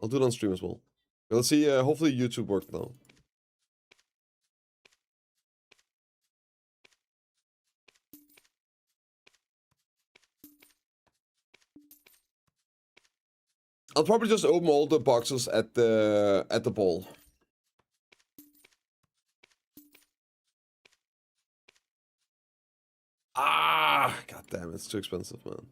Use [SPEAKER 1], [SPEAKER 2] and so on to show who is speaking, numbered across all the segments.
[SPEAKER 1] I'll do it on stream as well. Let's see, hopefully YouTube works now. I'll probably just open all the boxes at the ball. Ah, god damn, it's too expensive, man.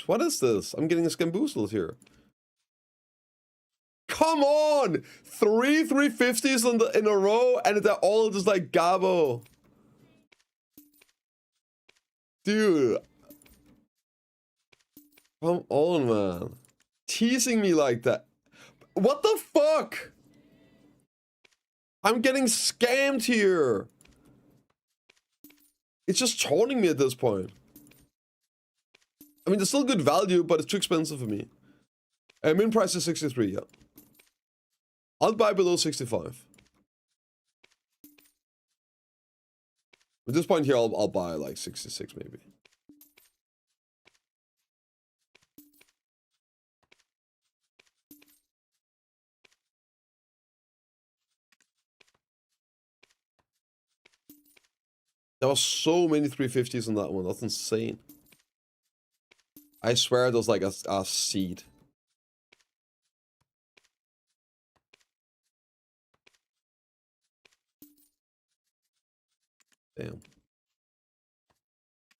[SPEAKER 1] What is this? I'm getting a scamboozled here. Come on! 350s in a row, and they're all just like Gabo. Dude. Come on, man. Teasing me like that. What the fuck? I'm getting scammed here. It's just taunting me at this point. I mean, there's still good value, but it's too expensive for me. Min price is 63, yeah. I'll buy below 65. At this point here, I'll buy like 66 maybe. There was so many 350s in that one. That's insane. I swear there's like a seed. Damn.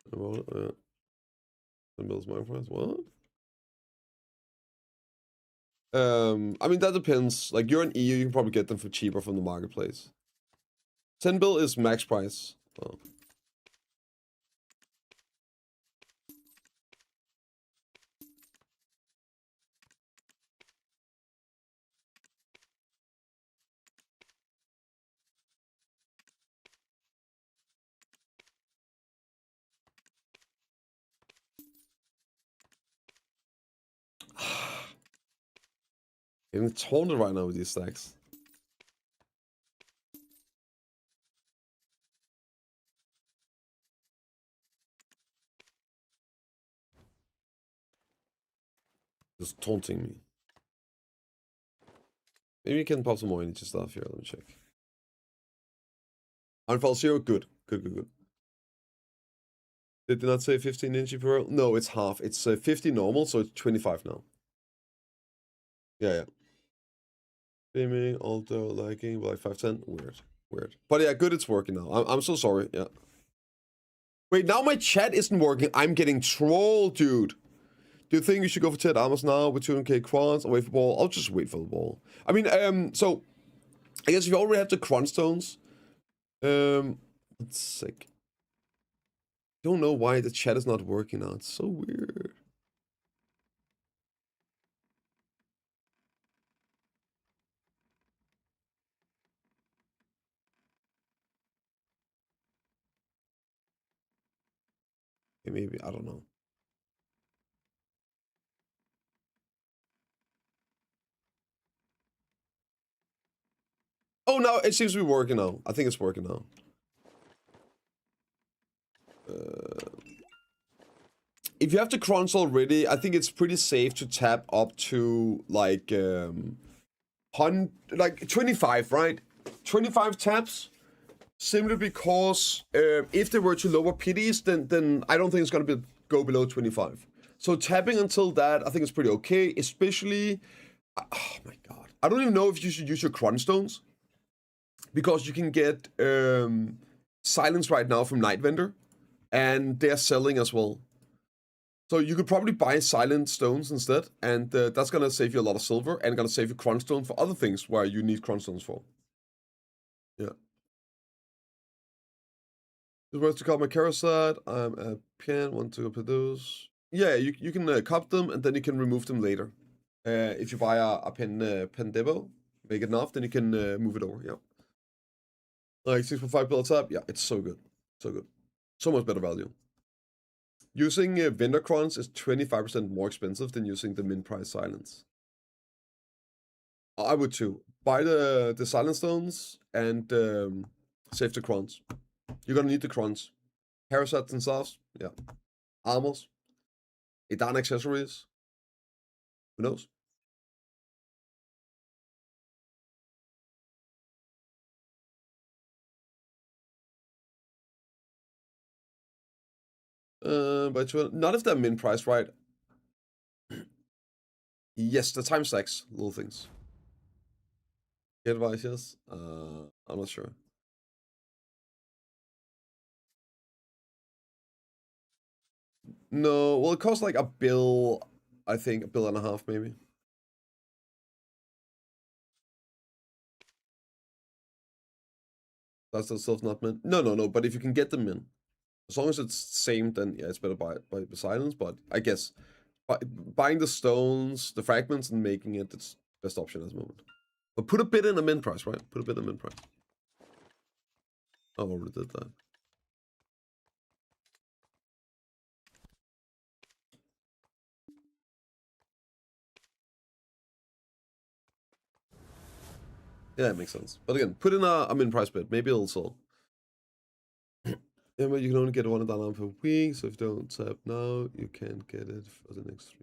[SPEAKER 1] The Mills my price. What? I mean that depends. Like you're in EU, you can probably get them for cheaper from the marketplace. 10 bill is max price. Oh. I'm taunted right now with these stacks. Just taunting me. Maybe you can pop some more energy stuff here. Let me check. Unfall 0, good. Good. Did they not say 15 energy per roll? No, it's half. It's 50 normal, so it's 25 now. Yeah. Streaming, auto, lagging, like 510. Weird. But yeah, good, it's working now. I'm so sorry, yeah. Wait, now my chat isn't working. I'm getting trolled, dude. Do you think you should go for Ted Amos now with 200k crons and wait for ball? I'll just wait for the ball. I mean, so I guess if you already have the cron stones, it's sick. Don't know why the chat is not working now. It's so weird. Okay, maybe, I don't know. Oh, no, it seems to be working now. I think it's working now. If you have the crons already, I think it's pretty safe to tap up to like 25, right? 25 taps. Simply because if they were to lower pities, then I don't think it's gonna go below 25. So tapping until that, I think it's pretty okay. Especially, oh my god, I don't even know if you should use your cron stones, because you can get silence right now from Night Vendor, and they're selling as well. So you could probably buy silent stones instead, and that's gonna save you a lot of silver, and gonna save you cron stone for other things where you need cron stones for. Yeah. Just worth to call my carousel. I'm a pen, want to produce. Yeah, you can cop them, and then you can remove them later. If you buy a pen demo, make it enough, then you can move it over. Yeah. Like 6.5 bullets up. Yeah, it's so good. So good. So much better value. Using vendor crons is 25% more expensive than using the min price silence. I would too. Buy the silence stones and save the crons. You're gonna need the crons. Parasites themselves, yeah. Armors. Edan accessories. Who knows? But not if they're min price, right? Yes, the time stacks, little things. Advice, yes. I'm not sure. No, well, it costs like a bill. I think a bill and a half, maybe. That's the stuff not mint. No. But if you can get them in, as long as it's same, then yeah, it's better by silence. But I guess buying the stones, the fragments, and making it, it's best option at the moment. But put a bit in a min price, right? Put a bit in min price. Oh, I already did that. Yeah, it makes sense. But again, put in a min price bid. Maybe it'll sell. Yeah, but you can only get one down per week, so if you don't tap now, you can't get it for the next 3.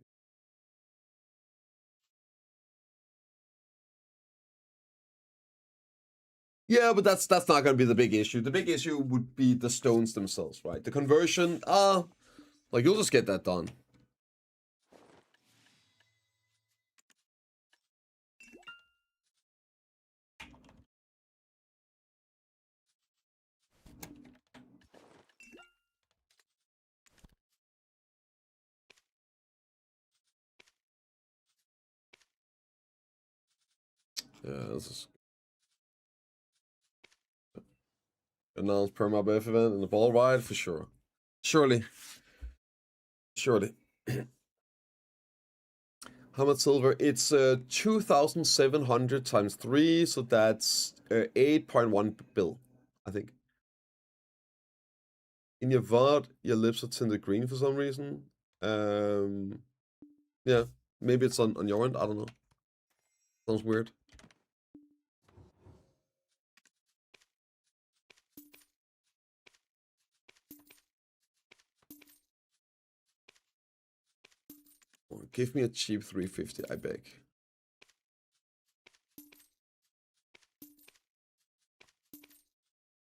[SPEAKER 1] Yeah, but that's not gonna be the big issue. The big issue would be the stones themselves, right? The conversion, like you'll just get that done. Yeah, this is announced perma BF event and the ball ride for sure. Surely. How much silver? It's 2,700 times 3, so that's 8.1 bill, I think. In your VOD, your lips are tinted green for some reason. Yeah, maybe it's on your end. I don't know. Sounds weird. Oh, give me a cheap 350, I beg.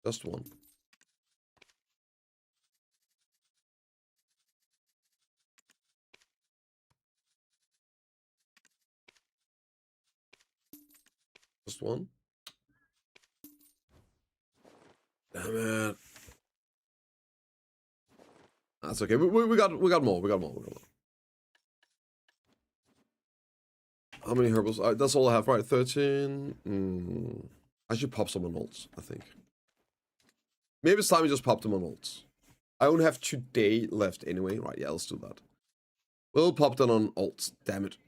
[SPEAKER 1] Just one. Just one. Damn it. That's okay. We got more. We got more. How many herbals? That's all I have, right? 13. I should pop some on ults, I think. Maybe it's time we just pop them on ults. I only have today left anyway. Right, yeah, let's do that. We'll pop them on ults. Damn it.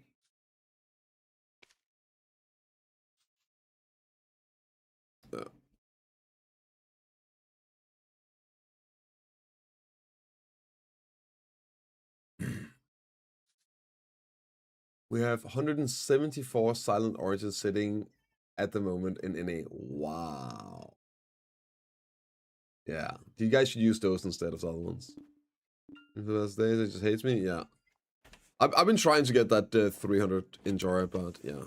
[SPEAKER 1] We have 174 silent origins sitting at the moment in NA. Wow. Yeah. You guys should use those instead of the other ones. If that's days, it just hates me. Yeah. I've been trying to get that 300 enjoy, but yeah.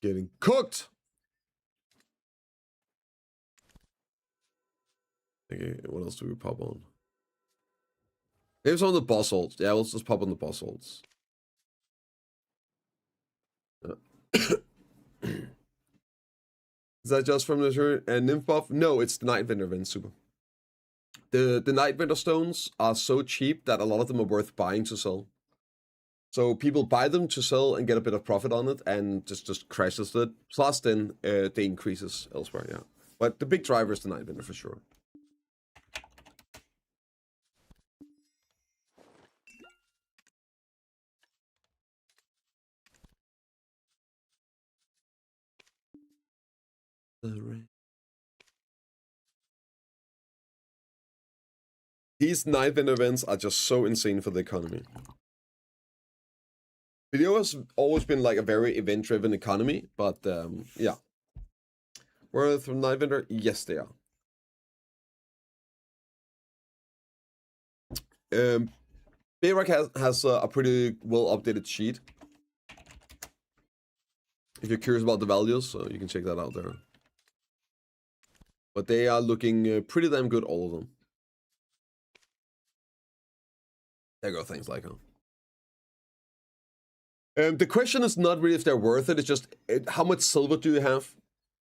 [SPEAKER 1] Getting cooked. Okay, what else do we pop on? Maybe some of the boss ults. Yeah, let's just pop on the boss ults. Is that just from the nymph buff? No, it's the Night Vendor event, super. The Night Vendor stones are so cheap that a lot of them are worth buying to sell. So people buy them to sell and get a bit of profit on it, and just crashes it. Plus, then they increases elsewhere. Yeah, but the big driver is the Night Vendor for sure. These night vendor events are just so insane for the economy. Video has always been like a very event-driven economy, but yeah. Where from night vendor? Yes, they are. Bayrock has a pretty well updated sheet. If you're curious about the values, so you can check that out there. But they are looking pretty damn good, all of them. There go things like the question is not really if they're worth it. It's just how much silver do you have,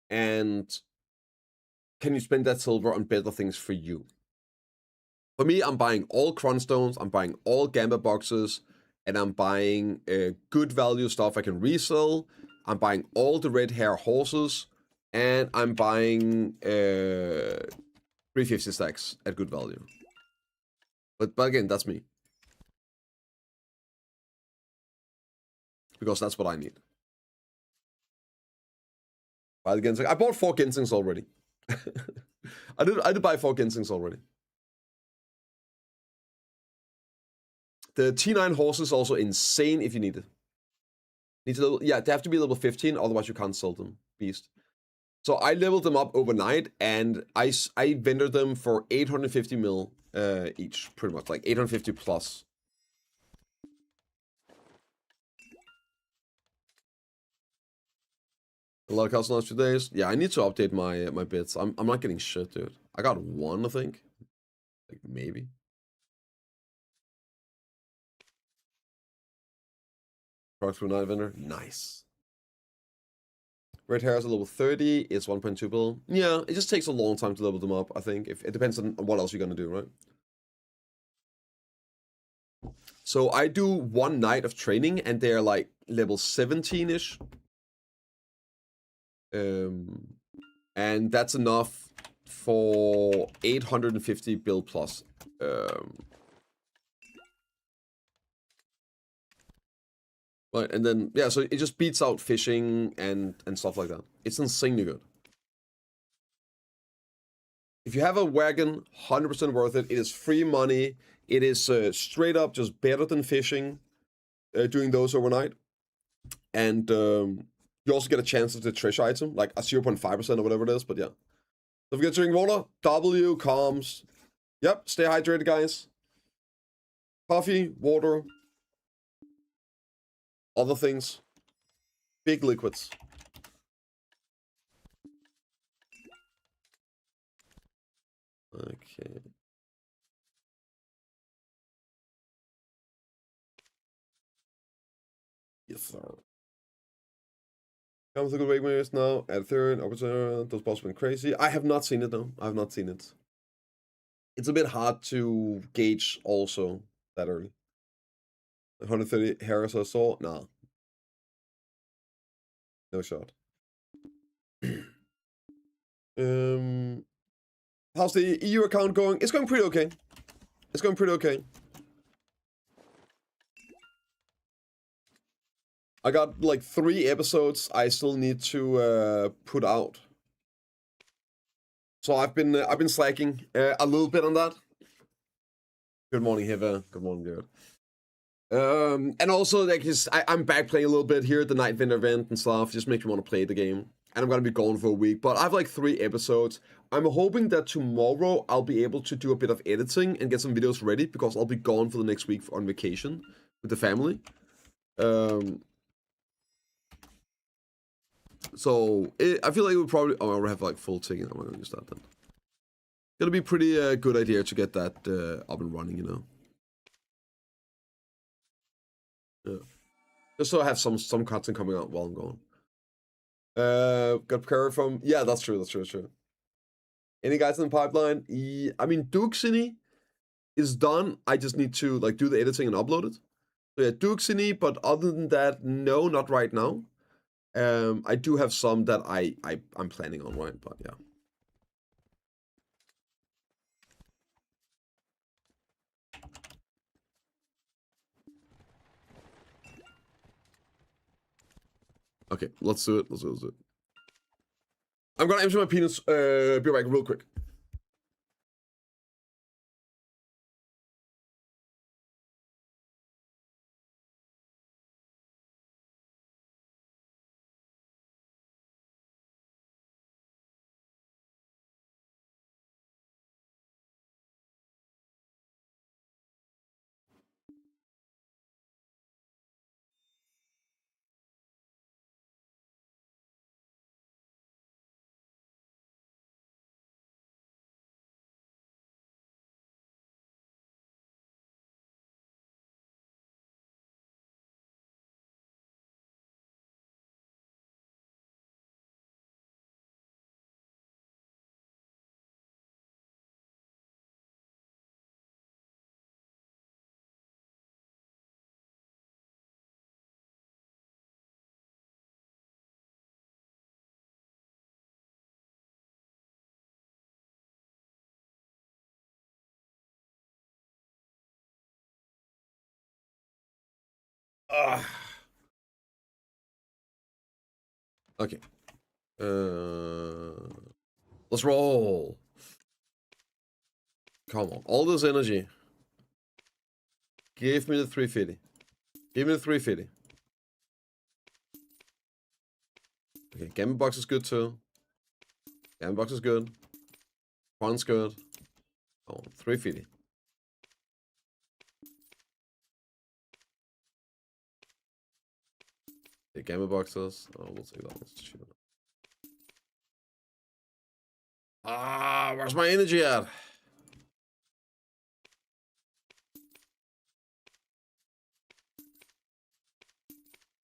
[SPEAKER 1] and can you spend that silver on better things for you? For me, I'm buying all Cronstones, I'm buying all Gamba boxes, and I'm buying good value stuff I can resell. I'm buying all the red hair horses, and I'm buying 350 stacks at good value. But again, that's me. Because that's what I need. Buy the Ginseng. I bought 4 Ginsengs already. I did buy 4 Ginsengs already. The T9 horse is also insane if you need it. Yeah, they have to be level 15, otherwise you can't sell them. Beast. So I leveled them up overnight, and I vended them for 850 mil each, pretty much, like 850 plus. A lot of cuts in the last few days. Yeah, I need to update my bits. I'm not getting shit, dude. I got 1, I think. Like, maybe. Product through night vendor. Nice. Red hair is a level 30. It's 1.2 bill. Yeah, it just takes a long time to level them up, I think. If it depends on what else you're gonna do, right? So I do 1 night of training, and they're like level 17-ish. And that's enough for 850 bill plus. Right, and then, yeah, so it just beats out fishing and stuff like that. It's insanely good. If you have a wagon, 100% worth it. It is free money. It is straight up just better than fishing, doing those overnight. And you also get a chance of the treasure item, like a 0.5% or whatever it is, but yeah. Don't forget to drink water. W, comms. Yep, stay hydrated, guys. Coffee, water, other things. Big liquids. Okay. Yes, sir. Come with a good wake minutes now. At third, opportunity. Those boss went crazy. I have not seen it though. I have not seen it. It's a bit hard to gauge also that early. 130 Harris or so? Nah. No shot. How's the EU account going? It's going pretty okay. It's going pretty okay. I got like 3 episodes I still need to put out. So I've been slacking a little bit on that. Good morning, Hiva. Good morning, dude. And also, like, I'm back playing a little bit here at the Night Vendor event and stuff. Just makes me want to play the game. And I'm gonna be gone for a week. But I have like 3 episodes. I'm hoping that tomorrow I'll be able to do a bit of editing and get some videos ready, because I'll be gone for the next week on vacation with the family. So I feel like it would probably. Oh, I already have like full ticket. I'm not gonna use that then. It'll be pretty good idea to get that up and running, you know. Yeah. Just so I have some content coming out while I'm gone. Got Carrot from. Yeah, that's true. That's true. Any guys in the pipeline? I mean, Duxini is done. I just need to like do the editing and upload it. So yeah, Duxini. But other than that, no, not right now. I do have some that I'm planning on, right? But yeah. Okay, let's do it. Let's do it. I'm gonna empty my penis. Be right back real quick. Okay. Let's roll. Come on. All this energy. Give me the 350. Give me the 350. Okay, Gamma Box is good too. Gamma Box is good. Fun's good. Oh, 350. The Gamma Boxes. Oh, we'll take that one. It's cheaper. Ah, where's my energy at?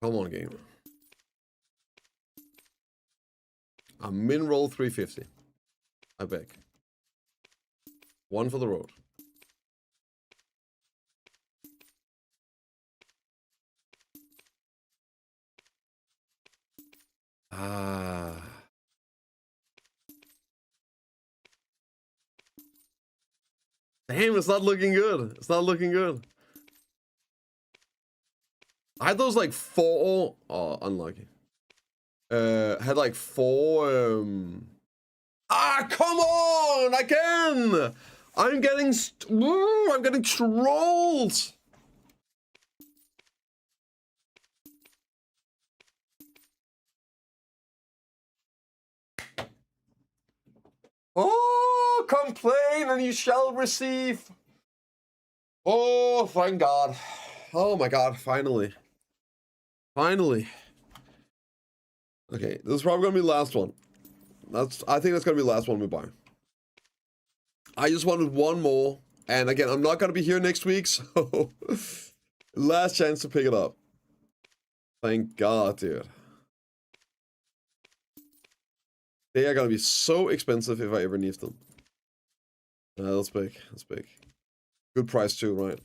[SPEAKER 1] Come on, game. A min roll 350. I beg. One for the road. Ah. Damn, it's not looking good. It's not looking good. I had those like 4. Oh, unlucky. Had like 4. Ah, come on! Again! I'm getting trolled! Oh, complain and you shall receive. Oh, thank God. Oh my God, finally. Finally. Okay, this is probably gonna be the last one. I think that's gonna be the last one we buy. I just wanted one more. And again, I'm not gonna be here next week, so last chance to pick it up. Thank God, dude. They are gonna be so expensive if I ever need them. That's big. That's big. Good price too, right?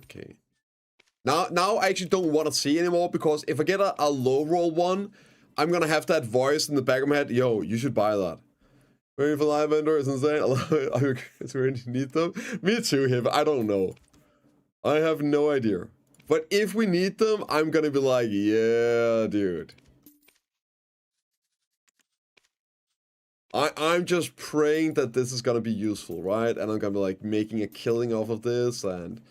[SPEAKER 1] Okay. Now I actually don't want to see anymore, because if I get a low roll one, I'm gonna have that voice in the back of my head. Yo, you should buy that. Waiting for live vendor is insane. Are you guys really need them? Me too, Hib. I don't know. I have no idea. But if we need them, I'm gonna be like, yeah, dude. I'm just praying that this is gonna be useful, right? And I'm gonna be like making a killing off of this, and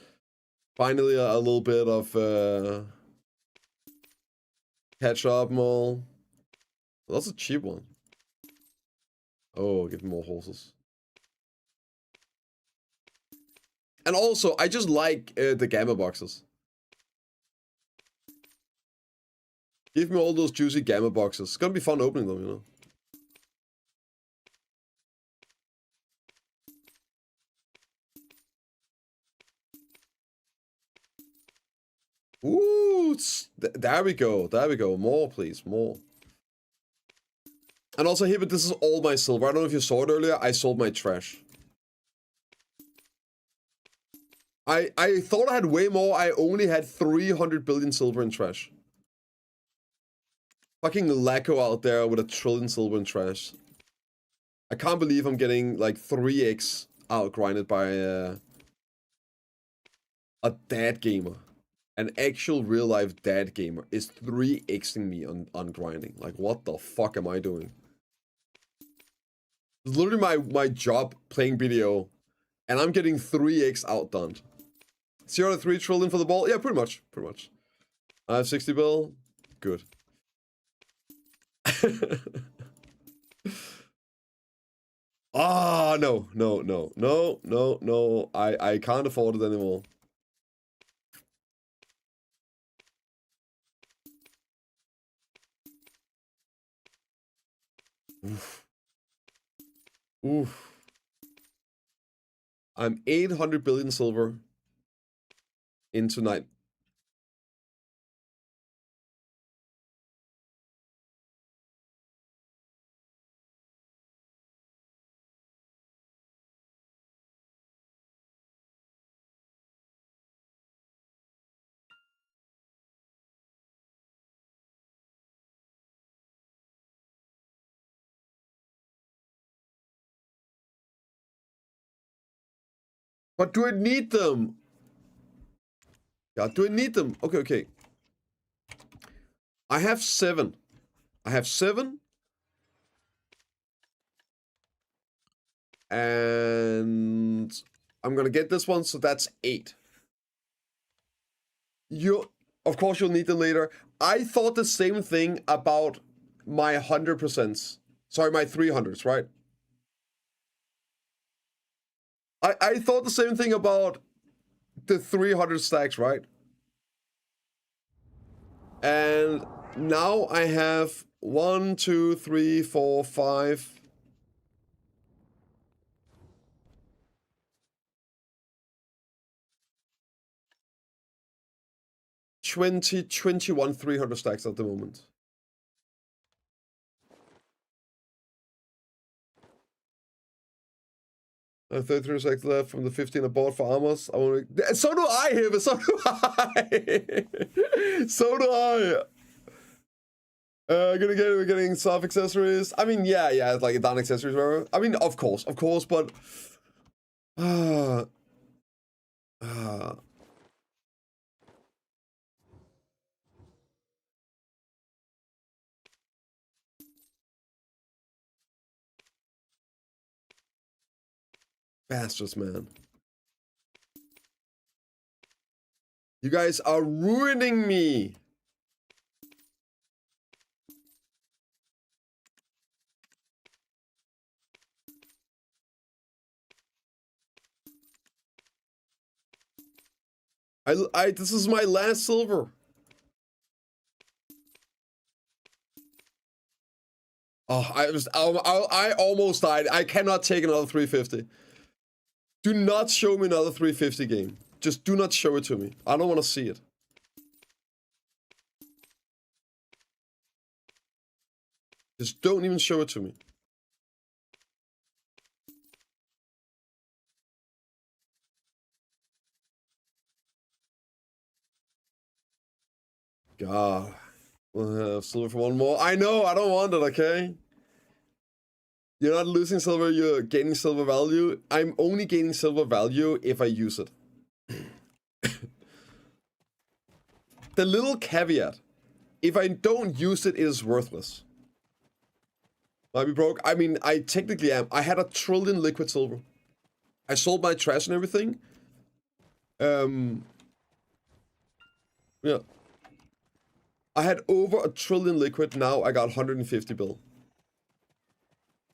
[SPEAKER 1] finally a little bit of catch up mall. That's a cheap one. Oh, give me more horses. And also, I just like the Gamma Boxes. Give me all those juicy Gamma Boxes. It's gonna be fun opening them, you know? Ooh, there we go. There we go. More, please. More. And also, here, but this is all my silver. I don't know if you saw it earlier. I sold my trash. I thought I had way more. I only had 300 billion silver in trash. Fucking Lacko out there with 1 trillion silver in trash. I can't believe I'm getting like 3x outgrinded by a dead gamer. an actual real-life dad gamer is 3xing me on grinding. Like, what the fuck am I doing? It's literally my job playing video, and I'm getting 3x outdone. 0 to 3 trillion for the ball? Yeah, pretty much. Pretty much. I have 60 bill. Good. Ah, no. I can't afford it anymore. Oof. Oof. I'm 800 billion silver in tonight. But do I need them? Yeah, do I need them? Okay. I have 7. I have 7. And I'm gonna get this one, so that's 8. Of course you'll need them later. I thought the same thing about my 100%. Sorry, my 300s, right? I thought the same thing about the 300 stacks, right? And now I have 1, 2, 3, 4, 5. 21 300 stacks at the moment. 33 stacks left from the 15 I bought for Amos. I want to. So do I, Hiva. So do I. So do I. We're getting soft accessories. I mean, yeah, it's like down accessories, whatever. I mean, of course, but bastards, man. You guys are ruining me. This is my last silver. Oh, I almost died. I cannot take another 350. Do not show me another 350 game. Just do not show it to me. I don't want to see it. Just don't even show it to me. God. We'll have silver for one more. I know, I don't want it, okay? You're not losing silver, you're gaining silver value. I'm only gaining silver value if I use it. The little caveat, if I don't use it, it is worthless. Might be broke. I mean, I technically am. I had 1 trillion liquid silver. I sold my trash and everything. Yeah. I had over 1 trillion liquid. Now I got 150 bill.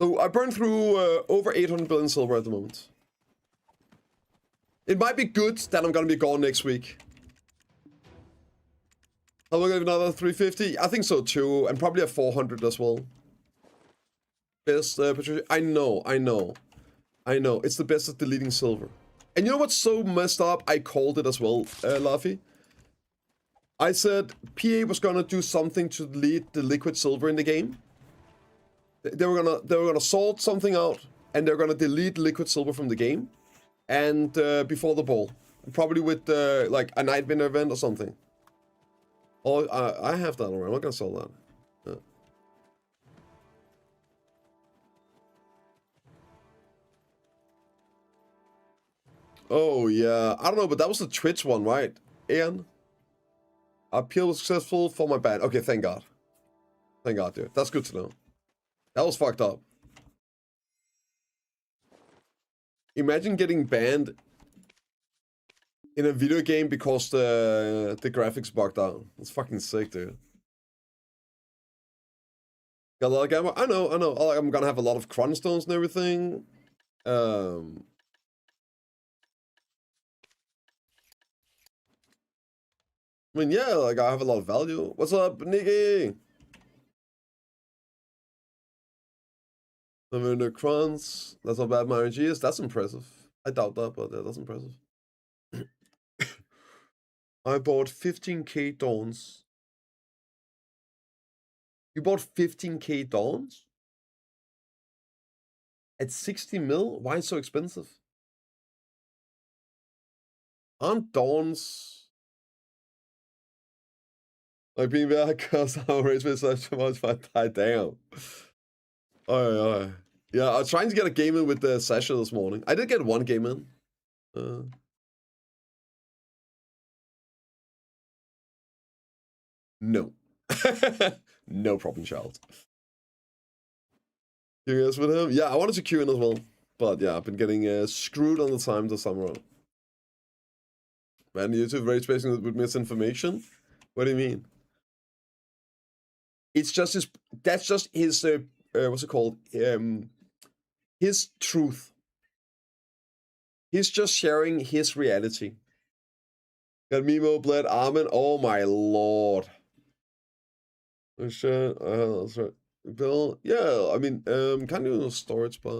[SPEAKER 1] So I burned through over 800 billion silver at the moment. It might be good that I'm gonna be gone next week. I'll look at another 350. I think so too, and probably a 400 as well. Best, Patricia. I know. It's the best at deleting silver. And you know what's so messed up? I called it as well, Luffy. I said PA was gonna do something to delete the liquid silver in the game. They were gonna sort something out, and they're gonna delete liquid silver from the game, and before the ball, probably with like a night winner event or something. Oh, I have that already. I'm not gonna sell that. Yeah. Oh yeah, I don't know, but that was the Twitch one, right, Ian? Appeal was successful for my ban. Okay, thank God. Thank God, dude. That's good to know. That was fucked up. Imagine getting banned in a video game because the graphics bugged out. That's fucking sick, dude. Got a lot of gamma. I know. I'm gonna have a lot of crunch stones and everything. I mean, yeah, like I have a lot of value. What's up, Nikki? I'm in the crunch. That's how bad my RNG is. That's impressive. I doubt that, but yeah, that's impressive. I bought 15k dawns. You bought 15k dawns? At 60 mil? Why so expensive? Aren't dawns like being there because I'm raised with such a much fun? Damn. Oh, yeah. I was trying to get a game in with the Sasha this morning. I did get one game in. No. No problem, child. Curious with him? Yeah, I wanted to queue in as well. But yeah, I've been getting screwed on the time this summer. Man, YouTube rage spacing with misinformation? What do you mean? It's just his, that's just his, what's it called? His truth. He's just sharing his reality. Got Mimo, Bled, Armin. Oh my lord. Oh shit. That's right. Bill, yeah, I mean, can you storage by,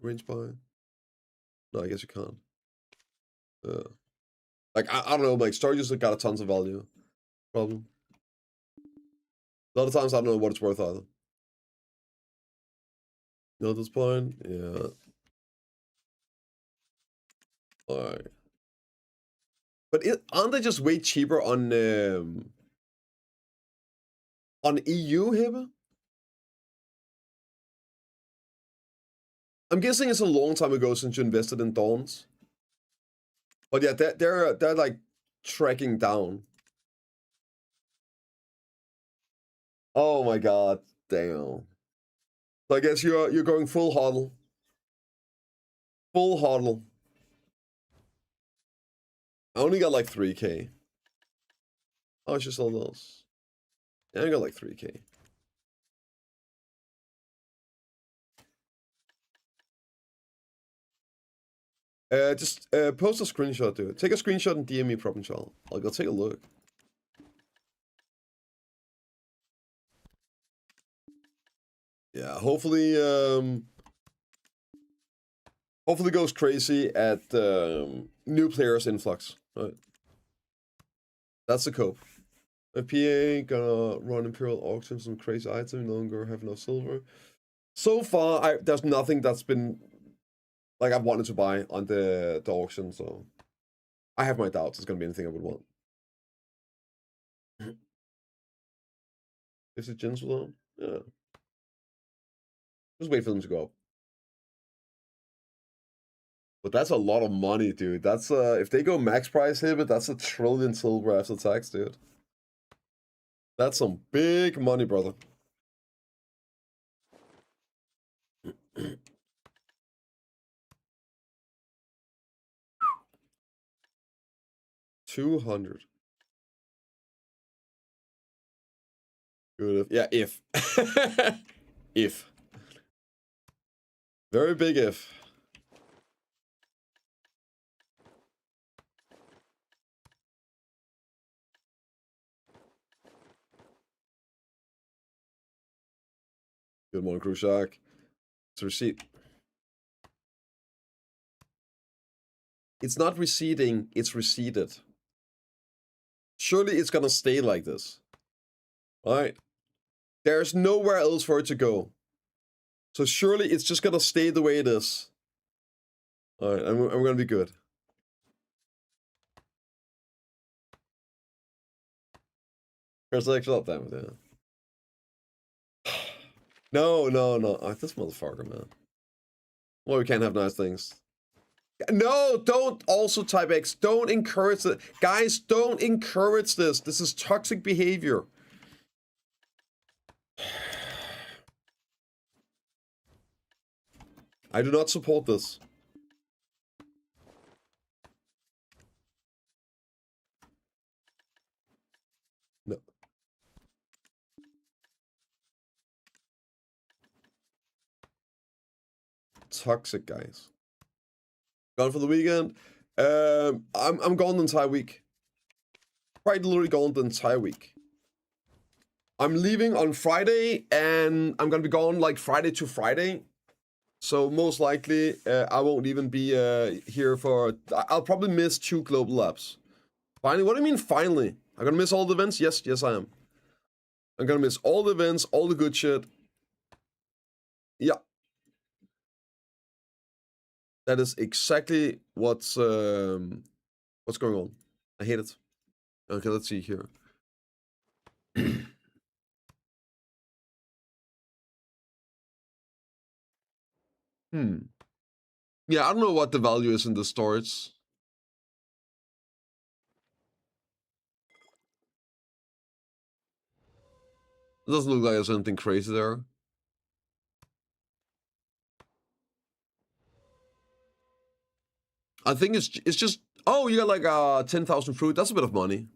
[SPEAKER 1] range by? No, I guess you can't. Like, I don't know, like, storages have got a tons of value. Problem. A lot of times I don't know what it's worth either. You know, at this point, yeah. Alright. But aren't they just way cheaper on EU, Hibba? I'm guessing it's a long time ago since you invested in Dawns. But yeah, they're like tracking down. Oh my god, damn. So I guess you're going full hodl. Full hodl. I only got like 3k. Oh, I should sell those. Yeah, I got like 3k. Just post a screenshot, dude. Take a screenshot and DM me, problem child. I'll go take a look. Yeah, hopefully, hopefully goes crazy at new players influx. Right. That's the cope. My PA gonna run Imperial auction, some crazy item, no longer have enough silver. So far, there's nothing that's been like I've wanted to buy on the auction, so I have my doubts it's gonna be anything I would want. Is it gens with them? Yeah. Just wait for them to go up. But that's a lot of money, dude. That's if they go max price here, but that's 1 trillion silver after tax, dude. That's some big money, brother. 200. Good. Yeah, if. If. Very big if. Good morning, Krushak. It's a receipt. It's not receding, it's receded. Surely it's gonna stay like this. Alright? There's nowhere else for it to go. So surely it's just gonna stay the way it is. Alright, I'm gonna be good. There's like shut up, damn it, yeah. No. This motherfucker, man. Well, we can't have nice things. No, don't also type X. Don't encourage it. Guys, don't encourage this. This is toxic behavior. I do not support this. No. Toxic, guys. Gone for the weekend. I'm gone the entire week. Quite literally gone the entire week. I'm leaving on Friday, and I'm gonna be gone like Friday to Friday. So most likely, I won't even be here for. I'll probably miss 2 global labs. Finally, what do you mean finally? I'm gonna miss all the events? Yes, I am. I'm gonna miss all the events, all the good shit. Yeah. That is exactly what's going on. I hate it. Okay, let's see here. Yeah, I don't know what the value is in the storage. It doesn't look like there's anything crazy there. I think it's just, oh, you got like 10,000 fruit. That's a bit of money.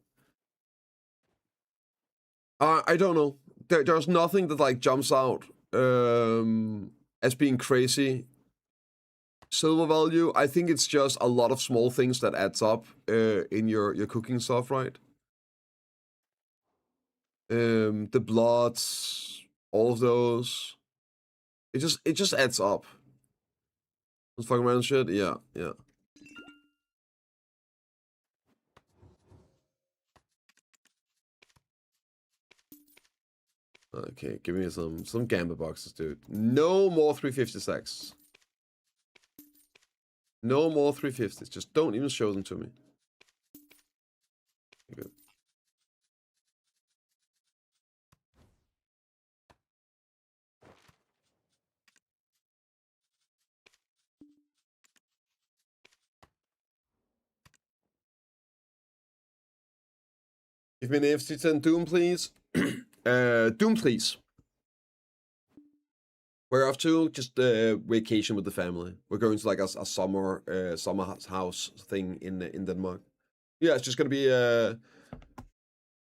[SPEAKER 1] I don't know. There's nothing that like jumps out as being crazy. Silver value, I think it's just a lot of small things that adds up in your cooking stuff, right? The bloods, all of those. It just adds up. This fucking random shit, yeah. Okay, give me some gamba boxes, dude. No more 356. No more 350s. Just don't even show them to me. Good. Give me an AFC 10 Doom, please. Doom, please. We're off to just vacation with the family. We're going to like a summer house thing in Denmark. Yeah, it's just gonna be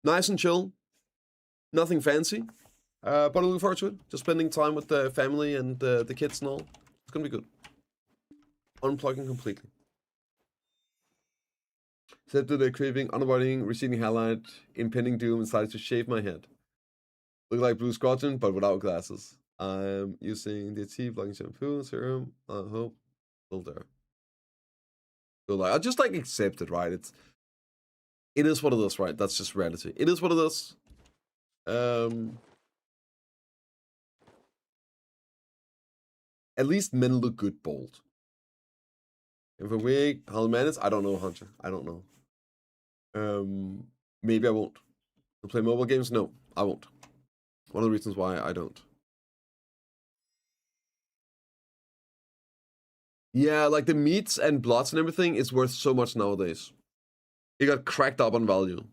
[SPEAKER 1] nice and chill. Nothing fancy. But I'm looking forward to it. Just spending time with the family and the kids and all. It's gonna be good. Unplugging completely. Set to the craving, unavoiding, receding highlight, impending doom, decided to shave my head. Look like Blue Squadron, but without glasses. I'm using the tea, blocking shampoo, serum. I hope still there. So like, I just like accept it, right? It is what it is, right? That's just reality. It is what it is. At least men look good bald. If a wig, how many minutes? I don't know, Hunter. I don't know. Maybe I won't. To play mobile games? No, I won't. One of the reasons why I don't. Yeah, like the meats and bloods and everything is worth so much nowadays. It got cracked up on value.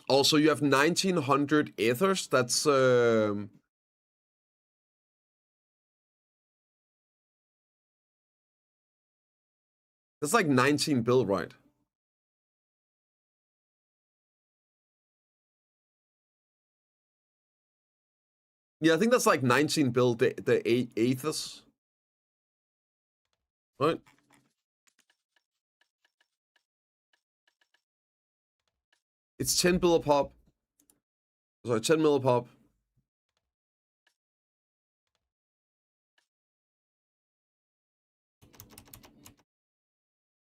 [SPEAKER 1] Also, you have 1900 ethers. That's like 19 bill, right? Yeah, I think that's like 19 bill, the ethers. Right? It's 10 bill a pop. Sorry, 10 mil a pop.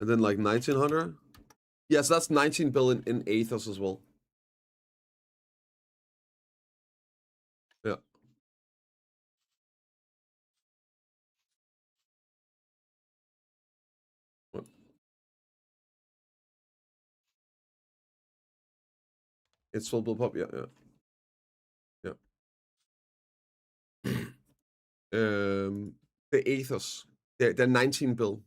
[SPEAKER 1] And then like 1900. Yes, that's 19 bill in ethers as well. Yeah. What? It's full bill pop. Yeah. The ethers. They're 19 bill.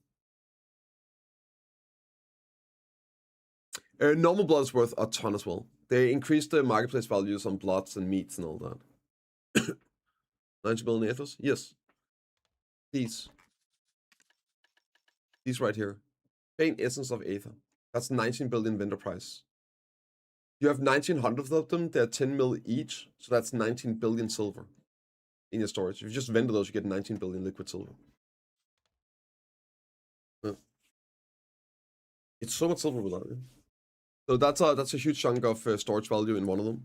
[SPEAKER 1] Normal blood is worth a ton as well. They increased the marketplace values on bloods and meats and all that. 90 billion ethos? Yes. These right here. Faint essence of Aether. That's 19 billion vendor price. You have 1900 of them, they're 10 mil each, so that's 19 billion silver in your storage. If you just vendor those, you get 19 billion liquid silver. Yeah. It's so much silver without it. So that's a huge chunk of storage value in one of them.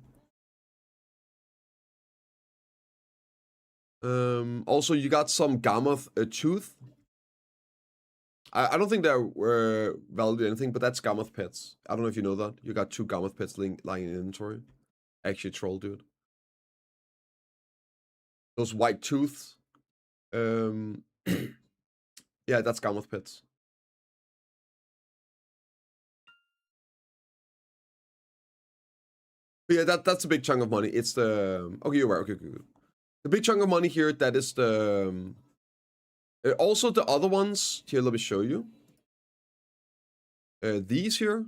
[SPEAKER 1] Also, you got some Gammoth tooth. I don't think they're valued anything, but that's Gammoth pets. I don't know if you know that. You got 2 Gammoth pets lying in inventory. Actually, troll, dude. Those white tooths. Yeah, that's Gammoth pets. But yeah, that's a big chunk of money. It's the... Okay, you're right. Okay, good. The big chunk of money here, that is the... also, the other ones... Here, let me show you. These here.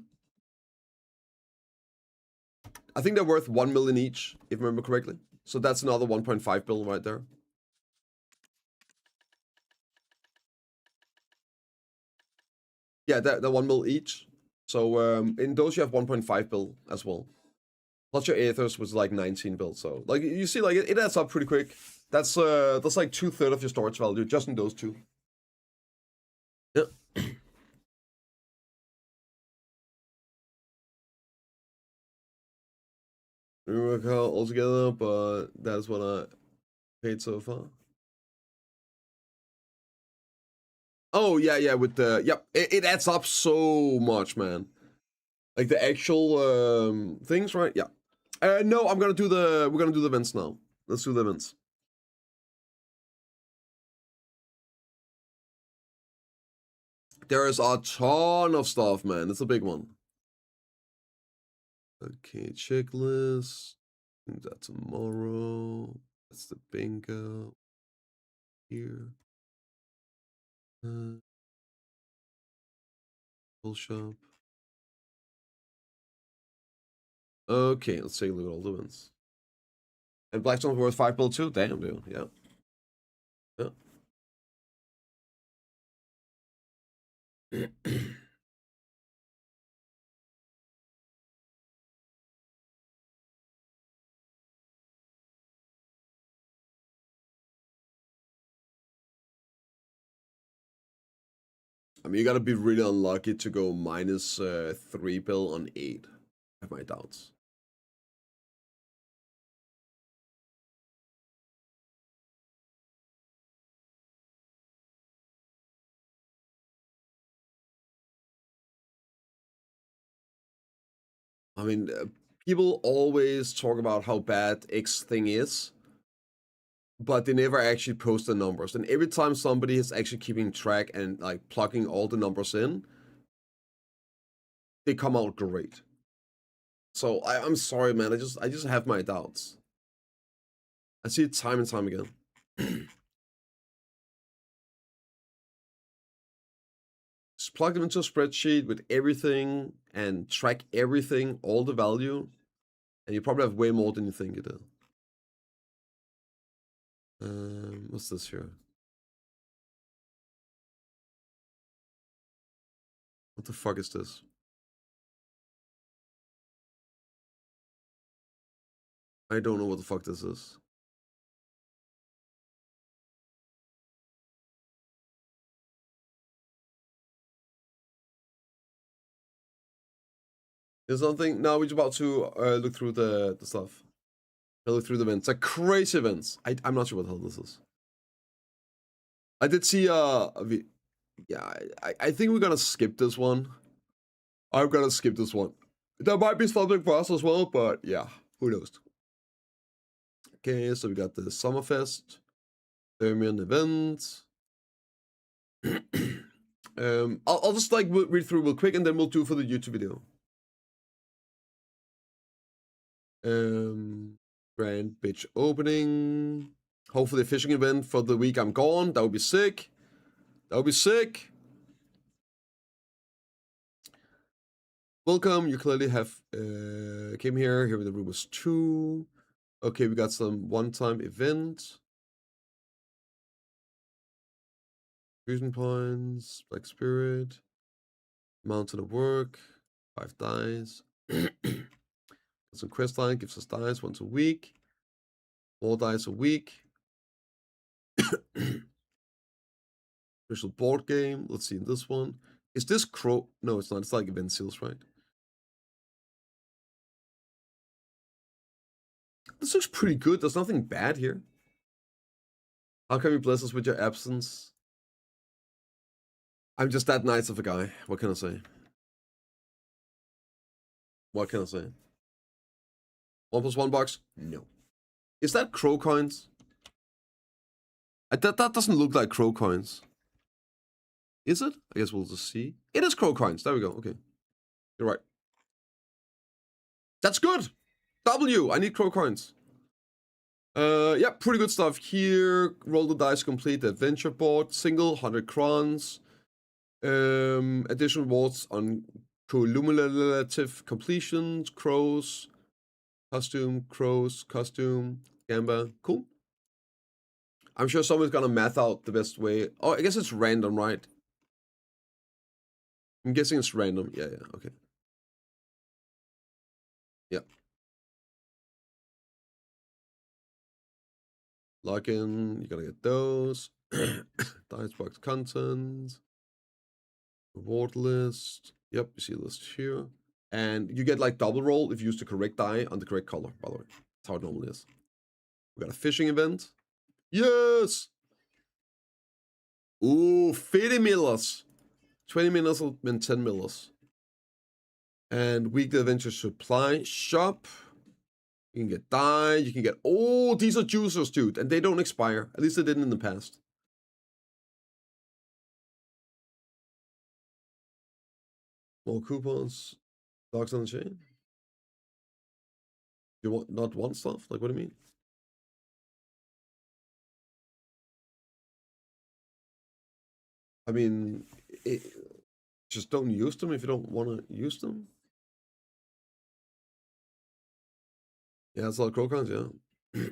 [SPEAKER 1] I think they're worth 1 million each, if I remember correctly. So that's another 1.5 bill right there. Yeah, they're 1 mil each. So in those you have 1.5 bill as well. Plus your Aethers was like 19 bill. So like you see, like it adds up pretty quick. That's like 2/3 of your storage value just in those two. Yeah. Work out altogether, but that's what I paid so far. Oh yeah, with the it adds up so much, man. Like the actual things, right? Yeah. No, we're gonna do the events now. Let's do the events. There is a ton of stuff, man. It's a big one. Okay, checklist. That tomorrow. That's the bingo. Here. Full shop. Okay, let's take a look at all the ones. And Blackstone's worth 5 bill too? Damn, dude. Yeah. Yeah. I mean, you gotta be really unlucky to go minus 3 bill on 8. I have my doubts. I mean, people always talk about how bad X thing is, but they never actually post the numbers. And every time somebody is actually keeping track and like plugging all the numbers in, they come out great. So I'm sorry, man. I just have my doubts. I see it time and time again. Just plug them into a spreadsheet with everything and track everything, all the value, and you probably have way more than you think you do. What's this here? What the fuck is this? I don't know what the fuck this is. There's something. No, we're about to look through the stuff. Look through the events. Like crazy events. I'm not sure what the hell this is. I did see yeah, I think we're gonna skip this one. I'm gonna skip this one. There might be something for us as well, but yeah, who knows? Okay, so we got the Summerfest, Thermian event. I'll just like read through real quick and then we'll do for the YouTube video. Grand bitch opening. Hopefully a fishing event for the week I'm gone. That would be sick. That would be sick. Welcome. You clearly have came here. Here the room was 2. Okay, we got some one-time event. Fusion points, Black Spirit, Mountain of Work, 5 dice. Some quest line gives us dice once a week. More dice a week. Special board game. Let's see in this one. Is this Crow? No, it's not. It's like event seals, right? This looks pretty good. There's nothing bad here. How can you bless us with your absence? I'm just that nice of a guy. What can I say? What can I say? 1+1 box? No. Is that crow coins? That doesn't look like crow coins. Is it? I guess we'll just see. It is crow coins. There we go. Okay. You're right. That's good. W. I need crow coins. Yeah, pretty good stuff here. Roll the dice, complete the adventure board. Single, 100 crowns. Additional rewards on cumulative completions. Crows. Costume. Crows. Costume. Gamba. Cool. I'm sure someone's gonna math out the best way. Oh, I guess it's random, right? I'm guessing it's random. Yeah, okay. Yeah. Login, you're gonna get those. Dice box content. Reward list. Yep, you see a list here. And you get like double roll if you use the correct die on the correct color, by the way. That's how it normally is. We got a fishing event. Yes! Ooh, 50 millers. 20 millers and 10 millers. And weekly adventure supply shop. You can get dye, you can get... Oh, these are juicers, dude. And they don't expire. At least they didn't in the past. More coupons. Dogs on the chain. You want not want stuff? Like, what do you mean? I mean, just don't use them if you don't want to use them. Yeah, it's a lot of crocons, yeah.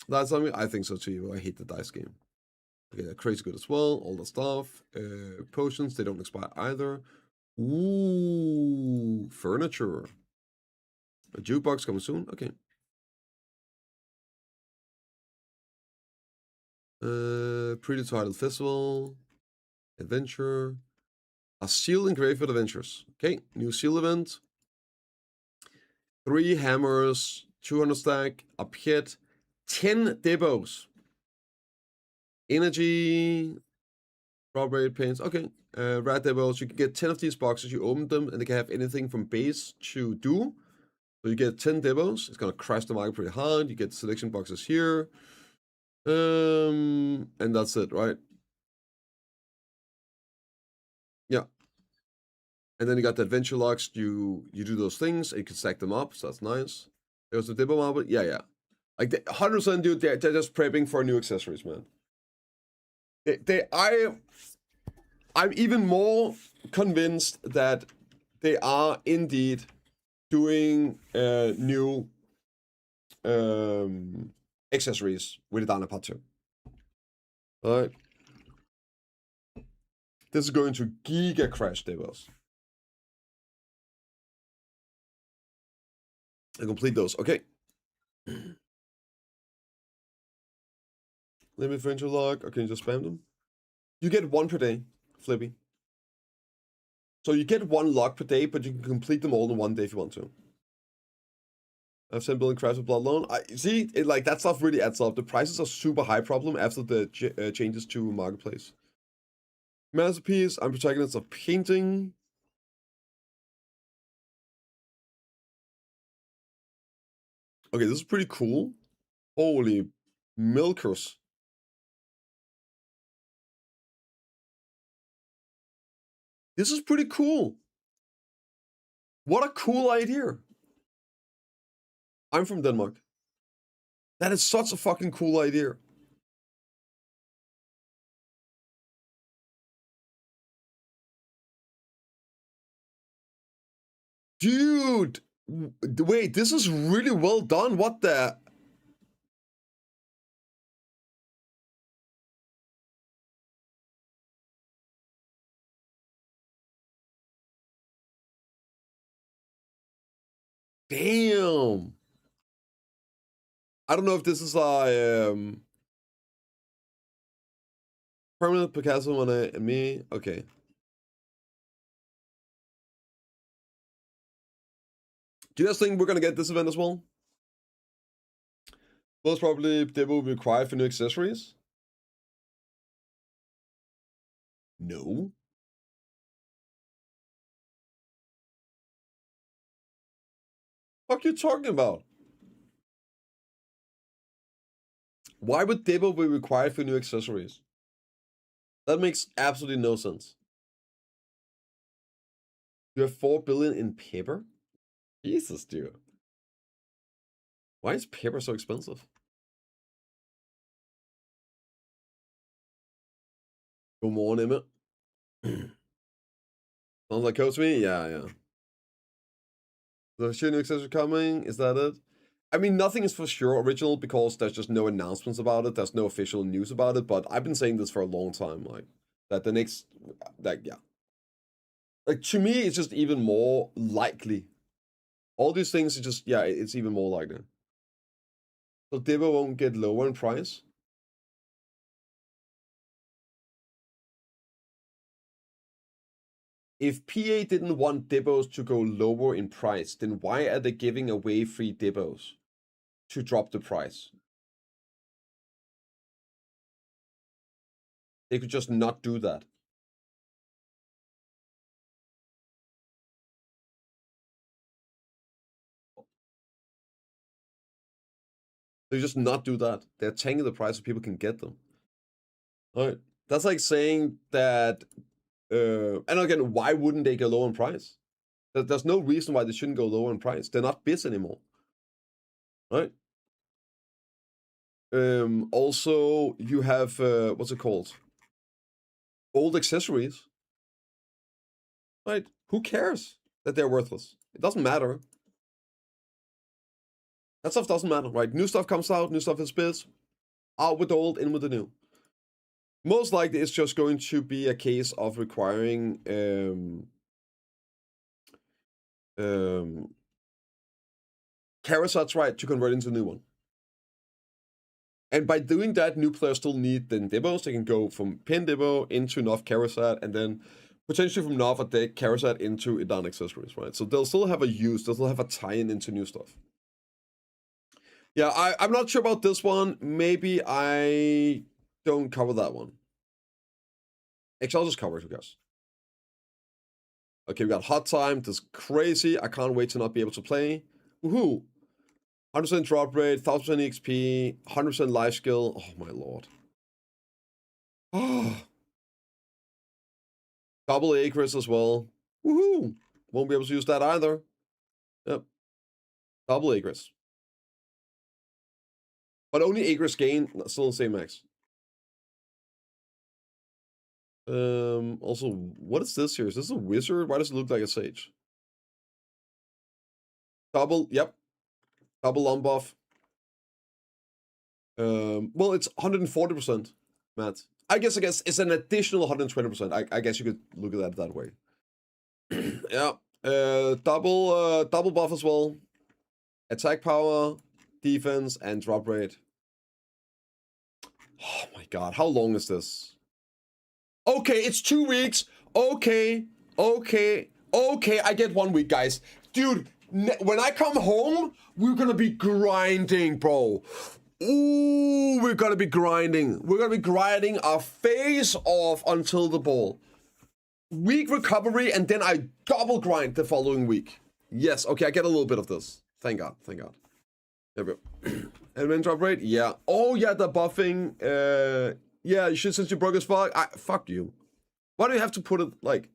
[SPEAKER 1] That's something I think so too. I hate the dice game. Okay, crazy good as well. All the stuff. Potions, they don't expire either. Ooh, furniture. A jukebox coming soon. Okay. Pre-titled festival. Adventure. A seal engraved with adventures. Okay, new seal event. 3 hammers, 200 stack, a pit, 10 debos. Energy, strawberry paints. Okay, rat debos. You can get 10 of these boxes. You open them, and they can have anything from base to do. So you get 10 debos. It's gonna crash the market pretty hard. You get selection boxes here, and that's it, right? Yeah. And then you got the adventure locks. You do those things, and you can stack them up. So that's nice. There's the debo market. Yeah. Like 100%, dude. They're just prepping for new accessories, man. I'm even more convinced that they are indeed doing new accessories with the Dana Part 2. Alright. This is going to giga crash tables. And complete those. Okay. Limit Frencher lock. Okay, you just spam them. You get 1 per day, Flippy. So you get 1 lock per day, but you can complete them all in 1 day if you want to. I've sent building crash with blood loan. I see it, like that stuff really adds up. The prices are super high problem after the changes to marketplace. Masterpiece. I'm protagonists of painting. Okay, this is pretty cool. Holy milkers. This is pretty cool. What a cool idea. I'm from Denmark. That is such a fucking cool idea. Dude! Wait, this is really well done. What the? Damn! I don't know if this is a permanent Picasso on a me. Okay. Do you guys think we're gonna get this event as well? Most probably they will be required for new accessories. No. What are you talking about? Why would Debo be required for new accessories? That makes absolutely no sense. You have 4 billion in paper? Jesus, dude. Why is paper so expensive? Good morning, Emmett. Sounds like Coach me? Yeah. The shooting accessory coming, is that it? I mean, nothing is for sure original because there's just no announcements about it. There's no official news about it, but I've been saying this for a long time, like, that the next, like, yeah. Like, to me, it's just even more likely. All these things are just, yeah, it's even more likely. So Dibba won't get lower in price? If PA didn't want Dibbos to go lower in price, then why are they giving away free Dibbos to drop the price? They could just not do that. They just not do that. They're tanking the price so people can get them. All right. That's like saying that. And again, why wouldn't they go lower in price? There's no reason why they shouldn't go lower in price. They're not biz anymore. Right? Also, you have what's it called? Old accessories. Right? Who cares that they're worthless? It doesn't matter. That stuff doesn't matter, right? New stuff comes out, new stuff is biz. Out with the old, in with the new. Most likely, it's just going to be a case of requiring Karasat's right to convert into a new one. And by doing that, new players still need then Dibos. They can go from Pin Dibbo into Nov Karasat, and then potentially from Nov or deck Karasat into Idan accessories, right? So they'll still have a use, they'll still have a tie-in into new stuff. Yeah, I'm not sure about this one. Maybe I don't cover that one. Actually, I'll just cover it, I guess. Okay, we got Hot Time. This is crazy. I can't wait to not be able to play. Woohoo! 100% drop rate, 1000% XP, 100% life skill. Oh my lord. Oh. Double Acres as well. Woohoo! Won't be able to use that either. Yep. Double Acres. But only Acres gain, still the same max. Also, what is this here? Is this a wizard? Why does it look like a sage? Double, yep. Double on buff. Well, it's 140%, Matt. I guess it's an additional 120%. I guess you could look at that way. Yeah. Double buff as well. Attack power, defense, and drop rate. Oh my god, how long is this? Okay, it's 2 weeks. Okay, I get 1 week, guys. Dude, when I come home, we're gonna be grinding, bro. Ooh, we're gonna be grinding. We're gonna be grinding our face off until the ball. Week recovery, and then I double grind the following week. Yes, okay, I get a little bit of this. Thank God. There we go. And then drop rate, yeah. Oh yeah, the buffing. Yeah, you should, since you broke his fog. Fuck you. Why do you have to put it like?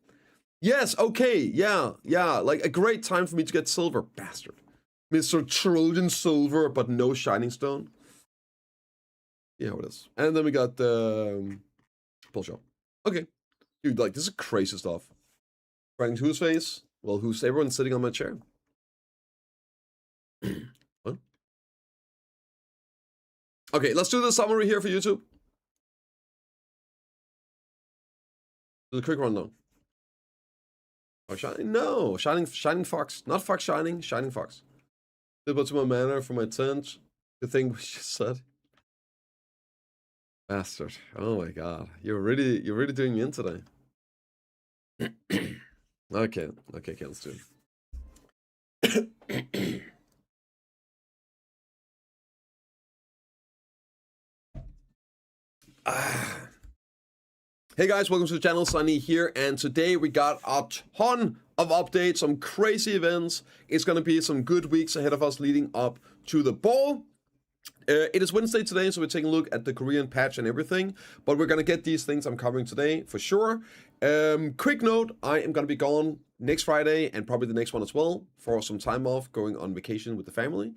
[SPEAKER 1] Yes, okay, yeah. Like a great time for me to get silver, bastard. Mr. Trillion Silver, but no Shining Stone. Yeah, how it is. And then we got the pull shop. Okay, dude, like this is crazy stuff. Grinding to his face. Well, who's everyone sitting on my chair? What? Okay, let's do the summary here for YouTube. Do the quick rundown. Oh, Shining? No, Shining Fox. Not Fox Shining, Shining Fox. Did to my manner for my tent. The thing we just said. Bastard. Oh my god. You're really doing me in today. Okay, let's do it. Hey guys, welcome to the channel, Sunny here, and today we got a ton of updates, some crazy events. It's gonna be some good weeks ahead of us leading up to the ball. It is Wednesday today, so we're taking a look at the Korean patch and everything, but we're gonna get these things I'm covering today for sure. Quick note, I am gonna be gone next Friday and probably the next one as well for some time off, going on vacation with the family.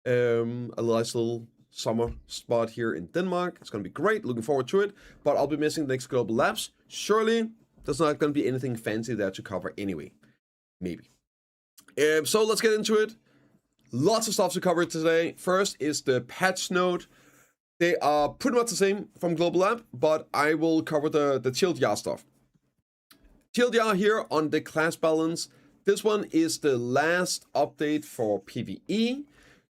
[SPEAKER 1] A nice little summer spot here in Denmark. It's gonna be great, looking forward to it, but I'll be missing the next global labs. Surely there's not gonna be anything fancy there to cover anyway. Maybe. So let's get into it. Lots of stuff to cover today. First is the patch note. They are pretty much the same from Global Lab, but I will cover the TLDR stuff. TLDR here on the class balance. This one is the last update for PvE.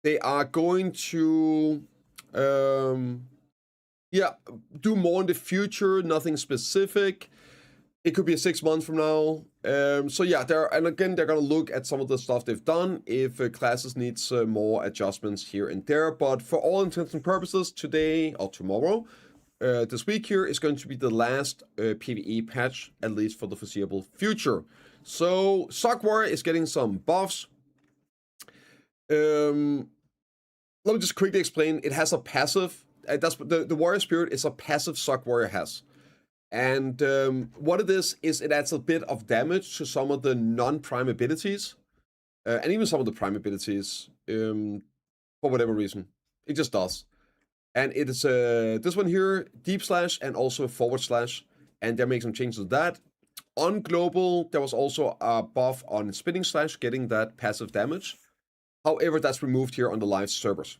[SPEAKER 1] They are going to do more in the future, nothing specific. It could be 6 months from now. So yeah, they're gonna look at some of the stuff they've done if classes needs more adjustments here and there. But for all intents and purposes, today or tomorrow, this week here is going to be the last PvE patch, at least for the foreseeable future. So Sock Warrior is getting some buffs. Let me just quickly explain. It has a passive. That's the Warrior Spirit is a passive Sock Warrior has. And what it is it adds a bit of damage to some of the non-prime abilities. And even some of the prime abilities, for whatever reason. It just does. And it is this one here, deep slash and also forward slash. And they're making some changes to that. On global, there was also a buff on spinning slash, getting that passive damage. However, that's removed here on the live servers.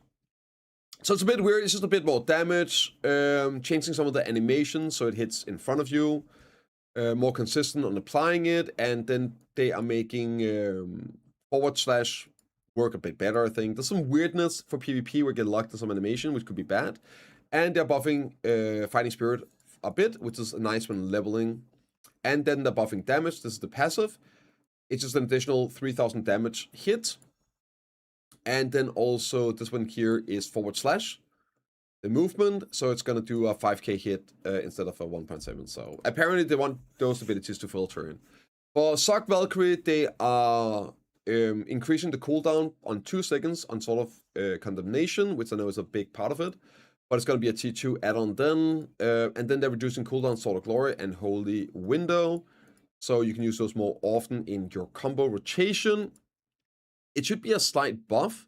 [SPEAKER 1] So it's a bit weird. It's just a bit more damage, changing some of the animations so it hits in front of you, more consistent on applying it, and then they are making forward slash work a bit better, I think. There's some weirdness for PvP where you get locked to some animation, which could be bad. And they're buffing Fighting Spirit a bit, which is nice when leveling. And then they're buffing damage. This is the passive. It's just an additional 3000 damage hit. And then also this one here is forward slash, the movement. So it's going to do a 5k hit instead of a 1.7. So apparently they want those abilities to filter in. For Sock Valkyrie, they are increasing the cooldown on 2 seconds on sort of condemnation, which I know is a big part of it. But it's going to be a T2 add-on then. And then they're reducing cooldown Sword of Glory and Holy Window. So you can use those more often in your combo rotation. It should be a slight buff,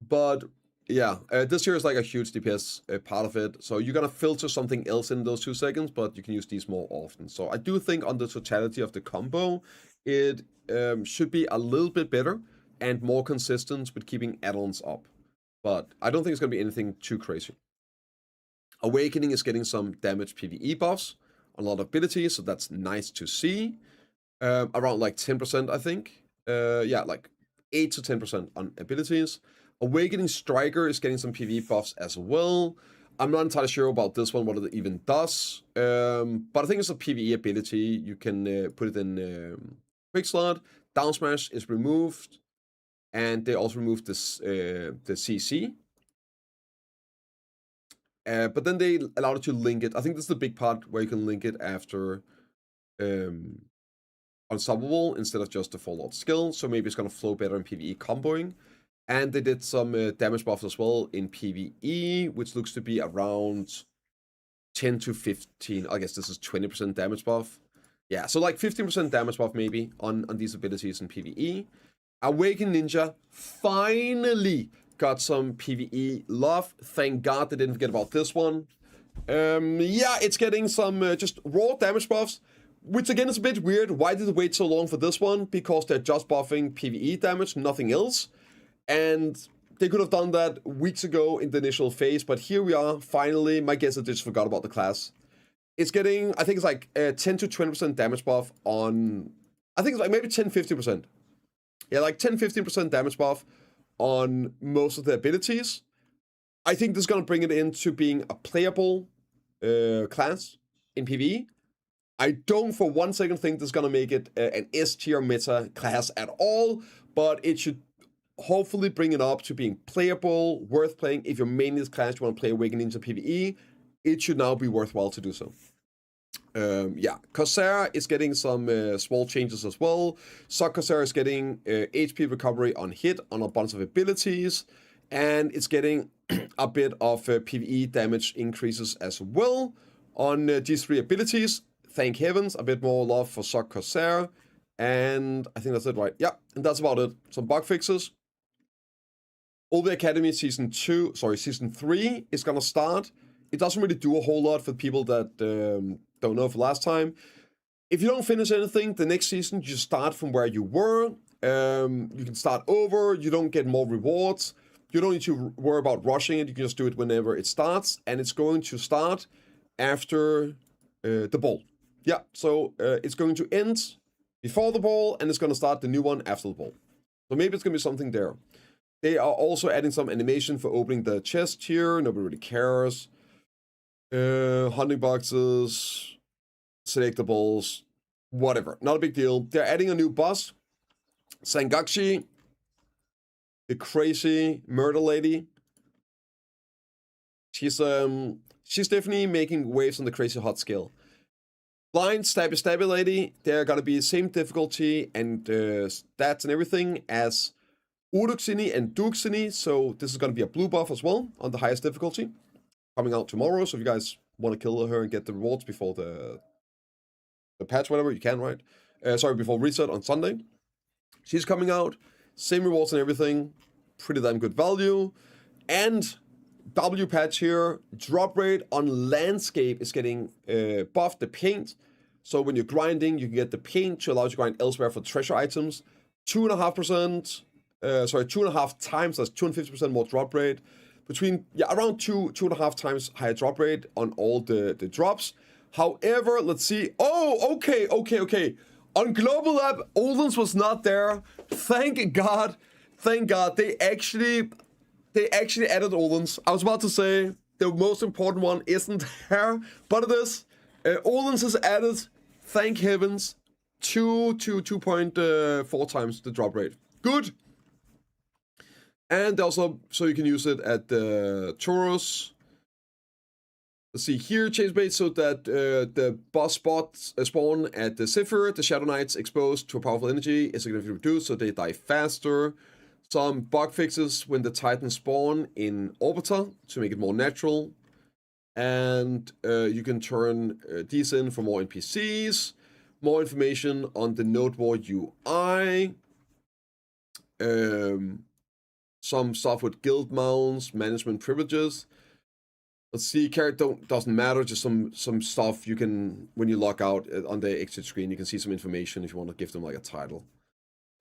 [SPEAKER 1] but yeah, this here is like a huge DPS part of it. So you're gonna filter something else in those 2 seconds, but you can use these more often. So I do think on the totality of the combo, it should be a little bit better and more consistent with keeping add-ons up. But I don't think it's gonna be anything too crazy. Awakening is getting some damage PvE buffs on a lot of abilities, so that's nice to see. Around like 10%, I think. Yeah, like 8 to 10% on abilities. Awakening Striker is getting some PvE buffs as well. I'm not entirely sure about this one, what it even does. But I think it's a PvE ability. You can put it in quick slot. Down smash is removed. And they also removed this the CC. But then they allowed it to link it. I think this is the big part where you can link it after Unstoppable instead of just the Fallout skill, so maybe it's gonna flow better in PvE comboing. And they did some damage buffs as well in PvE, which looks to be around 10 to 15. I guess this is 20% damage buff. Yeah, so like 15% damage buff maybe on these abilities in PvE. Awakened Ninja finally got some PvE love. Thank God they didn't forget about this one. Yeah, it's getting some just raw damage buffs, which again is a bit weird. Why did they wait so long for this one? Because they're just buffing PvE damage, nothing else. And they could have done that weeks ago in the initial phase, but here we are, finally. My guess is they just forgot about the class. It's getting, I think it's like 10 to 20% damage buff on, I think it's like maybe 10-15%. Yeah, like 10-15% damage buff on most of the abilities. I think this is going to bring it into being a playable class in PvE. I don't for 1 second think this is going to make it an S tier meta class at all, but it should hopefully bring it up to being playable, worth playing. If you're mainly this class, you want to play Awakening into PvE, it should now be worthwhile to do so. Yeah, Corsair is getting some small changes as well. Corsair is getting HP recovery on hit on a bunch of abilities, and it's getting a bit of PvE damage increases as well on these 3 abilities. Thank heavens, a bit more love for Corsair, and I think that's it, right? Yeah, and that's about it. Some bug fixes. All the Academy Season 3 is gonna start. It doesn't really do a whole lot for people that don't know for last time. If you don't finish anything, the next season, you start from where you were. You can start over. You don't get more rewards. You don't need to worry about rushing it. You can just do it whenever it starts. And it's going to start after the ball. Yeah, so it's going to end before the ball, and it's going to start the new one after the ball. So maybe it's going to be something there. They are also adding some animation for opening the chest here. Nobody really cares. Hunting boxes, selectables, whatever. Not a big deal. They're adding a new boss, Sangakshi, the crazy murder lady. She's definitely making waves on the crazy hot scale. Blind stabby lady. They're gonna be the same difficulty and stats and everything as Uruxini and Duxini. So this is gonna be a blue buff as well on the highest difficulty. Coming out tomorrow, so if you guys want to kill her and get the rewards before the patch, whatever, you can, right? Sorry, before reset on Sunday. She's coming out, same rewards and everything, pretty damn good value. And W patch here, drop rate on landscape is getting buffed, the paint. So when you're grinding, you can get the paint to allow you to grind elsewhere for treasure items. 2.5 times, that's 250% more drop rate. Between, around 2.5 times higher drop rate on all the drops. However, let's see. Oh, okay. On Global Lab, Odin's was not there. Thank God. They actually added Odin's. I was about to say the most important one isn't there, but it is. Odin's is added. Thank heavens. 2 to 2.4 times the drop rate. Good. And also, so you can use it at the Tauros. Let's see here, change bait so that the boss spots spawn at the Zephyr, the Shadow Knights exposed to a powerful energy is significantly reduced, so they die faster. Some bug fixes when the Titans spawn in Orbiter to make it more natural. And you can turn these in for more NPCs. More information on the Node War UI. Some stuff with guild mounts, management privileges. Let's see, character doesn't matter, just some stuff you can, when you log out on the exit screen, you can see some information if you want to give them like a title.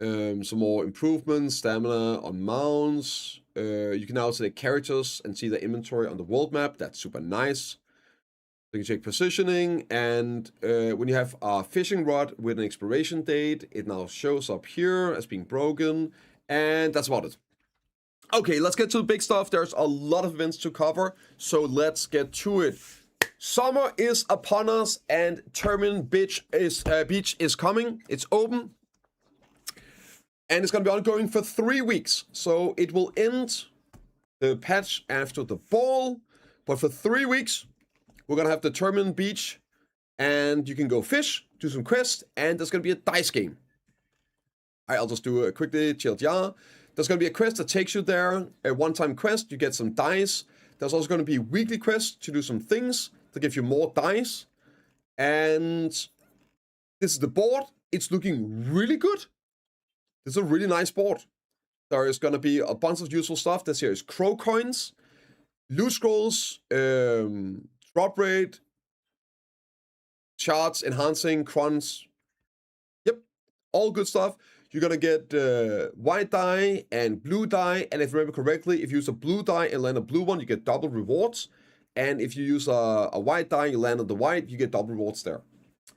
[SPEAKER 1] Some more improvements, stamina on mounts. You can now select characters and see the inventory on the world map. That's super nice. You can check positioning, and when you have a fishing rod with an expiration date, it now shows up here as being broken, and that's about it. Okay, let's get to the big stuff. There's a lot of events to cover, so let's get to it. Summer is upon us, and Termin Beach is coming. It's open, and it's going to be ongoing for 3 weeks. So it will end the patch after the ball, but for 3 weeks, we're going to have the Termin Beach, and you can go fish, do some quests, and there's going to be a dice game. I'll just do a quickly TLDR. There's going to be a quest that takes you there, a one-time quest, you get some dice. There's also going to be weekly quests to do some things to give you more dice. And this is the board. It's looking really good. It's a really nice board. There is going to be a bunch of useful stuff. This here is crow coins, loot scrolls, drop rate, charts, enhancing, crons. Yep, all good stuff. You're gonna get white die and blue die, and if I remember correctly, if you use a blue die and land a blue one, you get double rewards. And if you use a white die, you land on the white, you get double rewards there.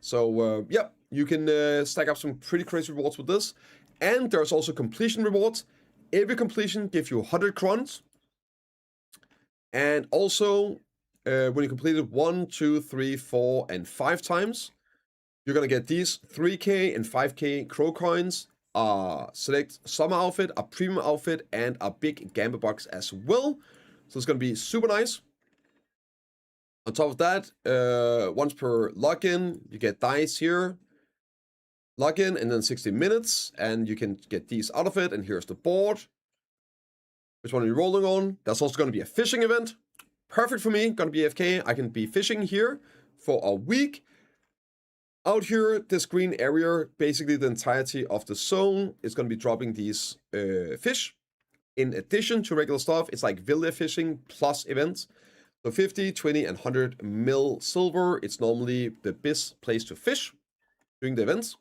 [SPEAKER 1] So, yeah, you can stack up some pretty crazy rewards with this. And there's also completion rewards. Every completion gives you 100 crons. And also, when you complete it 1, 2, 3, 4, and 5 times, you're going to get these 3k and 5k crow coins. Select summer outfit, a premium outfit, and a big gamble box as well. So it's going to be super nice. On top of that, once per login, you get dice here. Login and then 60 minutes, and you can get these out of it. And here's the board. Which one are you rolling on? There's also going to be a fishing event. Perfect for me. Going to be AFK. I can be fishing here for a week. Out here, this green area, basically the entirety of the zone, is going to be dropping these fish. In addition to regular stuff, it's like villa fishing plus events. So 50, 20, and 100 mil silver. It's normally the best place to fish during the events.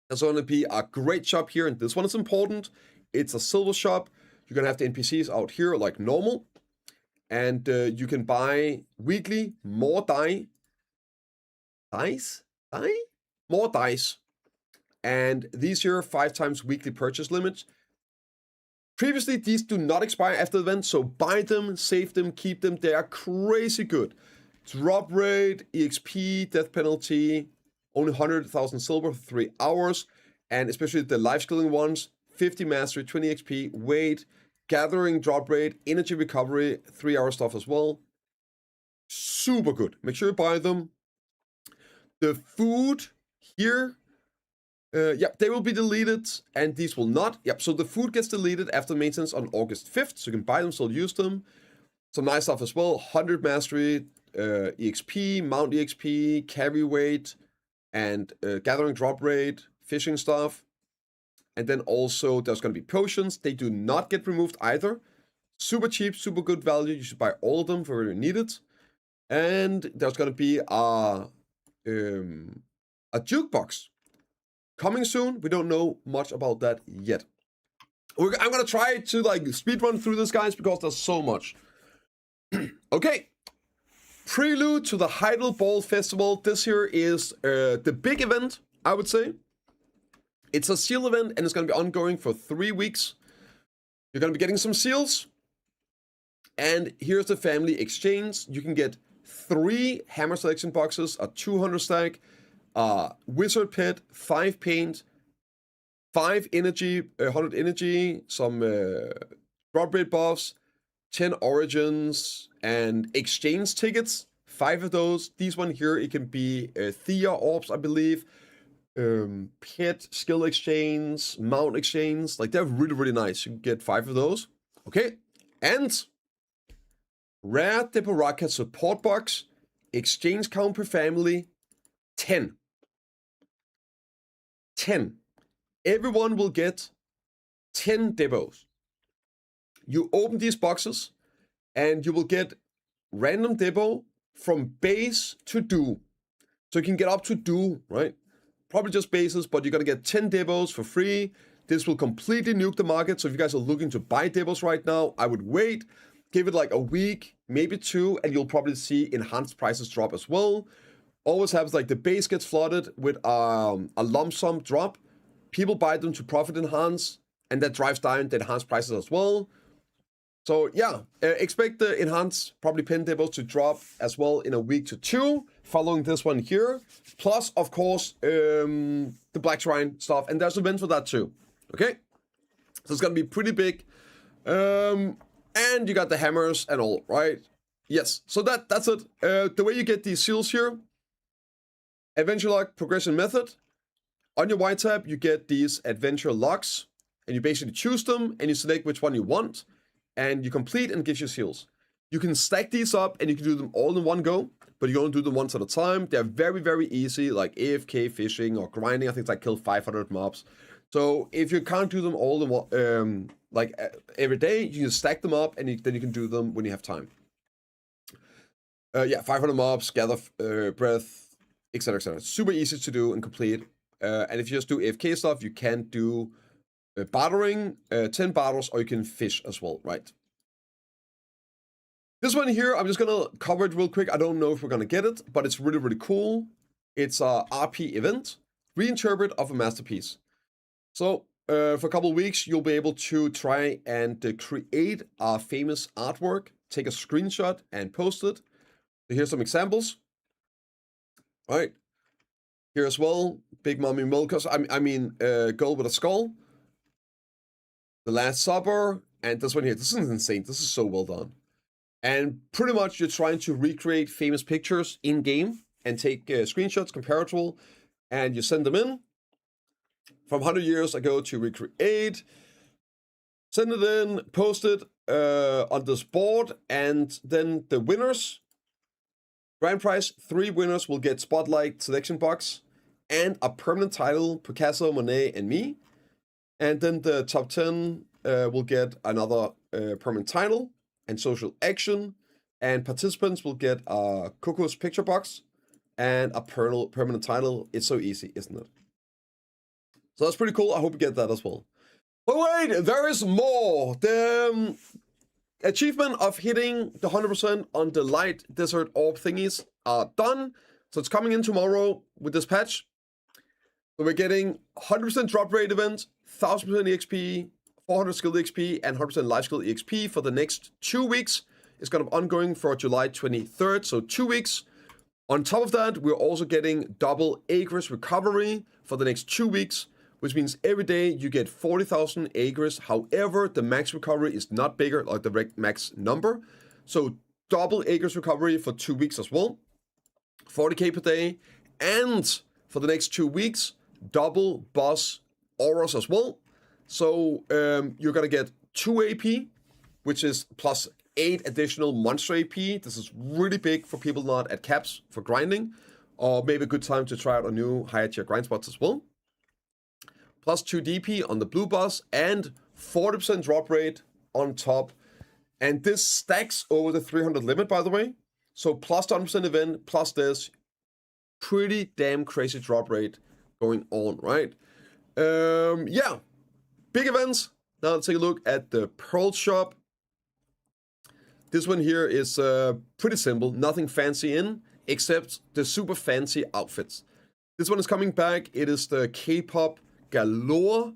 [SPEAKER 1] There's going to be a great shop here, and this one is important. It's a silver shop. You're going to have the NPCs out here like normal. And you can buy weekly more more dice. And these here 5 times weekly purchase limits. Previously, these do not expire after the event, so buy them, save them, keep them. They are crazy good. Drop rate, EXP, death penalty, only 100,000 silver for 3 hours, and especially the life skilling ones, 50 mastery, 20 XP, weight, gathering, drop rate, energy recovery, 3-hour stuff as well. Super good. Make sure you buy them. The food here, yep, they will be deleted, and these will not. Yep, so the food gets deleted after maintenance on August 5th, so you can buy them, still use them. Some nice stuff as well. 100 mastery, EXP, mount EXP, carry weight, and gathering drop rate, fishing stuff. And then also there's going to be potions. They do not get removed either. Super cheap, super good value. You should buy all of them for when you need it. And there's going to be a jukebox coming soon. We don't know much about that yet. I'm going to try to like speed run through this, guys, because there's so much. Okay. Prelude to the Heidel Ball Festival. This here is the big event, I would say. It's a seal event, and it's going to be ongoing for 3 weeks. You're going to be getting some seals. And here's the family exchange. You can get 3 hammer selection boxes, a 200 stack, wizard pet, 5 paint, 5 energy, 100 energy, some drop rate buffs, 10 origins, and exchange tickets. 5 of those. These one here, it can be Thea orbs, I believe. Pet, skill exchange, mount exchange. Like, they're really, really nice. You can get 5 of those. Okay. And rare Deboraka support box, exchange count per family, 10. 10. Everyone will get 10 Debos. You open these boxes, and you will get random Debo from base to do. So you can get up to do, right? Probably just bases, but you're going to get 10 Debos for free. This will completely nuke the market. So if you guys are looking to buy Debos right now, I would wait. Give it like a week, maybe 2, and you'll probably see enhanced prices drop as well. Always happens like the base gets flooded with a lump sum drop. People buy them to profit enhance, and that drives down the enhanced prices as well. So yeah, expect the enhanced, probably pin Debos to drop as well in a week to 2, following this one here. Plus, of course, the Black Shrine stuff, and there's an event for that too. Okay? So it's gonna be pretty big. And you got the hammers and all, right? Yes, so that's it. The way you get these seals here, Adventure Log Progression Method. On your white tab, you get these Adventure Logs, and you basically choose them, and you select which one you want, and you complete, and it gives you seals. You can stack these up, and you can do them all in one go, but you only do them once at a time. They're very, very easy, like AFK fishing or grinding. I think it's like kill 500 mobs. So if you can't do them all in one, every day, you can stack them up, and then you can do them when you have time. Yeah, 500 mobs, gather breath, etc., etc. Super easy to do and complete. And if you just do AFK stuff, you can do bartering, 10 barters, or you can fish as well, right? This one here, I'm just gonna cover it real quick. I don't know if we're gonna get it, but it's really, really cool. It's a RP event, reinterpret of a masterpiece. So for a couple of weeks, you'll be able to try and create a famous artwork, take a screenshot and post it. So here's some examples. All right, here as well, Big Mommy Milkers, Girl with a Skull, The Last Supper, and this one here. This is insane. This is so well done. And pretty much you're trying to recreate famous pictures in game and take screenshots, comparable, and you send them in from 100 years ago to recreate. Send it in, post it on this board, and then the winners, grand prize, 3 winners will get Spotlight selection box and a permanent title, Picasso, Monet, and me. And then the top 10 will get another permanent title and social action, and participants will get a Coco's picture box and a permanent title. It's so easy, isn't it? So that's pretty cool. I hope you get that as well. But wait, there is more. The achievement of hitting the 100% on the light desert orb thingies are done. So it's coming in tomorrow with this patch. So we're getting 100% drop rate event, 1000% EXP, 400 skill EXP, and 100% life skill EXP for the next 2 weeks. It's going to be ongoing for July 23rd, so 2 weeks. On top of that, we're also getting double Agris recovery for the next 2 weeks, which means every day you get 40,000 Agris. However, the max recovery is not bigger, like the max number. So double Agris recovery for 2 weeks as well, 40k per day. And for the next 2 weeks, double boss auras as well. So you're going to get 2 AP, which is plus 8 additional monster AP. This is really big for people not at caps for grinding, or maybe a good time to try out a new higher tier grind spots as well. Plus 2 DP on the blue boss and 40% drop rate on top. And this stacks over the 300 limit, by the way. So plus 100% event, plus this. Pretty damn crazy drop rate going on, right? Yeah. Big events. Now let's take a look at the Pearl Shop. This one here is pretty simple. Nothing fancy in, except the super fancy outfits. This one is coming back. It is the K-pop galore.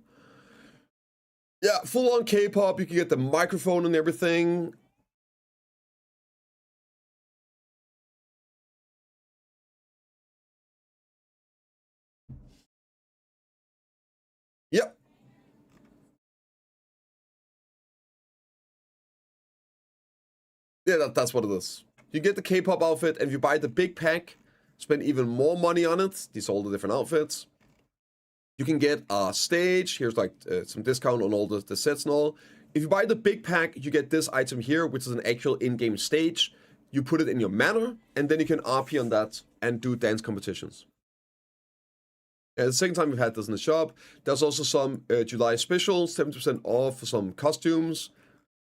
[SPEAKER 1] Yeah, full on K-pop. You can get the microphone and everything. Yep. Yeah, that's what it is. You get the K-pop outfit, and if you buy the big pack, spend even more money on it. These are all the different outfits. You can get a stage. Here's like some discount on all the sets and all. If you buy the big pack, you get this item here, which is an actual in-game stage. You put it in your manor, and then you can RP on that and do dance competitions. Yeah, the second time we've had this in the shop. There's also some July special, 70% off for some costumes,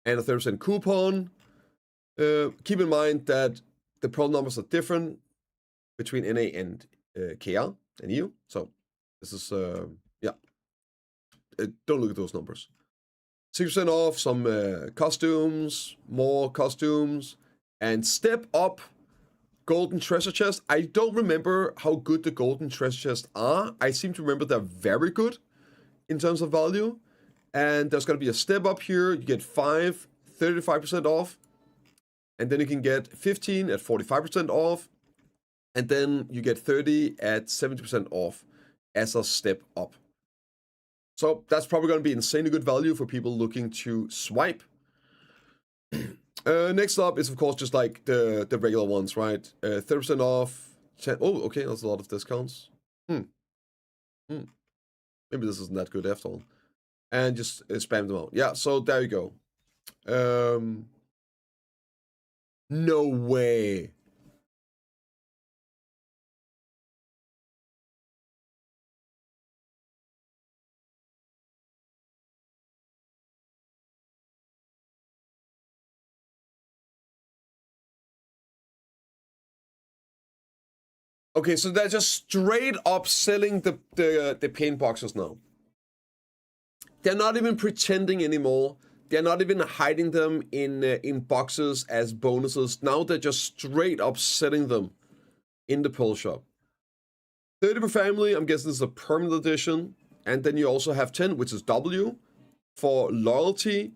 [SPEAKER 1] and a 30% coupon. Keep in mind that the pearl numbers are different between NA and KR and EU. So this is, yeah. Don't look at those numbers. 6% off some costumes, more costumes, and step up golden treasure chest. I don't remember how good the golden treasure chests are. I seem to remember they're very good in terms of value. And there's going to be a step up here. You get 5, 35% off. And then you can get 15 at 45% off. And then you get 30 at 70% off as a step up. So that's probably going to be insanely good value for people looking to swipe. Next up is, of course, just like the regular ones, right? 30% off. Oh, okay, that's a lot of discounts. Maybe this isn't that good after all. And just spam them out. Yeah, so there you go. No way. Okay, so they're just straight up selling the paint boxes now. They're not even pretending anymore. They're not even hiding them in boxes as bonuses. Now they're just straight up selling them in the Pearl shop. 30 per family, I'm guessing this is a permanent edition. And then you also have 10, which is W for loyalty.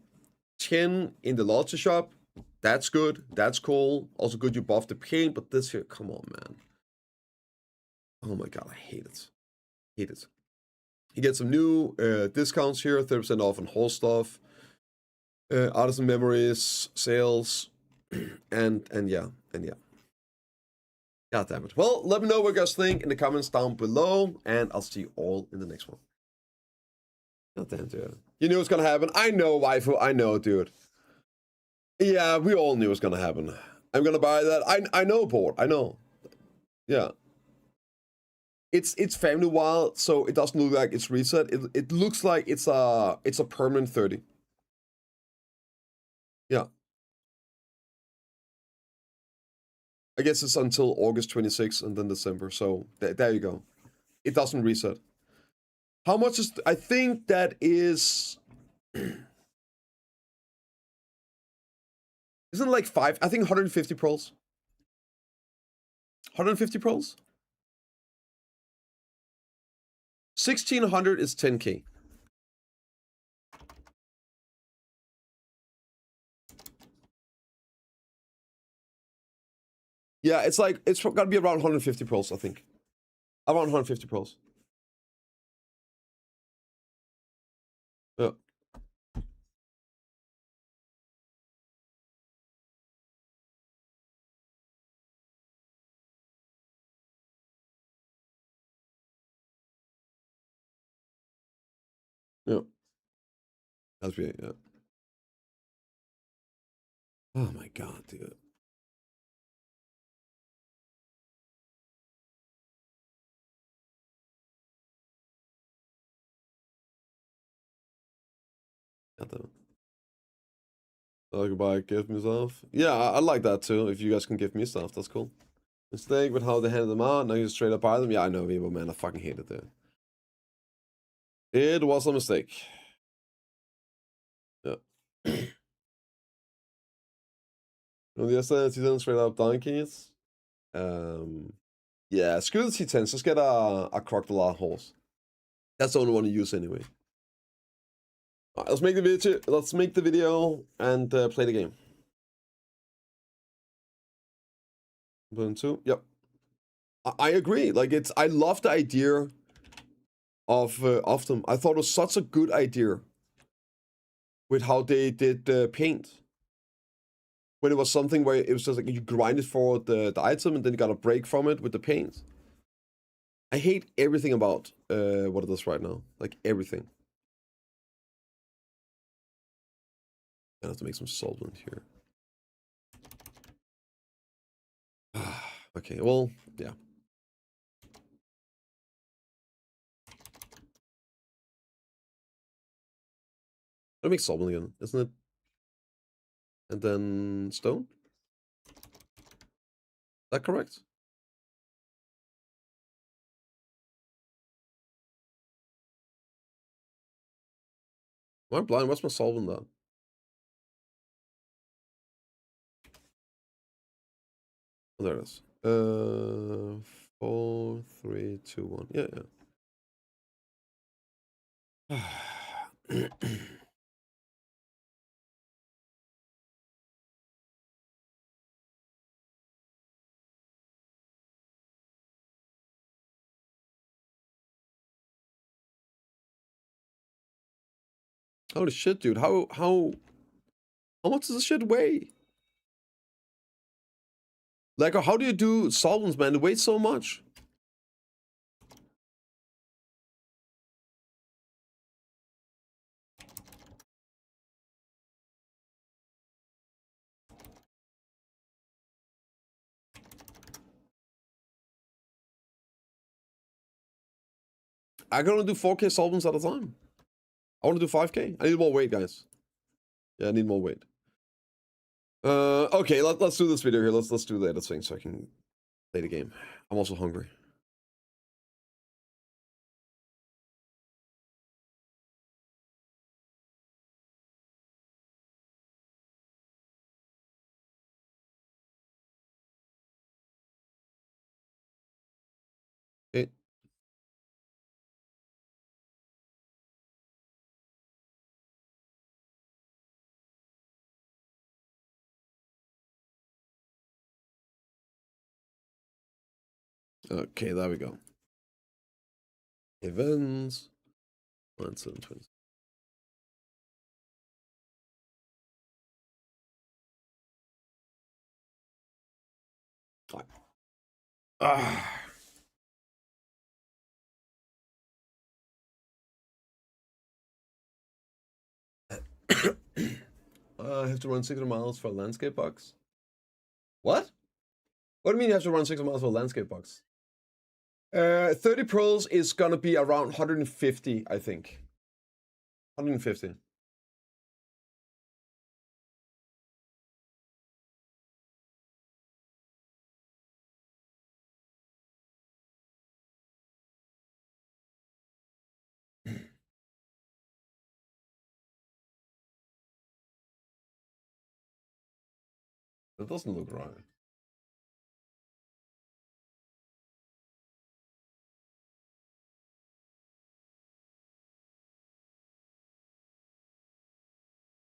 [SPEAKER 1] 10 in the loyalty shop. That's good. That's cool. Also good you buff the paint, but this here, come on, man. Oh my god, I hate it. Hate it. You get some new discounts here, 30% off on whole stuff. Artisan memories, sales, and yeah. God damn it. Well, let me know what you guys think in the comments down below, and I'll see you all in the next one. God damn, dude. You knew it was gonna happen. I know, waifu. I know, dude. Yeah, we all knew it was gonna happen. I'm gonna buy that. I know, board. I know. Yeah. It's family wild, so it doesn't look like it's reset. It looks like it's a permanent 30. Yeah. I guess it's until August 26th and then December. So there you go. It doesn't reset. How much is... I think that is... Isn't it like 5? I think 150 pearls. 150 pearls? 1600 is 10k. Yeah, it's like... It's gotta be around 150 pearls, I think. Around 150 pearls. Yeah. Yeah. That's really, yeah. Oh my god, dude. God damn it. I can buy gift me stuff. Yeah, I like that too. If you guys can give me stuff, that's cool. Mistake with how they handed them out. Now you straight up buy them. Yeah, I know, Vivo, man. I fucking hate it there. It was a mistake. Yeah. On the other side, straight up donkeys. Yeah, screw the T10s. Just get a crocodile horse. That's the only one you use anyway. All right, let's make the video. Let's make the video and play the game. Burn 2. Yep. I agree. Like I love the idea of them. I thought it was such a good idea with how they did the paint. When it was something where it was just like you grinded for the item and then you got a break from it with the paint. I hate everything about what it is right now. Like everything. I have to make some solvent here. Okay, well, yeah. I'll make solvent again, isn't it? And then stone? Is that correct? Am I blind? What's my solvent though? Oh, there it is. 4, 3, 2, 1. Yeah, yeah. Holy shit, dude. How much does this shit weigh? Like, how do you do solvents, man? It weighs so much. I can only do 4k solvents at a time. I want to do 5k. I need more weight, guys. Yeah, I need more weight. Okay, let's do this video here. Let's do the editing so I can Play the game. I'm also hungry. Okay. Okay, there we go. Events. 1720. Ah. I have to run 600 miles for a landscape box. What? What do you mean you have to run 600 miles for a landscape box? 30 pearls is gonna be around 150, I think. 150. That doesn't look right.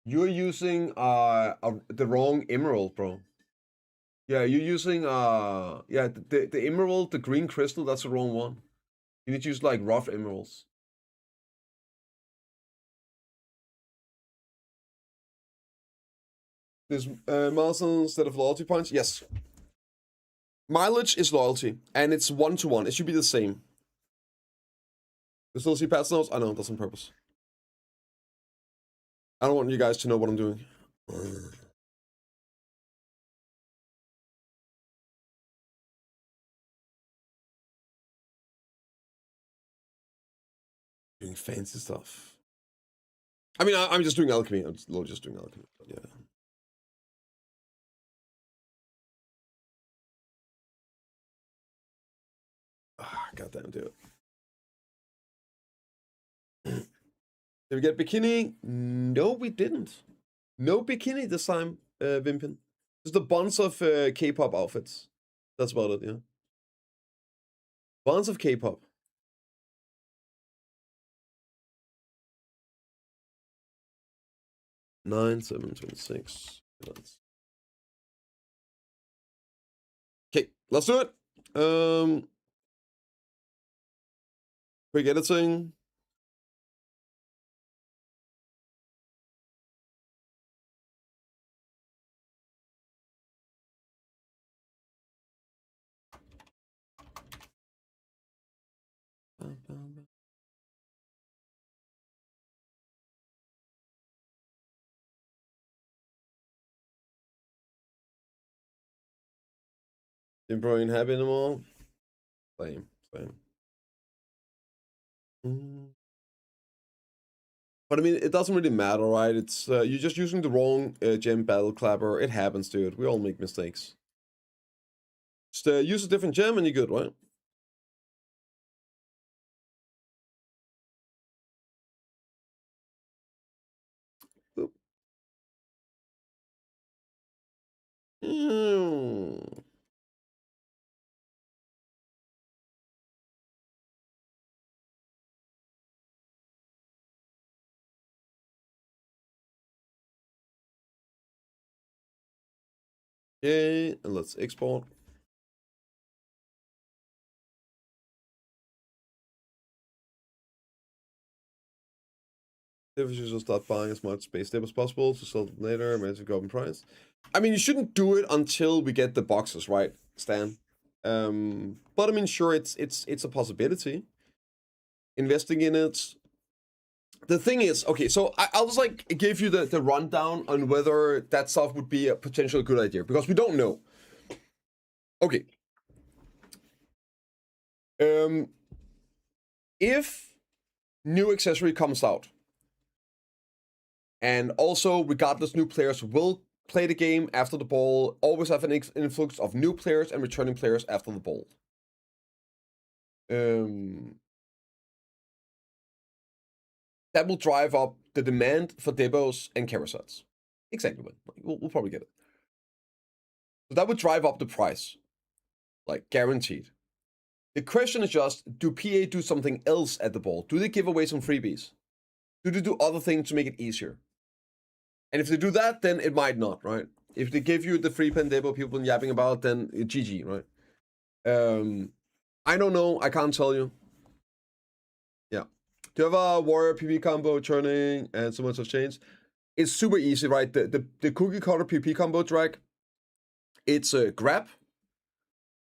[SPEAKER 1] You're using the wrong emerald, bro. Yeah, you're using yeah, the emerald, the green crystal, that's the wrong one. You need to use like rough emeralds. There's milestones instead of loyalty points. Yes. Mileage is loyalty, and it's 1-to-1. It should be the same. You still see patch notes? I know, that's on purpose. I don't want you guys to know what I'm doing. Doing fancy stuff. I mean, I'm just doing alchemy. I'm just doing alchemy. But yeah. Goddamn, dude. Did we get bikini? No, we didn't. No bikini this time, Vimpin. Just a bunch of K-pop outfits. That's about it, yeah. Bunch of K-pop. 9/7/26. Okay, let's do it. Quick editing. Didn't probably happy anymore. Same. But I mean, it doesn't really matter, right? It's you're just using the wrong gem battle clapper. It happens, dude. We all make mistakes. Just use a different gem and you're good, right? Boop. Okay, and let's export. If you should start buying as much space tape as possible to sell them later, manage to go up in price. I mean, you shouldn't do it until we get the boxes, right, Stan? But I mean, sure, it's a possibility. Investing in it. The thing is, okay, so I'll just like give you the rundown on whether that stuff would be a potential good idea, because we don't know. Okay. If new accessory comes out, and also regardless new players will play the game after the ball, always have an influx of new players and returning players after the ball. That will drive up the demand for debos and carousels. Exactly. We'll probably get it. So that would drive up the price, like guaranteed. The question is just, do PA do something else at the ball? Do they give away some freebies? Do they do other things to make it easier? And if they do that, then it might not, right? If they give you the free pen debo people been yapping about, then GG, right? I don't know. I can't tell you. Yeah. Do you have a warrior PvP combo churning and so much has changed? It's super easy, right? The cookie cutter PvP combo track, it's a grab.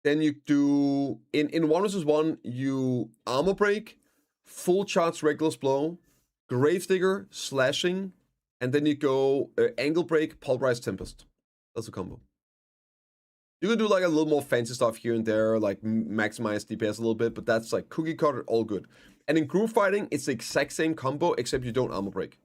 [SPEAKER 1] Then you do in 1vs1, you armor break, full charge reckless blow, gravedigger, slashing, and then you go angle break, pulverize tempest. That's a combo. You can do like a little more fancy stuff here and there, like maximize DPS a little bit, but that's like cookie cutter, all good. And in group fighting, it's the exact same combo, except you don't armor break.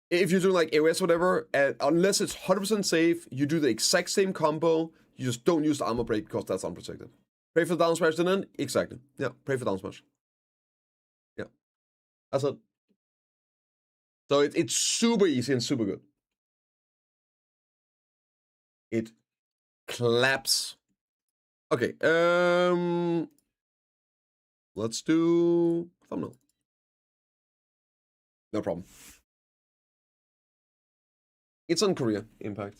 [SPEAKER 1] If you're doing like AOS or whatever, unless it's 100% safe, you do the exact same combo, you just don't use the armor break because that's unprotected. Pray for the down smash then? Exactly. Yeah, pray for down smash. Yeah. That's it. So it's super easy and super good. It claps. Okay, let's do thumbnail. No problem. It's on Korea Impact.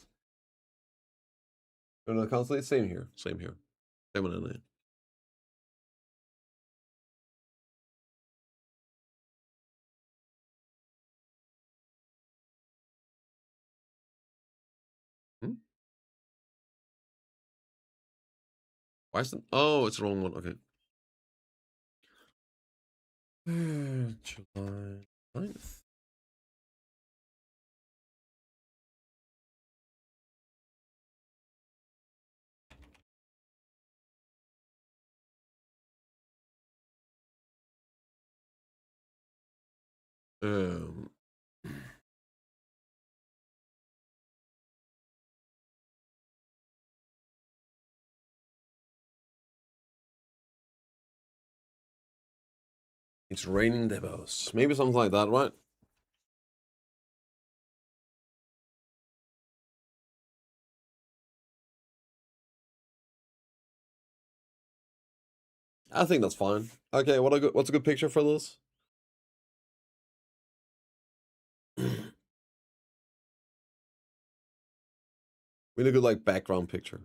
[SPEAKER 1] No, constantly. Same here. Same here. Same on NA. Why is it? Oh, it's the wrong one. Okay. July 9th. It's raining devils. Maybe something like that, right? I think that's fine. Okay, what's a good picture for this? Really good like background picture.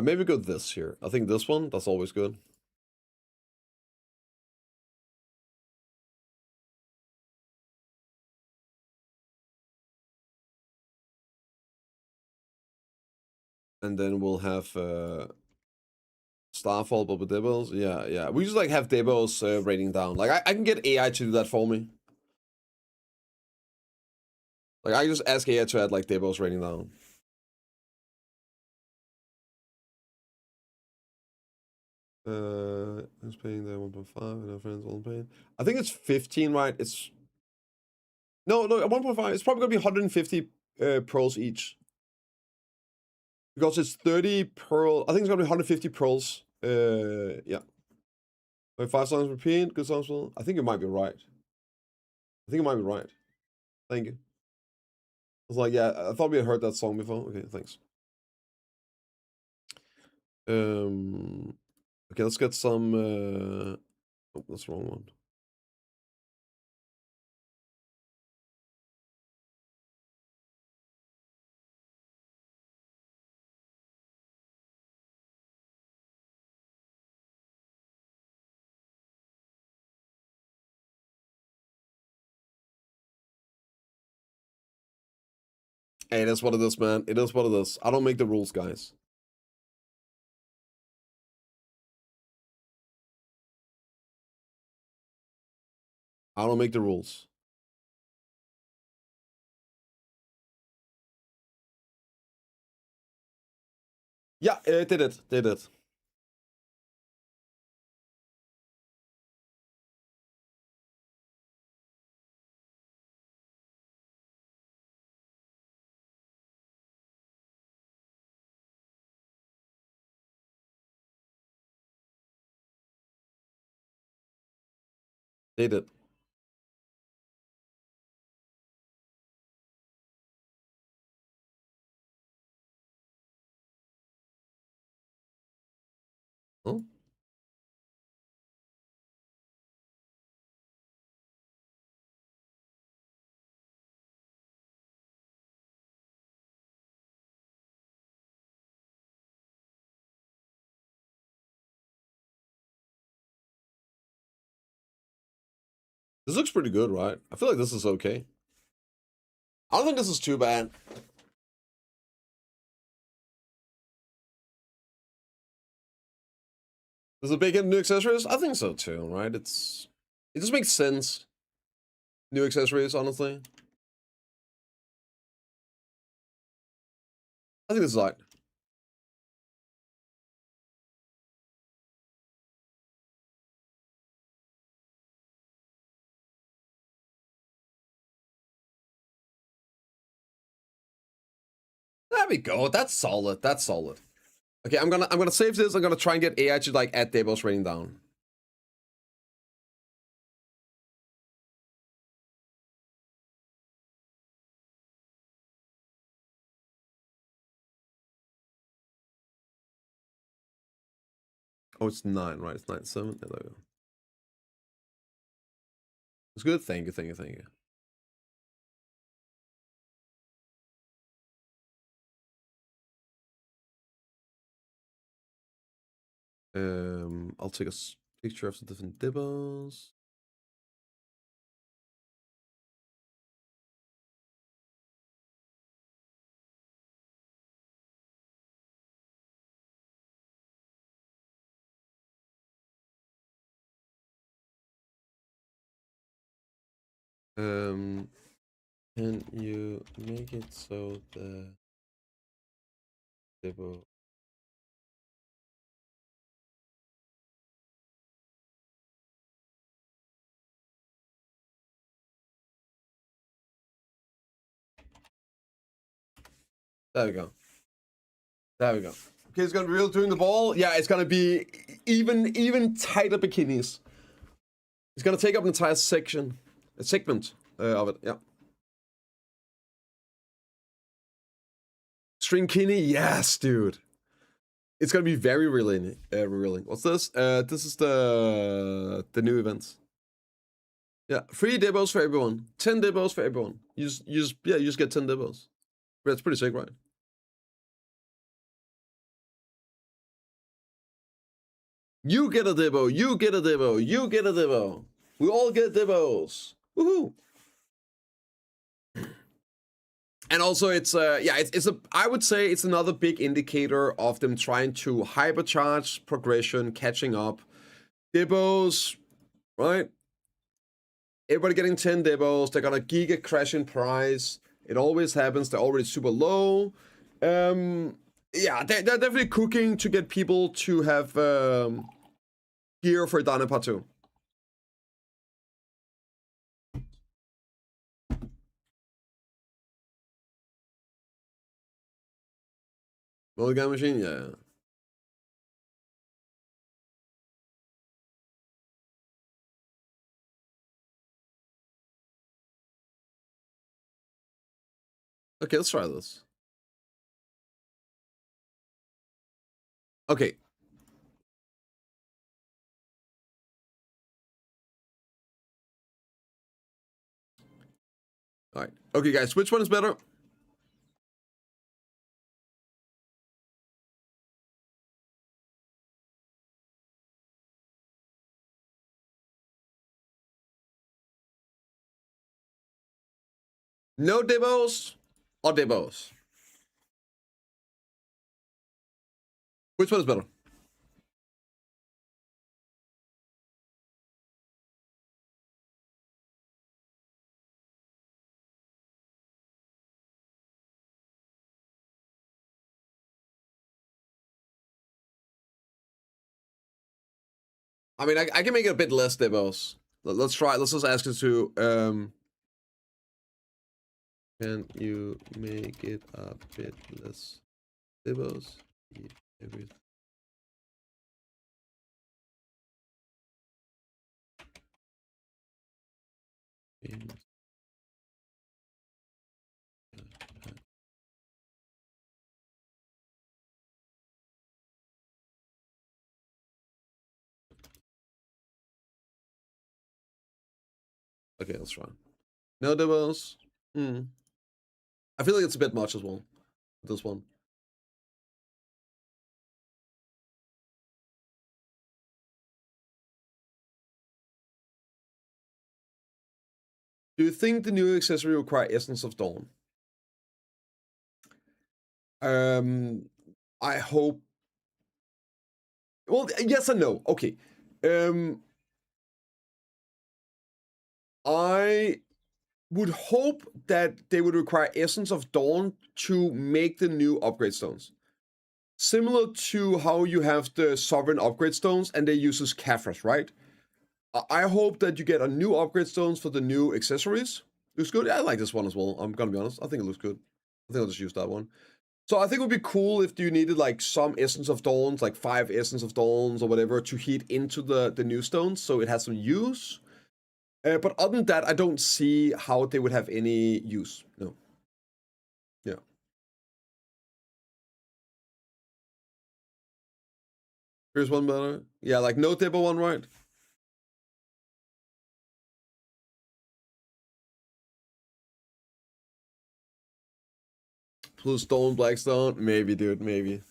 [SPEAKER 1] Maybe go this here. I think this one, that's always good. And then we'll have Starfall, but with Devils. Yeah, yeah. We just like have Devils rating down. Like I can get AI to do that for me. Like I just ask AI to add like Devils rating down. Who's paying the 1.5 and our friends all paying? I think it's 15, right? It's no 1.5. It's probably gonna be 150 pearls each. Because it's 30 pearl. I think it's gonna be 150 pearls. Yeah. Wait, 5 songs repeat, good songs. I think you might be right. I think you might be right. Thank you. I was like, yeah, I thought we had heard that song before. Okay, thanks. Okay, let's get some. Oh, that's the wrong one. Hey, that's what it is, man. It is what it is. I don't make the rules, guys. I don't make the rules. Yeah, did it. Did it. Did it. Huh? This looks pretty good, right? I feel like this is okay. I don't think this is too bad. Is it big in new accessories? I think so too, right? It just makes sense. New accessories, honestly. I think this is right. There we go. That's solid. That's solid. Okay, I'm gonna save this. I'm gonna try and get AI to like add Debo's rating down. Oh, it's 9, right? It's 9.7. There we go. It's good. Thank you, thank you, thank you. I'll take a picture of the different Debos. Can you make it so the Debo? There we go. There we go. Okay, it's gonna be real doing the ball. Yeah, it's gonna be even tighter bikinis. It's gonna take up an entire section, a segment of it. Yeah. String kini, yes, dude. It's gonna be very revealing. What's this? This is the new events. Yeah, 3 debos for everyone. 10 debos for everyone. You just get 10 debos. That's pretty sick, right? You get a debo. You get a debo. You get a debo. We all get debos. Woohoo! And also, it's it's a. I would say it's another big indicator of them trying to hypercharge progression, catching up. Debos, right? Everybody getting 10 debos. They're gonna giga crash in price. It always happens. They're already super low. Yeah, they're definitely cooking to get people to have gear for Dana Part 2. Mulligan machine, yeah. Okay, let's try this. Okay. All right. Okay, guys, which one is better? No debos or debos? Which one is better? I mean, I can make it a bit less demos. Let's try. Let's just ask it to. Can you make it a bit less demos? Everything. Okay, let's try. No demos. I feel like it's a bit much as well. This one. Do you think the new accessory require Essence of Dawn? I hope. Well, yes and no. Okay. I would hope that they would require Essence of Dawn to make the new upgrade stones. Similar to how you have the Sovereign upgrade stones and they uses Caphras, right? I hope that you get a new upgrade stones for the new accessories. Looks good. I like this one as well. I'm gonna be honest. I think it looks good. I think I'll just use that one. So I think it would be cool if you needed like some Essence of Dawns, like 5 Essence of Dawns or whatever, to heat into the new stones, so it has some use. But other than that, I don't see how they would have any use. No. Yeah. Here's one better. Yeah, like no table one, right? Blue stone, black stone. Maybe, dude. Maybe.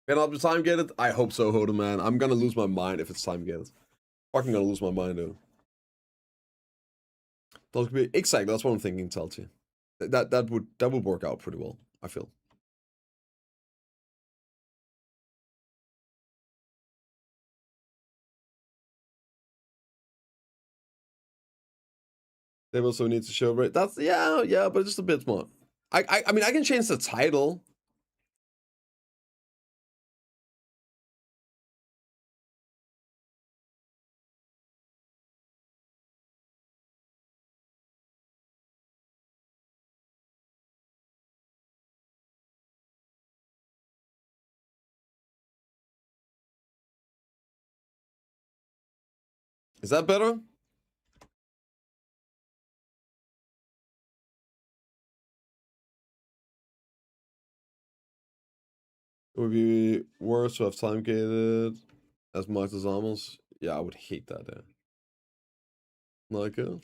[SPEAKER 1] Can I time get it? I hope so, Hoda, man. I'm gonna lose my mind if it's time get it. Fucking gonna lose my mind, dude. Those could be exactly. That's what I'm thinking. Telti. That would work out pretty well. I feel. They also need to show right. That's yeah, but just a bit more. I mean I can change the title. Is that better? It would be worse to have time gated as much as almost. Yeah, I would hate that. Yeah. Not good.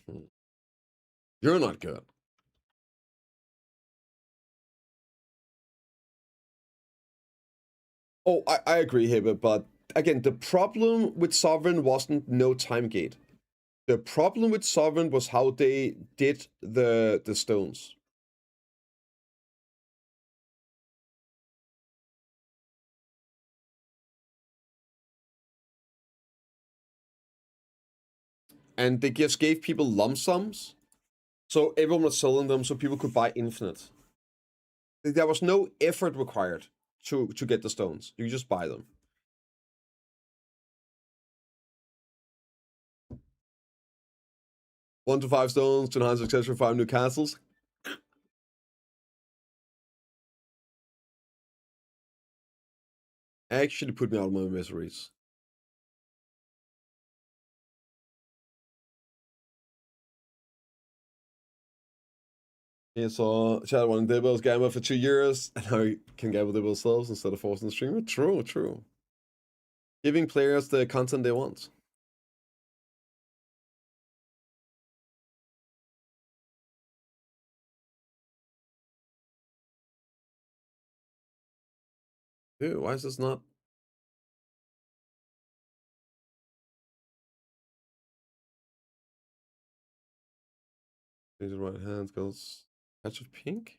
[SPEAKER 1] You're not good. Oh, I agree here, but again, the problem with Sovereign wasn't no time gate. The problem with Sovereign was how they did the stones. And they just gave people lump sums. So everyone was selling them so people could buy infinite. There was no effort required to get the stones. You just buy them. One to 5 stones to enhance success for 5 new castles. Actually put me out of my miseries. Yeah, so Chad won Dibbles gamma for 2 years, and now he can gamble Dibble themselves instead of forcing the streamer. True, true. Giving players the content they want. Dude, why is this not? Change the right hand goes patch of pink.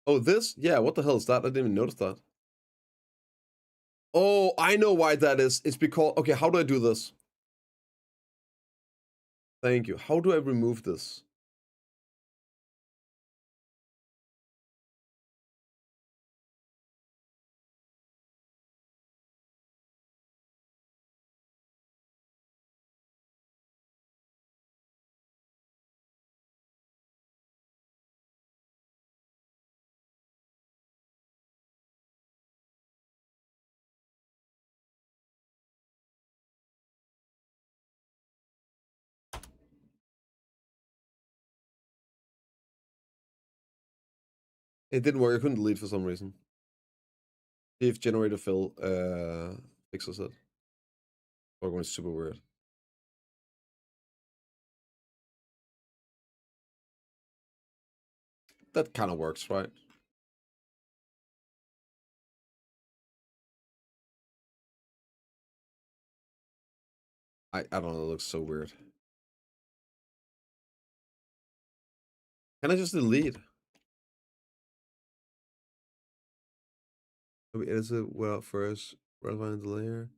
[SPEAKER 1] Oh, this? Yeah, what the hell is that? I didn't even notice that. Oh, I know why that is. It's because okay, how do I do this? Thank you. How do I remove this? It didn't work. I couldn't delete for some reason. See if generator fill fixes it. Or going super weird. That kind of works, right? I don't know. It looks so weird. Can I just delete? Is it well first? Find the layer.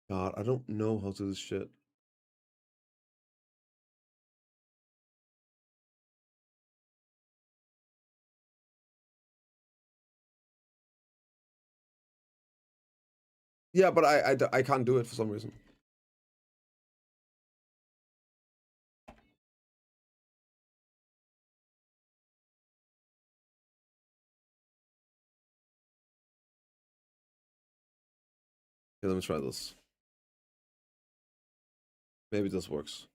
[SPEAKER 1] God, I don't know how to do this shit. Yeah, but I can't do it for some reason. Okay, let me try this. Maybe this works.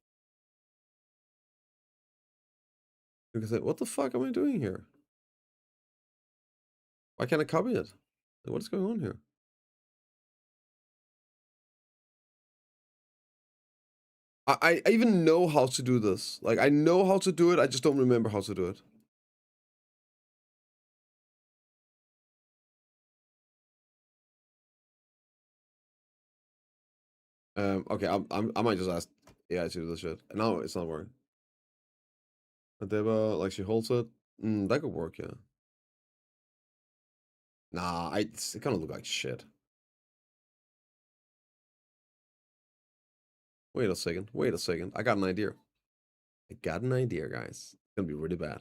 [SPEAKER 1] Because what the fuck am I doing here? Why can't I copy it? What is going on here? I even know how to do this. Like, I know how to do it, I just don't remember how to do it. Okay, I might just ask AI to do this shit. No, it's not working. Deva, like she holds it. That could work, yeah. Nah, it kind of look like shit. Wait a second. Wait a second. I got an idea. I got an idea, guys. It's gonna be really bad.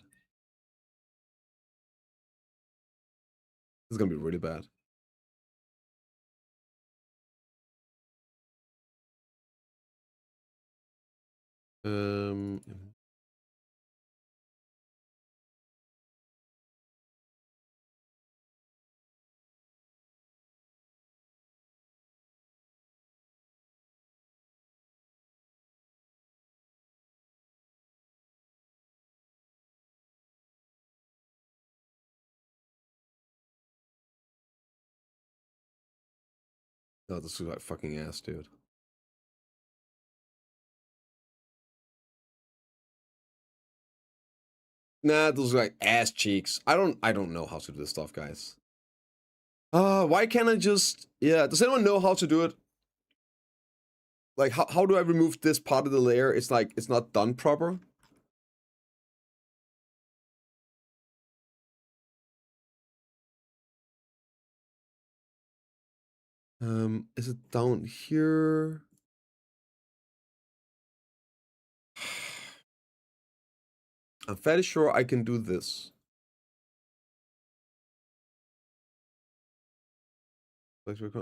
[SPEAKER 1] It's gonna be really bad. Um, no, this is like fucking ass, dude. Nah, those are like ass cheeks. I don't know how to do this stuff, guys. Why can't I just yeah, does anyone know how to do it? Like how do I remove this part of the layer? It's like it's not done proper. Is it down here? I'm fairly sure I can do this.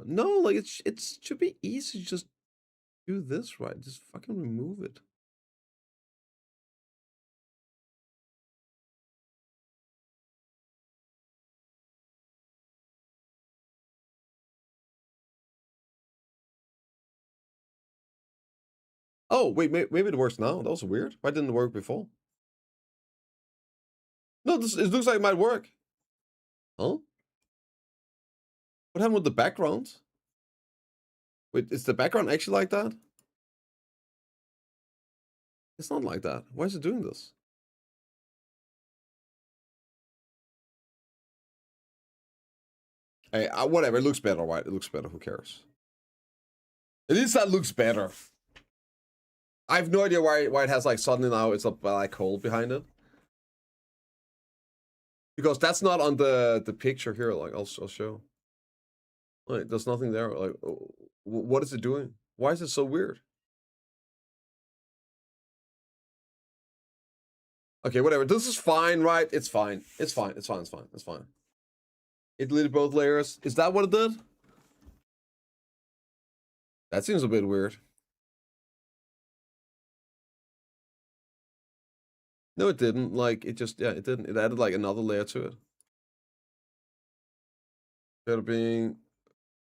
[SPEAKER 1] No, like it should be easy to just do this right. Just fucking remove it. Oh, wait, maybe it works now. That was weird. Why didn't it work before? No, it looks like it might work. Huh? What happened with the background? Wait, is the background actually like that? It's not like that. Why is it doing this? Hey, whatever. It looks better, right? It looks better. Who cares? At least that looks better. I have no idea why it has like suddenly now it's a black hole behind it. Because that's not on the picture here. Like I'll show. Like there's nothing there. Like what is it doing? Why is it so weird? Okay, whatever. This is fine, right? It's fine. It's fine. It's fine. It's fine. It's fine. It deleted both layers. Is that what it did? That seems a bit weird. No, it didn't. Like it just it didn't. It added like another layer to it. Instead of being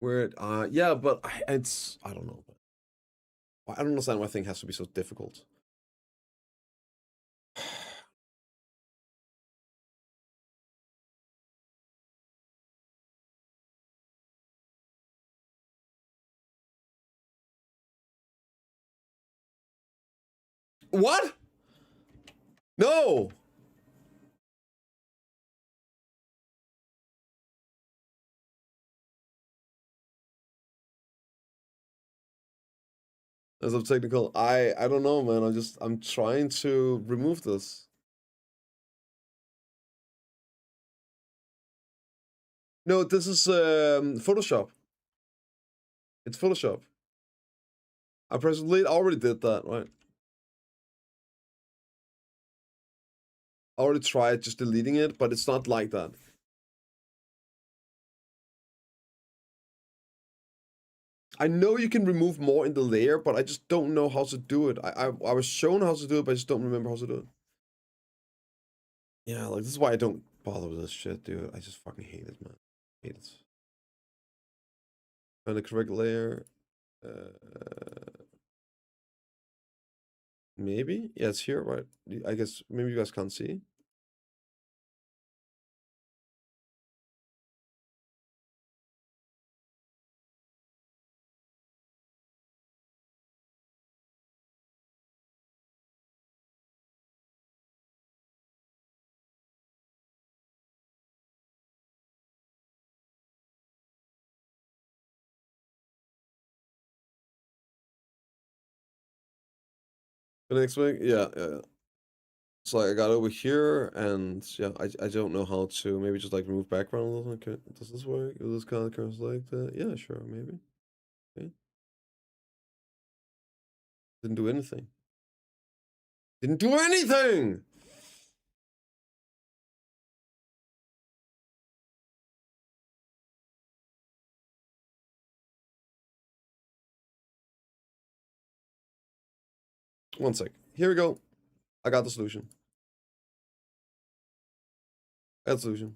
[SPEAKER 1] weird. Yeah, but I don't know. I don't understand why thing has to be so difficult. What? No. As of technical, I don't know, man. I'm trying to remove this. No, this is Photoshop. It's Photoshop. I pressed delete. I already did that, right? I already tried just deleting it, but it's not like that. I know you can remove more in the layer, but I just don't know how to do it. I was shown how to do it, but I just don't remember how to do it. Yeah, like this is why I don't bother with this shit, dude. I just fucking hate it, man. Hate it. Find the correct layer. Maybe? Yeah, it's here, right? I guess maybe you guys can't see. The next week? Yeah. So like, I got over here, and yeah, I don't know how to maybe just like remove background a little. Okay, does this work? Is this kind of curves like that? Yeah, sure, maybe. Okay. Didn't do anything. Didn't do anything! One sec. Here we go. I got the solution. I got the solution.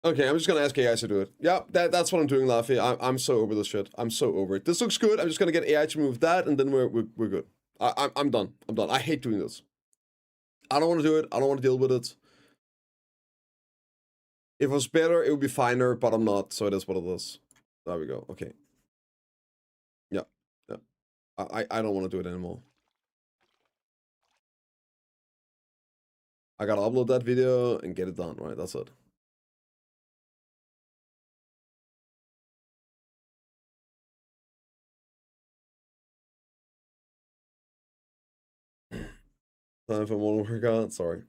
[SPEAKER 1] Okay, I'm just gonna ask AI to do it. Yeah, that's what I'm doing, Laffy. I'm so over this shit. I'm so over it. This looks good. I'm just gonna get AI to move that, and then we're good. I'm done. I'm done. I hate doing this. I don't want to do it. I don't want to deal with it. If it was better, it would be finer, but I'm not, so it is what it is. There we go. Okay. Yeah. Yeah. I don't want to do it anymore. I gotta upload that video and get it done, right? That's it. Time for more workout. Sorry.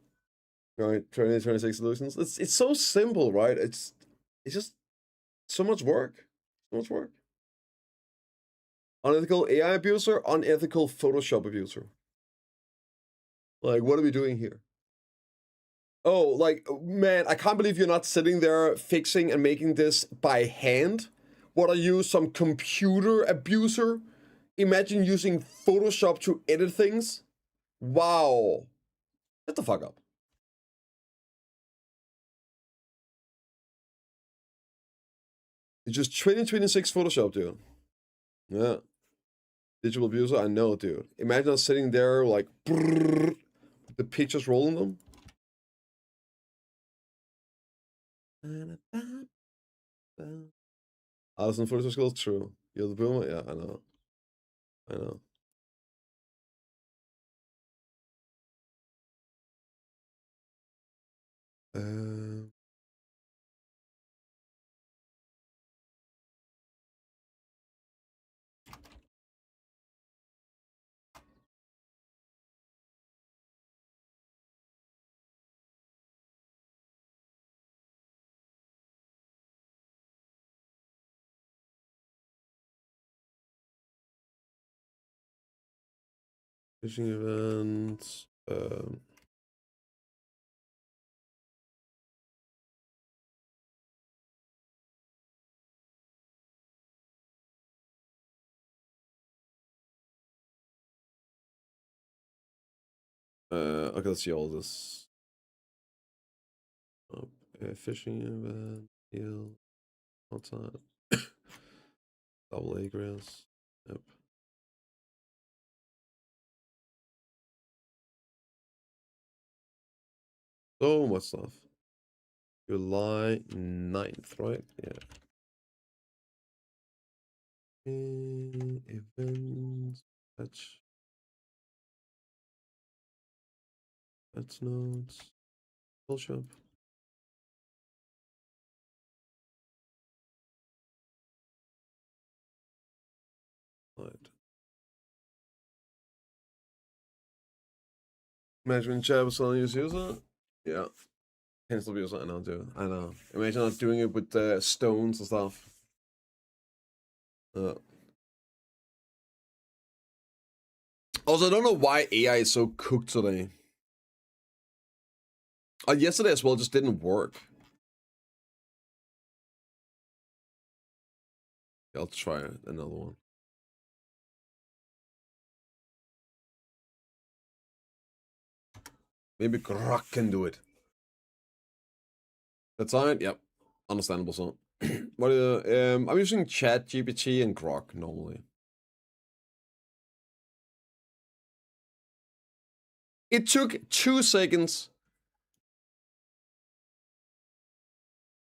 [SPEAKER 1] All right, 2026 solutions. It's so simple, right? It's just so much work. So much work. Unethical AI abuser, unethical Photoshop abuser. Like, what are we doing here? Oh, like, man, I can't believe you're not sitting there fixing and making this by hand. What are you, some computer abuser? Imagine using Photoshop to edit things. Wow. Shut the fuck up. It's just 2026 Photoshop, dude. Yeah. Digital abuser, I know, dude. Imagine us sitting there like brrr, the pictures rolling them. Allison Photoshop skills, true. You're the boomer? Yeah, I know. I know. Uh, Fishing events. Okay, let's see all this. Fishing event, deal, outside, double A grass. Yep. So much stuff. July 9th, right? Yeah. Events, patch notes, full shop. Right. Management chat was selling user. Yeah. Can still be using. I know, dude. I know. Imagine not doing it with stones and stuff. Also, I don't know why AI is so cooked today. Yesterday as well just didn't work. I'll try another one. Maybe Grok can do it. That's all right. Yep. Understandable. So, what? I'm using Chat GPT and Grok normally. It took 2 seconds.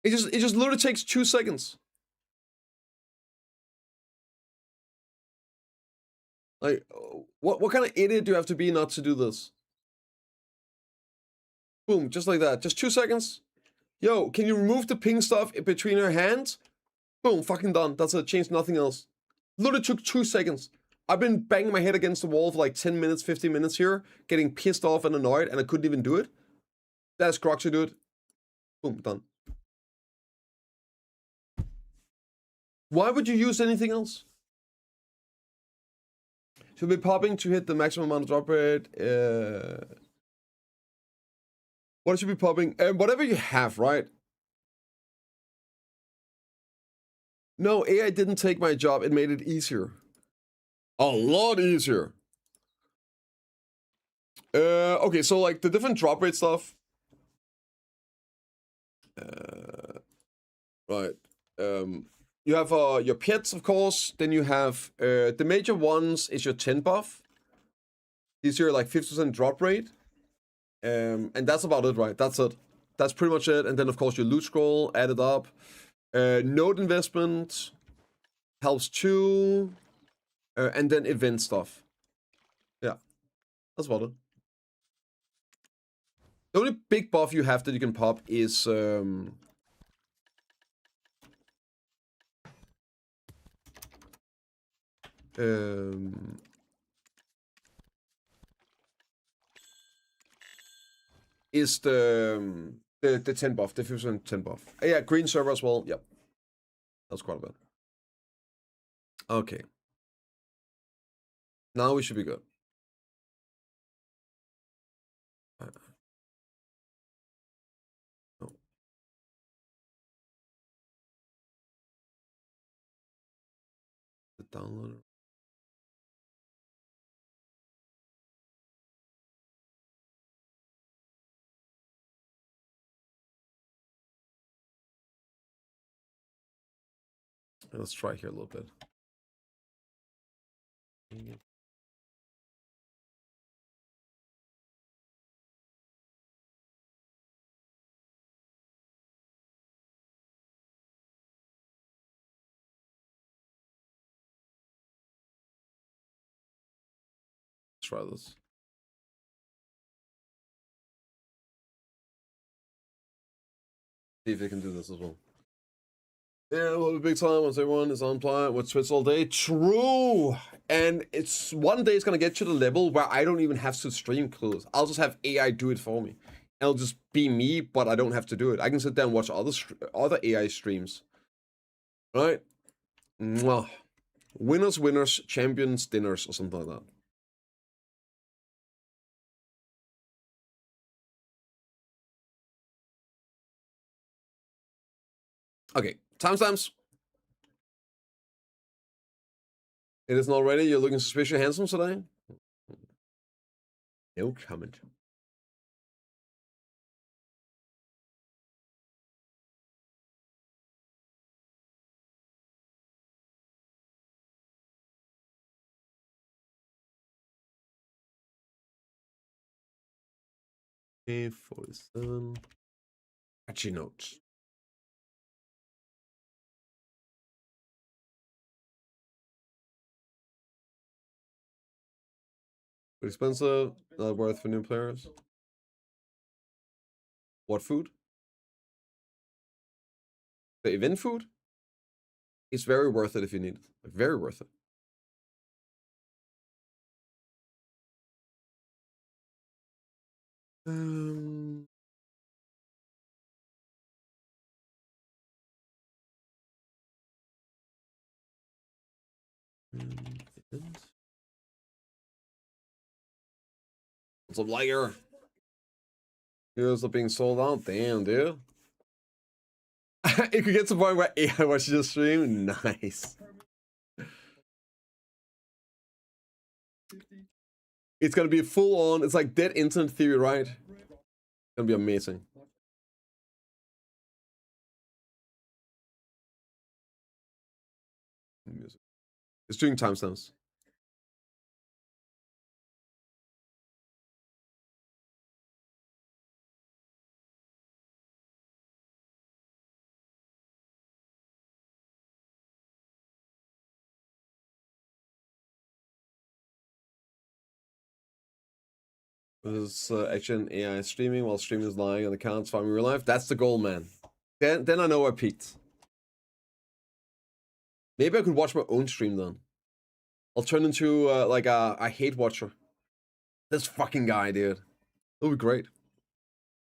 [SPEAKER 1] It just literally takes 2 seconds. Like, what kind of idiot do you have to be not to do this? Boom, just like that. Just 2 seconds. Yo, can you remove the pink stuff between your hands? Boom, fucking done. That's it. Changed nothing else. Literally took 2 seconds. I've been banging my head against the wall for like 10 minutes, 15 minutes here, getting pissed off and annoyed, and I couldn't even do it. That's Grok to do it. Boom, done. Why would you use anything else? Should be popping to hit the maximum amount of drop rate. What should be popping? Whatever you have, right? No, AI didn't take my job. It made it easier. A lot easier. Okay, so like the different drop rate stuff. Right. You have your pets, of course. Then you have the major ones is your 10 buff. These are like 50% drop rate. And that's about it, right? That's it. That's pretty much it. And then, of course, your loot scroll added up. Node investment helps too. And then event stuff. Yeah, that's about it. The only big buff you have that you can pop is the 10 buff, the 50% 10 buff. Yeah, green server as well. Yep. That's quite a bit. Okay. Now we should be good. Oh. The downloader. Let's try here a little bit. Try this. See if they can do this as well. Yeah, it will be big time once everyone is on planet with Twitch all day. True! And it's one day it's gonna get to the level where I don't even have to stream clues. I'll just have AI do it for me. It'll just be me, but I don't have to do it. I can sit there and watch other AI streams. Right? Mwah. Winners, winners, champions, dinners, or something like that. Okay, timestamps. It isn't already. You're looking suspiciously handsome today. No comment. Okay, 47. Patchy notes. Too expensive, not worth for new players. What food? The event food? It's very worth it if you need it. Like, very worth it. Um, event. What's up, Liger? Heroes are being sold out. Damn, dude. It could get to the point where AI watches your stream. Nice. It's gonna be full on. It's like dead internet theory, right? It's gonna be amazing. It's doing timestamps. This is actually an AI streaming while streaming is lying on the accounts farming real life. That's the goal, man. Then I know I peaked. Maybe I could watch my own stream then. I'll turn into like a hate watcher. This fucking guy, dude. That'll be great.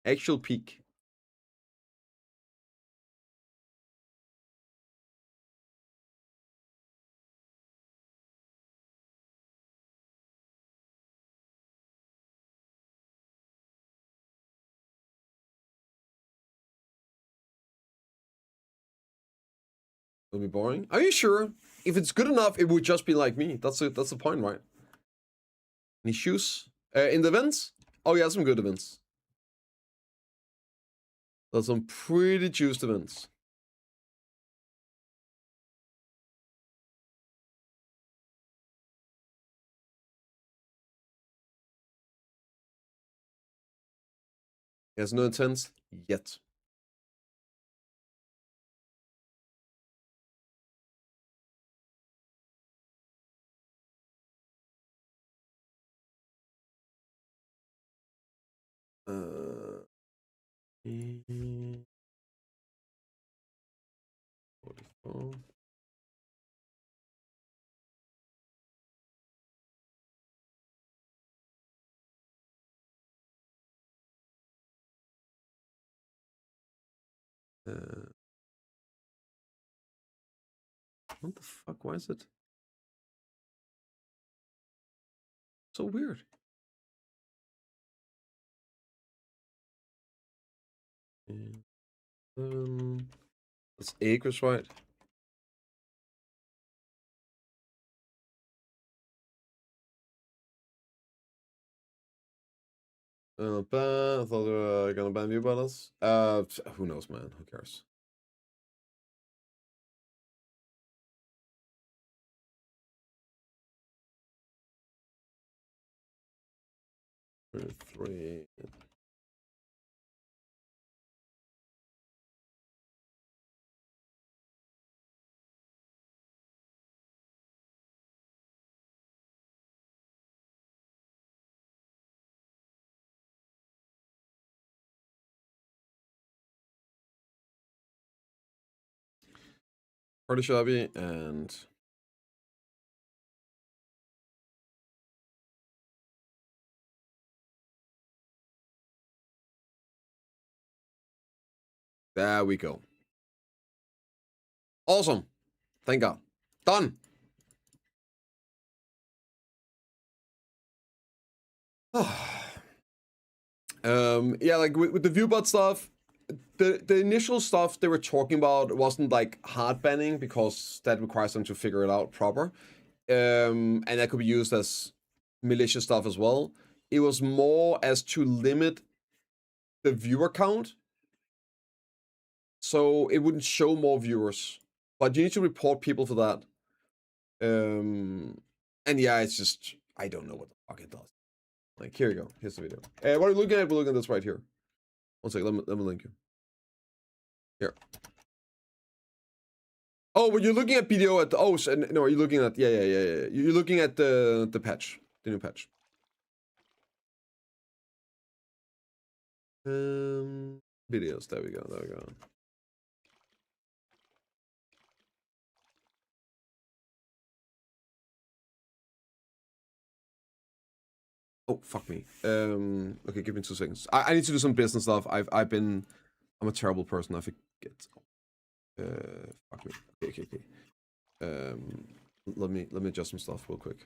[SPEAKER 1] Actual peak. It'll be boring. Are you sure? If it's good enough, it would just be like me. That's it. That's the point, right? Any shoes? In the events? Oh yeah, some good events. There's some pretty juiced events. He has no intent yet. Uh, 44. What the fuck? Why is it so weird? That's acres, right? Ban. I thought they were gonna ban view battles. Who knows, man? Who cares? Three. Party shabby and there we go. Awesome. Thank God. Done. Yeah, like with the viewbot stuff, the initial stuff they were talking about wasn't like hard banning because that requires them to figure it out proper. And that could be used as malicious stuff as well. It was more as to limit the viewer count, so it wouldn't show more viewers. But you need to report people for that. And yeah, it's just I don't know what the fuck it does. Like, here you go. Here's the video. What are you looking at? We're looking at this right here. One second. Let me link you. Here. Oh, but you're looking at BDO at the... Oh, no, you're looking at... Yeah. You're looking at the patch. The new patch. Videos. There we go. Oh, fuck me. Okay, give me 2 seconds. I need to do some business stuff. I'm a terrible person. I forget. Fuck me. Okay. Let me adjust some stuff real quick.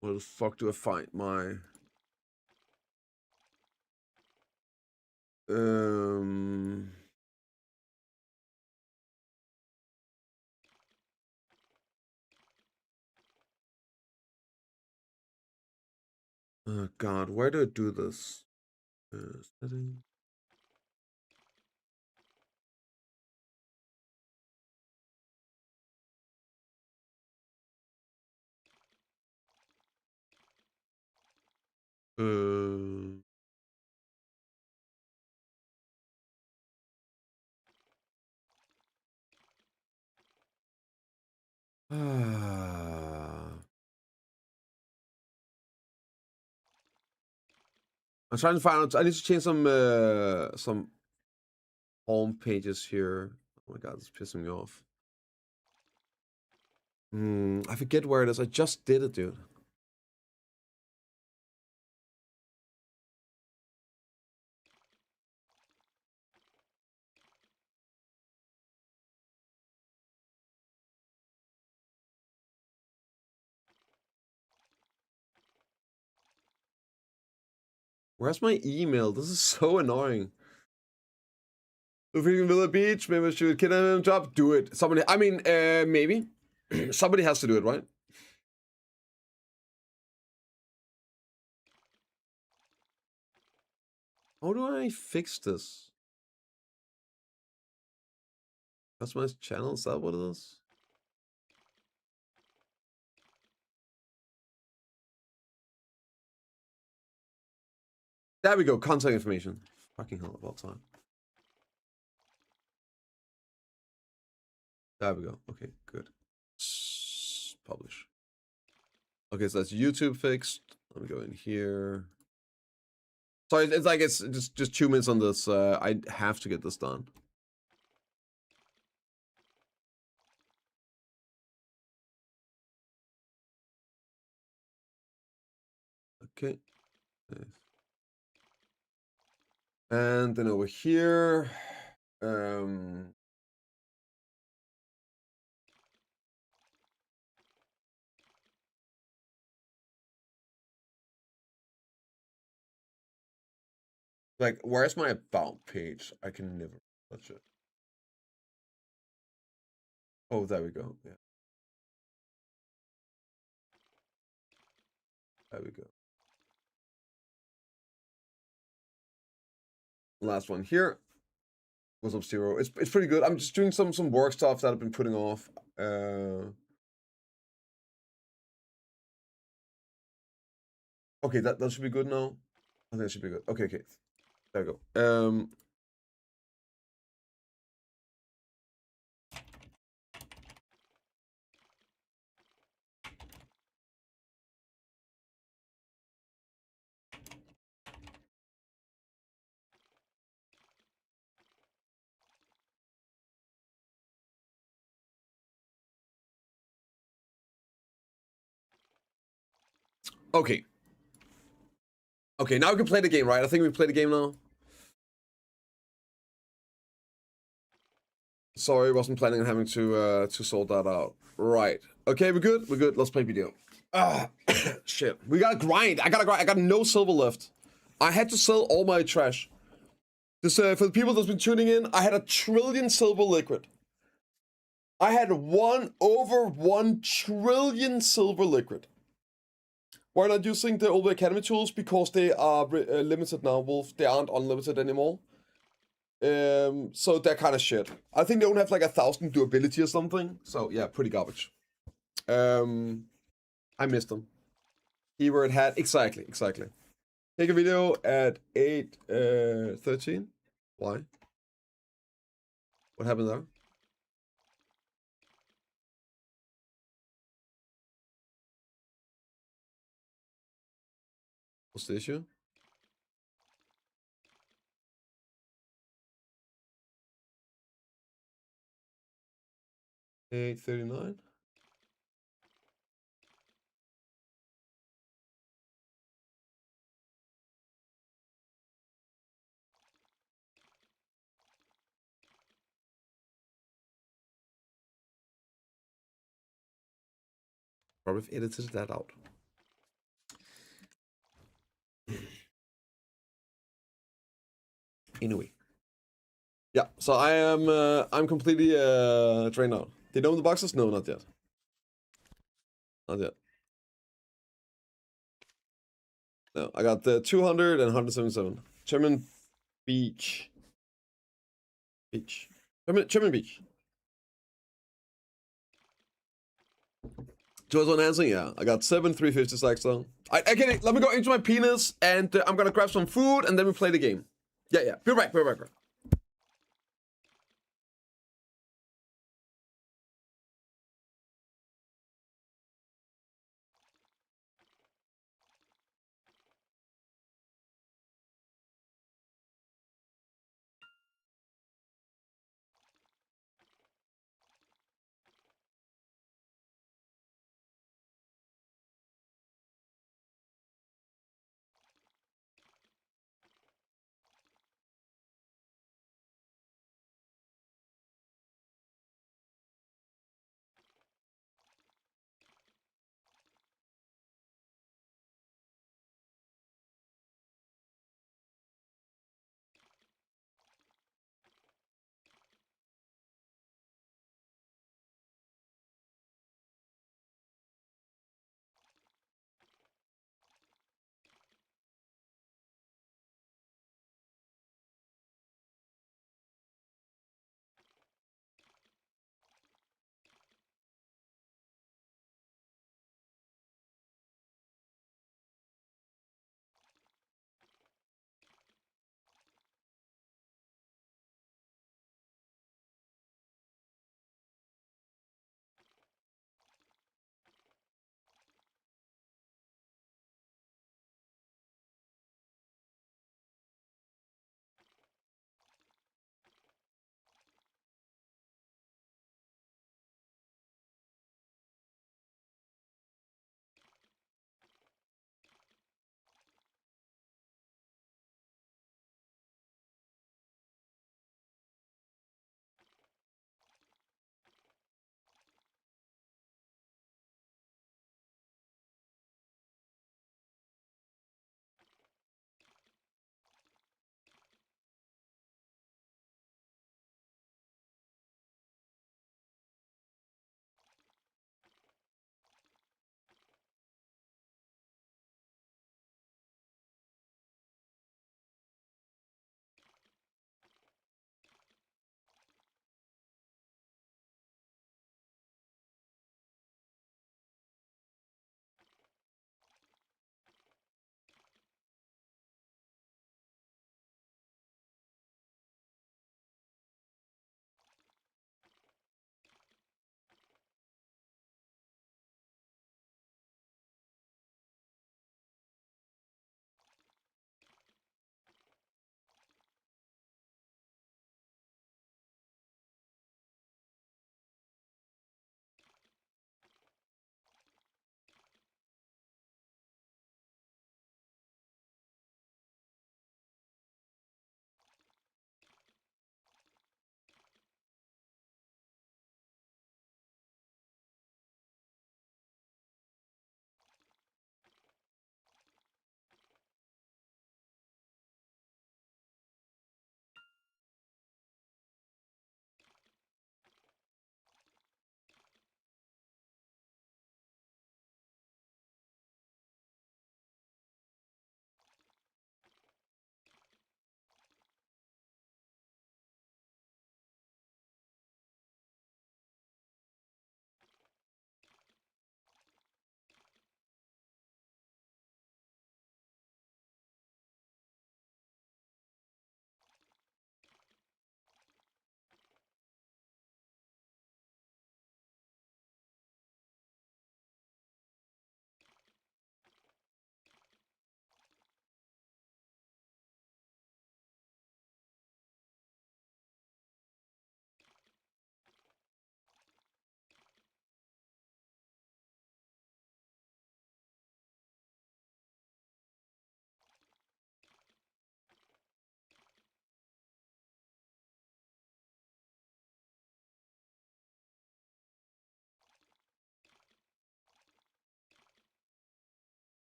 [SPEAKER 1] Where the fuck do I find my... Oh God, where do I do this? Settings. I'm trying to find out. I need to change some home pages here. Oh my God, it's pissing me off. I forget where it is. I just did it, dude. Where's my email? This is so annoying. If we can Villa Beach, maybe I should get a job. Do it. Somebody. I mean, maybe somebody has to do it, right? How do I fix this? Customize channel. Is that what it is? There we go. Contact information. Fucking hell, about time. There we go. Okay, good. Publish. Okay, so that's YouTube fixed. Let me go in here. Sorry, it's like it's just 2 minutes on this. I have to get this done. Okay. And then over here, like, where's my about page? I can never touch it. Oh, there we go. Yeah. There we go. Last one here. What's up, Zero? It's pretty good. I'm just doing some work stuff that I've been putting off. Okay, that should be good now. I think that should be good. Okay. There we go. Okay. Okay, now we can play the game, right? I think we play the game now. Sorry, wasn't planning on having to sort that out. Right. Okay, we're good. We're good. Let's play video. Ah, shit. We gotta grind. I gotta grind. I got no silver left. I had to sell all my trash. This for the people that's been tuning in, I had 1 trillion silver liquid. I had over 1 trillion silver liquid. Why not using the old academy tools? Because they are limited now, Wolf. They aren't unlimited anymore. So they're kind of shit. I think they only have like 1,000 durability or something. So yeah, pretty garbage. I missed them. Keyword hat. Exactly. Take a video at 8:13. Why? What happened there? What's the issue? $8:39. Probably edited that out. Anyway. Yeah, so I'm completely drained out. Did you open the boxes? No, not yet. Not yet. No, I got the 200 and 177. German Beach. German Beach. Joe's on Hansing, yeah. I got 350 stacks though. Okay, let me go into my penis and I'm gonna grab some food and then we play the game. Yeah. Be right back.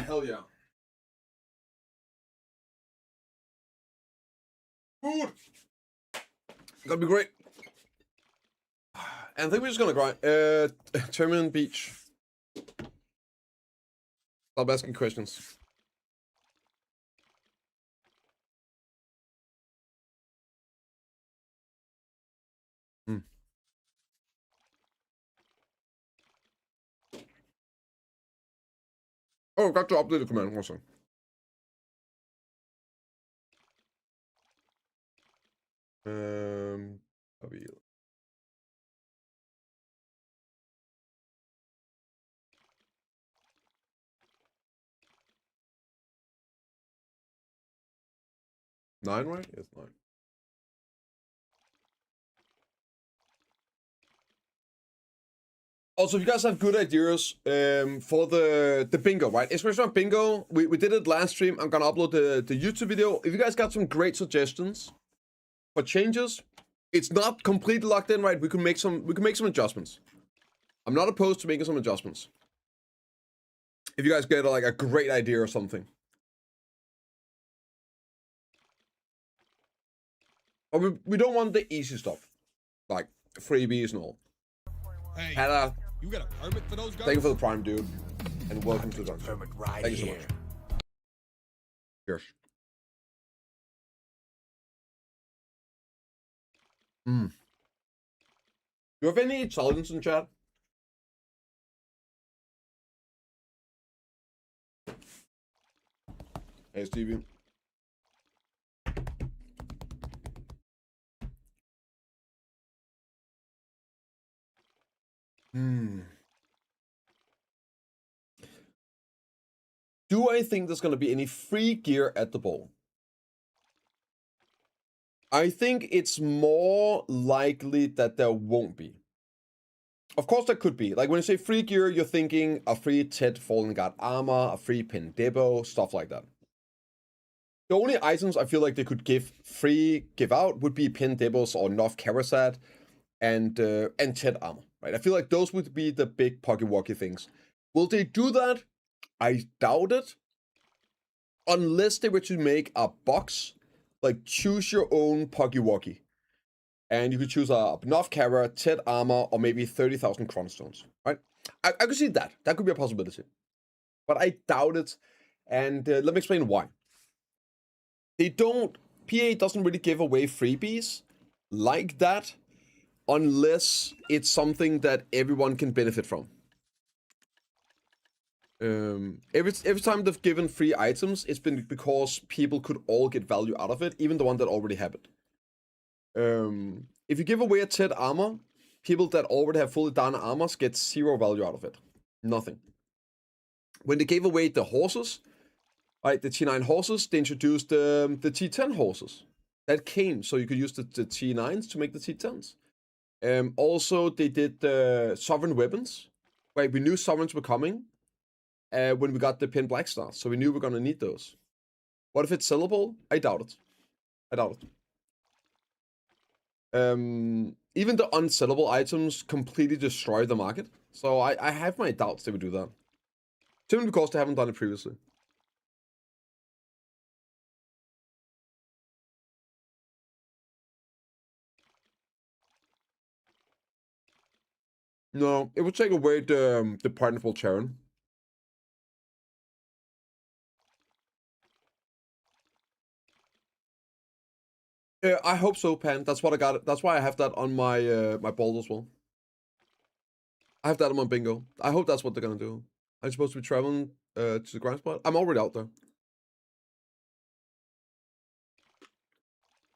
[SPEAKER 1] hell yeah. Food! Gonna be great. And I think we're just gonna grind. Terminal Beach. Stop asking questions. Hmm. Oh, got to update the command also. Stabil. Nine, right? Yes, 9. Also, if you guys have good ideas for the bingo, right? Especially on bingo, we did it last stream. I'm gonna upload the YouTube video. If you guys got some great suggestions for changes, it's not completely locked in, right? We can make some adjustments. I'm not opposed to making some adjustments. If you guys get like a great idea or something. But we don't want the easy stuff. Like freebies and all.
[SPEAKER 2] Hey,
[SPEAKER 1] Hannah,
[SPEAKER 2] you got a permit for those guns?
[SPEAKER 1] thank you for the Prime, dude. And welcome to the dungeon.
[SPEAKER 3] Permit right
[SPEAKER 1] Thank you so
[SPEAKER 3] here.
[SPEAKER 1] much. Cheers. Do you have any Italians in chat? Hey, Stevie. Do I think there's going to be any free gear at the bowl? I think it's more likely that there won't be. Of course, there could be. Like when you say free gear, you're thinking a free Ted Fallen Guard armor, a free Pin Debo, stuff like that. The only items I feel like they could give out would be Pin Debos or Nov Karasat and Ted armor, right? I feel like those would be the big Pocky things. Will they do that? I doubt it. Unless they were to make a box, like choose your own Pocky. And you could choose a Nov Kara, Ted armor, or maybe 30,000 Chronstones, right? I could see that. That could be a possibility. But I doubt it. And let me explain why. PA doesn't really give away freebies like that unless it's something that everyone can benefit from. Every time they've given free items, it's been because people could all get value out of it, even the one that already have it. If you give away a Ted armor, people that already have fully done armors get 0 value out of it. Nothing. When they gave away the horses, right, the T9 horses, they introduced the T10 horses. That came, so you could use the T9s to make the T10s. Also, they did the Sovereign weapons. Right, we knew Sovereigns were coming when we got the Pin Black Stars, so we knew we were going to need those. What if it's sellable? I doubt it. Even the unsellable items completely destroy the market. So I have my doubts they would do that. Simply because they haven't done it previously. No, it would take away the pardonable Charon. I hope so, Pan. That's what I got. That's why I have that on my my bold as well. I have that on my bingo. I hope that's what they're gonna do. I'm supposed to be traveling to the grind spot. I'm already out there.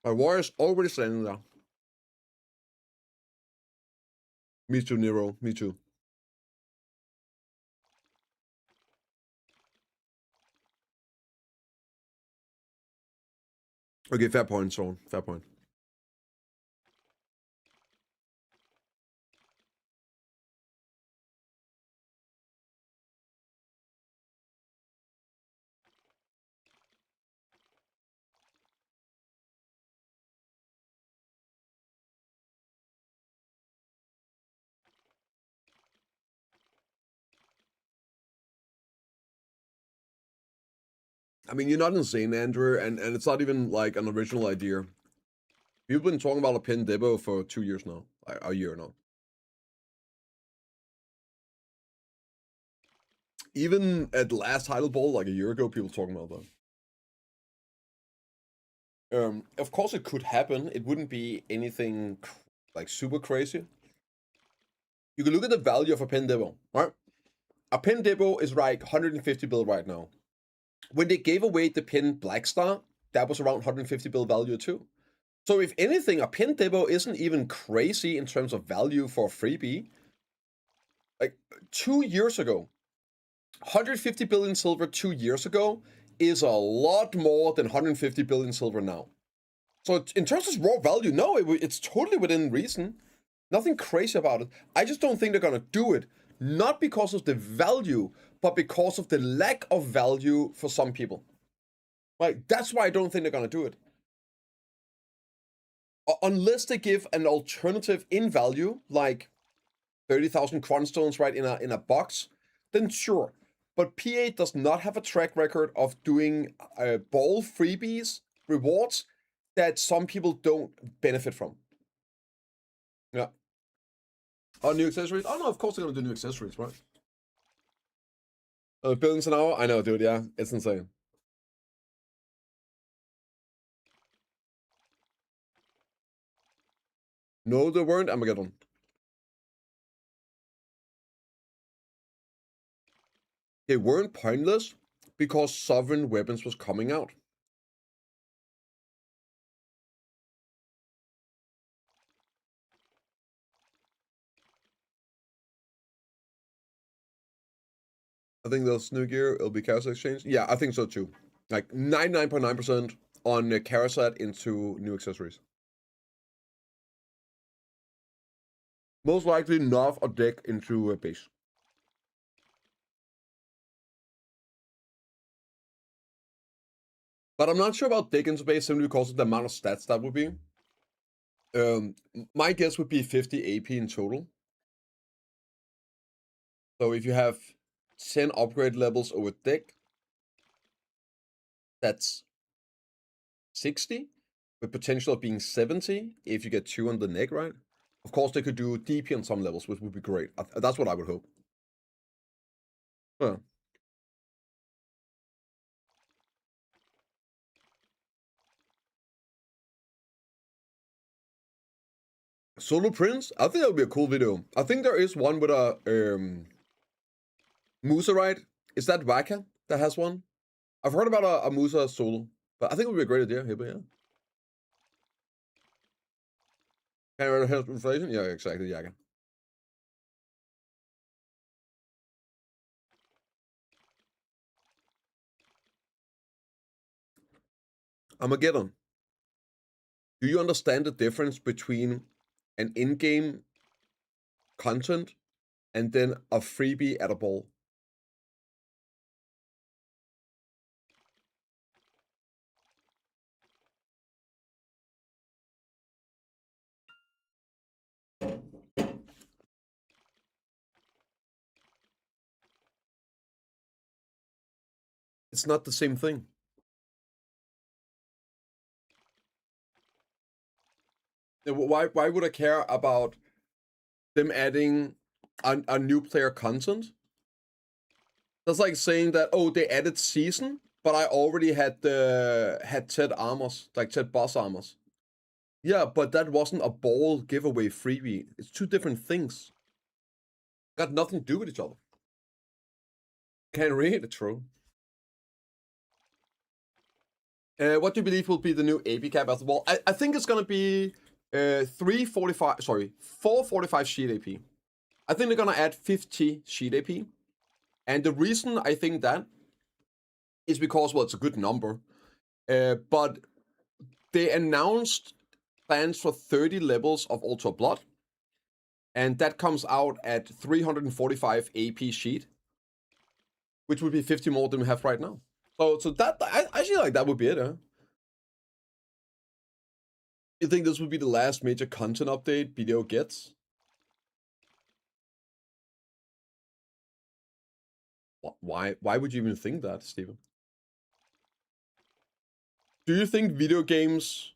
[SPEAKER 1] My warrior's already standing there. Me too, Nero. Me too. Okay, fair point, Sean. Fair point. I mean, you're not insane, Andrew, and it's not even like an original idea. You've been talking about a pin debo for 2 years now, a year now. Even at the last title ball, like a year ago, people talking about that. Of course, it could happen. It wouldn't be anything like super crazy. You can look at the value of a pin debo, right? A pin debo is like 150 bill right now. When they gave away the pin Black Star, that was around 150 bill value too. So if anything, a pin debo isn't even crazy in terms of value for a freebie. Like 2 years ago, 150 billion silver 2 years ago is a lot more than 150 billion silver now. So in terms of raw value, no, it's totally within reason. Nothing crazy about it. I just don't think they're gonna do it. Not because of the value, but because of the lack of value for some people. Like, that's why I don't think they're gonna do it. Unless they give an alternative in value, like 30,000 Cronstones, right, in a box, then sure. But PA does not have a track record of doing ball freebies, rewards, that some people don't benefit from. Yeah. Oh, new accessories? Oh, no, of course they're going to do new accessories, right? Billions an hour? I know, dude, yeah. It's insane. No, they weren't Armageddon. They weren't pointless because Sovereign Weapons was coming out. I think they'll new gear. It'll be Chaos Exchange. Yeah, I think so too. Like 99.9% on Karasat into new accessories. Most likely Nov or deck into base. But I'm not sure about deck into base simply because of the amount of stats that would be. My guess would be 50 AP in total. So if you have 10 upgrade levels over deck, that's 60, with potential of being 70 if you get 2 on the neck, right? Of course, they could do DP on some levels, which would be great. That's what I would hope. Yeah. Solo Prince? I think that would be a cool video. I think there is one with a Musa, right? Is that Waka that has one? I've heard about a Musa solo, but I think it would be a great idea. But yeah. Can't help inflation? Yeah, exactly. Yeah. Armageddon. Do you understand the difference between an in-game content and then a freebie at a ball? It's not the same thing. Why would I care about them adding a new player content? That's like saying that, oh, they added season, but I already had Ted armors, like Ted boss armors. Yeah, but that wasn't a ball giveaway freebie. It's two different things. Got nothing to do with each other. Can't read it, true. What do you believe will be the new AP cap as well? I think it's gonna be 445 sheet AP. I think they're gonna add 50 sheet AP. And the reason I think that is because, well, it's a good number. But they announced plans for 30 levels of Ultra Blood. And that comes out at 345 AP sheet, which would be 50 more than we have right now. So that I feel like that would be it, huh? You think this would be the last major content update BDO gets? Why would you even think that, Steven? Do you think video games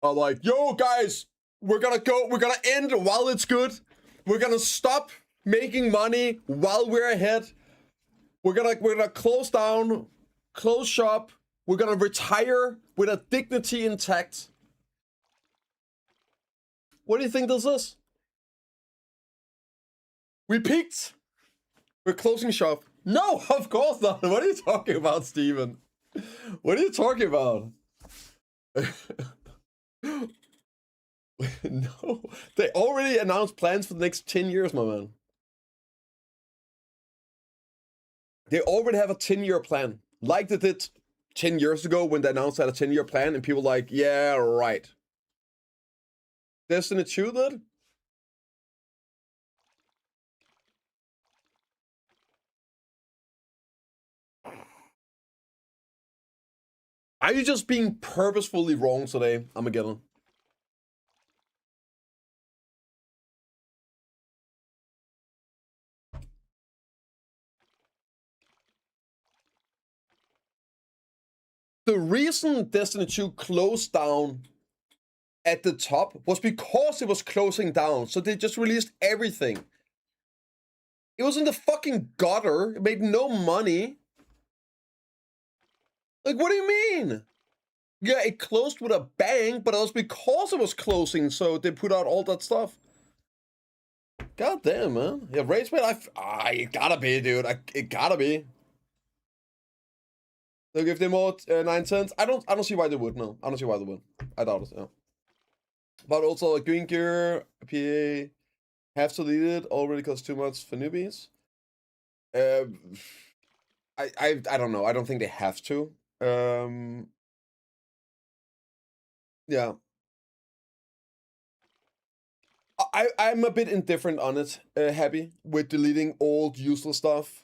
[SPEAKER 1] are like, yo, guys, we're gonna end while it's good. We're gonna stop making money while we're ahead. We're gonna close down, close shop. We're gonna retire with a dignity intact. What do you think this is? We peaked. We're closing shop. No, of course not. What are you talking about, Steven? What are you talking about? No, they already announced plans for the next 10 years, my man. They already have a 10-year plan. Like they did 10 years ago when they announced that a 10-year plan, and people were like, yeah, right. Destiny 2 did? Are you just being purposefully wrong today, Armageddon? The reason Destiny 2 closed down at the top was because it was closing down. So they just released everything. It was in the fucking gutter. It made no money. Like, what do you mean? Yeah, it closed with a bang, but it was because it was closing, so they put out all that stuff. God damn, man. Yeah, Rage Bait, it gotta be, dude. It gotta be. They'll give them more 9 cents. I don't see why they would, no. I don't see why they would. I doubt it, yeah. But also, like, Green Gear, PA, have to lead it, already costs too much for newbies. I don't know. I don't think they have to. Yeah. I'm a bit indifferent on it, Happy, with deleting old useless stuff.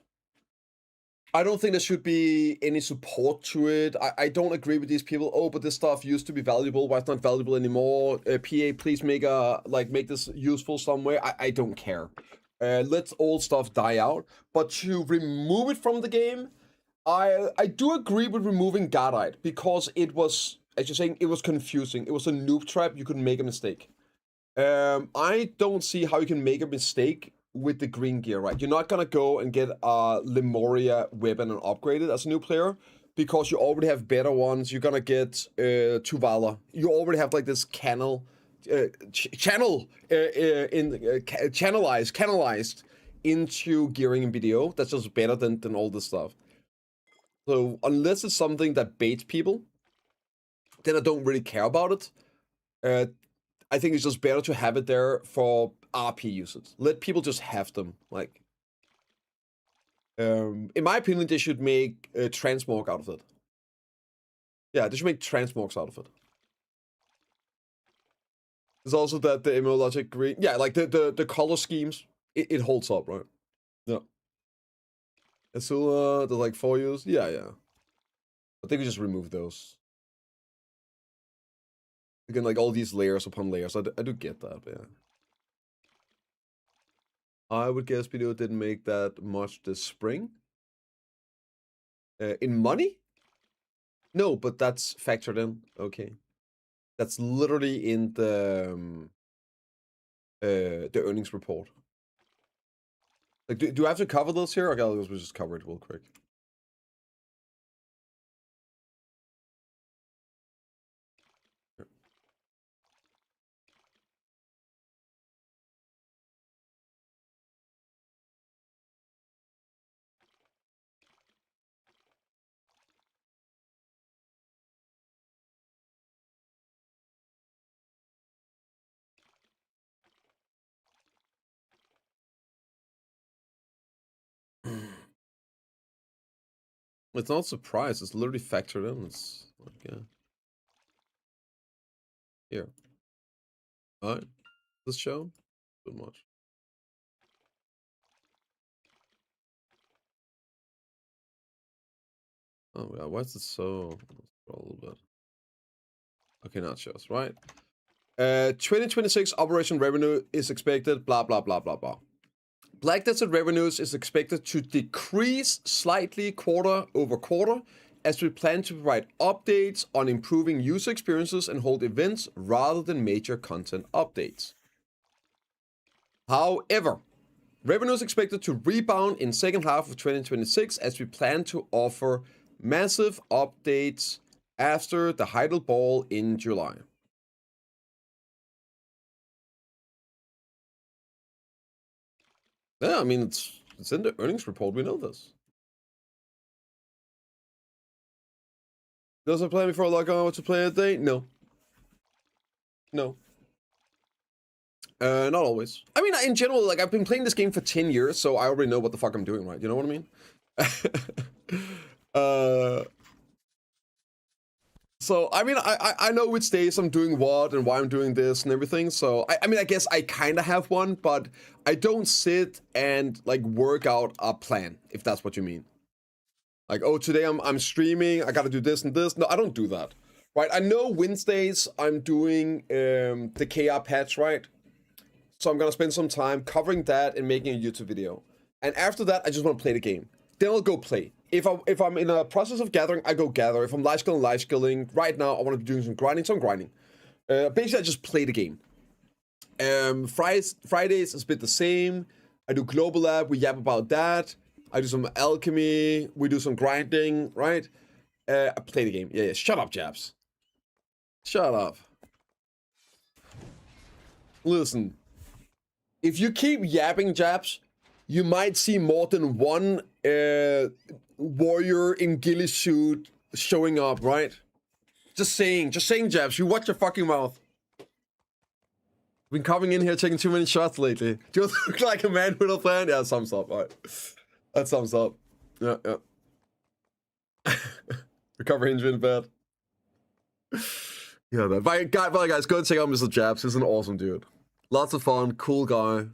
[SPEAKER 1] I don't think there should be any support to it. I don't agree with these people. Oh, but this stuff used to be valuable. Why it's not valuable anymore? PA, please make this useful somewhere. I don't care. Let old stuff die out. But to remove it from the game, I do agree with removing Godite because it was, as you're saying, it was confusing. It was a noob trap. You could make a mistake. I don't see how you can make a mistake with the green gear, right? You're not gonna go and get a Lemuria weapon and upgrade it as a new player because you already have better ones. You're gonna get Tuvala. You already have like this channelized into gearing in BDO. That's just better than all this stuff. So unless it's something that baits people, then I don't really care about it. I think it's just better to have it there for RP usage. Let people just have them. Like, in my opinion, they should make transmog out of it. Yeah, they should make transmogs out of it. There's also that the immunologic green. Yeah, like the color schemes. It holds up, right? Yeah. Azula, the like 4 use. Yeah. I think we just remove those. Again, like all these layers upon layers. I do get that, but yeah. I would guess BDO didn't make that much this spring. In money? No, but that's factored in. Okay. That's literally in the earnings report. Like, do I have to cover this here? Okay, we'll just cover it real quick. It's not a surprise. It's literally factored in. It's like, yeah. Here. Alright. This show? Too much. Oh, yeah. Why is it so? Let's scroll a little bit. Okay, now it shows, right? 2026 operation revenue is expected, blah, blah, blah, blah, blah. Black Desert revenues is expected to decrease slightly quarter over quarter as we plan to provide updates on improving user experiences and hold events rather than major content updates. However, revenue is expected to rebound in second half of 2026 as we plan to offer massive updates after the Heidel Ball in July. Yeah, I mean, it's in the earnings report. We know this. Does it plan before I log on to play a day? No. No. Not always. I mean, in general, like, I've been playing this game for 10 years, so I already know what the fuck I'm doing, right? You know what I mean? So, I mean, I know which days I'm doing what and why I'm doing this and everything. So, I mean, I guess I kind of have one, but I don't sit and, like, work out a plan, if that's what you mean. Like, oh, today I'm streaming, I gotta do this and this. No, I don't do that, right? I know Wednesdays I'm doing the KR patch, right? So I'm gonna spend some time covering that and making a YouTube video. And after that, I just want to play the game. Then I'll go play. If I'm in a process of gathering, I go gather. If I'm live skilling. Right now, I want to be doing some grinding, so I'm grinding. Basically, I just play the game. Fridays is a bit the same. I do Global Lab, we yap about that. I do some alchemy, we do some grinding, right? I play the game. Yeah, shut up, Jabs. Shut up. Listen. If you keep yapping, Jabs, you might see more than one warrior in ghillie suit showing up, right? Just saying, Jabs, you watch your fucking mouth. Been coming in here taking too many shots lately. Do you look like a man with a plan? Yeah, thumbs up, alright. That thumbs up. Yeah. Recover injury in bed. Yeah, man. But guys, go and check out Mr. Jabs. He's an awesome dude. Lots of fun, cool guy.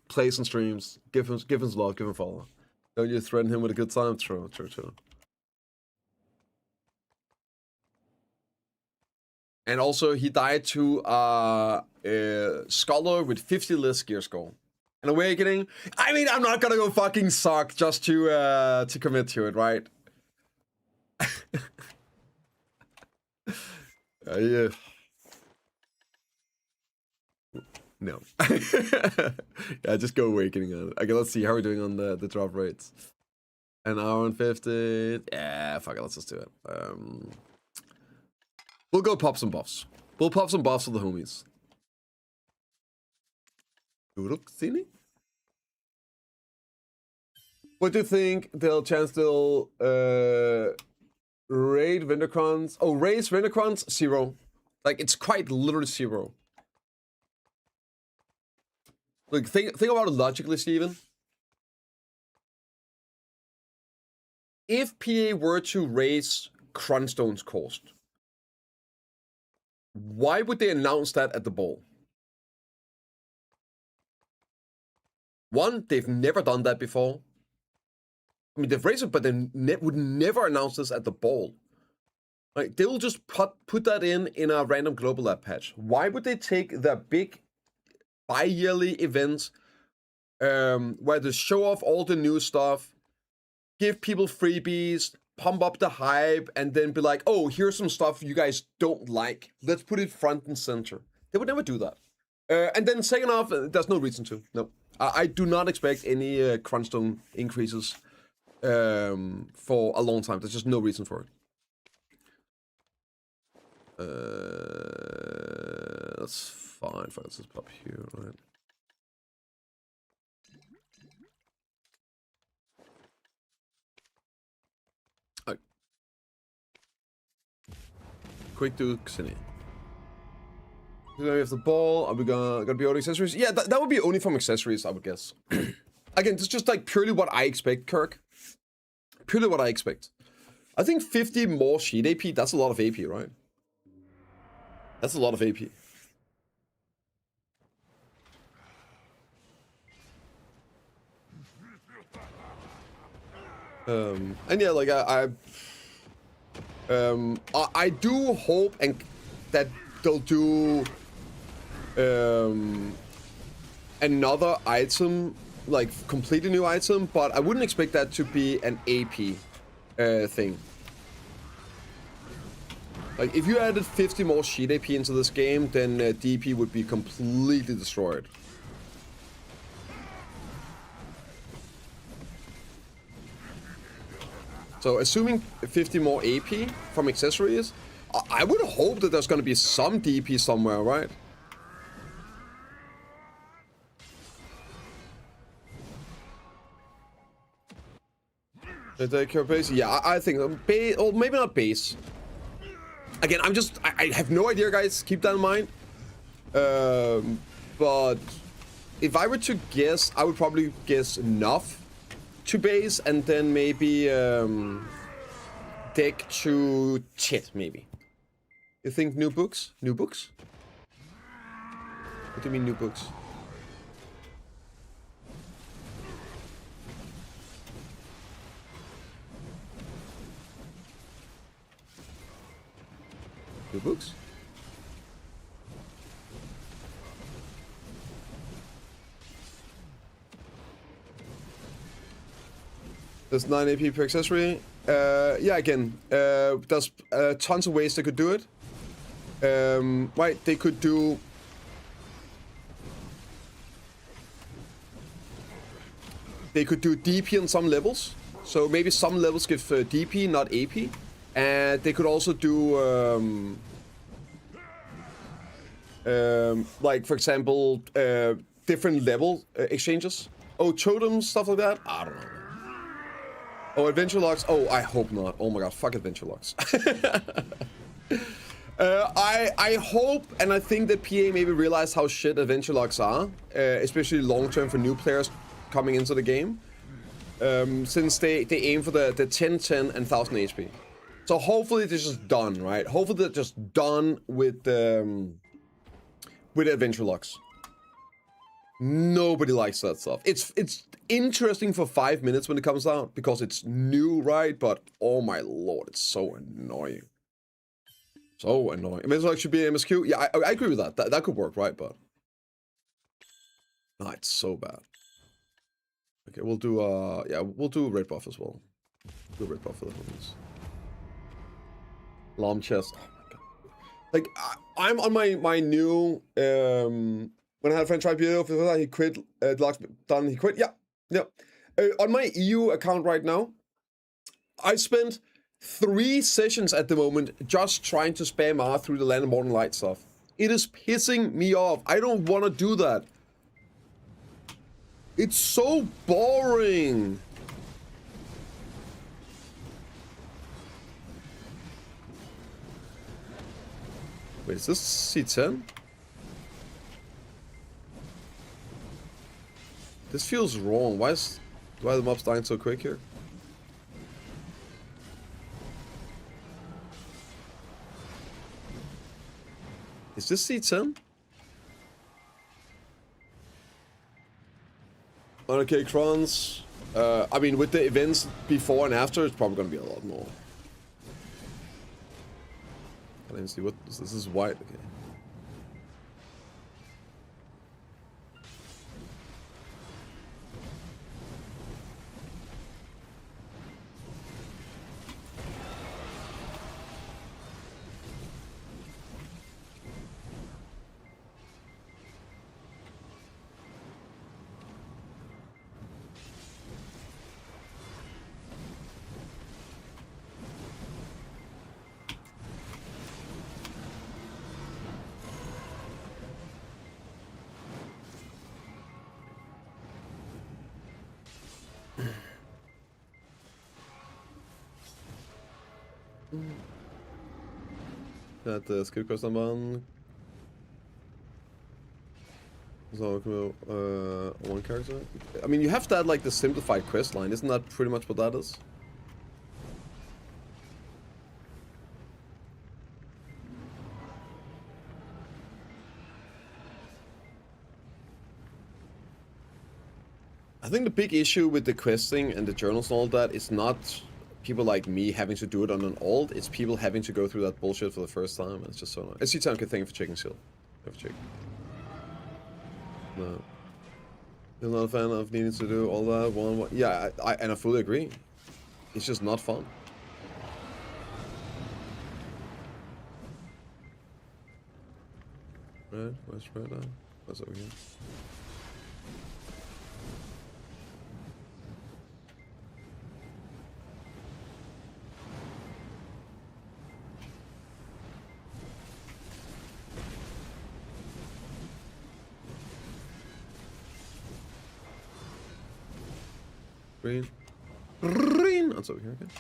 [SPEAKER 1] Plays and streams. Give him love, give him follow. Don't you threaten him with a good time? True. And also, he died to a scholar with 50 less gear score. An awakening. I mean, I'm not gonna go fucking suck just to commit to it, right? Yeah. No. Yeah, just go awakening on it. Okay, let's see how we're doing on the drop rates. An hour and 50. Yeah, fuck it, let's just do it. We'll go pop some buffs. We'll pop some buffs for the homies. What do you think they'll raid Vendorcrons? Oh, raise Vendorcrons? 0. Like, it's quite literally 0. Like, think about it logically, Steven. If PA were to raise Crunstone's cost, why would they announce that at the ball? One, they've never done that before. I mean, they've raised it, but they would never announce this at the ball. Like, they'll just put that in a random Global Lab patch. Why would they take the big bi-yearly events where they show off all the new stuff, give people freebies, pump up the hype, and then be like, oh, here's some stuff you guys don't like. Let's put it front and center. They would never do that. And then second off, there's no reason to. No. I do not expect any Crunstone increases for a long time. There's just no reason for it. That's fine. Let's just pop here, right? Alright. Quick do Xini. We have the ball. Are we gonna be only accessories? Yeah, that would be only from accessories, I would guess. Again, it's just like purely what I expect, Kirk. Purely what I expect. I think 50 more sheet AP, that's a lot of AP, right? That's a lot of AP. And yeah, like I do hope and that they'll do another item, like completely new item, but I wouldn't expect that to be an AP thing. Like, if you added 50 more sheet AP into this game, then DP would be completely destroyed. So, assuming 50 more AP from accessories, I would hope that there's going to be some DP somewhere, right? Did they care base? Yeah, I think base, or maybe not base. Again, I have no idea, guys. Keep that in mind. But if I were to guess, I would probably guess enough to base, and then maybe deck to chit, maybe. You think new books? New books? What do you mean new books? New books? There's 9 AP per accessory. Yeah, again, there's tons of ways they could do it. Right, they could do... They could do DP on some levels. So maybe some levels give DP, not AP. And they could also do... like, for example, different level exchanges. Oh, totems, stuff like that? I don't know. Oh, adventure locks? Oh, I hope not. Oh my god, fuck adventure locks. I hope, and I think that PA maybe realized how shit adventure locks are, especially long term for new players coming into the game, since they aim for the 10, 10, and 1000 HP. So hopefully they're just done, right? Hopefully they're just done with adventure locks. Nobody likes that stuff. It's interesting for 5 minutes when it comes out because it's new, right? But oh my lord, it's so annoying. So annoying. Adventure locks should be MSQ. Yeah, I agree with that. That could work, right? But nah, it's so bad. Okay, we'll do yeah, we'll do red buff as well. Do red buff for the homies. Alarm chest. Oh my god. Like I'm on my new when I had a friend try PO, he quit. Locks done. He quit. Yeah. On my EU account right now, I spent 3 sessions at the moment just trying to spam R through the Land of Morning Light stuff. It is pissing me off. I don't want to do that. It's so boring. Wait, is this C10? This feels wrong. Why are the mobs dying so quick here? Is this C10? Okay, crons. I mean, with the events before and after, it's probably gonna be a lot more. Can I see what this is? White. Okay. That skill quest number. So one character. I mean, you have to add like the simplified quest line. Isn't that pretty much what that is? I think the big issue with the questing and the journals and all that is not people like me having to do it on an alt, it's people having to go through that bullshit for the first time. It's just so annoying. It's C-Town, thank you for checking seal. No. You're not a fan of needing to do all that one. Yeah, and I fully agree. It's just not fun. Red, where's red? What's over here? Green. Green! That's over here again.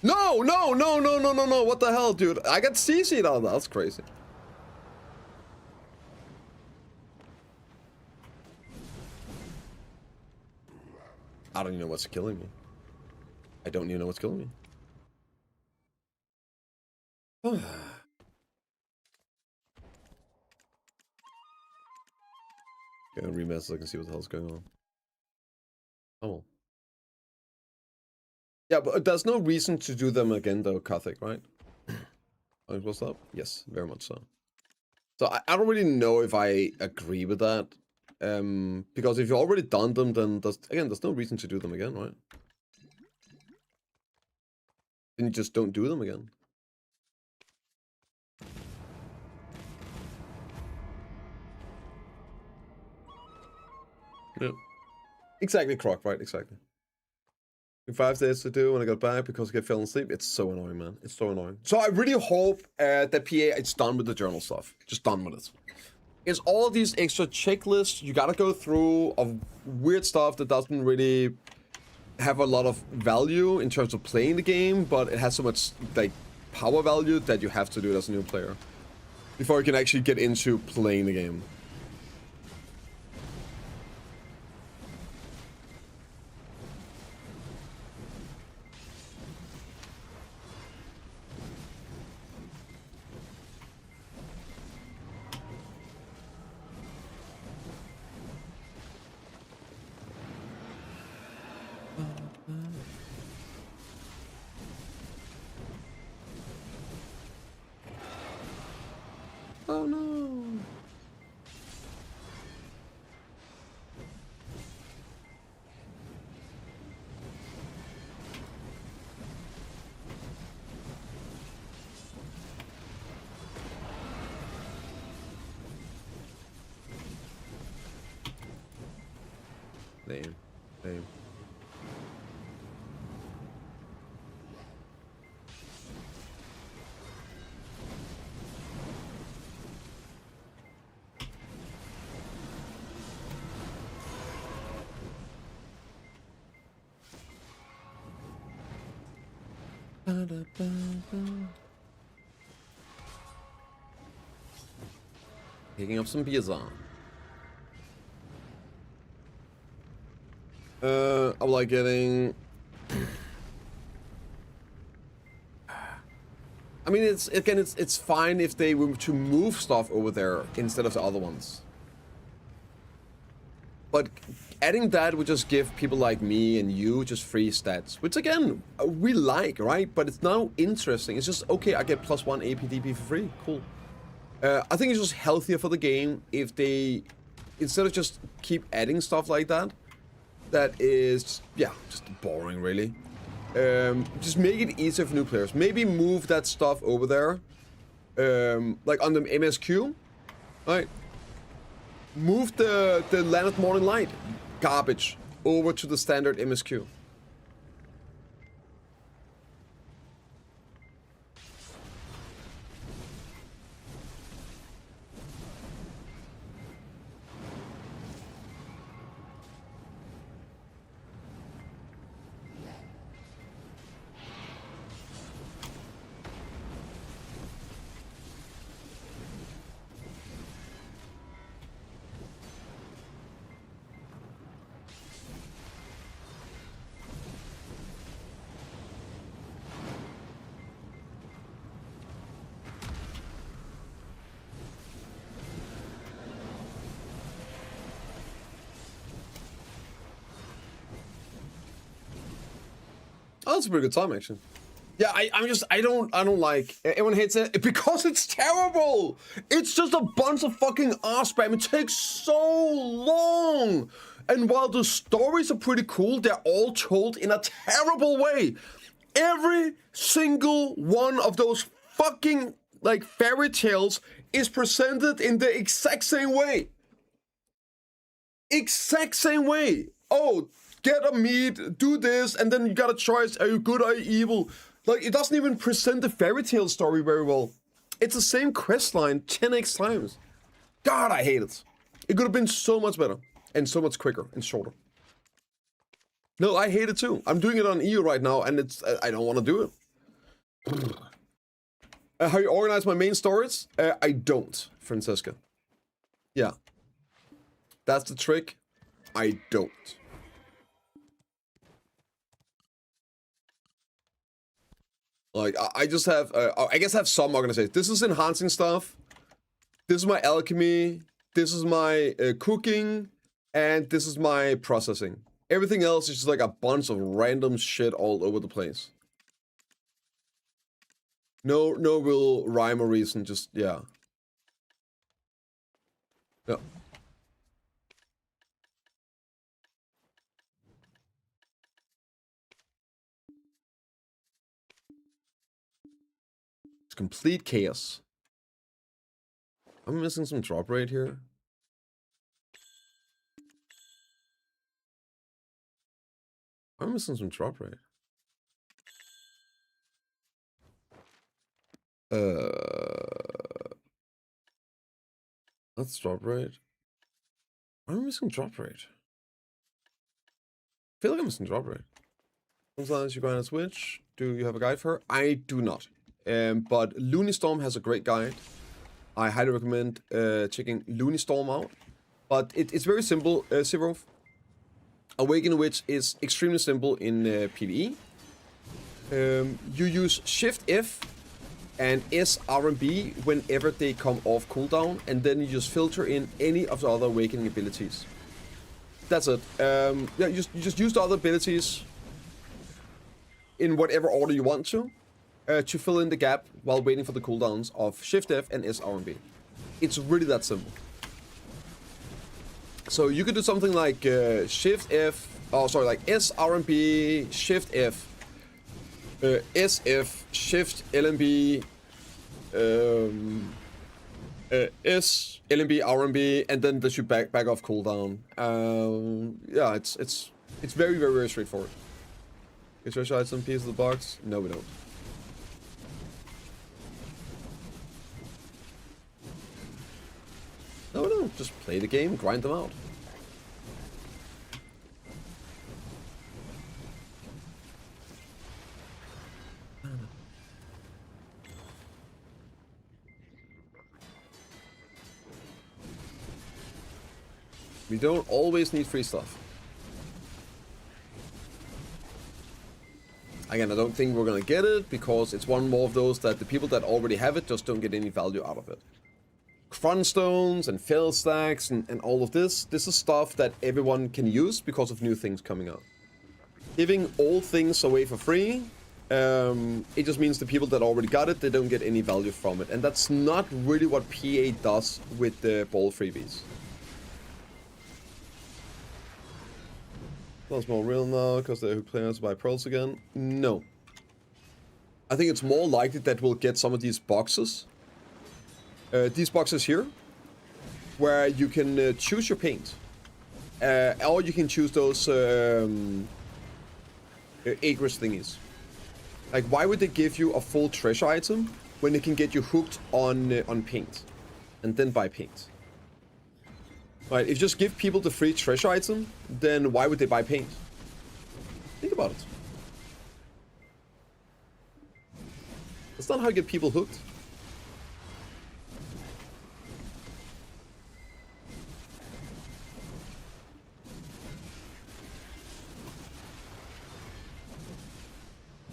[SPEAKER 1] No! What the hell, dude? I got CC'd out of that. That's crazy. I don't even know what's killing me. I don't even know what's killing me. Gonna remess so I can see what the hell's going on. Oh. Yeah, but there's no reason to do them again, though, Karthik, right? What's up? Yes, very much so. So I don't really know if I agree with that. Because if you've already done them, then there's no reason to do them again, right? Then you just don't do them again. Yeah. Exactly, Croc, right? Exactly. 5 days to do when I got back because I fell asleep. It's so annoying, man. It's so annoying. So I really hope that PA it's done with the journal stuff. Just done with it. It's all these extra checklists you gotta go through of weird stuff that doesn't really have a lot of value in terms of playing the game, but it has so much like power value that you have to do it as a new player before you can actually get into playing the game. Oh no. Name. Picking up some pizza. I would like getting. I mean, it's fine if they were to move stuff over there instead of the other ones. But adding that would just give people like me and you just free stats, which again we like, right? But it's now interesting. It's just okay. I get +1 APDP for free. Cool. I think it's just healthier for the game if they, instead of just keep adding stuff like that, that is, yeah, just boring, really. Just make it easier for new players. Maybe move that stuff over there, like on the MSQ, right? Move the Land of Morning Light garbage over to the standard MSQ. Oh, that's a pretty good time, actually. Yeah, I don't like. Everyone hates it because it's terrible. It's just a bunch of fucking R spam. It takes so long. And while the stories are pretty cool, they're all told in a terrible way. Every single one of those fucking like fairy tales is presented in the exact same way. Exact same way. Oh, get a meat, do this, and then you got a choice. Are you good or are you evil? Like, it doesn't even present the fairy tale story very well. It's the same quest line 10x times. God, I hate it. It could have been so much better and so much quicker and shorter. No, I hate it too. I'm doing it on EU right now, and it's I don't want to do it. How you organize my main storage? I don't, Francesca. Yeah. That's the trick. I don't. Like, I just have, I guess I have some organization. This is enhancing stuff. This is my alchemy. This is my cooking. And this is my processing. Everything else is just like a bunch of random shit all over the place. No real rhyme or reason, just, yeah. Yeah. It's complete chaos. I'm missing some drop rate here. I'm missing some drop rate. That's drop rate. I'm missing drop rate. I feel like I'm missing drop rate. Sometimes you grind a switch. Do you have a guide for her? I do not. But Looney Storm has a great guide. I highly recommend checking Looney Storm out. But it's very simple, Sivrov. Awaken a Witch is extremely simple in PvE. You use Shift F and S R and B whenever they come off cooldown, and then you just filter in any of the other awakening abilities. That's it. Yeah, you just use the other abilities in whatever order you want to fill in the gap while waiting for the cooldowns of Shift F and S R and B. It's really that simple. So you could do something like Shift F, oh sorry, like S R and B, Shift F, SF, Shift LMB, S LMB RMB, and then that you back off cooldown. Yeah, it's very straightforward. Get treasure item piece of the box? No, we don't. No, just play the game, grind them out. We don't always need free stuff. Again, I don't think we're gonna get it because it's one more of those that the people that already have it just don't get any value out of it. Crunstones and fail stacks and all of this is stuff that everyone can use because of new things coming out. Giving all things away for free, it just means the people that already got it, they don't get any value from it. And that's not really what PA does with the ball freebies. That's more real now because the players buy pearls again. No. I think it's more likely that we'll get some of these boxes. These boxes here, where you can choose your paint, or you can choose those acres thingies. Like, why would they give you a full treasure item when they can get you hooked on paint, and then buy paint? Right? If you just give people the free treasure item, then why would they buy paint? Think about it. That's not how you get people hooked.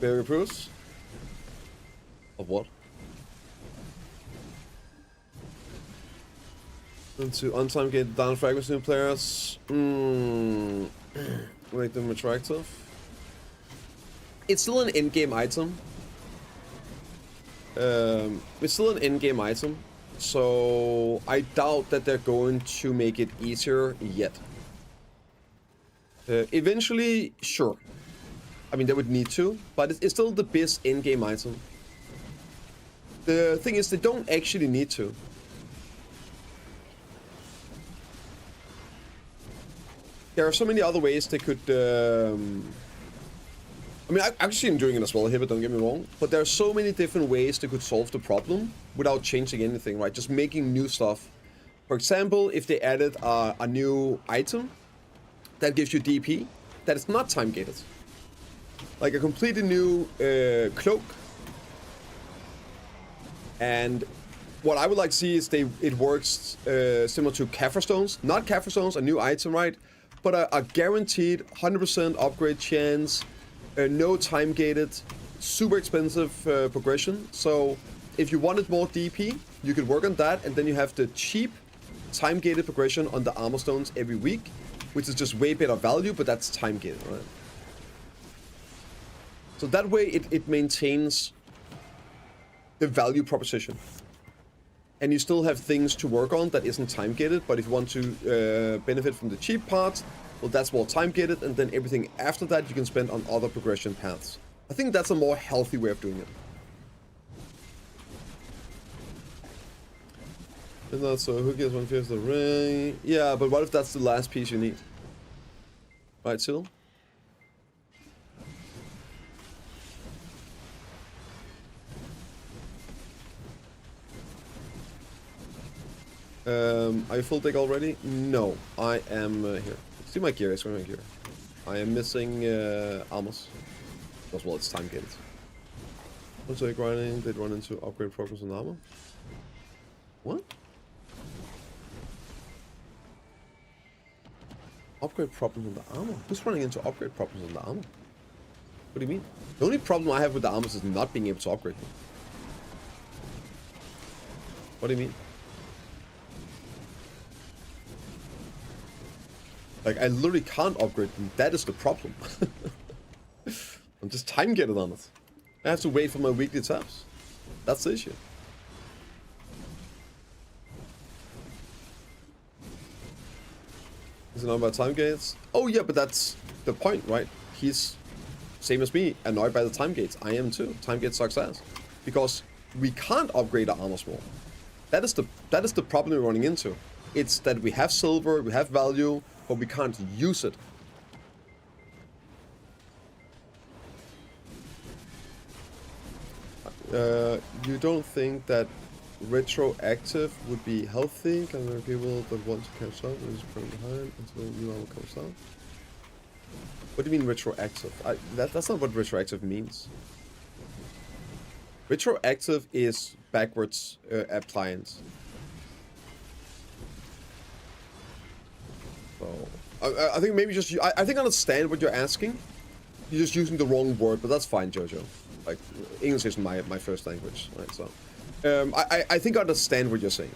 [SPEAKER 1] Barrier proofs? Of what? And to on-time get down fragments new players. Make them attractive. It's still an in-game item. It's still an in-game item. So I doubt that they're going to make it easier yet. Eventually, sure. I mean, they would need to, but it's still the best in-game item. The thing is, they don't actually need to. there are so many other ways they could. I mean, I actually am doing it as well here, but don't get me wrong. But there are so many different ways they could solve the problem without changing anything, right? Just making new stuff. For example, if they added a new item that gives you DP that is not time gated, like a completely new cloak. And what I would like to see is it works similar to Kaffir Stones. Not Kaffir Stones, a new item, right? But a guaranteed 100% upgrade chance, no time gated, super expensive progression. So if you wanted more DP, you could work on that, and then you have the cheap time gated progression on the armor stones every week, which is just way better value, but that's time gated, right? So that way it maintains the value proposition. And you still have things to work on that isn't time gated, but if you want to benefit from the cheap parts, well, that's more time gated, and then everything after that you can spend on other progression paths. I think that's a more healthy way of doing it. And also, who gets 1/5 of the ring? Yeah, but what if that's the last piece you need? Right, Sil? Are you full deck already? No, I am here. See my gear, it's my gear. I am missing armors. As well, it's time gated. Also, grinding, did run into upgrade problems on armor. What? Upgrade problems on the armor? Who's running into upgrade problems on the armor? What do you mean? The only problem I have with the armors is not being able to upgrade them. What do you mean? Like, I literally can't upgrade them. That is the problem. I'm just time gated on it. I have to wait for my weekly tabs. That's the issue. Is it not about time gates? Oh yeah, but that's the point, right? He's same as me, annoyed by the time gates. I am too. Time gate sucks ass. Because we can't upgrade our armor small. That is the problem we're running into. It's that we have silver, we have value, but we can't use it. You don't think that retroactive would be healthy? Because there are people that want to catch up and is falling behind until the new armor comes out. What do you mean retroactive? That's not what retroactive means. Retroactive is backwards appliance. So I think maybe just I think I understand what you're asking. You're just using the wrong word, but that's fine, Jojo. Like, English is my first language, right? So I think I understand what you're saying.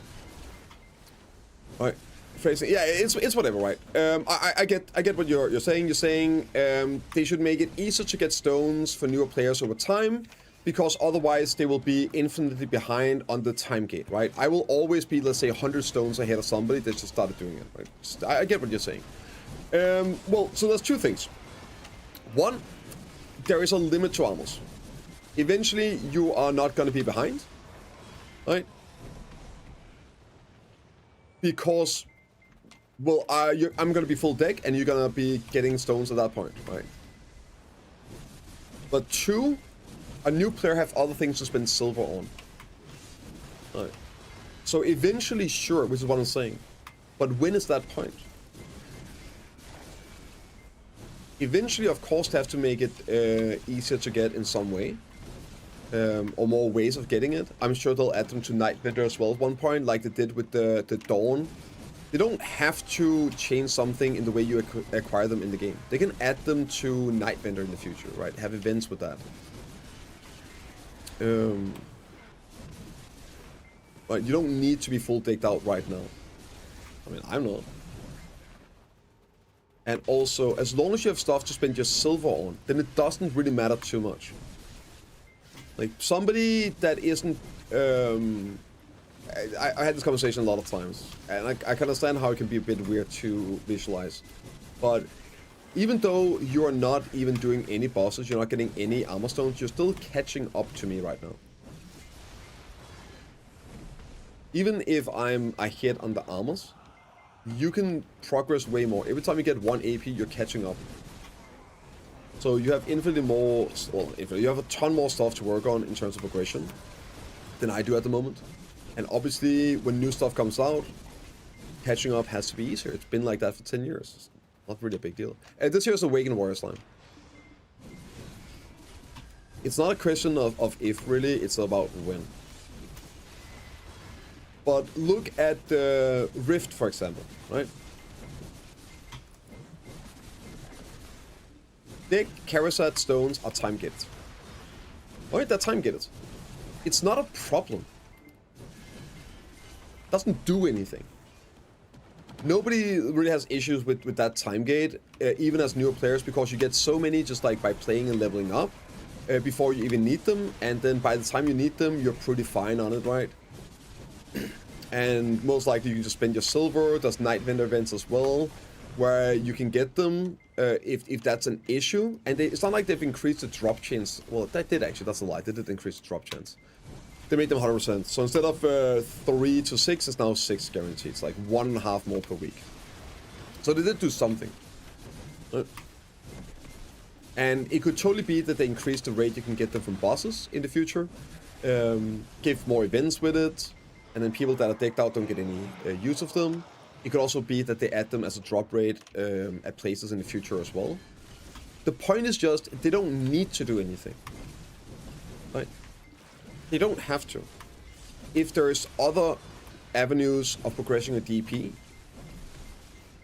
[SPEAKER 1] All right, phrasing. Yeah, it's whatever, right? I get what you're saying. You're saying they should make it easier to get stones for newer players over time, because otherwise they will be infinitely behind on the time gate, right? I will always be, let's say, 100 stones ahead of somebody that just started doing it, right? I get what you're saying. Well, so there's two things. One, there is a limit to armors. Eventually, you are not going to be behind, right? Because, well, I'm going to be full deck, and you're going to be getting stones at that point, right? But two, a new player have other things to spend silver on. Right. So eventually, sure, which is what I'm saying. But when is that point? Eventually, of course, they have to make it easier to get in some way. Or more ways of getting it. I'm sure they'll add them to Nightbender as well at one point, like they did with the Dawn. They don't have to change something in the way you acquire them in the game. They can add them to Nightbender in the future, right? Have events with that. But you don't need to be full decked out right now. I mean, I'm not. And also, as long as you have stuff to spend your silver on, then it doesn't really matter too much. Like, somebody that isn't... I had this conversation a lot of times, and I can understand how it can be a bit weird to visualize. But even though you're not even doing any bosses, you're not getting any armor stones, you're still catching up to me right now. Even if I'm ahead on the armors, you can progress way more. Every time you get 1 AP, you're catching up. So you have infinitely more, well, you have a ton more stuff to work on in terms of progression than I do at the moment. And obviously, when new stuff comes out, catching up has to be easier. It's been like that for 10 years. It's not really a big deal. And this here's Awakened Warrior Slime. It's not a question of if, really. It's about when. But look at the Rift, for example, right? Big Karasat stones are time gated. Right, they're time gated. It's not a problem. It doesn't do anything. Nobody really has issues with that time gate, even as newer players, because you get so many just like by playing and leveling up before you even need them, and then by the time you need them, you're pretty fine on it, right? And most likely you can just spend your silver. There's night vendor events as well, where you can get them if that's an issue. And it's not like they've increased the drop chance. Well, that did actually, that's a lie. They did increase the drop chance. They made them 100%. So instead of 3 to 6, it's now 6 guaranteed. It's like 1.5 more per week. So they did do something. And it could totally be that they increased the rate you can get them from bosses in the future. Give more events with it. And then people that are decked out don't get any use of them. It could also be that they add them as a drop rate at places in the future as well. The point is just, they don't need to do anything. Right? They don't have to. If there's other avenues of progressing a DP,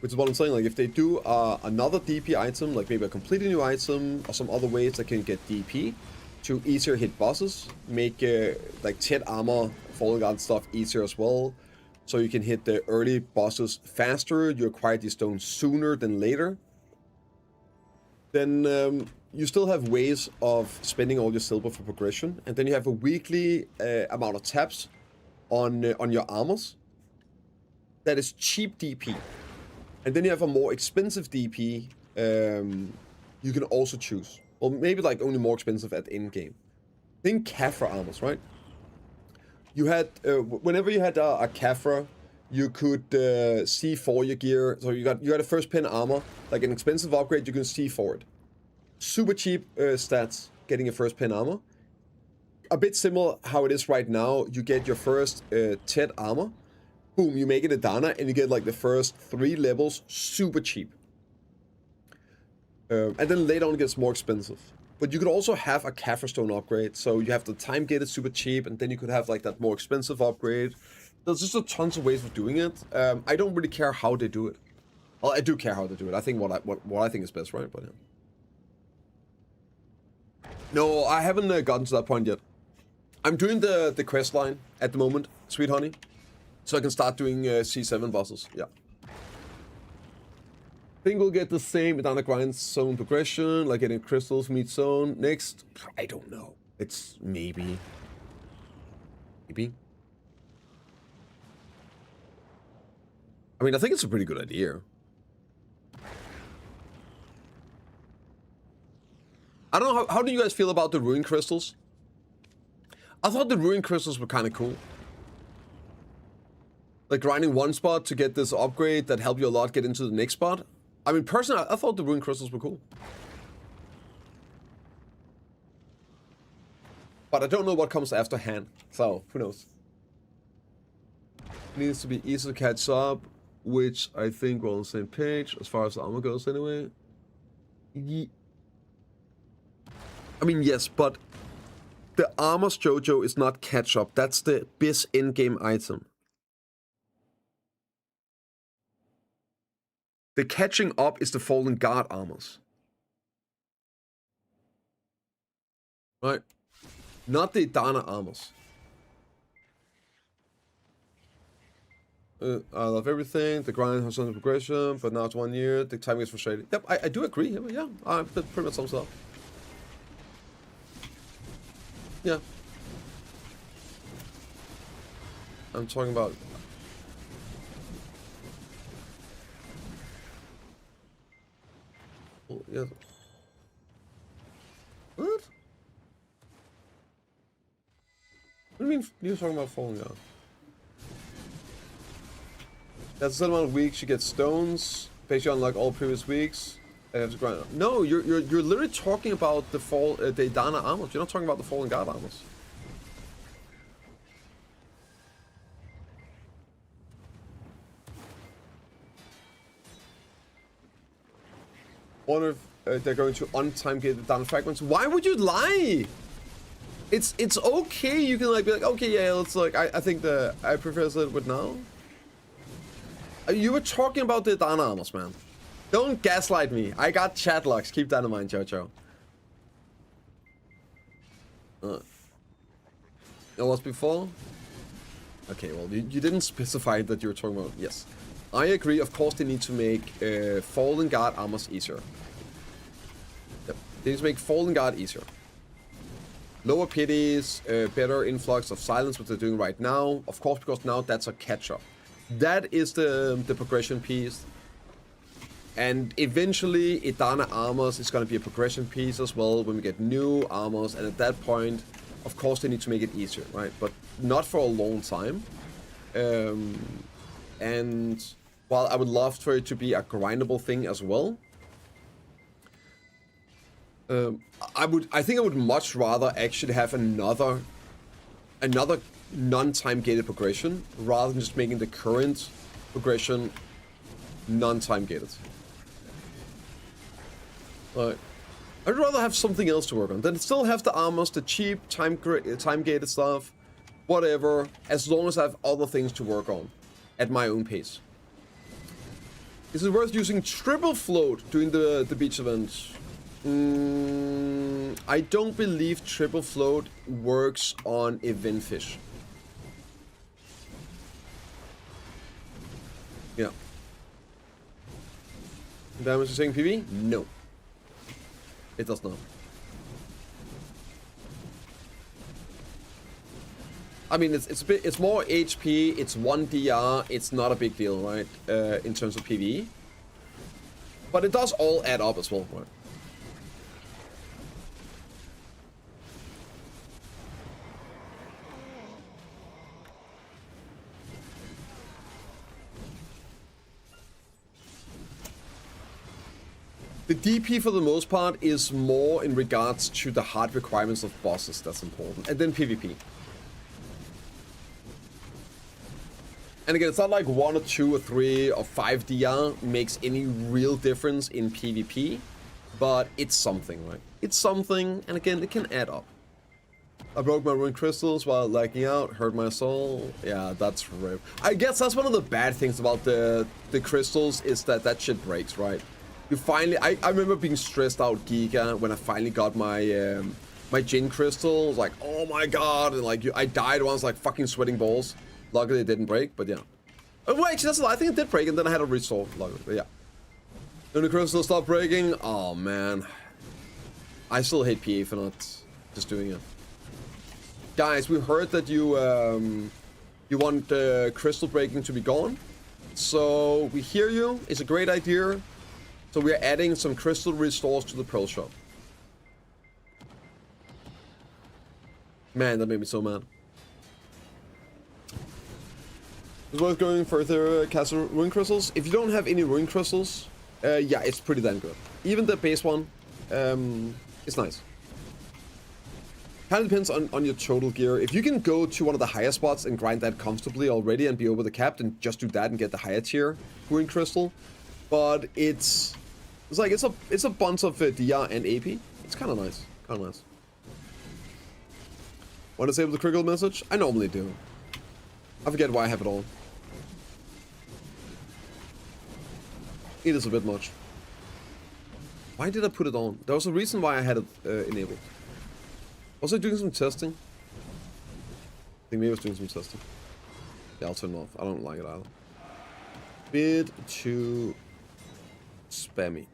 [SPEAKER 1] which is what I'm saying, like if they do another DP item, like maybe a completely new item, or some other ways that can get DP to easier hit bosses, make like Ted armor, Fallen Guard stuff easier as well, so you can hit the early bosses faster, you acquire these stones sooner than later, then you still have ways of spending all your silver for progression, and then you have a weekly amount of taps on your armors that is cheap DP. And then you have a more expensive DP you can also choose. Or maybe like only more expensive at end game. Think Kafra armors, right? You had, whenever you had a Kafra, you could C4 your gear. So you got a first pin armor, like an expensive upgrade, you can C4 it. Super cheap stats getting a first pin armor. A bit similar how it is right now. You get your first Ted armor. Boom, you make it a Dana and you get like the first 3 levels super cheap. And then later on it gets more expensive. But you could also have a Kafra stone upgrade. So you have the time gated super cheap, and then you could have like that more expensive upgrade. There's just a tons of ways of doing it. I don't really care how they do it. Well, I do care how they do it. I think what I think is best, right? But yeah. No, I haven't gotten to that point yet. I'm doing the quest line at the moment, Sweet Honey, so I can start doing C7 bosses. Yeah. Think we'll get the same with the grind zone progression, like getting crystals meet zone next. I don't know. It's maybe. Maybe. I mean, I think it's a pretty good idea. I don't know, how do you guys feel about the ruin crystals? I thought the ruin crystals were kind of cool. Like grinding one spot to get this upgrade that helped you a lot get into the next spot. I mean, personally, I thought the ruin crystals were cool. But I don't know what comes after hand, so who knows. It needs to be easy to catch up, which I think we're on the same page as far as the armor goes anyway. I mean, yes, but the armor's JoJo is not catch up. That's the Biz in-game item. The catching up is the Fallen Guard armors. Right? Not the Dana armors. I love everything. The grind has some progression, but now it's 1 year. The timing is frustrating. Yep, I do agree. Yeah, that pretty much sums it up. Yeah. I'm talking about... Oh, yeah. What? What do you mean you're talking about falling out? That's a certain amount of weeks you get stones. Basically unlock all previous weeks. I have to grind. No, you're literally talking about the the Idana armors. You're not talking about the Fallen Guard armors. Wonder if they're going to on-time get down fragments. Why would you lie? It's okay. You can like be like, okay, yeah, let's like. I think I prefer it with now. You were talking about the Idana armors, man. Don't gaslight me. I got chat logs. Keep that in mind, Jojo. It was before? Okay, well, you didn't specify that you were talking about... Yes. I agree. Of course, they need to make Fallen Guard armors easier. Yep. They need to make Fallen Guard easier. Lower pities, better influx of silence, what they're doing right now. Of course, because now that's a catch-up. That is the progression piece. And eventually, Idana armors is going to be a progression piece as well when we get new armors. And at that point, of course, they need to make it easier, right? But not for a long time. And while I would love for it to be a grindable thing as well, I think I would much rather actually have another non-time gated progression rather than just making the current progression non-time gated. Like, I'd rather have something else to work on. Then still have the armors, the cheap time-gated stuff, whatever, as long as I have other things to work on at my own pace. Is it worth using triple float during the beach event? I don't believe triple float works on event fish. Yeah. Damage is saying PV? No. It does not. I mean, it's more HP. It's 1 DR. It's not a big deal, right? In terms of PvE, but it does all add up as well, right? The DP for the most part is more in regards to the hard requirements of bosses that's important, and then PvP. And again, it's not like 1 or 2 or 3 or 5 DR makes any real difference in PvP, but it's something, right? It's something, and again, it can add up. I broke my ruined crystals while lagging out, hurt my soul. Yeah, that's rip. I guess that's one of the bad things about the crystals is that shit breaks, right? You finally, I remember being stressed out Giga when I finally got my my Jin crystal. I was like, oh my god, and like I died once, like fucking sweating balls. Luckily it didn't break, but yeah. Oh wait, actually that's a lie. I think it did break, and then I had a restore. Luckily, but yeah. Then the crystal stopped breaking. Oh man, I still hate PA for not just doing it. Guys, we heard that you want crystal breaking to be gone, so we hear you. It's a great idea. So we're adding some crystal restores to the Pearl Shop. Man, that made me so mad. It's worth going further castle ruin crystals. If you don't have any ruin crystals, yeah, it's pretty damn good. Even the base one, it's nice. Kind of depends on your total gear. If you can go to one of the higher spots and grind that comfortably already and be over the cap, then just do that and get the higher tier ruin crystal. But it's like it's a bunch of DR and AP. It's kind of nice. Kind of nice. Want to disable the critical message? I normally do. I forget why I have it on. It is a bit much. Why did I put it on? There was a reason why I had it enabled. Was I doing some testing? I think maybe I was doing some testing. Yeah, I'll turn it off. I don't like it either. Bit too spammy.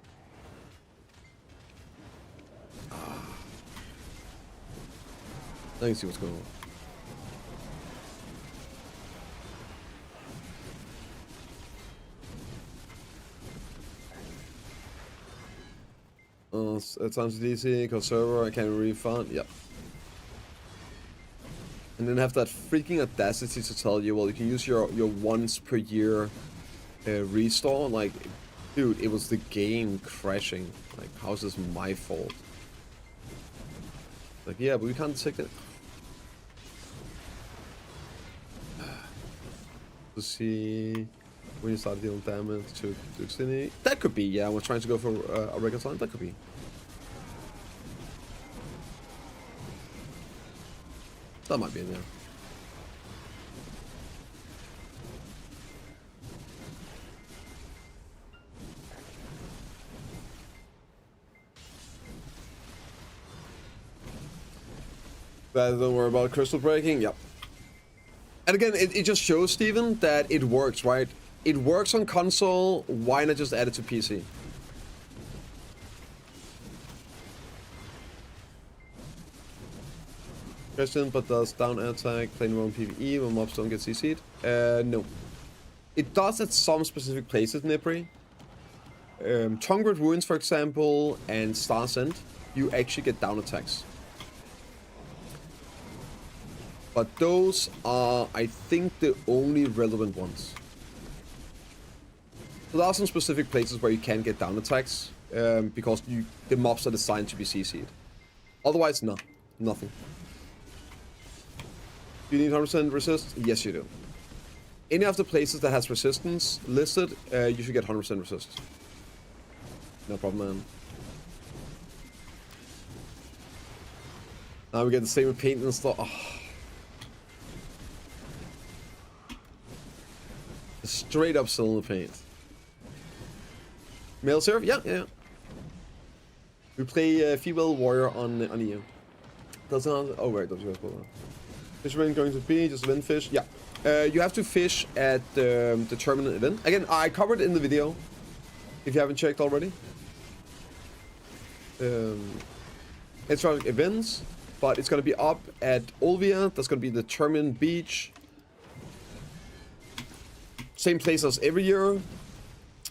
[SPEAKER 1] Let me see what's going on. At times DC, cause server, I can't refund. Yep. And then have that freaking audacity to tell you, well, you can use your once per year restore, like, dude, it was the game crashing. Like, how is this my fault? Like, yeah, but we can't take it. To see when you start dealing damage to Xini. That could be, yeah. We're trying to go for a record time. That could be. That might be in there. Don't worry about crystal breaking. Yep. And again, it just shows, Steven, that it works, right? It works on console. Why not just add it to PC? Question, but does down attack play no PvE when mobs don't get CC'd? No. It does at some specific places, Nipri. Tonguered Ruins, for example, and Star's End, you actually get down attacks. But those are, I think, the only relevant ones. So there are some specific places where you can get down attacks, because the mobs are designed to be CC'd. Otherwise, no. Nothing. Do you need 100% resist? Yes, you do. Any of the places that has resistance listed, you should get 100% resist. No problem, man. Now we get the same with paint and stuff. Oh. Straight up still in the paint. Male serve? Yeah. We play female warrior on EU. Doesn't have, oh right, does you guys pull Fisherman going to be just event fish? Yeah. You have to fish at the tournament event. Again, I covered it in the video. If you haven't checked already. It's like events, but it's gonna be up at Olvia. That's gonna be the tournament beach. Same place as every year,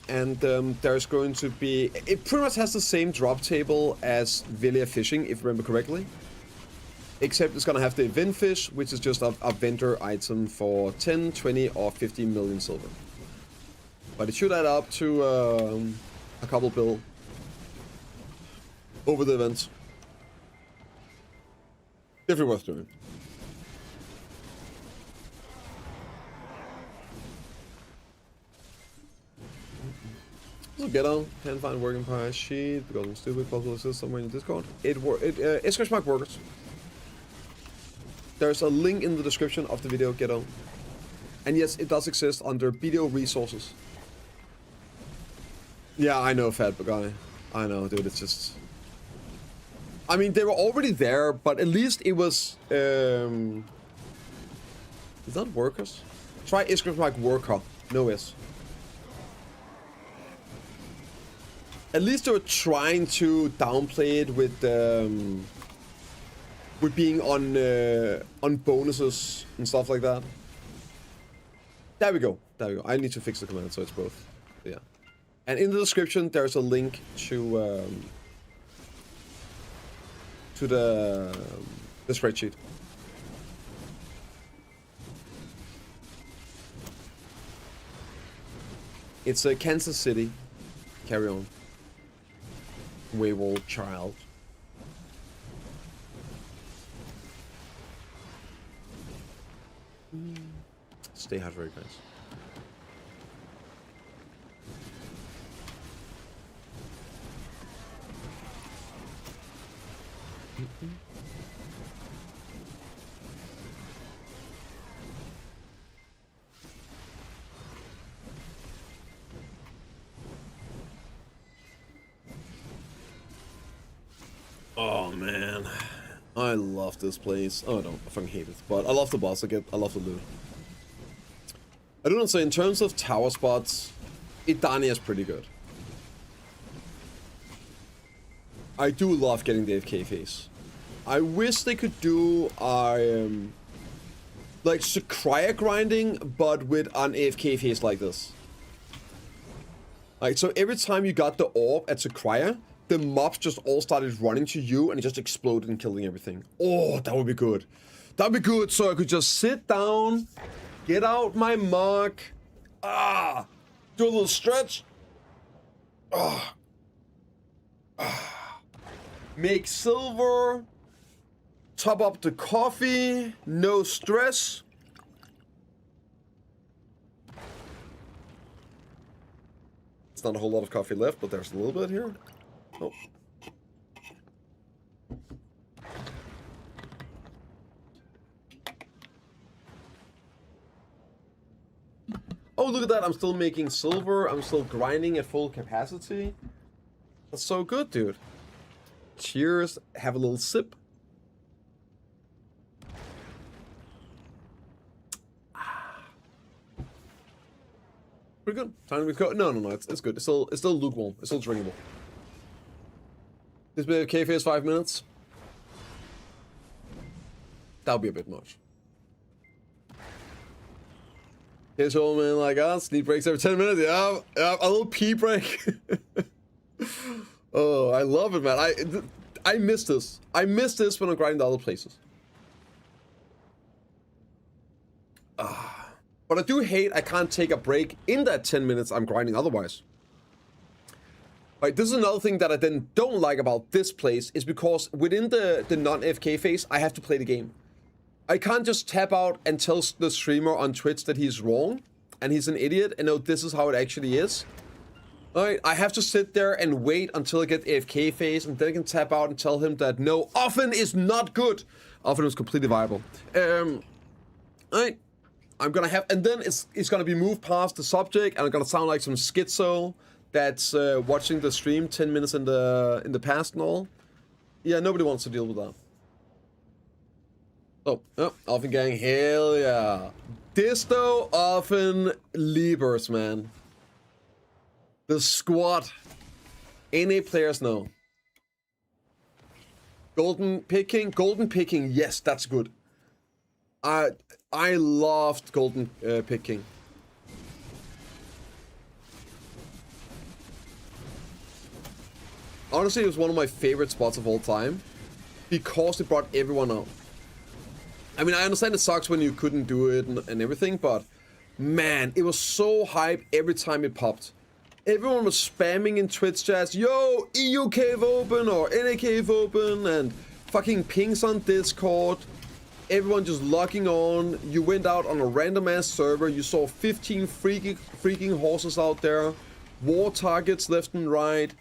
[SPEAKER 1] and there's going to be... It pretty much has the same drop table as Villia Fishing, if I remember correctly. Except it's going to have the event fish, which is just a vendor item for 10, 20, or 50 million silver. But it should add up to a couple bill over the event. Definitely worth doing. So ghetto, can't find working price sheet because I'm stupid. Possible assist somewhere in Discord. Exclamation mark workers. There's a link in the description of the video, ghetto. And yes, it does exist under video resources. Yeah, I know, fat guy. I know, dude. It's just. I mean, they were already there, but at least it was. Is that workers? Try exclamation mark worker. No S. At least they were trying to downplay it with being on bonuses and stuff like that. There we go. There we go. I need to fix the command so it's both. Yeah. And in the description there's a link to the spreadsheet. It's a Kansas City. Carry on. Wayward child. Stay hydrated, guys. Oh man, I love this place. Oh no, I fucking hate it. But I love the boss. I love the loot. I don't know. So in terms of tower spots, Idania is pretty good. I do love getting the AFK phase. I wish they could do like Sakria grinding, but with an AFK phase like this. Like, so every time you got the orb at Sakria, the mobs just all started running to you and it just exploded and killing everything. Oh, that would be good. That'd be good, so I could just sit down, get out my mark. Do a little stretch. Make silver. Top up the coffee. No stress. It's not a whole lot of coffee left, but there's a little bit here. Oh. Oh, look at that. I'm still making silver. I'm still grinding at full capacity. That's so good, dude. Cheers. Have a little sip. Pretty good. Time to go. No, it's good. It's still lukewarm. It's still drinkable. This bit of cafe is 5 minutes. That'll be a bit much. Here's old man like us. Sleep breaks every 10 minutes. Yeah, a little pee break. Oh, I love it, man. I miss this. I miss this when I'm grinding to other places. But I do hate I can't take a break in that 10 minutes I'm grinding otherwise. Right, this is another thing that I then don't like about this place is because within the non-FK phase, I have to play the game. I can't just tap out and tell the streamer on Twitch that he's wrong and he's an idiot and no, this is how it actually is. Alright, I have to sit there and wait until I get AFK phase and then I can tap out and tell him that no, often is not good. Often is completely viable. Alright, I'm gonna have, and then it's gonna be moved past the subject and I'm gonna sound like some schizo that's watching the stream 10 minutes in the past and all. Yeah, nobody wants to deal with that. Oh, Offen gang, hell yeah. Disto Offen Liebers, man. The squad. NA players know. Golden picking, yes, that's good. I loved golden picking. Honestly, it was one of my favorite spots of all time because it brought everyone out. I mean, I understand it sucks when you couldn't do it and everything, but man, it was so hype every time it popped. Everyone was spamming in Twitch chats, yo, EU cave open or NA cave open, and fucking pings on Discord. Everyone just logging on. You went out on a random ass server. You saw 15 freaking horses out there, war targets left and right.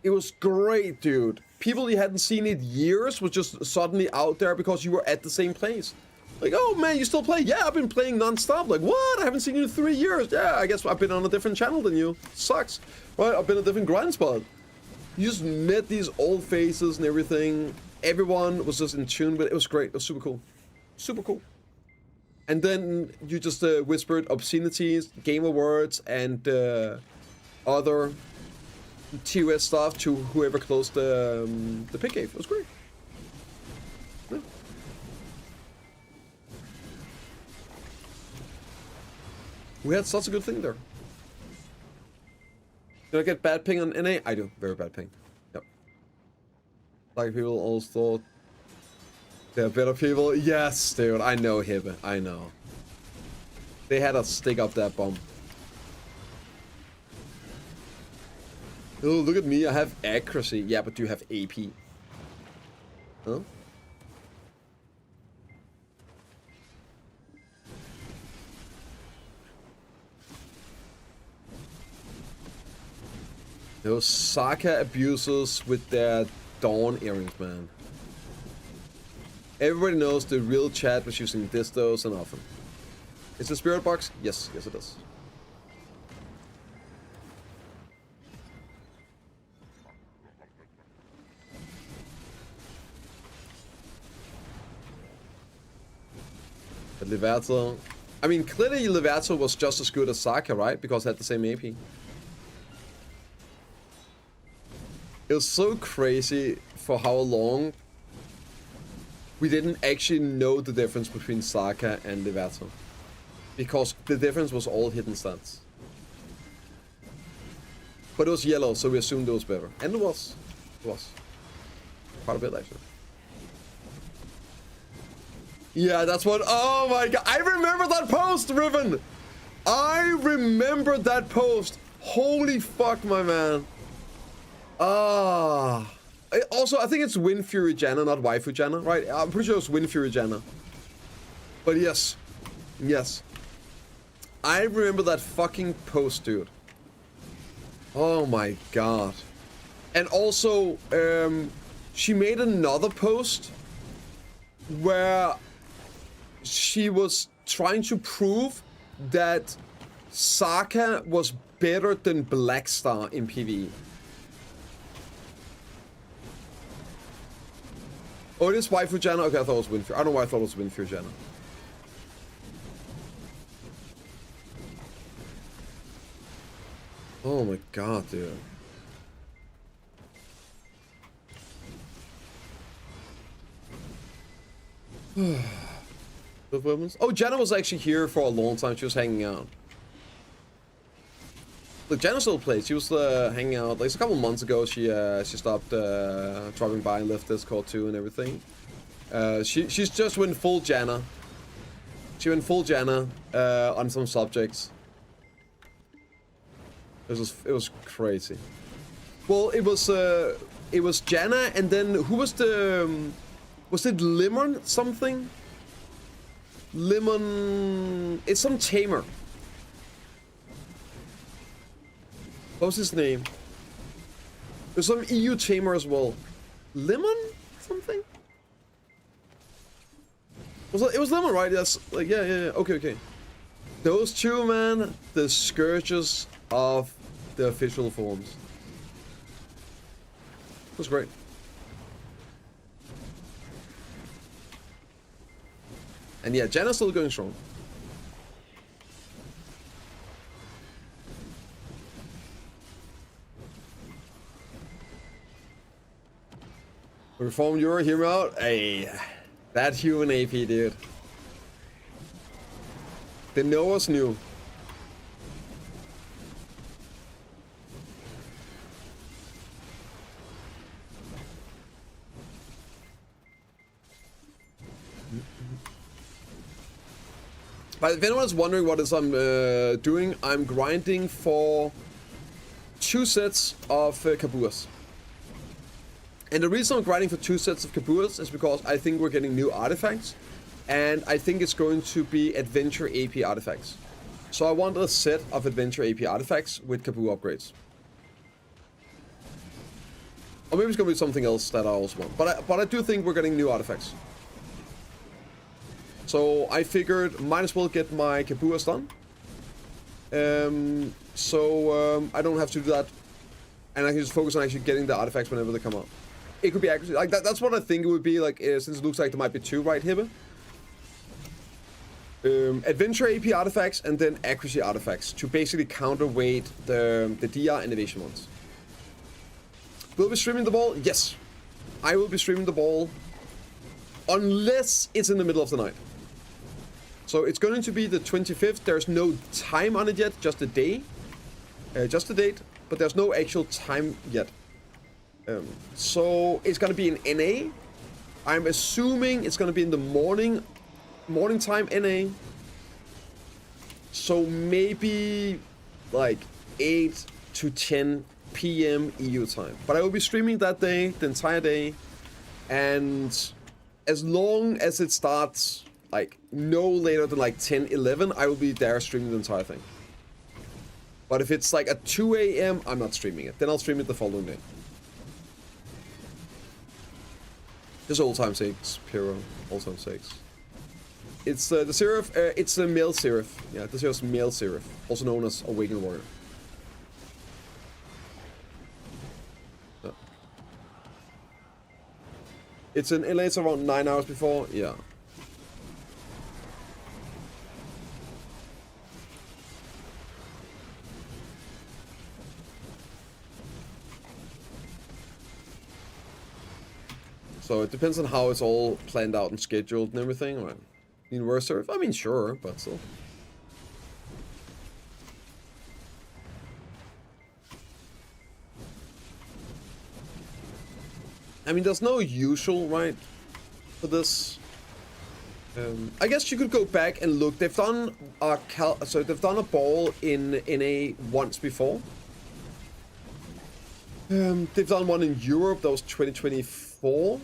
[SPEAKER 1] It was great, dude. People you hadn't seen in years was just suddenly out there because you were at the same place. Like, oh man, you still play? Yeah, I've been playing non-stop. Like, what? I haven't seen you in 3 years. Yeah, I guess I've been on a different channel than you. Sucks. Right, I've been a different grind spot. You just met these old faces and everything. Everyone was just in tune, but it was great. It was super cool. Super cool. And then you just whispered obscenities, gamer words, and other TOS stuff to whoever closed the pig cave. It was great. Yeah. We had such a good thing there. Did I get bad ping on NA? I do. Very bad ping. Yep. Like people always thought they're better people. Yes, dude. I know, Hibbe. I know. They had us stick up that bomb. Oh, look at me, I have accuracy. Yeah, but do you have AP? Huh? Those Saka abusers with their Dawn earrings, man. Everybody knows the real chat was using distos and often. Is the spirit box? Yes, yes it is. But Levato, I mean, clearly Levato was just as good as Saka, right? Because it had the same AP. It was so crazy for how long we didn't actually know the difference between Saka and Levato. Because the difference was all hidden stats. But it was yellow, so we assumed it was better. And it was. It was. Quite a bit, actually. Yeah, that's what. Oh my god. I remember that post, Riven. I remember that post. Holy fuck, my man. Ah. Also, I think it's Wind Fury Janna, not Waifu Janna, right? I'm pretty sure it's Wind Fury Janna. But yes. Yes. I remember that fucking post, dude. Oh my god. And also, she made another post where she was trying to prove that Saka was better than Blackstar in PvE. Oh, it is Waifu Janna? Okay, I thought it was Windfury. I don't know why I thought it was Windfury Janna. Oh my god, dude. Oh, Janna was actually here for a long time. She was hanging out. Look, Janna still plays. She was hanging out. Like a couple months ago, she stopped dropping by and left Discord too and everything. She's just went full Janna. She went full Janna on some subjects. It was crazy. Well, it was Janna, and then who was the was it Lemon something? Lemon. It's some tamer. What was his name? There's some EU tamer as well. Lemon something? It was Lemon, right? That's like yeah. Okay. Those two, man, the scourges of the official forms. It was great. And yeah, Janna's still going strong. Reform Euro, hear me out. Hey, that human AP, dude. They know us new. But if anyone's wondering what is I'm doing, I'm grinding for 2 sets of Kabuas. And the reason I'm grinding for 2 sets of Kabuas is because I think we're getting new artifacts. And I think it's going to be Adventure AP artifacts. So I want a set of Adventure AP artifacts with Kabu upgrades. Or maybe it's going to be something else that I also want. But I do think we're getting new artifacts. So I figured might as well get my Kabuas done. So I don't have to do that. And I can just focus on actually getting the artifacts whenever they come out. It could be accuracy. Like that's what I think it would be, like, since it looks like there might be 2, right, Hibbe? Adventure AP artifacts and then accuracy artifacts to basically counterweight the DR and evasion ones. Will we be streaming the ball? Yes. I will be streaming the ball. Unless it's in the middle of the night. So it's going to be the 25th. There's no time on it yet, just a day. Just a date, but there's no actual time yet. So it's going to be in NA. I'm assuming it's going to be in the morning time NA. So maybe like 8 to 10 PM EU time. But I will be streaming that day, the entire day. And as long as it starts like no later than like 10, 11, I will be there streaming the entire thing. But if it's like at 2 AM, I'm not streaming it. Then I'll stream it the following day. Just old time sakes, Pyro, old time sakes. It's the Seraph, it's the male Seraph. Yeah, this is male Seraph, also known as Awakened Warrior. It's in LA, it's around 9 hours before, yeah. So it depends on how it's all planned out and scheduled and everything. Right? Universe Seraph? I mean, sure, but still. I mean, there's no usual, right, for this. I guess you could go back and look. They've done they've done a ball in NA once before. They've done one in Europe. That was 2024.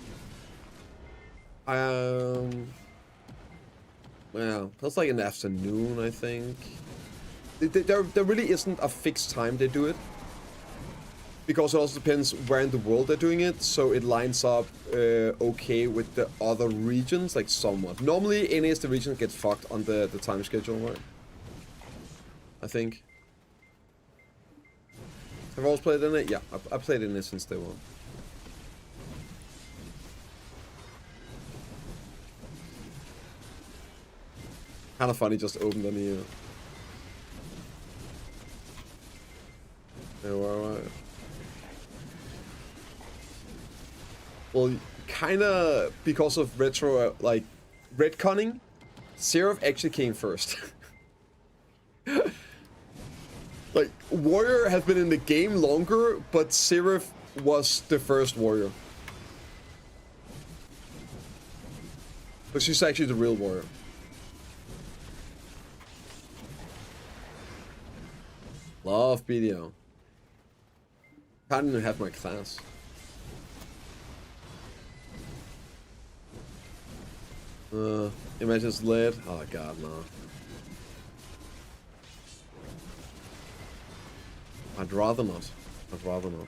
[SPEAKER 1] Well, that's like in the afternoon, I think. There really isn't a fixed time they do it. Because it also depends where in the world they're doing it, so it lines up okay with the other regions, like somewhat. Normally, NA is the region that gets fucked on the time schedule, right? I think. Have I always played in it? Yeah, I played in it since day one. Kind of funny, just opened on you. Yeah, right. Well, kinda because of retro, like, retconning, Seraph actually came first. Like, Warrior has been in the game longer, but Seraph was the first Warrior. But she's actually the real Warrior. Love BDO. Can't even have my class. Imagine it's lit. Oh god, no. I'd rather not. I'd rather not.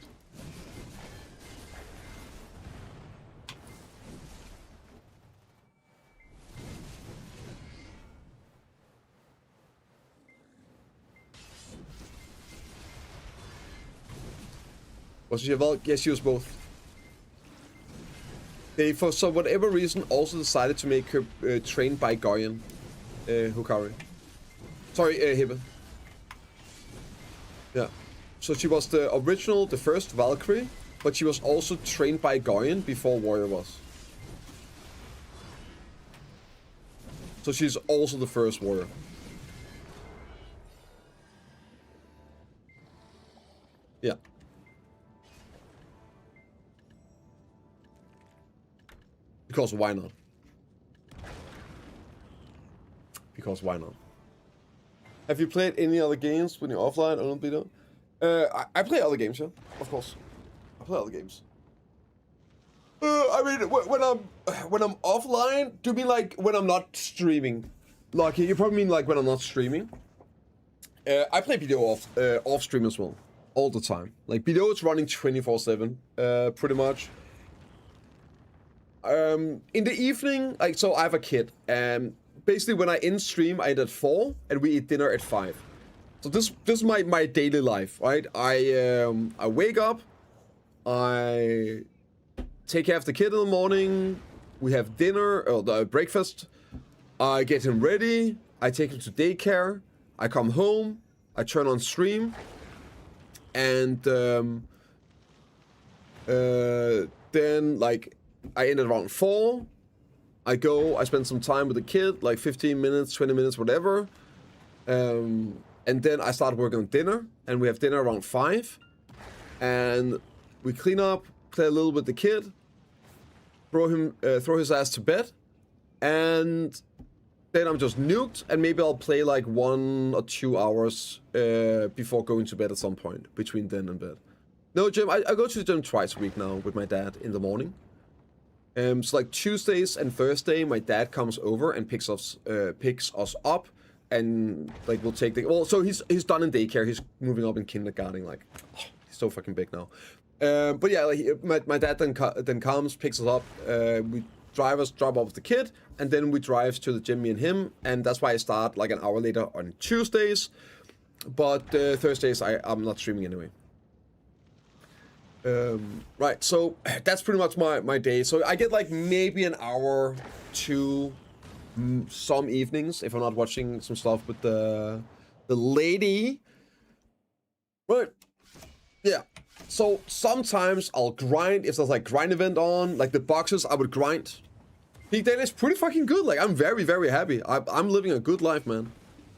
[SPEAKER 1] Was she involved? Yes, she was both. They, for some whatever reason, also decided to make her trained by Goyen, Hukari. Sorry, Hibbe. Yeah. So she was the original, the first Valkyrie, but she was also trained by Goyen before Warrior was. So she's also the first Warrior. Yeah. Because why not? Because why not? Have you played any other games when you're offline? I don't be done. I play other games, yeah, of course. I play other games. I mean, when I'm offline, do you mean like when I'm not streaming? Like you probably mean like when I'm not streaming. I play BDO off stream as well, all the time. Like BDO is running 24/7, pretty much. In the evening, like, so I have a kid, and basically when I end stream, I end at 4, and we eat dinner at 5. So this is my daily life, right? I wake up, I take care of the kid in the morning, we have dinner, or the breakfast, I get him ready, I take him to daycare, I come home, I turn on stream, and then, like, I end at around 4. I go, I spend some time with the kid, like 15 minutes, 20 minutes, whatever. And then I start working on dinner, and we have dinner around 5. And we clean up, play a little with the kid, throw his ass to bed, and then I'm just nuked, and maybe I'll play like 1 or 2 hours before going to bed at some point, between then and bed. No, gym, I go to the gym twice a week now with my dad in the morning. So like Tuesdays and Thursday, my dad comes over and picks us up, and like we'll take the, well, so he's done in daycare, he's moving up in kindergarten, like, oh, he's so fucking big now. But yeah, like my dad then comes, picks us up, we drop off the kid, and then we drive to the gym, me and him, and that's why I start like an hour later on Tuesdays, but Thursdays I'm not streaming anyway. Right, so that's pretty much my day. So I get like maybe an hour to some evenings if I'm not watching some stuff with the lady. Right, yeah. So sometimes I'll grind if there's like grind event on, like the boxes I would grind. Peak daily is pretty fucking good. Like I'm very, very happy. I'm living a good life, man.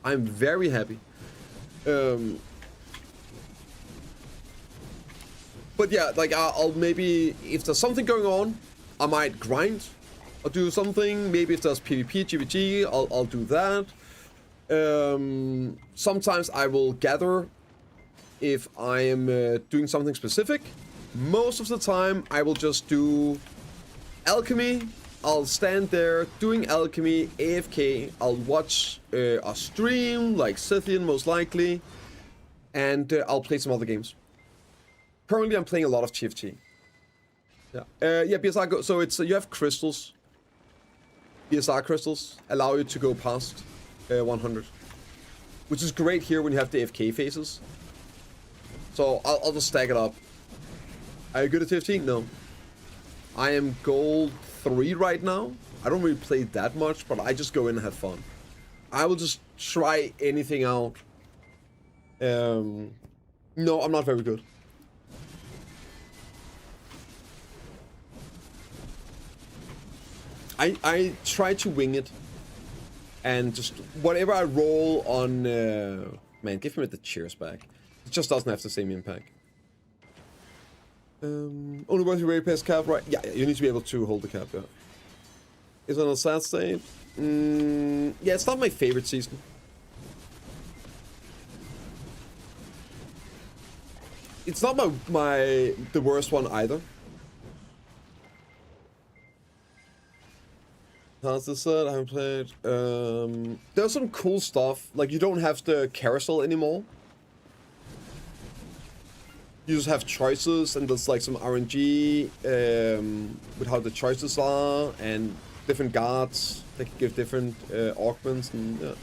[SPEAKER 1] I'm very happy. But yeah, like I'll maybe, if there's something going on, I might grind. I'll do something. Maybe if there's PvP, GVG, I'll do that. Sometimes I will gather if I am doing something specific. Most of the time, I will just do alchemy. I'll stand there doing alchemy, AFK. I'll watch a stream, like Scythian most likely, and I'll play some other games. Currently, I'm playing a lot of TFT. Yeah, BSR go. So it's you have crystals. BSR crystals allow you to go past 100, which is great here when you have the AFK phases. So I'll just stack it up. Are you good at 15? No. I am gold 3 right now. I don't really play that much, but I just go in and have fun. I will just try anything out. No, I'm not very good. I try to wing it. And just whatever I roll on... man, give me the cheers back. It just doesn't have the same impact. Only worth your raid pass cap, right? Yeah, you need to be able to hold the cap, yeah. Is it on a sad state? Yeah, it's not my favorite season. It's not the worst one either. How's this set? I haven't played. There's some cool stuff. Like, you don't have the carousel anymore. You just have choices, and there's like some RNG with how the choices are, and different guards that can give different augments, and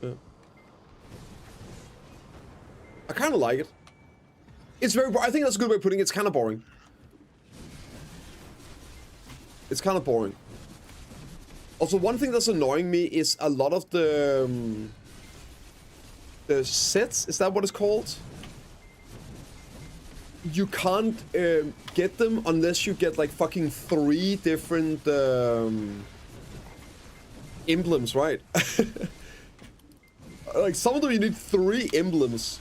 [SPEAKER 1] yeah. I kind of like it. It's very. I think that's a good way of putting it. It's kind of boring. It's kind of boring. Also, one thing that's annoying me is a lot of the sets. Is that what it's called? You can't get them unless you get like fucking 3 different emblems, right? Like some of them you need 3 emblems.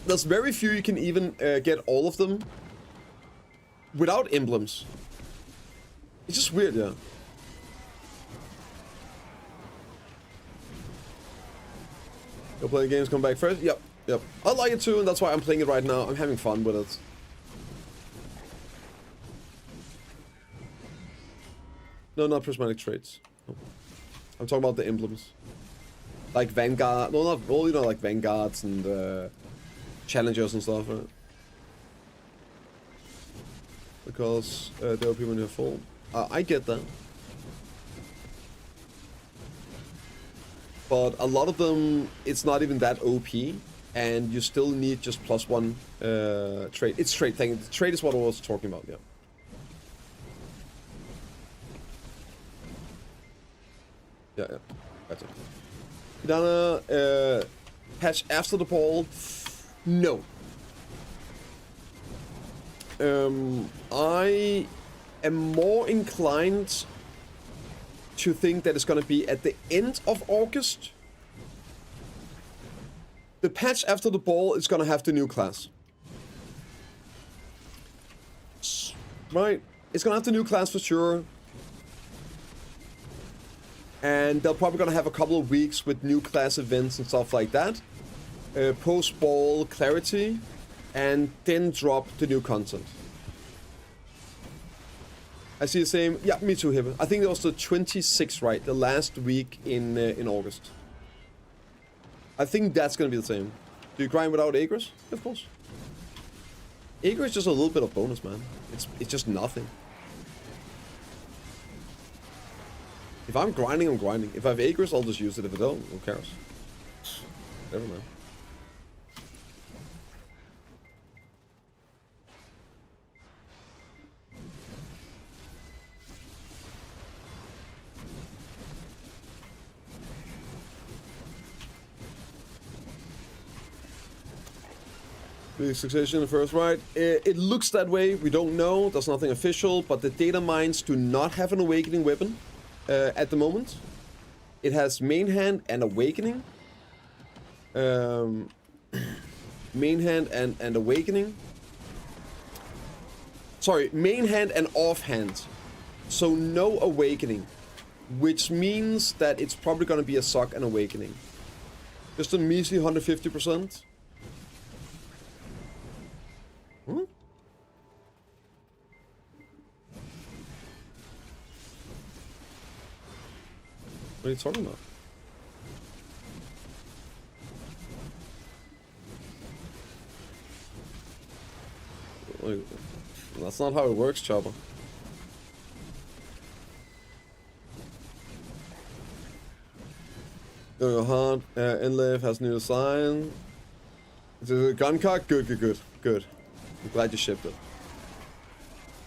[SPEAKER 1] There's very few you can even get all of them without emblems. It's just weird, yeah. Go play the games, come back first. Yep. Yep, I like it too, and that's why I'm playing it right now. I'm having fun with it. No, not prismatic traits. No. I'm talking about the emblems. Like Vanguard. No, not all, you know, like Vanguards and Challengers and stuff, right? Because there are people in your full. I get that. But a lot of them, it's not even that OP. And you still need just +1 trait. It's trait thing. The trait is what I was talking about, yeah. Yeah. That's it. Idana, patch after the ball. No. I am more inclined to think that it's gonna be at the end of August. The patch after the ball is gonna have the new class. Right? It's gonna have the new class for sure. And they're probably gonna have a couple of weeks with new class events and stuff like that. Post-ball clarity. And then drop the new content. I see the same. Yeah, me too, Hibbe. I think it was the 26th, right? The last week in August. I think that's gonna be the same. Do you grind without Aegis? Of course. Aegis is just a little bit of bonus, man. It's just nothing. If I'm grinding, I'm grinding. If I have Aegis, I'll just use it. If I don't, who cares? Never mind. The succession in the first right. It looks that way. We don't know. There's nothing official, but the data mines do not have an awakening weapon at the moment. It has main hand and awakening. Main hand and awakening. sorry, main hand and offhand. So no awakening, which means that it's probably gonna be a suck and awakening. Just a measly 150%. Hmm? What are you talking about? That's not how it works, Chopper. Hard. Inlay has new design. It's a gun cock? Good. I'm glad you shipped it.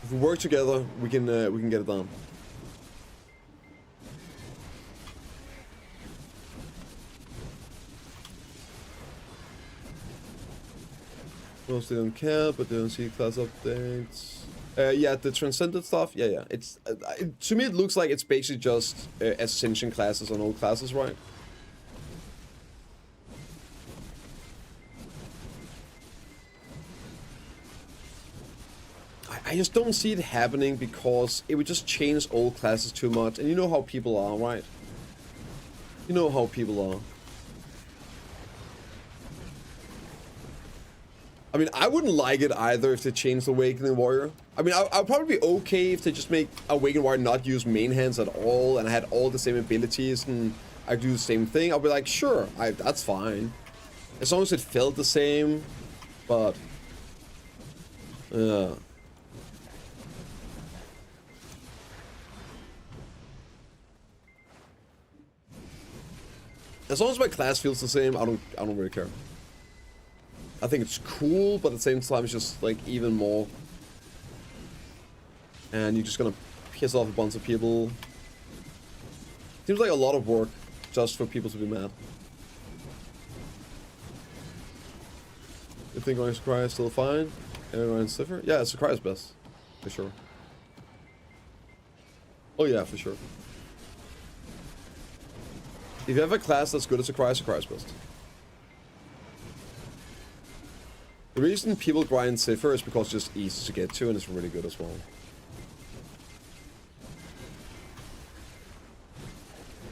[SPEAKER 1] If we work together, we can get it done. Mostly don't care, but they don't see class updates. Yeah, the transcended stuff. Yeah. It's to me it looks like it's basically just ascension classes on all classes, right? I just don't see it happening because it would just change old classes too much, and you know how people are, right? You know how people are. I mean, I wouldn't like it either if they changed Awakening Warrior. I mean, I'll probably be okay if they just make Awakening Warrior not use main hands at all, and I had all the same abilities, and I do the same thing. I'll be like, sure, that's fine. As long as it felt the same, but... yeah. As long as my class feels the same, I don't really care. I think it's cool, but at the same time, it's just like even more. And you're just gonna piss off a bunch of people. Seems like a lot of work just for people to be mad. You think Orange Cry is still fine? Everyone's stiffer? Yeah, Sakurai is best. For sure. Oh yeah, for sure. If you have a class that's good at Sakurai, Sakurai is best. The reason people grind Cipher is because it's just easy to get to and it's really good as well.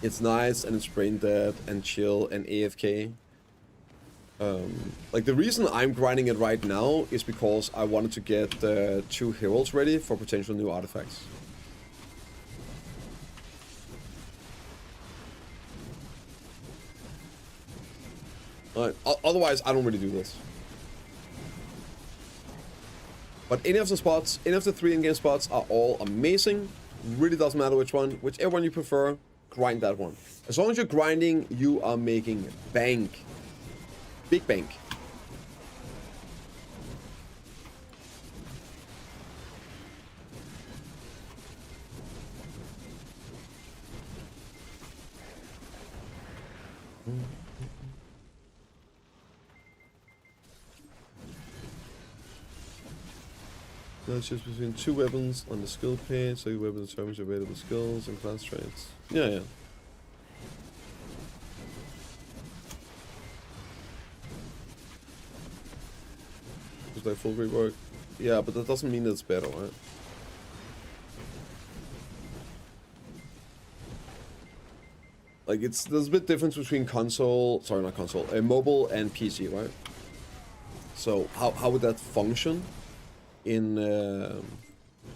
[SPEAKER 1] It's nice and it's brain dead and chill and AFK. Like the reason I'm grinding it right now is because I wanted to get 2 heralds ready for potential new artifacts. Otherwise, I don't really do this. But any of the spots, any of the 3 in-game spots are all amazing. Really doesn't matter which one. Whichever one you prefer, grind that one. As long as you're grinding, you are making bank. Big bank. No, choose between 2 weapons on the skill page, so your weapon determines your available skills and class traits. Yeah. Just like full rework. Yeah, but that doesn't mean that it's better, right? Like there's a bit difference between mobile and PC, right? So how would that function in a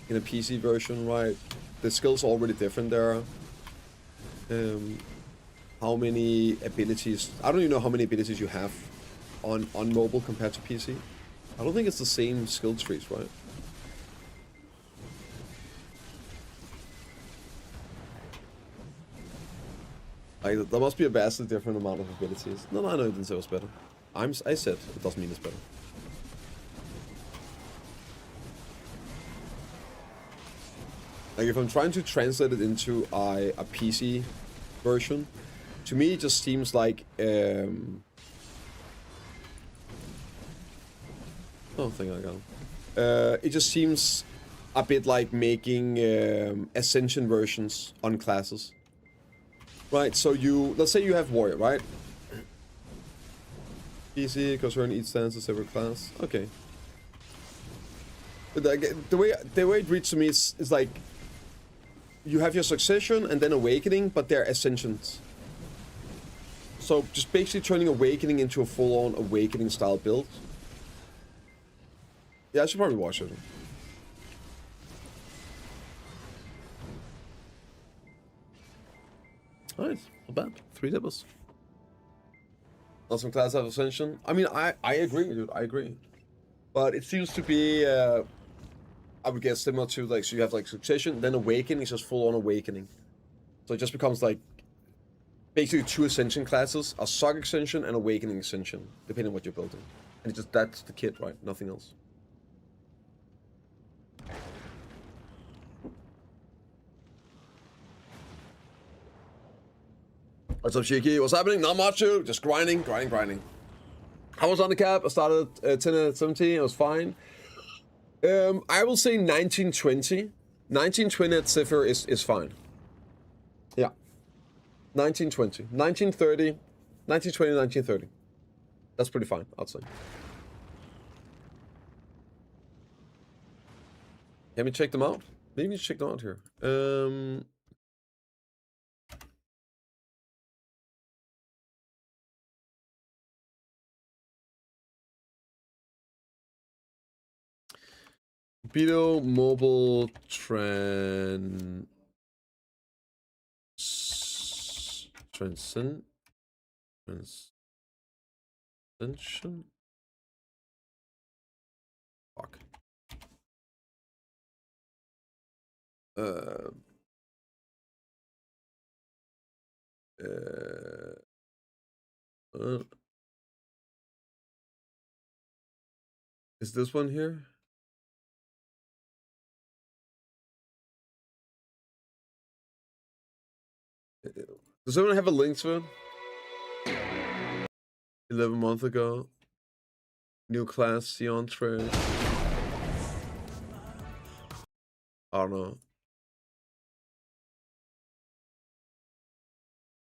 [SPEAKER 1] PC version, right? The skills are already different there. How many abilities? I don't even know how many abilities you have on mobile compared to PC. I don't think it's the same skill trees, right? Like, there must be a vastly different amount of abilities. No, I didn't say it was better. I said it doesn't mean it's better. Like, if I'm trying to translate it into a PC version, to me it just seems like oh, I think I got him. It just seems a bit like making Ascension versions on classes. Right, so let's say you have Warrior, right? PC, because we're in each stance a separate class. Okay. The way it reads to me is like you have your succession and then awakening, but they're ascensions. So just basically turning awakening into a full-on awakening style build. Yeah, I should probably watch it. Alright, not bad. 3 doubles. Awesome class of ascension. I mean, I agree, dude. I agree. But it seems to be, I would guess, similar to, like, so you have, like, succession, then awakening is just full-on awakening. So it just becomes, like, basically 2 ascension classes, a Sock Ascension and Awakening Ascension, depending on what you're building. And it's just, that's the kit, right? Nothing else. What's up, Shiki? What's happening? Not much, dude. Just grinding. I was on the cap. I started at 10 at 17. It was fine. I will say 1920. 1920 at Zephyr is fine. Yeah. 1920. 1930. 1920, 1930. That's pretty fine, I'd say. Let me check them out. Maybe check them out here. Beto mobile transcend. Ascension? Fuck. Is this one here? Does anyone have a link to it? 11 months ago. New class, Sion trade. I don't know.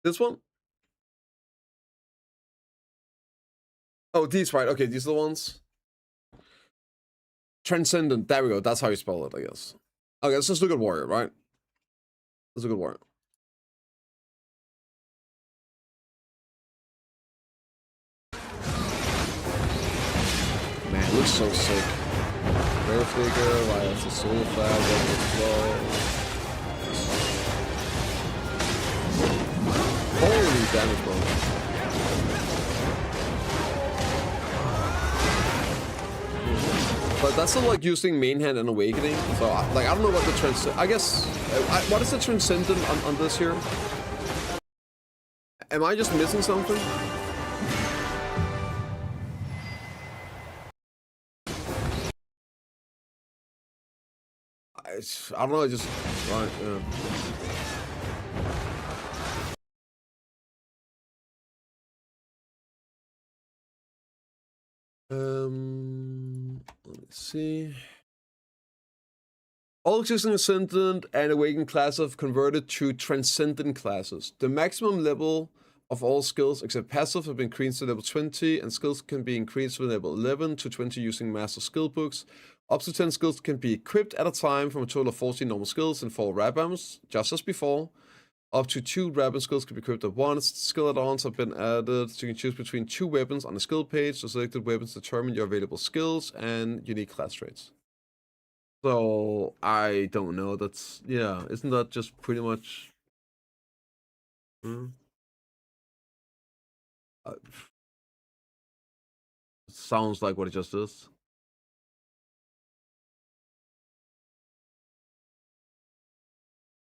[SPEAKER 1] This one? Oh, these, right. Okay, these are the ones. Transcendent. There we go. That's how you spell it, I guess. Okay, let's just look at Warrior, right? Let's look at Warrior. Man, it looks so sick. Rare figure, why that's a soul flag, holy damage, bro. But that's still like using main hand and awakening. So like I don't know what the I guess what is the transcendent on this here? Am I just missing something? I don't know. I just right. Let me see. All existing Ascendant and Awakened classes have converted to Transcendent classes. The maximum level of all skills except passive have been increased to level 20, and skills can be increased from level 11 to 20 using master skill books. Up to 10 skills can be equipped at a time from a total of 14 normal skills and 4 Rabams, just as before. Up to 2 Rabam skills can be equipped at once. Skill add-ons have been added, so you can choose between 2 weapons on the skill page. The selected weapons determine your available skills and unique class traits. So, I don't know. That's, yeah, isn't that just pretty much... sounds like what it just is.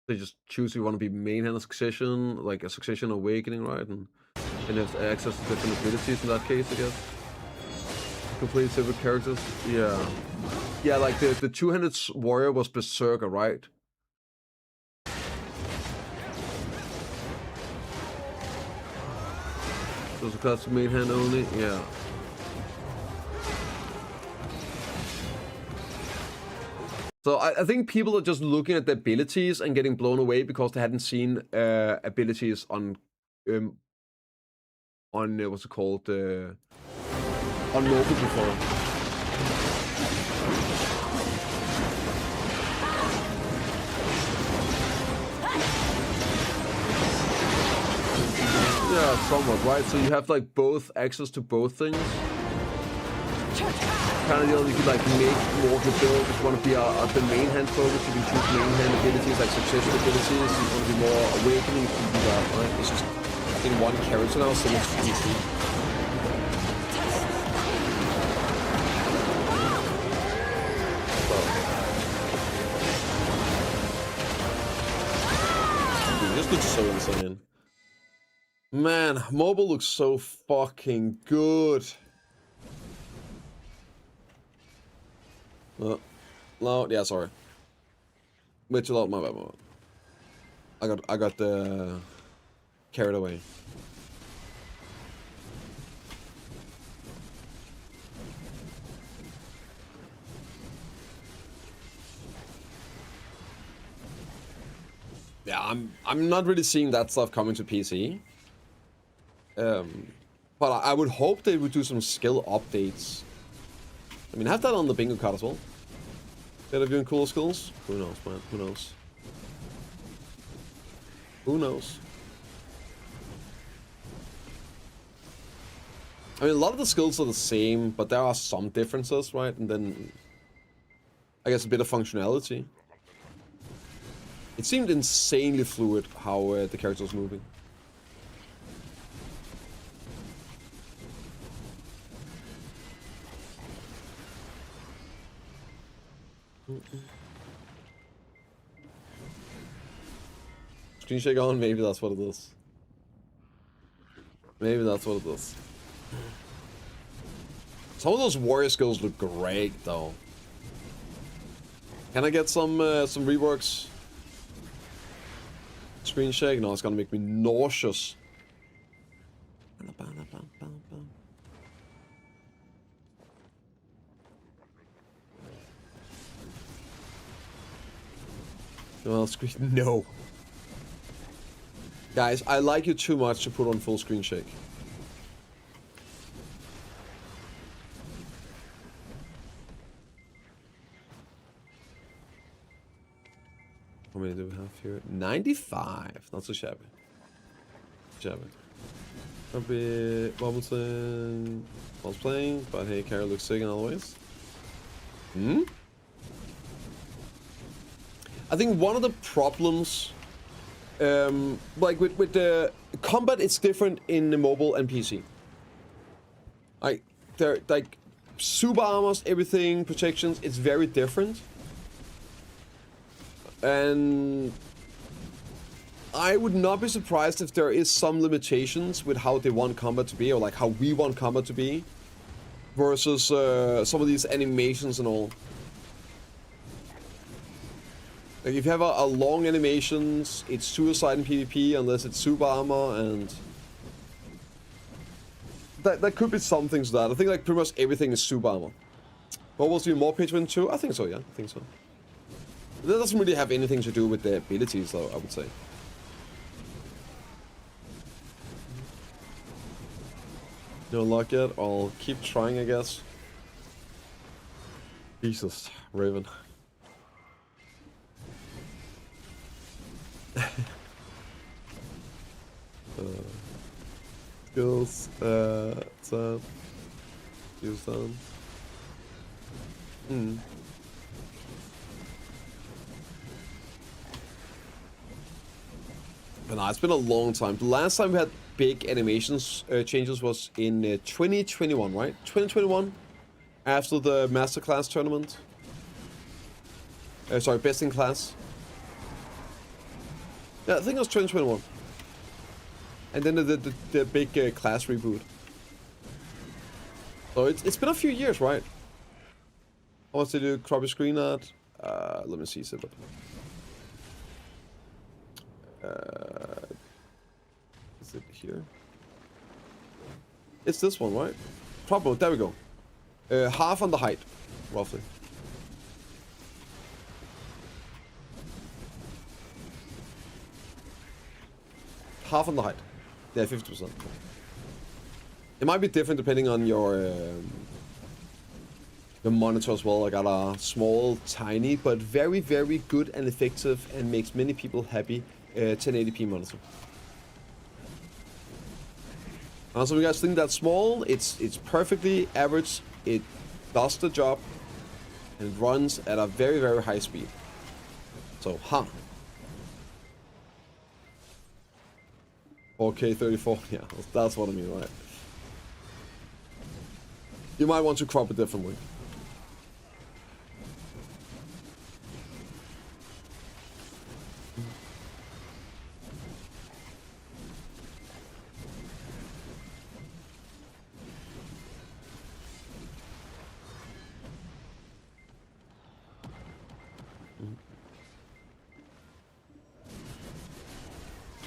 [SPEAKER 1] They just choose if you want to be main hand succession, like a succession awakening, right? And have access to different abilities in that case, I guess. Complete separate characters. Yeah. Yeah, like the two-handed warrior was Berserker, right? So it's a classic main hand only, yeah. So I think people are just looking at the abilities and getting blown away because they hadn't seen abilities on what's it called, on mobile before. Yeah, somewhat, right? So you have like both access to both things. Kind of deal, you could like make more of your build. If you want to be the main hand focus, you can choose main hand abilities like succession abilities. If you want to be more awakening, you can do that, right? It's just in one character now, so it's easy. Dude, this looks so insane. Man, mobile looks so fucking good. No, yeah, sorry. Wait too loud, my bad. I got carried away. Yeah, I'm not really seeing that stuff coming to PC. But I would hope they would do some skill updates. I mean, have that on the bingo card as well. They're doing cool skills. Who knows, man? Who knows? Who knows? I mean, a lot of the skills are the same, but there are some differences, right? And then, I guess a bit of functionality. It seemed insanely fluid how the character was moving. Screen shake on? Maybe that's what it is. Maybe that's what it is. Some of those warrior skills look great, though. Can I get some reworks? Screen shake? No, it's gonna make me nauseous. Well, screen. No. Guys, I like you too much to put on full screen shake. How many do we have here? 95. Not so shabby. Shabby. A bit Bobbleton was playing, but hey, Carol looks sick in other ways. I think one of the problems, like with the combat, it's different in the mobile and PC. They're like super armors, everything, protections. It's very different, and I would not be surprised if there is some limitations with how they want combat to be, or like how we want combat to be, versus some of these animations and all. Like if you have a long animations, it's suicide in PvP unless it's super armor, and that could be some things to that. I think like pretty much everything is super armor. What was you more page win too? I think so, yeah. I think so. That doesn't really have anything to do with the abilities, though, I would say. No luck yet? I'll keep trying, I guess. Jesus, Raven. Skills, tab, use them. But nah, it's been a long time. The last time we had big animations changes was in 2021, right? 2021, after the Masterclass tournament. Sorry, Best in Class. Yeah, I think it was 2021. And then the big class reboot. So it's been a few years, right? How much did you crop your screen at? Let me see, is it here? It's this one, right? Probably, there we go. Half on the height, roughly. Half on the height. Yeah, 50%. It might be different depending on your monitor as well. I got a small, tiny, but very, very good and effective and makes many people happy 1080p monitor. So you guys think that's small? It's perfectly average. It does the job and runs at a very, very high speed. So, 4K 34, yeah, that's what I mean, right? You might want to crop it differently.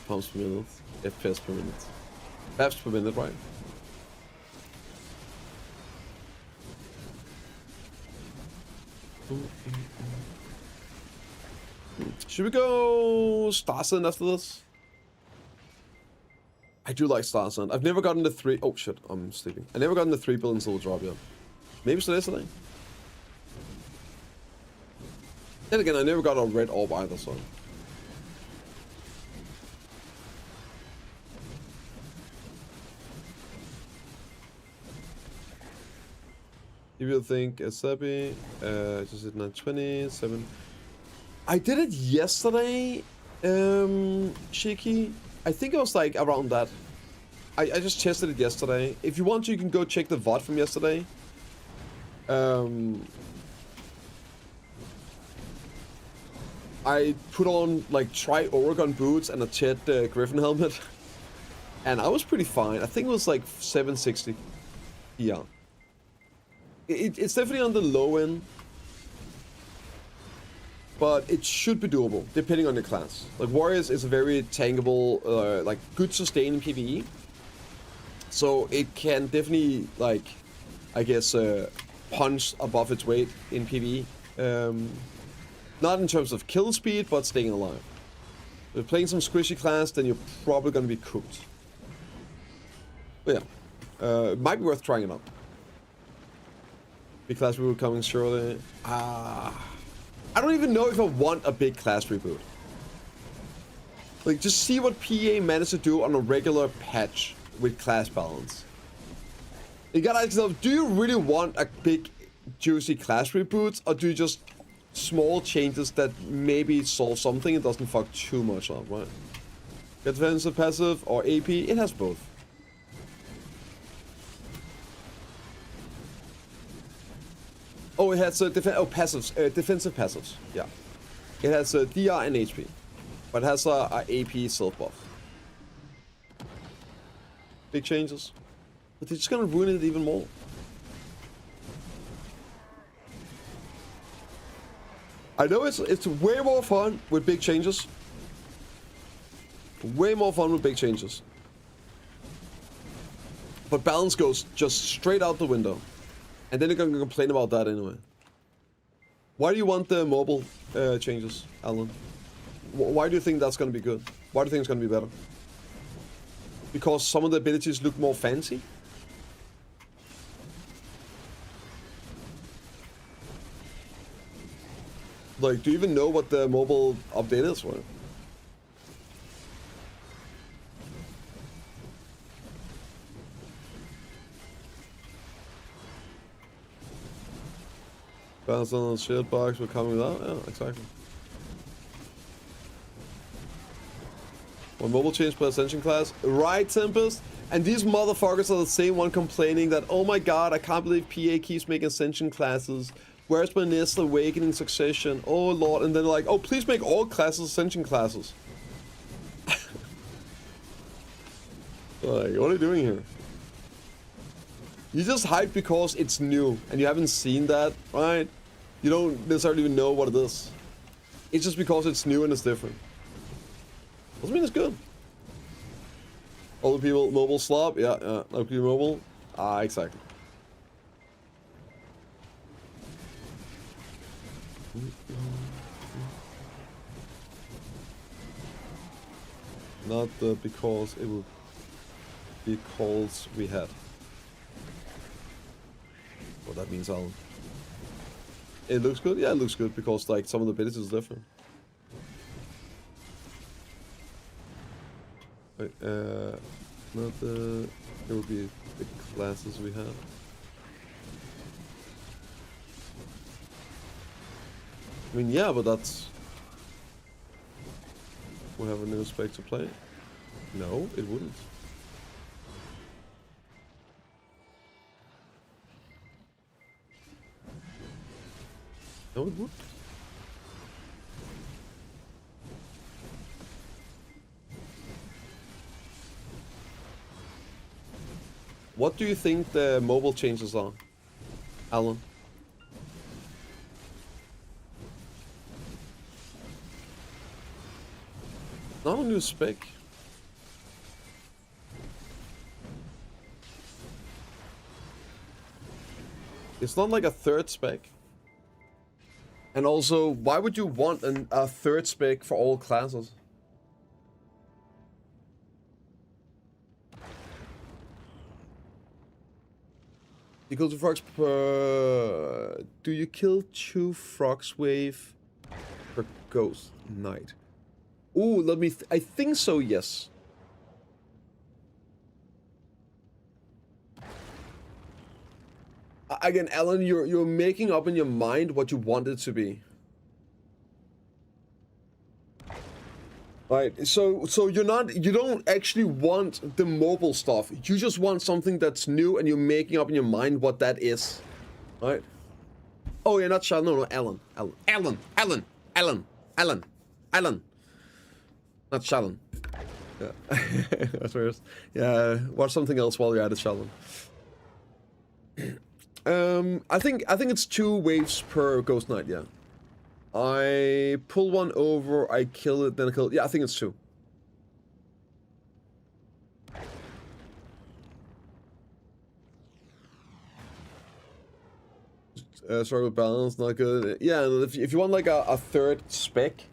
[SPEAKER 1] Pumps per minute, FPS per minute. Perhaps per minute, right? Should we go Star Ascent after this? I do like Star Ascent. I've never gotten the 3. Oh shit, I'm sleeping. I never gotten the 3 billion silver drop yet. Maybe it's yesterday. Then again, I never got a red orb either, so. If you think Asabi, just at 927. I did it yesterday, Shiki. I think it was like around that. I just tested it yesterday. If you want to, you can go check the VOD from yesterday. I put on like Oregon boots and a Chet Griffin helmet. And I was pretty fine. I think it was like 760. Yeah. It's definitely on the low end, but it should be doable depending on your class. Like Warriors is a very tankable, like good sustain in PvE, so it can definitely like, I guess, punch above its weight in PvE. Not in terms of kill speed, but staying alive. If you're playing some squishy class, then you're probably gonna be cooked. But yeah, it might be worth trying it out. Big class reboot coming shortly. I don't even know if I want a big class reboot. Like, just see what PA managed to do on a regular patch with class balance. You gotta ask yourself, do you really want a big, juicy class reboot, or do you just small changes that maybe solve something and doesn't fuck too much up, right? Get defensive, passive, or AP, it has both. Oh, it has passives, defensive passives. Yeah, it has DR and HP, but it has a AP self buff. Big changes, but they're just gonna ruin it even more. I know it's way more fun with big changes. Way more fun with big changes. But balance goes just straight out the window. And then you're gonna complain about that anyway. Why do you want the mobile changes, Alan? Why do you think that's gonna be good? Why do you think it's gonna be better? Because some of the abilities look more fancy? Like, do you even know what the mobile update is for? Balance on the shield box, we're coming without? Yeah, exactly. One mobile change per ascension class. Right, Tempest? And these motherfuckers are the same one complaining that, oh my god, I can't believe PA keeps making ascension classes. Where's my Nest Awakening Succession? Oh lord. And then like, oh, please make all classes ascension classes. Like, what are you doing here? You just hype because it's new and you haven't seen that, right? You don't necessarily even know what it is. It's just because it's new and it's different. Doesn't mean it's good. All the people mobile slop, yeah, OP mobile. Ah, exactly. Not because it would be calls we had. What that means, Alan. It looks good? Yeah, it looks good because like some of the abilities is different. Wait, not the Here would be the classes we have. I mean, yeah, but that's... We have a new spec to play. No, it wouldn't. No, it wouldn't. What do you think the mobile changes are, Alan? Not a new spec. It's not like a third spec. And also, why would you want a third spec for all classes? You kill 2 frogs per... Do you kill 2 frogs wave per ghost knight? Ooh, let me... I think so, yes. Again, Alan, you're making up in your mind what you want it to be. Right, so you don't actually want the mobile stuff. You just want something that's new, and you're making up in your mind what that is, right? Oh, yeah, not Shal. No, Alan, not Shalon. Yeah, that's weird. Yeah, watch something else while you're at it, Shalon. I think it's 2 waves per ghost knight. Yeah. I pull one over, I kill it, then I kill it. Yeah, I think it's 2. Sorry with balance, not good. Yeah, if you want like a third spec,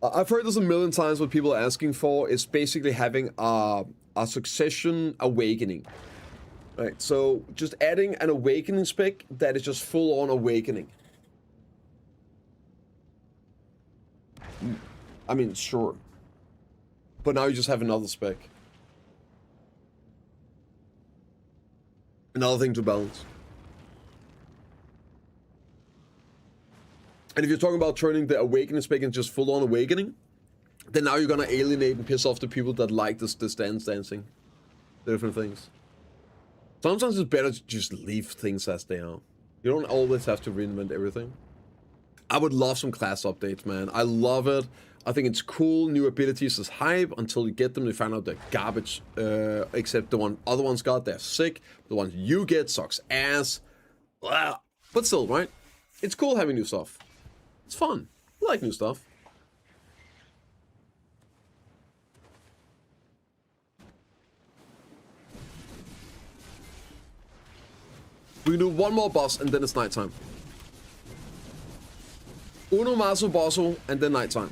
[SPEAKER 1] I've heard this a million times. What people are asking for is basically having a succession awakening. Right, so just adding an awakening spec that is just full on awakening. I mean, sure. But now you just have another spec. Another thing to balance. And if you're talking about turning the awakening spec into just full-on awakening, then now you're gonna alienate and piss off the people that like this dance dancing. Different things. Sometimes it's better to just leave things as they are. You don't always have to reinvent everything. I would love some class updates, man. I love it. I think it's cool. New abilities is hype until you get them. You find out they're garbage. Except the other ones got, they're sick. The ones you get sucks ass. Blah. But still, right? It's cool having new stuff. It's fun. I like new stuff. We can do one more boss and then it's nighttime. Uno Maso Bosso, and then nighttime.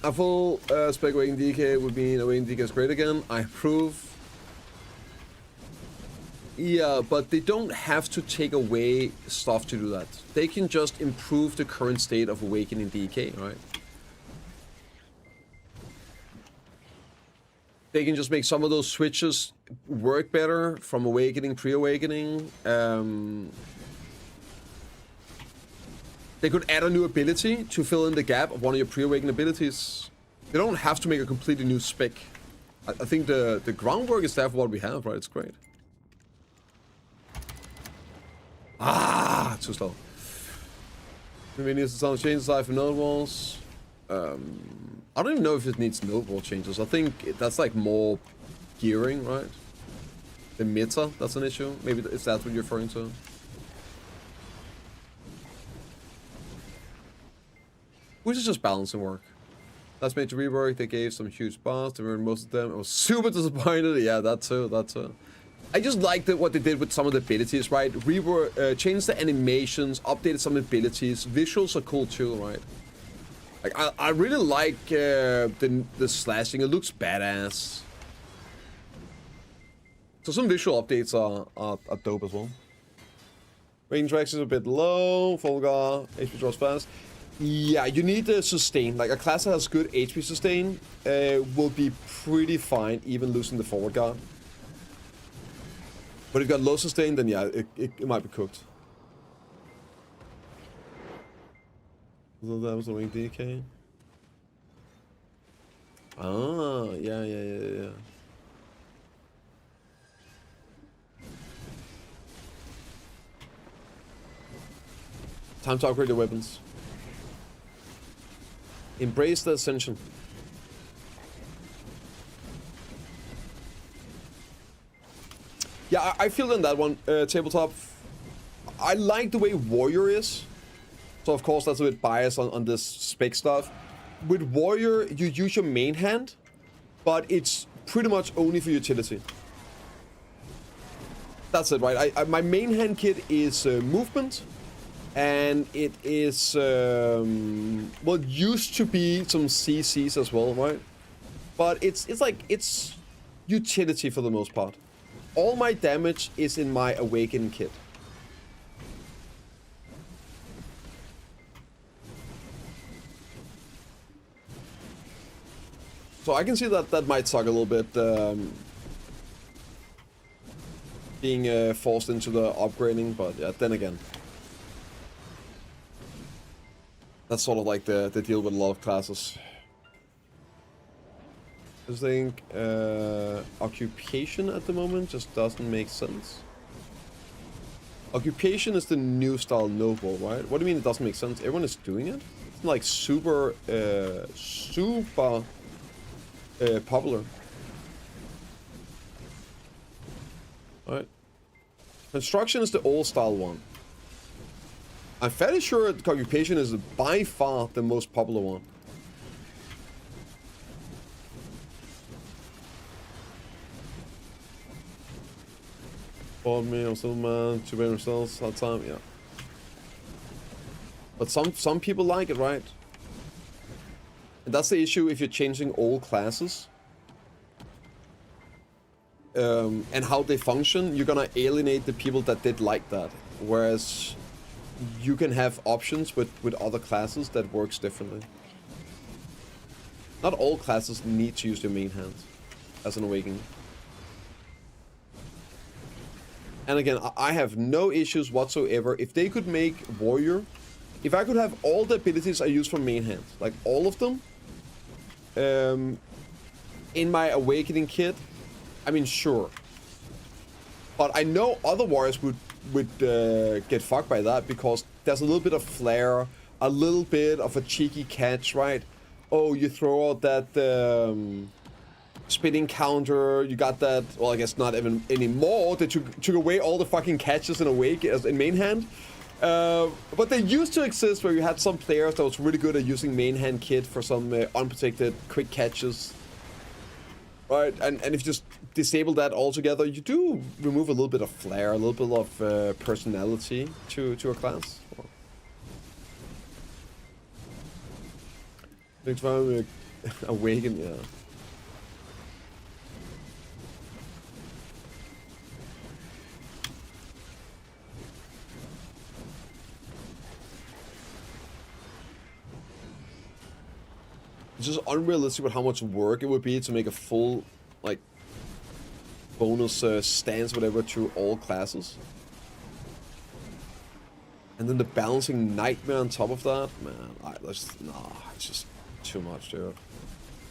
[SPEAKER 1] A full spec Awakening DK would mean Awakening DK is great again. I approve. Yeah, but they don't have to take away stuff to do that. They can just improve the current state of Awakening DK, right? They can just make some of those switches work better from Awakening, pre-Awakening. They could add a new ability to fill in the gap of one of your pre-Awakened abilities. They don't have to make a completely new spec. I think the groundwork is there for what we have, right? It's great. Ah, too slow. Convenience to change the size for node walls. I don't even know if it needs node wall changes. I think that's like more gearing, right? The meta, that's an issue. Maybe is that what you're referring to? Which is just balancing work. That's made to rework. They gave some huge bars. They ruined most of them. I was super disappointed. Yeah, that too. That too. I just liked what they did with some of the abilities, right? Changed the animations, updated some abilities. Visuals are cool too, right? Like I really like the slashing. It looks badass. So some visual updates are dope as well. Range Rex is a bit low. Fulgar, HP draws fast. Yeah, you need the sustain. Like a class that has good HP sustain will be pretty fine, even losing the forward guard. But if you got low sustain, then yeah, it might be cooked. So that was the wing DK. Ah, yeah. Time to upgrade the weapons. Embrace the ascension. Yeah, I feel in that one, tabletop. I like the way Warrior is. So of course that's a bit biased on this spec stuff. With Warrior, you use your main hand, but it's pretty much only for utility. That's it, right? My main hand kit is movement, and it is well, it used to be some CCs as well, right? But it's utility for the most part. All my damage is in my Awaken kit. So I can see that might suck a little bit, being forced into the upgrading, but yeah, then again. That's sort of like the deal with a lot of classes. I think occupation at the moment just doesn't make sense. Occupation is the new style noble, right? What do you mean it doesn't make sense? Everyone is doing it? It's like super popular. Alright. Construction is the old style one. I'm fairly sure that occupation is by far the most popular one. For me, I'm still man, 2 better results all the time, yeah. But some people like it, right? And that's the issue if you're changing all classes. And how they function, you're gonna alienate the people that did like that. Whereas you can have options with other classes that works differently. Not all classes need to use their main hand as an awakening. And again, I have no issues whatsoever. If they could make Warrior, if I could have all the abilities I use for main hand, like all of them, in my Awakening kit, I mean, sure. But I know other warriors would get fucked by that because there's a little bit of flair, a little bit of a cheeky catch, right? Oh, you throw out that spinning counter, you got that, well, I guess not even anymore. They took away all the fucking catches in Awake as in main hand. But they used to exist where you had some players that was really good at using main hand kit for some unprotected quick catches. Right, and if you just disable that altogether, you do remove a little bit of flair, a little bit of personality to a class. Next time, Awaken, yeah. It's just unrealistic with how much work it would be to make a full, like, bonus stance, whatever, to all classes. And then the balancing nightmare on top of that, man, it's just too much, dude.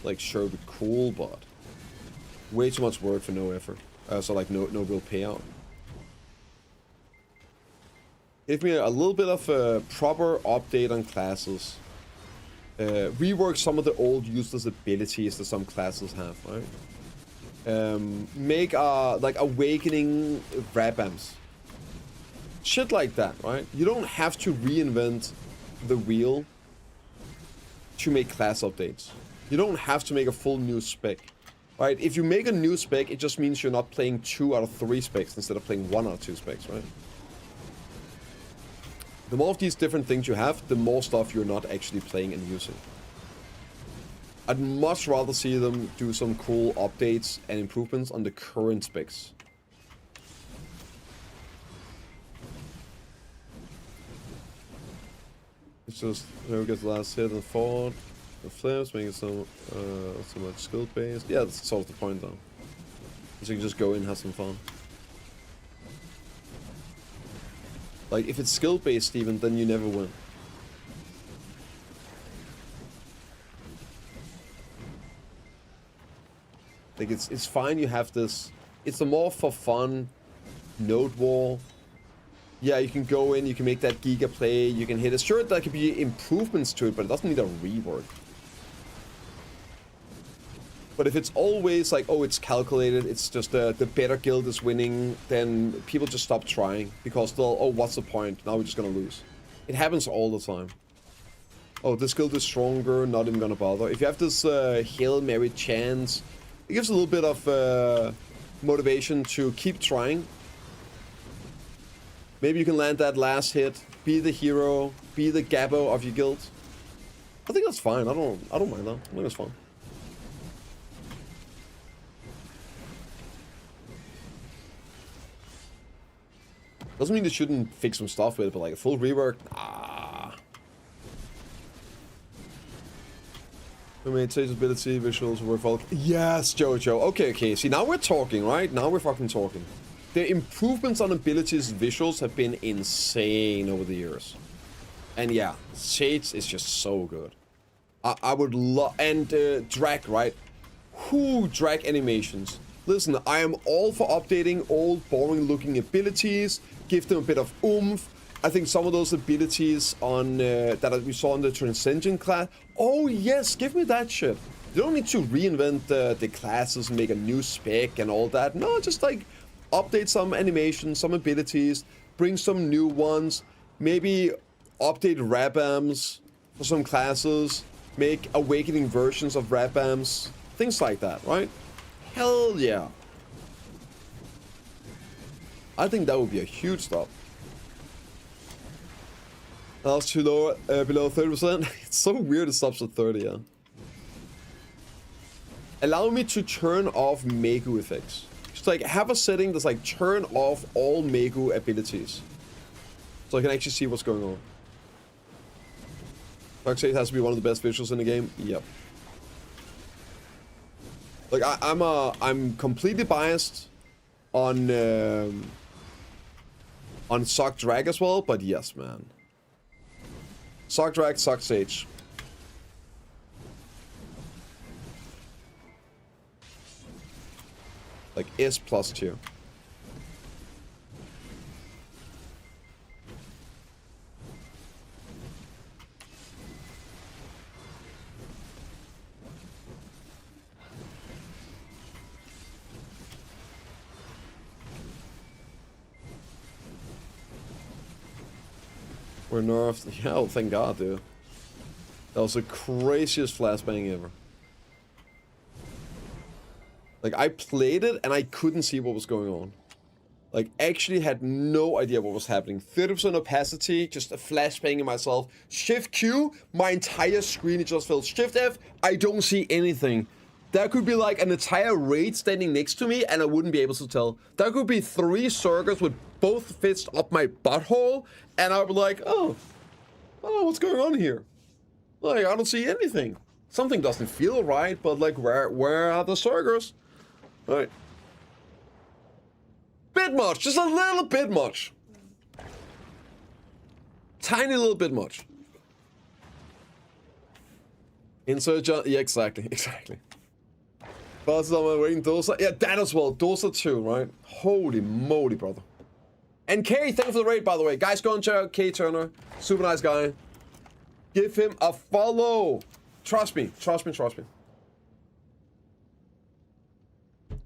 [SPEAKER 1] Like, sure, it'd be cool, but way too much work for no effort. So, like, no real payout. Give me a little bit of a proper update on classes. Rework some of the old useless abilities that some classes have, right? Make like Awakening Rabams. Shit like that, right? You don't have to reinvent the wheel to make class updates. You don't have to make a full new spec, right? If you make a new spec, it just means you're not playing 2 out of 3 specs instead of playing 1 out of 2 specs, right? The more of these different things you have, the more stuff you're not actually playing and using. I'd much rather see them do some cool updates and improvements on the current specs. just whoever gets the last hit and forward, the flips, making so much skill based. Yeah, that's sort of the point though. So you can just go in and have some fun. Like if it's skill based even, then you never win. Like it's fine you have this. It's a more for fun node wall. Yeah, you can go in, you can make that giga play, you can hit it. Sure, there could be improvements to it, but it doesn't need a rework. But if it's always like, oh, it's calculated, it's just the better guild is winning, then people just stop trying because they'll, oh, what's the point? Now we're just gonna lose. It happens all the time. Oh, this guild is stronger, not even gonna bother. If you have this Hail Mary chance, it gives a little bit of motivation to keep trying. Maybe you can land that last hit, be the hero, be the Gabbo of your guild. I think that's fine. I don't mind that. I think it's fun. Doesn't mean they shouldn't fix some stuff with it, but like a full rework, ah. Change ability, visuals, were folk. Yes, Jojo. Okay. See, now we're talking, right? Now we're fucking talking. The improvements on abilities and visuals have been insane over the years. And yeah, Shades is just so good. I would love... And drag, right? Drag animations. Listen, I am all for updating old, boring-looking abilities. Give them a bit of oomph. I think some of those abilities on that we saw in the Transcendent class... Oh, yes, give me that shit. You don't need to reinvent the classes and make a new spec and all that. No, just like... update some animations, some abilities, bring some new ones, maybe update Rabams for some classes, make awakening versions of Rabams, things like that, right? Hell yeah. I think that would be a huge stop. That's too low, below 30%. It's so weird it stops at 30, yeah. Allow me to turn off Megu effects. Just like have a setting that's like turn off all Megu abilities. So I can actually see what's going on. Darkseid has to be one of the best visuals in the game. Yep. Like I'm completely biased on Sock Drag as well, but yes, man. Sock Drag, Sock Sage. Like S +2. We're nerfed. Yeah, oh, thank God, dude. That was the craziest flashbang ever. Like, I played it and I couldn't see what was going on. Like, actually had no idea what was happening. 30% opacity, just a flashbanging myself. Shift Q, my entire screen, it just felt Shift F, I don't see anything. There could be like an entire raid standing next to me and I wouldn't be able to tell. There could be 3 circles with both fists up my butthole and I would be like, oh, what's going on here? Like, I don't see anything. Something doesn't feel right, but like, where are the circles? Alright. Bit much, just a little bit much. Tiny little bit much. Insert John, yeah, exactly. Bosses on my waiting, Dosa. Yeah, that as well. Dosa too, right? Holy moly, brother. And K, thank you for the raid, by the way. Guys, go and check out K Turner. Super nice guy. Give him a follow. Trust me.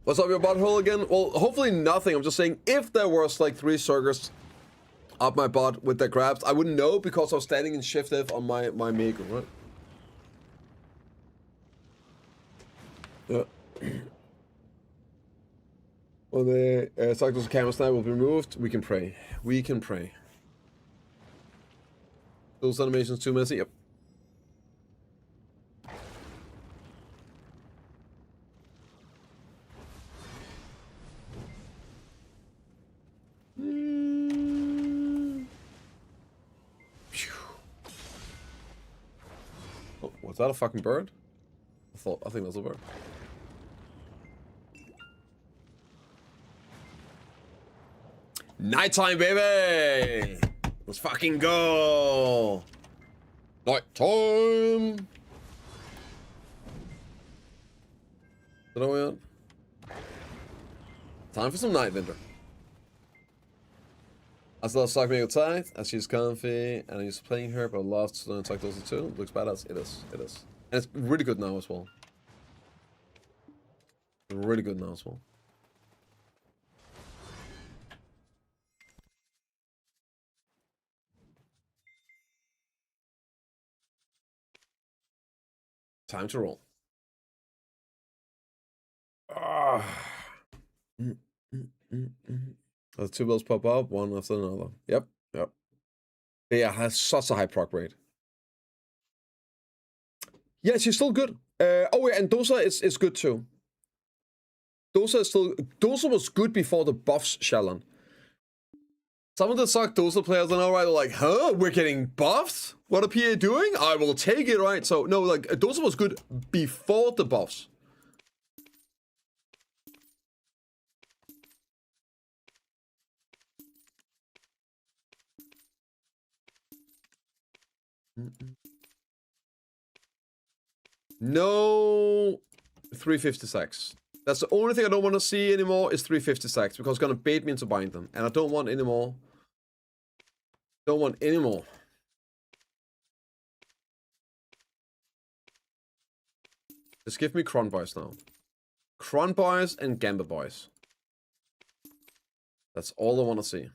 [SPEAKER 1] What's up your butthole again? Well, hopefully nothing. I'm just saying if there was like 3 circles up my butt with the grabs, I wouldn't know because I was standing in Shift F on my maker, right? Yeah. Well, the Cycles camera snipe will be removed. We can pray. Those animations too messy. Yep. Was that a fucking bird? I think that's a bird. Nighttime, baby! Let's fucking go! Nighttime! What are we on? Time for some Night Winter. I still suck me tight, as she's comfy, and I'm used to playing her, but I love to learn Attack Those too. Looks badass. It is. It is. And it's really good now as well. Really good now as well. Time to roll. The two bills pop up, one after another. Yep, yep. Yeah, has such a high proc rate. Yeah, she's still good. Oh yeah, and Dosa is good too. Dosa is still... Dosa was good before the buffs, Shallan. Some of the suck Dosa players I know, right, are like, huh? We're getting buffs? What are PA doing? I will take it, right? So, no, like, Dosa was good before the buffs. No 356. That's the only thing I don't want to see anymore is 356 because it's gonna bait me into buying them, and I don't want any more. Don't want any more. Just give me Cron Boys now. Cron Boys and Gamba Boys. That's all I want to see.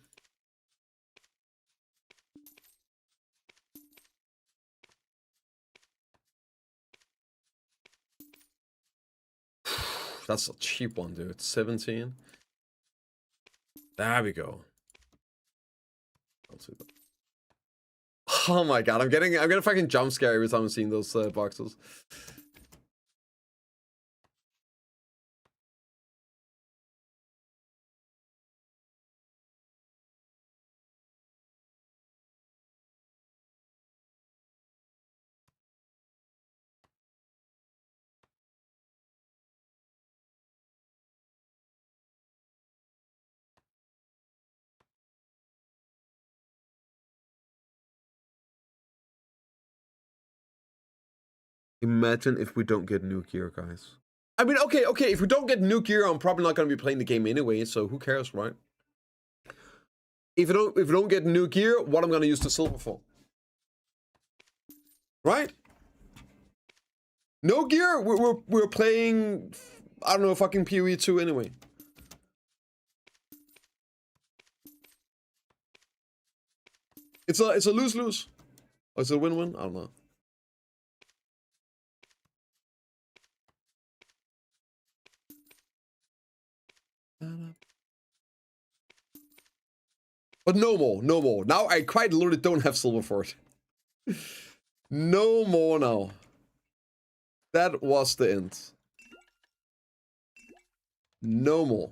[SPEAKER 1] That's a cheap one, dude. 17. There we go. I'll see that. Oh my god, I'm gonna fucking jump scare every time I'm seeing those boxes. Imagine if we don't get new gear, guys. I mean, okay, if we don't get new gear, I'm probably not gonna be playing the game anyway, so who cares, right? If we don't get new gear, what I'm gonna use the silver for? Right? No gear, we're playing, I don't know, fucking PoE 2 anyway. It's a lose-lose. Or is it a win-win? I don't know. But no more. Now I quite literally don't have silver for it. No more now. That was the end. No more.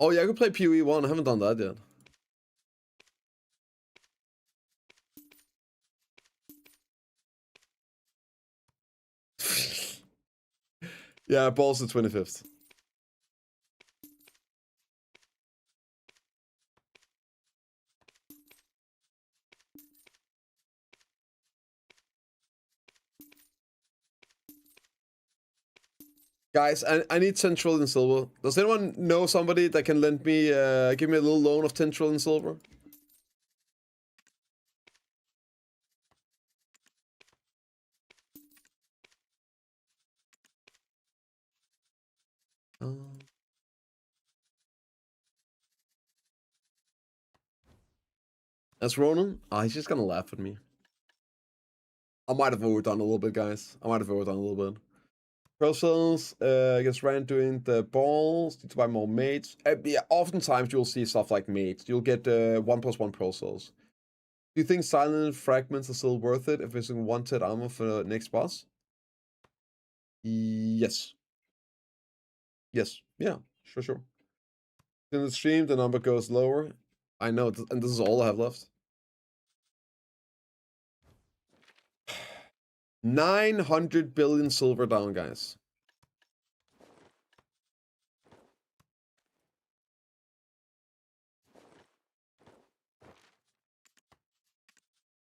[SPEAKER 1] Oh yeah, I could play PoE 1. I haven't done that yet. Yeah, balls the 25th. Guys, I need 10 trillion silver. Does anyone know somebody that can lend me, give me a little loan of 10 trillion silver? That's Ronan? Oh, he's just gonna laugh at me. I might have overdone a little bit, guys. I might have overdone a little bit. Pro cells, I guess Rand doing the balls, need to buy more mates. Yeah, oftentimes you'll see stuff like mates. You'll get 1+1 pro cells. Do you think silent fragments are still worth it if it's in wanted armor for next boss? Yes. Yes. Yeah, sure. In the stream, the number goes lower. I know, and this is all I have left. 900 billion silver down, guys.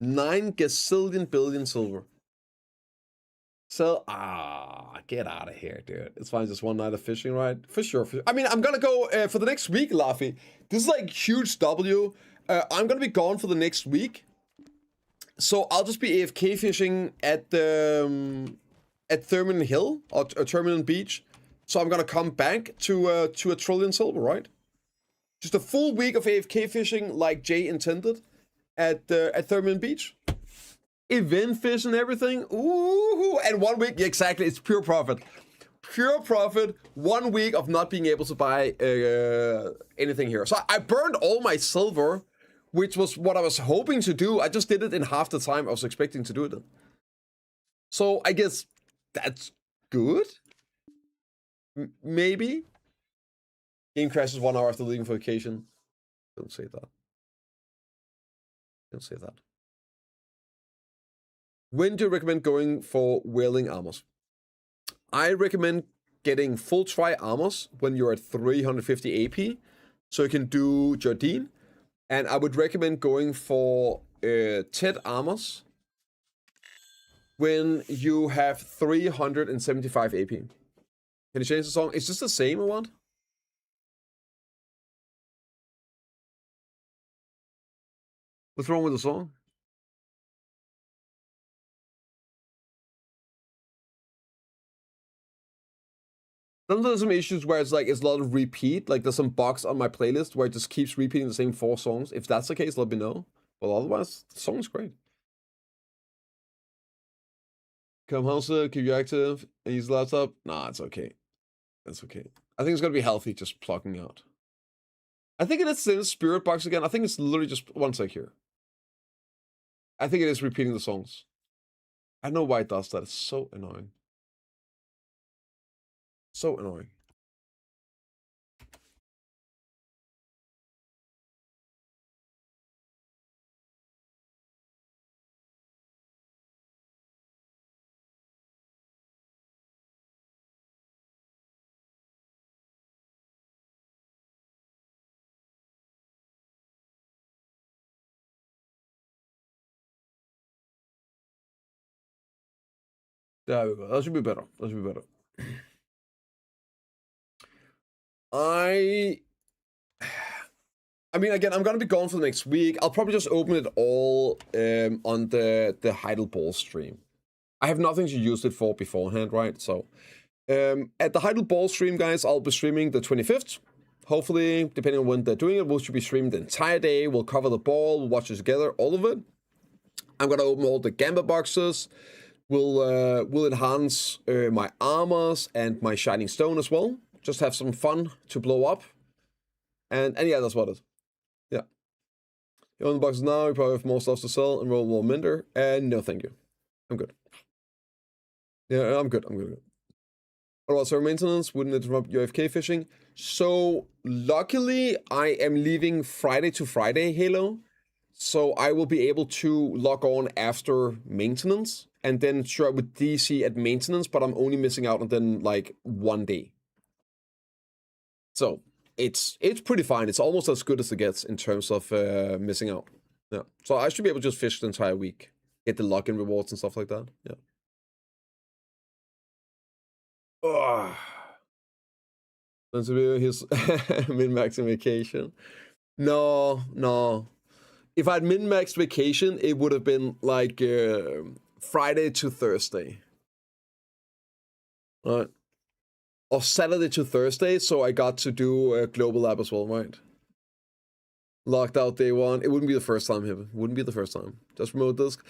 [SPEAKER 1] Nine gazillion billion silver. So, get out of here, dude. It's fine, just one night of fishing, right? For sure. I mean, I'm gonna go for the next week, Laffy. This is like huge W. I'm gonna be gone for the next week. So I'll just be AFK fishing at the at Terminal Hill or Terminal Beach. So I'm gonna come back to a trillion silver, right? Just a full week of AFK fishing, like Jay intended, at Terminal Beach. Event fish and everything. Ooh, and 1 week, yeah, exactly. It's pure profit. Pure profit. 1 week of not being able to buy anything here. So I burned all my silver, which was what I was hoping to do. I just did it in half the time I was expecting to do it in. So I guess that's good. Maybe. Game crashes 1 hour after leaving for vacation. Don't say that. Don't say that. When do you recommend going for whaling armors? I recommend getting full tri armors when you're at 350 AP, so you can do Jardine. And I would recommend going for Ted armors when you have 375 AP. Can you change the song? Is this the same or what? What's wrong with the song? Then there's some issues where it's like it's a lot of repeat. Like there's some bugs on my playlist where it just keeps repeating the same 4 songs. If that's the case, let me know. But otherwise, the song's great. Come home, keep you active, and use the laptop. Nah, it's okay. It's okay. I think it's gonna be healthy just plugging out. I think it is the spirit box again. I think it's literally just 1 sec here. I think it is repeating the songs. I don't know why it does that. It's so annoying. So annoying. There we go. That should be better. That should be better. I mean, again, I'm gonna be gone for the next week. I'll probably just open it all on the Heidelball stream. I have nothing to use it for beforehand, right? So at the Heidelball stream, guys, I'll be streaming the 25th. Hopefully, depending on when they're doing it, we should be streaming the entire day. We'll cover the ball, we'll watch it together, all of it. I'm gonna open all the Gamba boxes. We'll enhance my armors and my shining stone as well. Just have some fun to blow up. And yeah, that's what it is. Yeah. You own the boxes now, you probably have more stuff to sell and roll more minder. And no, thank you. I'm good. Yeah, I'm good. What about server maintenance? Wouldn't it interrupt your AFK fishing? So, luckily, I am leaving Friday to Friday, Halo. So, I will be able to log on after maintenance. And then, sure, I would DC at maintenance, but I'm only missing out on then, like, 1 day. So, it's pretty fine. It's almost as good as it gets in terms of missing out. Yeah. So, I should be able to just fish the entire week. Get the login rewards and stuff like that. Yeah. Ugh. Then to be his min-max vacation. No. If I had min-max vacation, it would have been like Friday to Thursday. Right. Or Saturday to Thursday, so I got to do a global lab as well, right? Locked out day 1. It wouldn't be the first time here. Wouldn't be the first time. Just remote disk.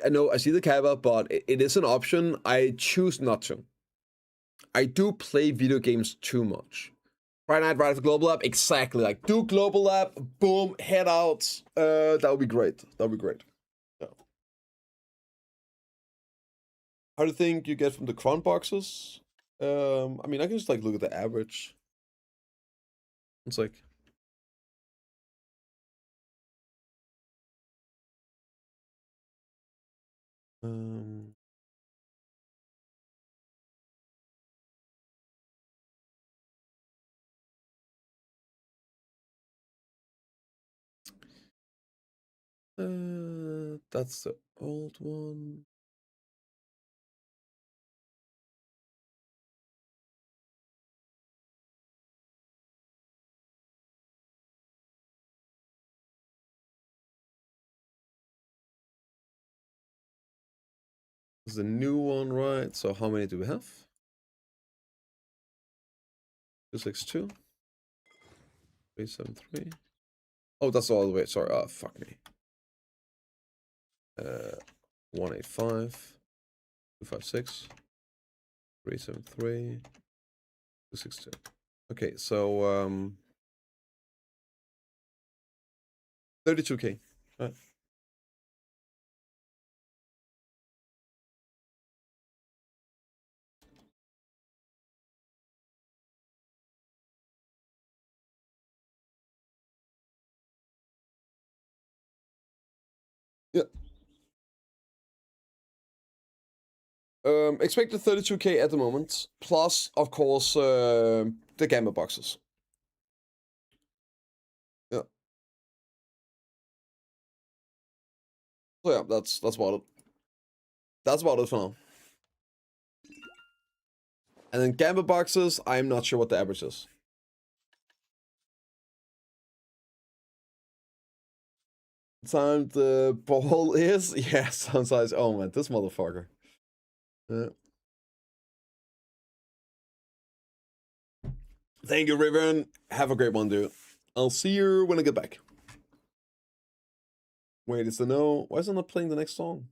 [SPEAKER 1] I know, I see the caveat, but it is an option. I choose not to. I do play video games too much. Friday night, right after Global Lab? Exactly. Like, do Global Lab, boom, head out. That would be great. That would be great. Yeah. How do you think you get from the cron boxes? I mean, I can just, like, look at the average. It's like... Um, that's the old one. This is the new one, right? So how many do we have? 262. 373. Oh, that's all the way. Sorry. Oh, fuck me. 185. 256. 373. 262. Okay, so 32K. Right. Yeah. Expected 32K at the moment, plus of course the gamma boxes. Yeah. So yeah, that's about it. That's about it for now. And then gamma boxes, I'm not sure what the average is. Time the ball is, yeah, sound size. Oh man, this motherfucker. Yeah. Thank you, Riven. Have a great one, dude. I'll see you when I get back. Wait, is the no? Why is it not playing the next song?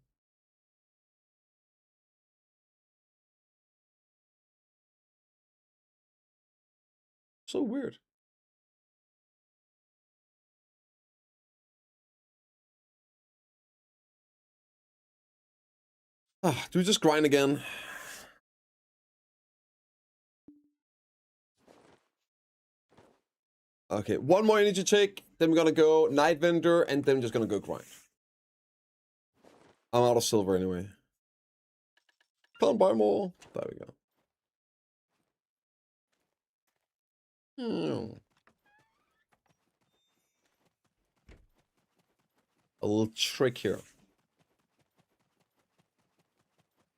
[SPEAKER 1] So weird. Do we just grind again? Okay, one more energy check, then we're gonna go Night Vendor, and then we're just gonna go grind. I'm out of silver anyway. Can't buy more. There we go. A little trick here.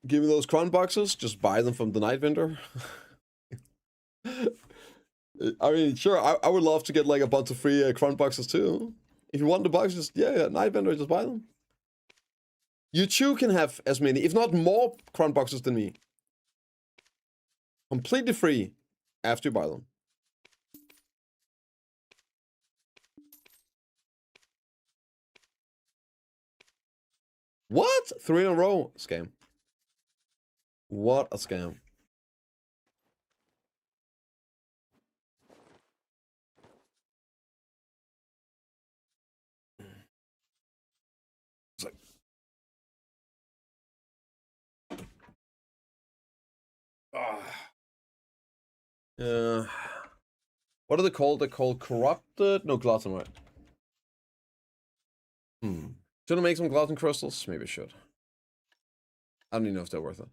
[SPEAKER 1] Give me those crown boxes, just buy them from the Night Vendor. I mean, sure, I would love to get like a bunch of free crown boxes too. If you want the boxes, yeah, Night Vendor, just buy them. You too can have as many, if not more, crown boxes than me. Completely free after you buy them. What? 3 in a row? Scam. What a scam. It's like... What are they called? They're called corrupted? No, glutton, right? Should I make some glutton crystals? Maybe I should. I don't even know if they're worth it.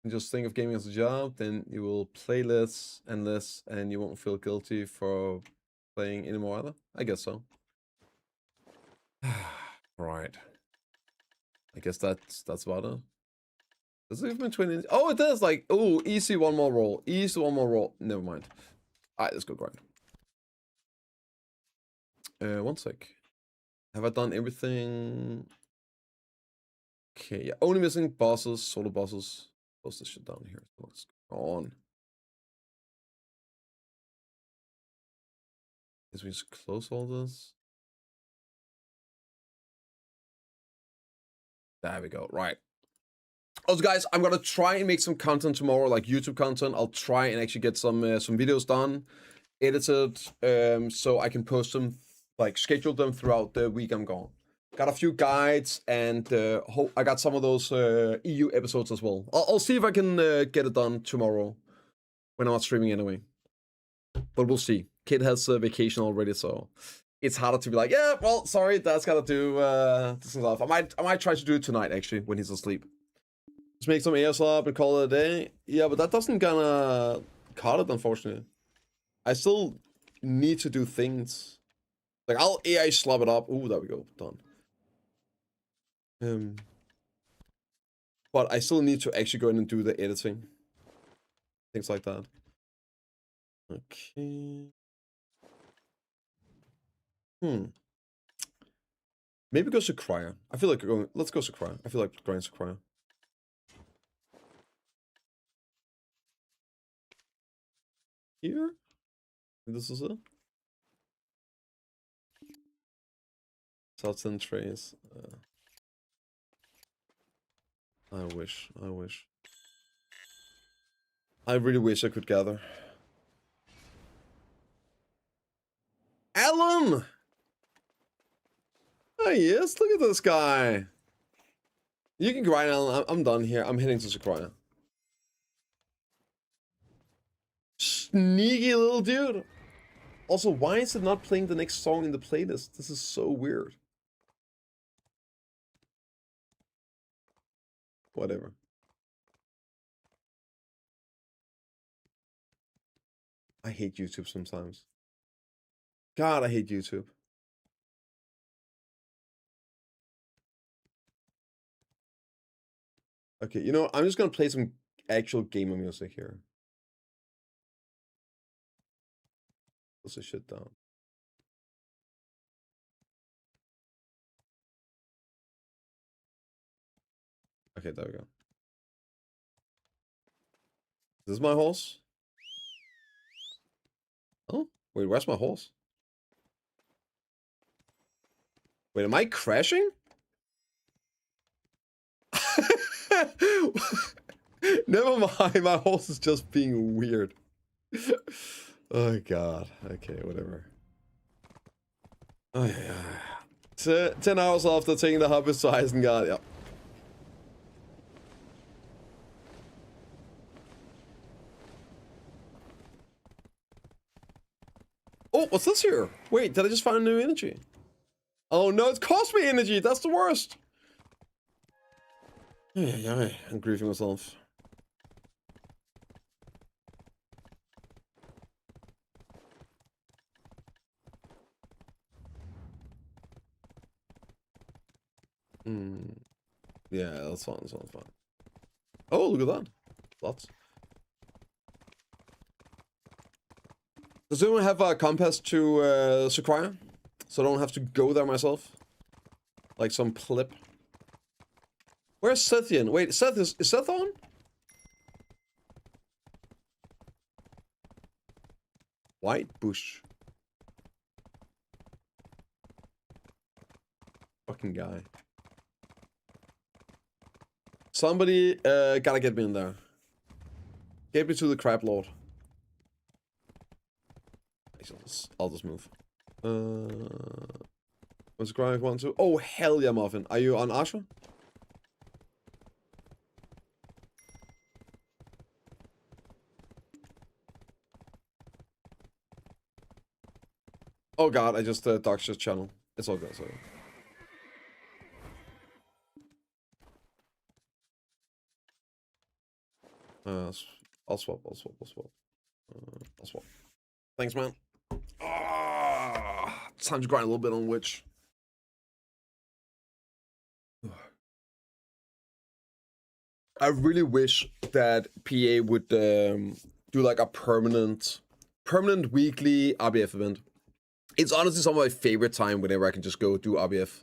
[SPEAKER 1] And just think of gaming as a job, then you will play less and less, and you won't feel guilty for playing anymore either. I guess so. Right. I guess that's about it. Does it even 20? Oh, it does. Like, oh, easy one more roll. Easy one more roll. Never mind. Alright, let's go grind. One sec. Have I done everything? Okay, yeah. Only missing bosses, solo bosses. Close this shit down here. What's going on? Guess we just close all this. There we go. Right. Also, guys, I'm gonna try and make some content tomorrow, like YouTube content. I'll try and actually get some videos done, edited, so I can post them, like schedule them throughout the week I'm gone. Got a few guides, and I got some of those EU episodes as well. I'll see if I can get it done tomorrow when I'm not streaming anyway. But we'll see. Kid has a vacation already, so it's harder to be like, yeah, well, sorry, Dad's gotta do this and stuff. I might try to do it tonight actually when he's asleep. Just make some AS up and call it a day. Yeah, but that doesn't gonna cut it, unfortunately. I still need to do things. Like, I'll AI slub it up. Ooh, there we go. Done. But I still need to actually go in and do the editing. Things like that. Okay. Maybe go Sequoia. I feel like going. Let's go Sequoia. I feel like going Sequoia. Here? This is it? South End trays. I wish. I really wish I could gather. Alan! Oh yes, look at this guy. You can grind, Alan. I'm done here. I'm heading to Sequoia. Sneaky little dude. Also, why is it not playing the next song in the playlist? This is so weird. Whatever. I hate YouTube sometimes. God, I hate YouTube. Okay, you know, I'm just gonna play some actual gamer music here. Close this shit down. Okay, there we go. This is my horse. Oh, wait, where's my horse? Wait, am I crashing? Never mind, my horse is just being weird. Oh god. Okay, whatever. Oh yeah. 10 hours after taking the Hobbit to Isengard, yeah. Oh, what's this here? Wait, did I just find a new energy? Oh no, it's cost me energy! That's the worst! Yeah, I'm grieving myself. Yeah, that's fine, that's fine. Oh, look at that. Lots. Does anyone have a compass to Sequoia? So I don't have to go there myself? Like some pleb. Where's Sethian? Wait, Seth is Seth on? White bush. Fucking guy. Somebody gotta get me in there. Get me to the crab lord. I'll just move. What's grind 1, 2? Oh hell yeah, Muffin. Are you on Asha? Oh god, I just doxed his channel. It's all good, sorry. I'll swap. I'll swap. Thanks, man. It's time to grind a little bit on Witch. I really wish that PA would do like a permanent weekly RBF event. It's honestly some of my favorite time whenever I can just go do RBF.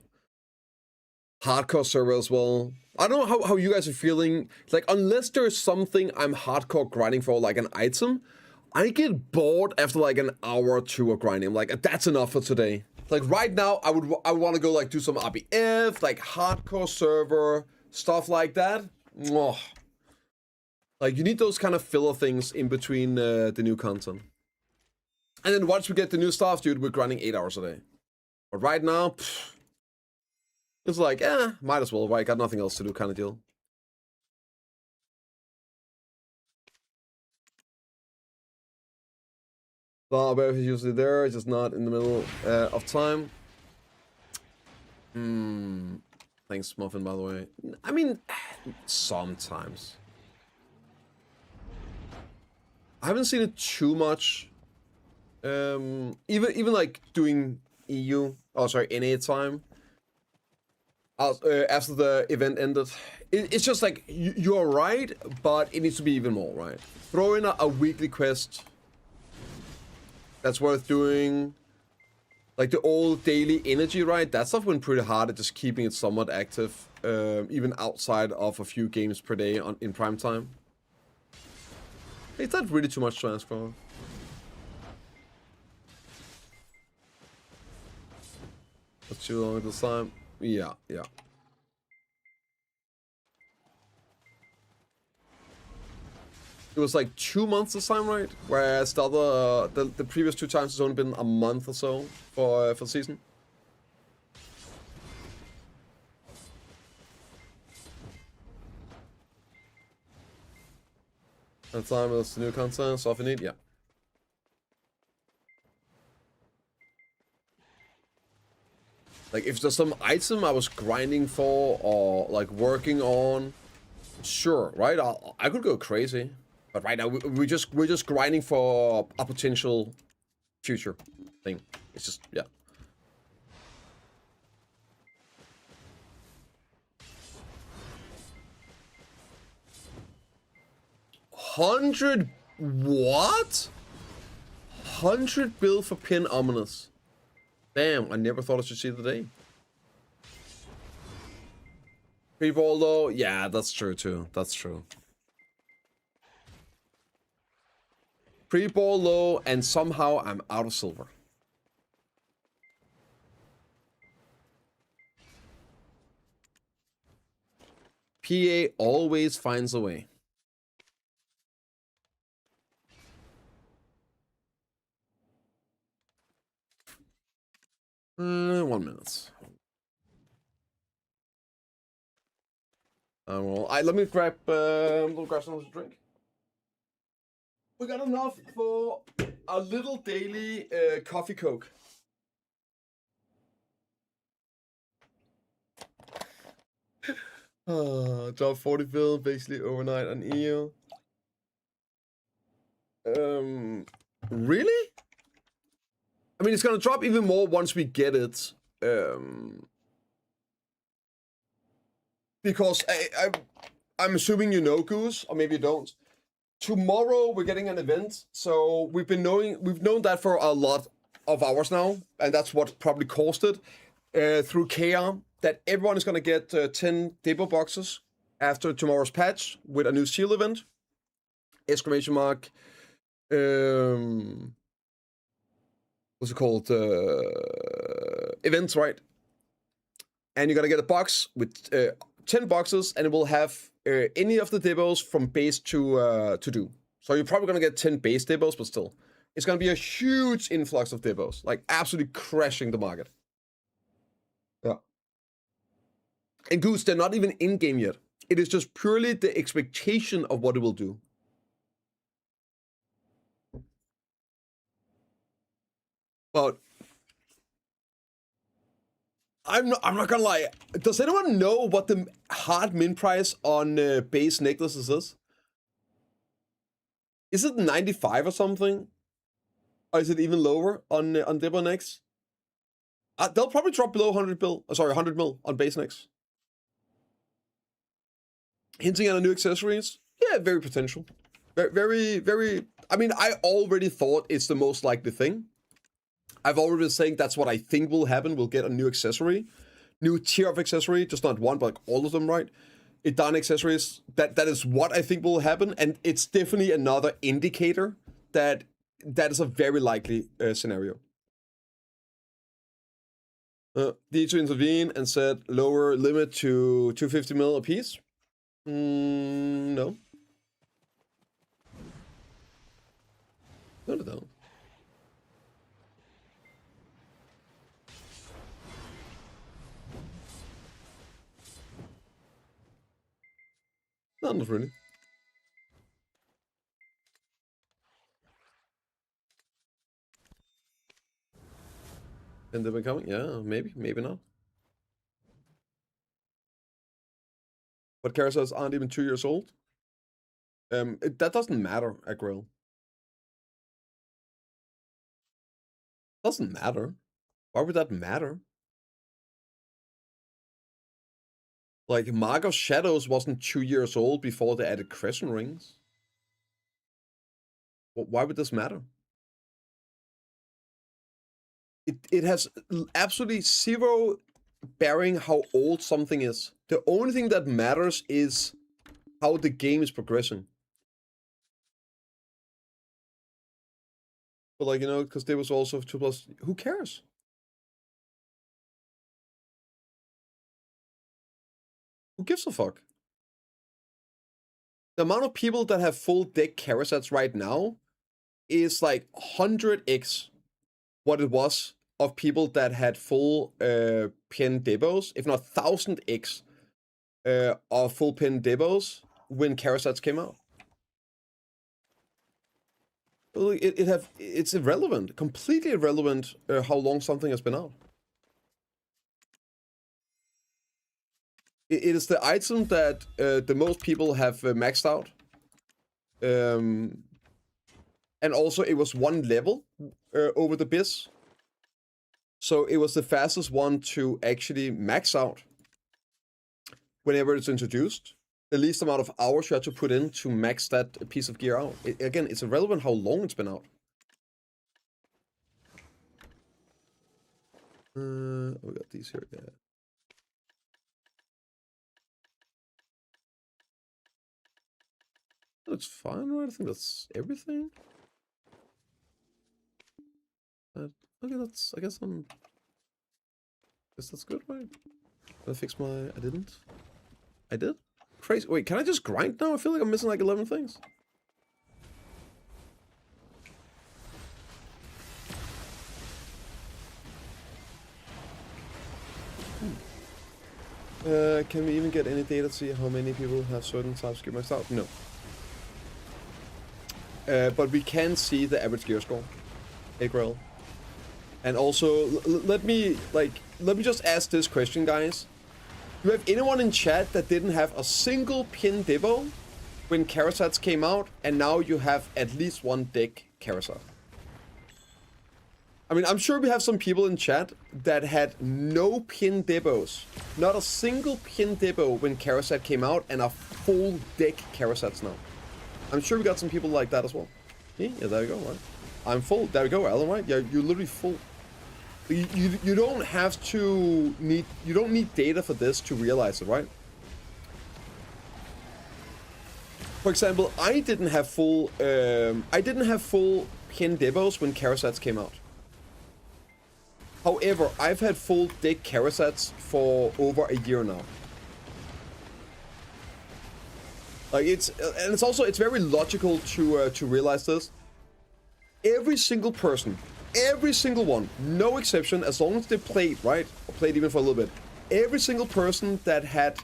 [SPEAKER 1] Hardcore server as well. I don't know how you guys are feeling. Like, unless there's something I'm hardcore grinding for, like an item, I get bored after like an hour or two of grinding. I'm like, that's enough for today. Like right now, I want to go like do some RBF, like hardcore server, stuff like that. Mwah. Like, you need those kind of filler things in between the new content. And then once we get the new stuff, dude, we're grinding 8 hours a day. But right now, it's like, might as well, right? Got nothing else to do kind of deal. But if he's usually there, just not in the middle of time. Thanks, Muffin, by the way. I mean, sometimes. I haven't seen it too much. Even like doing EU, oh sorry, NA time. After the event ended, it's just like you're right, but it needs to be even more right. Throw in a weekly quest that's worth doing. Like the old daily energy, right? That stuff went pretty hard at just keeping it somewhat active, even outside of a few games per day in prime time. Is that really too much to ask for? That's too long at this time. Yeah. It was like 2 months this time, right? Whereas the other, the previous 2 times has only been a month or so for the season. That time is new content, so if you need, yeah. Like if there's some item I was grinding for or like working on, sure, right? I could go crazy, but right now we're just grinding for a potential future thing. It's just yeah. 100 what? 100 bill for pin ominous. Damn, I never thought I should see the day. Pre-ball though, yeah, that's true too. That's true. Pre-ball low, and somehow I'm out of silver. PA always finds a way. One minute. Well, let me grab something to drink. We got enough for a little daily coffee coke. Drop 40 bill basically overnight on EU. Really? I mean, it's gonna drop even more once we get it. Because I'm assuming you know, Goose, or maybe you don't. Tomorrow we're getting an event, so we've known that for a lot of hours now, and that's what probably caused it through KR, that everyone is gonna get 10 demo boxes after tomorrow's patch with a new seal event. Exclamation mark. What's it called? Events, right? And you're gonna get a box with 10 boxes, and it will have any of the demos from base to do. So you're probably gonna get 10 base demos, but still, it's gonna be a huge influx of demos, like absolutely crashing the market. Yeah. And Goose, they're not even in game yet. It is just purely the expectation of what it will do. But I'm not gonna lie. Does anyone know what the hard min price on base necklaces is? Is it 95 or something? Or is it even lower on Debo Nex? They'll probably drop below 100 mil on base Nex. Hinting at a new accessories? Yeah, very potential. Very. I mean, I already thought it's the most likely thing. I've already been saying that's what I think will happen. We'll get a new accessory, new tier of accessory, just not one, but like all of them, right? Done accessories. That is what I think will happen, and it's definitely another indicator that is a very likely scenario. D2 intervene and set lower limit to 250 mil apiece. No. No. No, not really. Pandemic coming? Yeah, maybe, maybe not. But carousels aren't even 2 years old. That doesn't matter, Agril. Doesn't matter. Why would that matter? Like, Mark of Shadows wasn't 2 years old before they added crescent rings. Why would this matter? It has absolutely zero bearing how old something is. The only thing that matters is how the game is progressing. But like, you know, because there was also 2+, who cares? Who gives a fuck? The amount of people that have full deck Karasats right now is like 100x what it was of people that had full pin debos, if not 1000x of full pin debos when Karasats came out. It's irrelevant, completely irrelevant how long something has been out. It is the item that the most people have maxed out. And also it was one level over the biz. So it was the fastest one to actually max out whenever it's introduced. The least amount of hours you have to put in to max that piece of gear out. Again, it's irrelevant how long it's been out. We got these here, yeah. Looks fine, right? I think that's everything. Okay, that's, I guess that's good, right? Did I fix my, I didn't? I did? Crazy, wait, can I just grind now? I feel like I'm missing like 11 things. Can we even get any data to see how many people have certain types of gear maxed out? No. But we can see the average gear score, Agrel. And also, let me just ask this question, guys. Do you have anyone in chat that didn't have a single pin debo when Karasats came out, and now you have at least one deck Karasat? I mean, I'm sure we have some people in chat that had no pin debos. Not a single pin debo when Karasat came out, and a full deck Karasats now. I'm sure we got some people like that as well. Yeah, there we go, right? I'm full. There we go, Alan, right? Yeah, you're literally full. You don't have to need, you don't need data for this to realize it, right? For example, I didn't have full pin debos when Karasats came out. However, I've had full deck Karasats for over a year now. Like it's very logical to realize this. Every single person, every single one, no exception, as long as they played, right? Or played even for a little bit. Every single person that had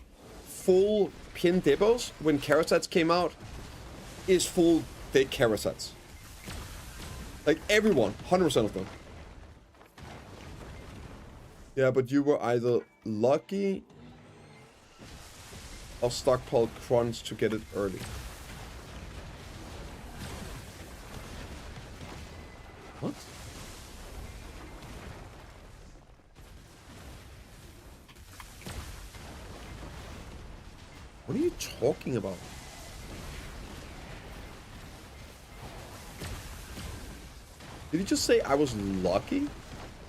[SPEAKER 1] full pin debos when Karasats came out is full deck Karasats. Like everyone, 100% of them. Yeah, but you were either lucky or stockpiled crunch to get it early. What? What are you talking about? Did you just say I was lucky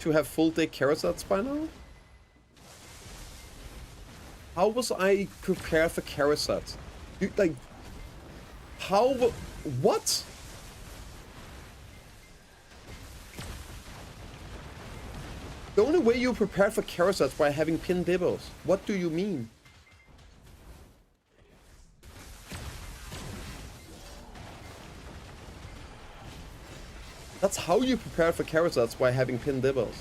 [SPEAKER 1] to have full day Karasats by now? How was I prepared for Karasats? Like, how? What? The only way you prepared for Karasats by having pin debos. What do you mean? That's how you prepare for Karasats, by having pin debos.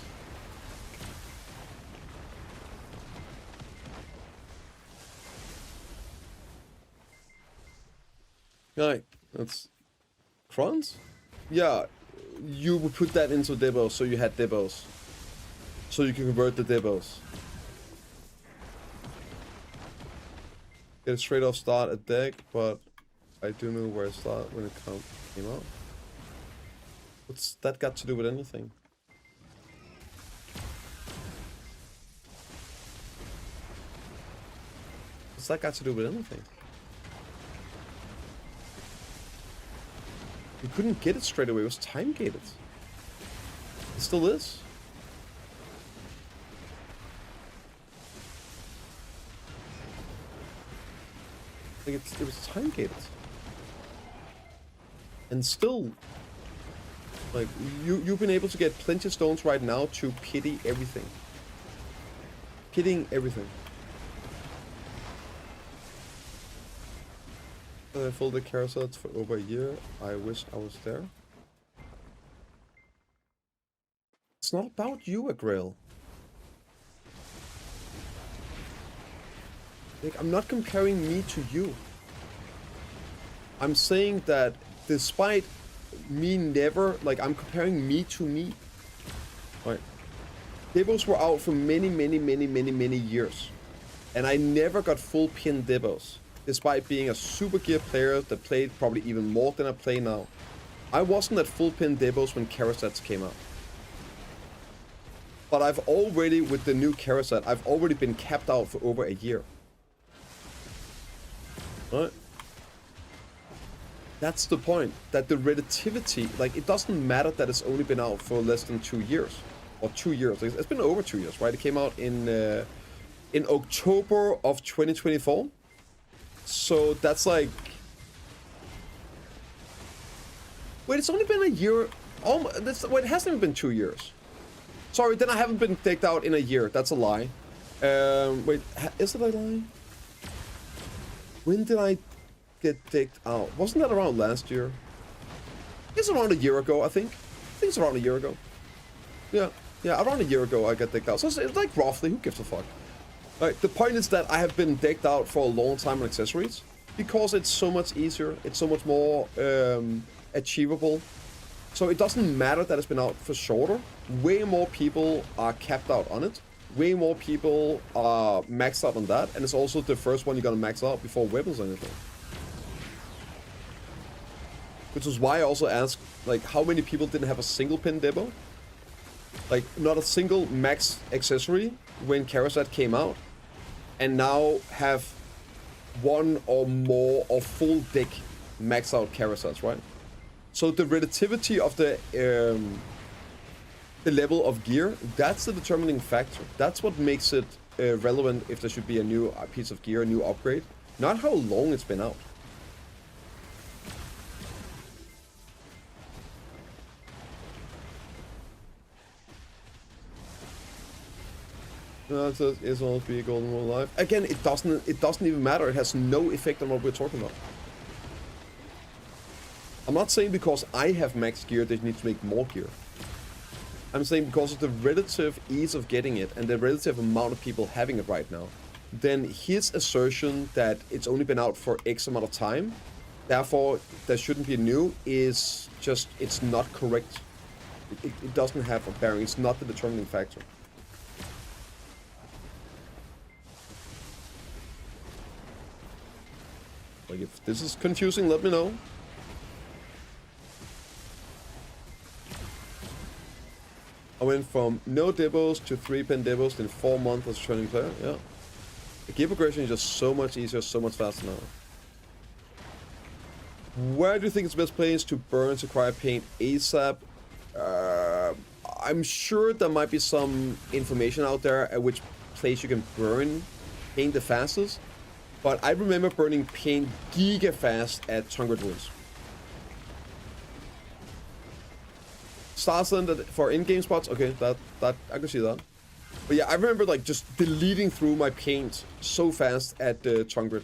[SPEAKER 1] Right, that's crons? Yeah, you would put that into debos, so you had debos. So you can convert the Debos. Get a straight off start a deck, but I do know where I start when it came out. What's that got to do with anything? What's that got to do with anything? You couldn't get it straight away, it was time gated. It still is. Like it was time gated. And still, like, you've been able to get plenty of stones right now to pity everything. Pitying everything. I followed the carousels for over a year. I wish I was there. It's not about you, Agrail. Like, I'm not comparing me to you. I'm saying that despite me never, like, I'm comparing me to me. Right? Debos were out for many years. And I never got full pin Debos. Despite being a super gear player that played probably even more than I play now. I wasn't at full pin Debos when Karasets came out. But I've already, with the new Karaset, I've already been capped out for over a year. Right? That's the point. That the relativity, like, it doesn't matter that it's only been out for less than 2 years. Or 2 years. It's been over 2 years, right? It came out in October of 2024. So that's like... Wait, it's only been a year... Wait, it hasn't even been 2 years. Sorry, then I haven't been decked out in a year. That's a lie. Wait, is it a lie? When did I get decked out? Wasn't that around last year? It's around a year ago, I think. I think it's around a year ago. Yeah, around a year ago I got decked out. So it's like roughly, who gives a fuck? Right, the point is that I have been decked out for a long time on accessories. Because it's so much easier. It's so much more achievable. So it doesn't matter that it's been out for shorter. Way more people are capped out on it. Way more people are maxed out on that. And it's also the first one you're gonna max out before weapons or anything. Which is why I also asked, like, how many people didn't have a single pin Debo? Like, not a single max accessory when Karaset came out. And now have one or more or full deck max out Karasets, right? So the relativity of the level of gear, that's the determining factor. That's what makes it relevant if there should be a new piece of gear, a new upgrade. Not how long it's been out. No, it says is almost be a golden rule life. Again, it doesn't even matter. It has no effect on what we're talking about. I'm not saying because I have max gear they need to make more gear. I'm saying because of the relative ease of getting it and the relative amount of people having it right now. Then his assertion that it's only been out for X amount of time, therefore there shouldn't be new, is just, it's not correct. It doesn't have a bearing. It's not the determining factor. Like, if this is confusing, let me know. I went from no Debos to 3-pin Debos in 4 months as a training player. Yeah. The gear progression is just so much easier, so much faster now. Where do you think it's the best place to burn Sakura paint ASAP? I'm sure there might be some information out there at which place you can burn paint the fastest. But I remember burning paint giga fast at Tungred Woods. Starland for in-game spots? Okay, that I can see that. But yeah, I remember like just deleting through my paint so fast at Tungred.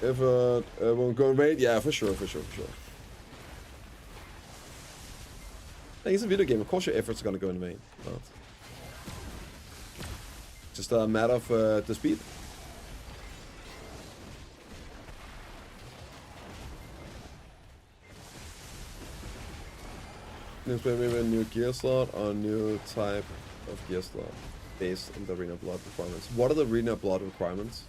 [SPEAKER 1] If won't go raid, yeah, for sure. Hey, it's a video game. Of course your efforts are gonna go in vain. But just a matter of the speed. Maybe a new gear slot or a new type of gear slot based on the arena blood requirements. What are the arena blood requirements?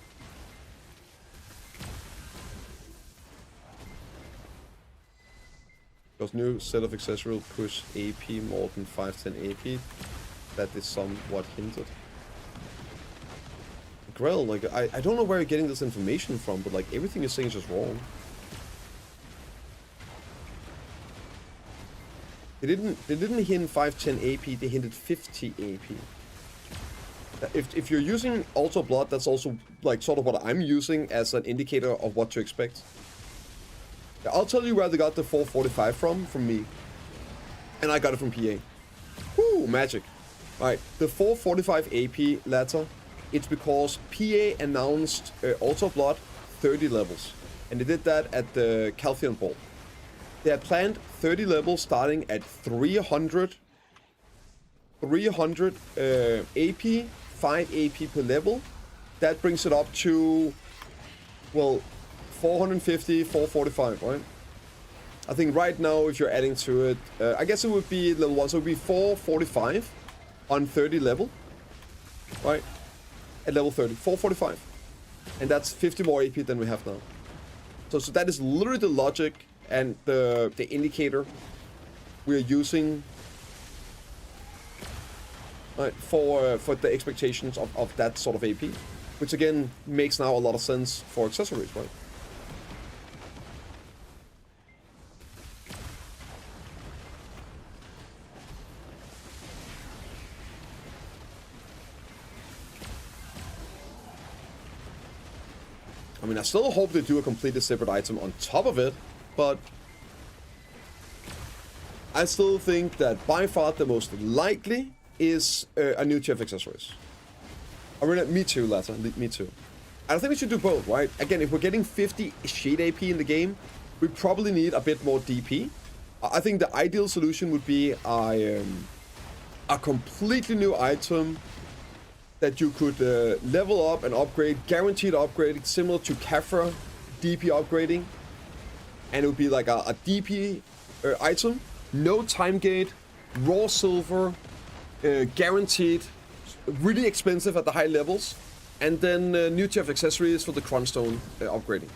[SPEAKER 1] Because new set of accessories will push AP more than 510 AP. That is somewhat hinted. Grell, like I don't know where you're getting this information from, but like everything you're saying is just wrong. They didn't hint 510 AP, they hinted 50 AP. If you're using Altar Blood, that's also like sort of what I'm using as an indicator of what to expect. I'll tell you where they got the 445 from me. And I got it from PA. Whoo, magic. Alright, the 445 AP letter, it's because PA announced Altar Blood 30 levels. And they did that at the Caltheon Ball. They had planned 30 levels starting at 300 AP, 5 AP per level. That brings it up to, well, 450, 445, right? I think right now, if you're adding to it, I guess it would be level 1, so it would be 445 on 30 level, right? At level 30, 445. And that's 50 more AP than we have now. So that is literally the logic and the indicator we're using for the expectations of that sort of AP, which again makes now a lot of sense for accessories, right? I mean, I still hope they do a completely separate item on top of it, but I still think that by far the most likely is a new tier of accessories. I mean, me too, Latta, me too. I think we should do both, right? Again, if we're getting 50 shade AP in the game, we probably need a bit more DP. I think the ideal solution would be a completely new item that you could level up and upgrade, guaranteed upgrade, similar to Kafra DP upgrading. And it would be like a DP item, no time gate, raw silver, guaranteed, really expensive at the high levels, and then new tier of accessories for the Cronstone upgrading.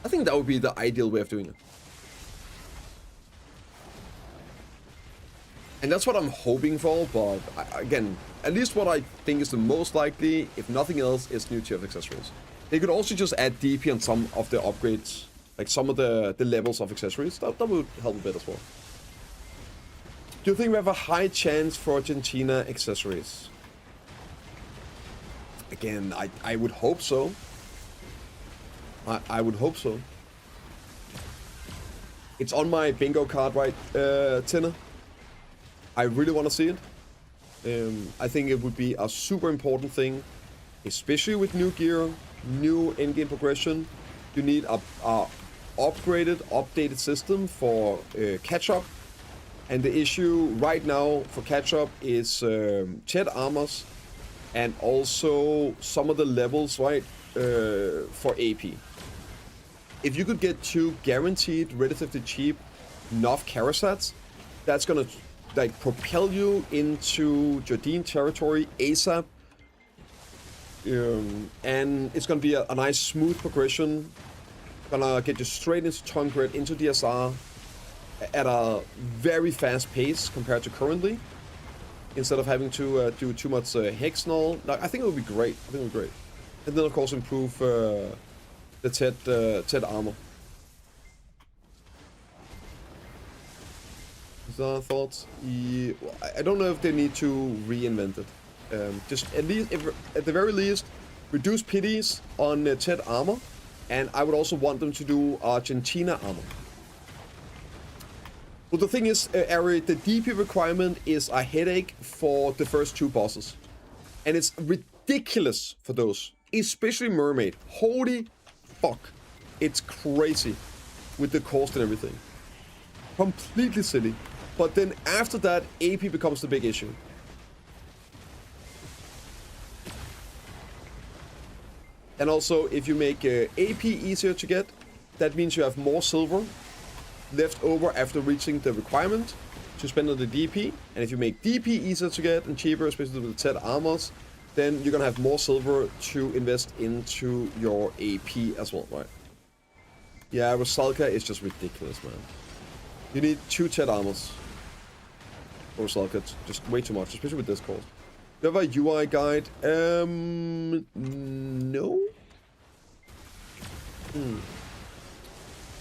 [SPEAKER 1] I think that would be the ideal way of doing it. And that's what I'm hoping for, but again, at least what I think is the most likely, if nothing else, is new tier of accessories. They could also just add DP on some of the upgrades, like some of the levels of accessories. That would help a bit as well. Do you think we have a high chance for Argentina accessories? Again, I would hope so. I would hope so. It's on my bingo card, right, Tina? I really want to see it. I think it would be a super important thing, especially with new gear, new in-game progression. You need a upgraded, updated system for catch-up. And the issue right now for catch-up is Chet armors and also some of the levels, right, for AP. If you could get 2 guaranteed, relatively cheap Nov Karasats, that's gonna like propel you into Jardine territory ASAP. And it's gonna be a nice smooth progression. Gonna get you straight into Tongred, into DSR at a very fast pace compared to currently, instead of having to do too much Hexnull. I think it would be great. I think it would be great. And then of course improve the Ted armor. Thoughts? I don't know if they need to reinvent it. Just at least, at the very least, reduce pities on Ted armor, and I would also want them to do Argentina armor. Well, the thing is, Ari, the DP requirement is a headache for the first 2 bosses, and it's ridiculous for those, especially Mermaid. Holy fuck, it's crazy with the cost and everything. Completely silly. But then after that, AP becomes the big issue. And also, if you make AP easier to get, that means you have more silver left over after reaching the requirement to spend on the DP. And if you make DP easier to get and cheaper, especially with the 10 armors, then you're gonna have more silver to invest into your AP as well, right? Yeah, Rusalka is just ridiculous, man. You need 2 10 armors for Rusalka. It's just way too much, especially with this cost. Do you have a UI guide? No. Do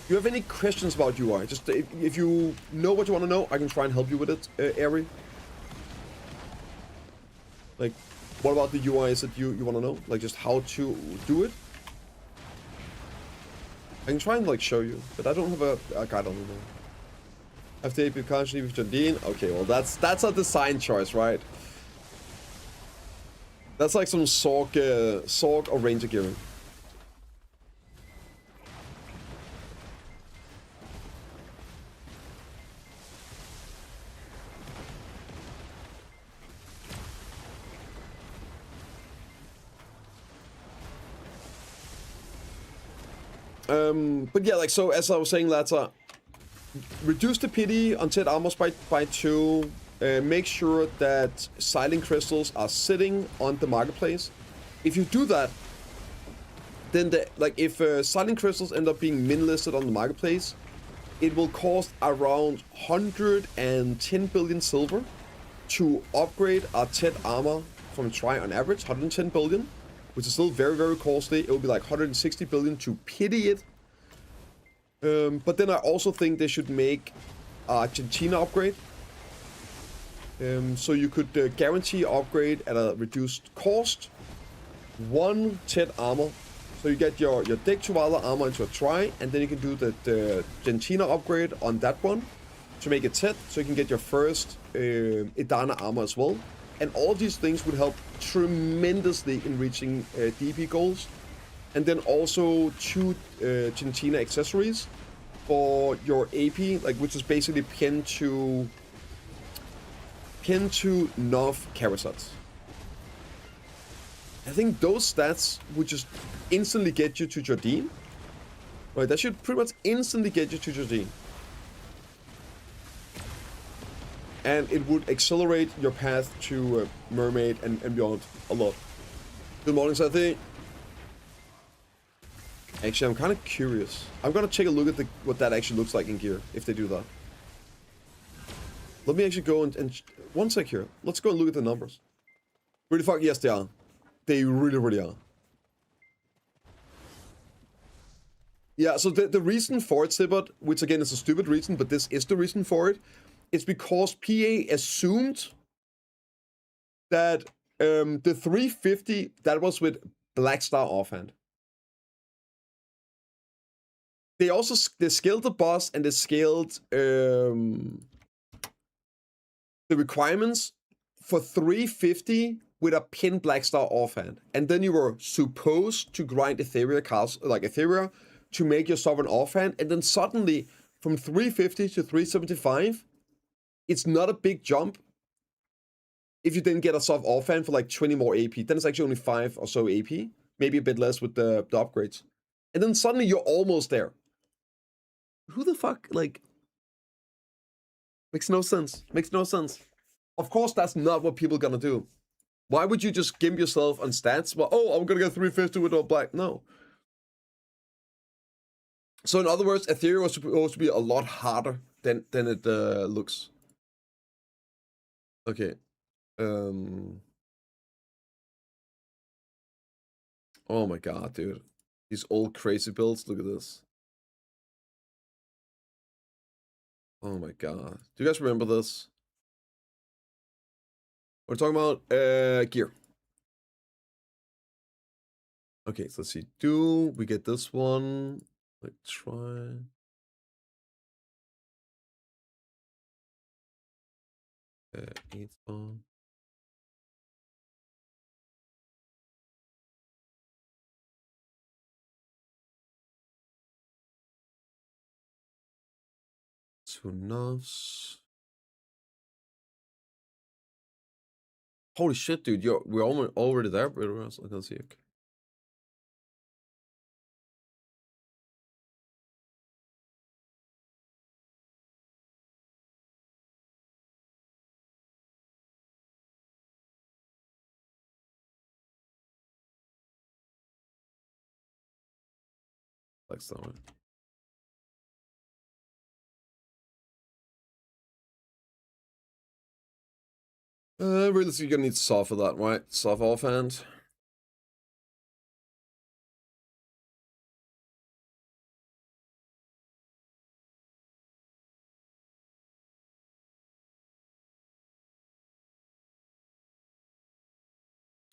[SPEAKER 1] you have any questions about UI? Just if you know what you want to know, I can try and help you with it, Ari. Like, what about the UI is that you want to know? Like, just how to do it? I can try and, like, show you, but I don't have a guide on it. After AP constantly with Jardine? Okay, well, that's a design choice, right? That's like some Sorg or Ranger gearing. But yeah, like, so as I was saying, lads, reduce the pity on 10 armors by 2. Make sure that silent crystals are sitting on the marketplace. If you do that, then if silent crystals end up being min listed on the marketplace, it will cost around 110 billion silver to upgrade a 10 armor from try on average, 110 billion, which is still very, very costly. It will be like 160 billion to pity it. But then I also think they should make a Argentina upgrade. So you could guarantee upgrade at a reduced cost. 1 10 armor. So you get your deck Chihuahua armor into a try, and then you can do the Argentina upgrade on that one to make it 10, so you can get your first Idana armor as well. And all these things would help tremendously in reaching DP goals. And then also 2 Argentina accessories for your AP, like, which is basically pinned to Nov Carasats. I think those stats would just instantly get you to Jardine. Right, that should pretty much instantly get you to Jardine. And it would accelerate your path to Mermaid and beyond a lot. Good morning, Sathi. Actually, I'm kind of curious. I'm gonna take a look at what that actually looks like in gear, if they do that. Let me actually go and one sec here. Let's go and look at the numbers. Really fuck, yes they are. They really, really are. Yeah, so the reason for it, Sibot, which again is a stupid reason, but this is the reason for it, is because PA assumed that the 350, that was with Black Star offhand. They also scaled the boss and they scaled the requirements for 350 with a pin Black Star offhand. And then you were supposed to grind Etheria castle, like Etheria, to make your sovereign offhand. And then suddenly, from 350 to 375, it's not a big jump. If you then get a soft offhand for like 20 more AP, then it's actually only 5 or so AP. Maybe a bit less with the upgrades. And then suddenly you're almost there. Who the fuck, like... Makes no sense. Makes no sense. Of course, that's not what people are gonna do. Why would you just gimp yourself on stats? Well, oh, I'm gonna get 350 with all black. No. So in other words, Ethereum was supposed to be a lot harder than it looks. Okay. Oh my god, dude. These old crazy builds. Look at this. Oh my god. Do you guys remember this? We're talking about gear. Okay, so let's see. Do we get this one? Let's try. Eight on. Two knobs. Holy shit, dude! We're already there, but I can see. Okay. Like so. Really, you're gonna need soft for that, right? Soft offhand.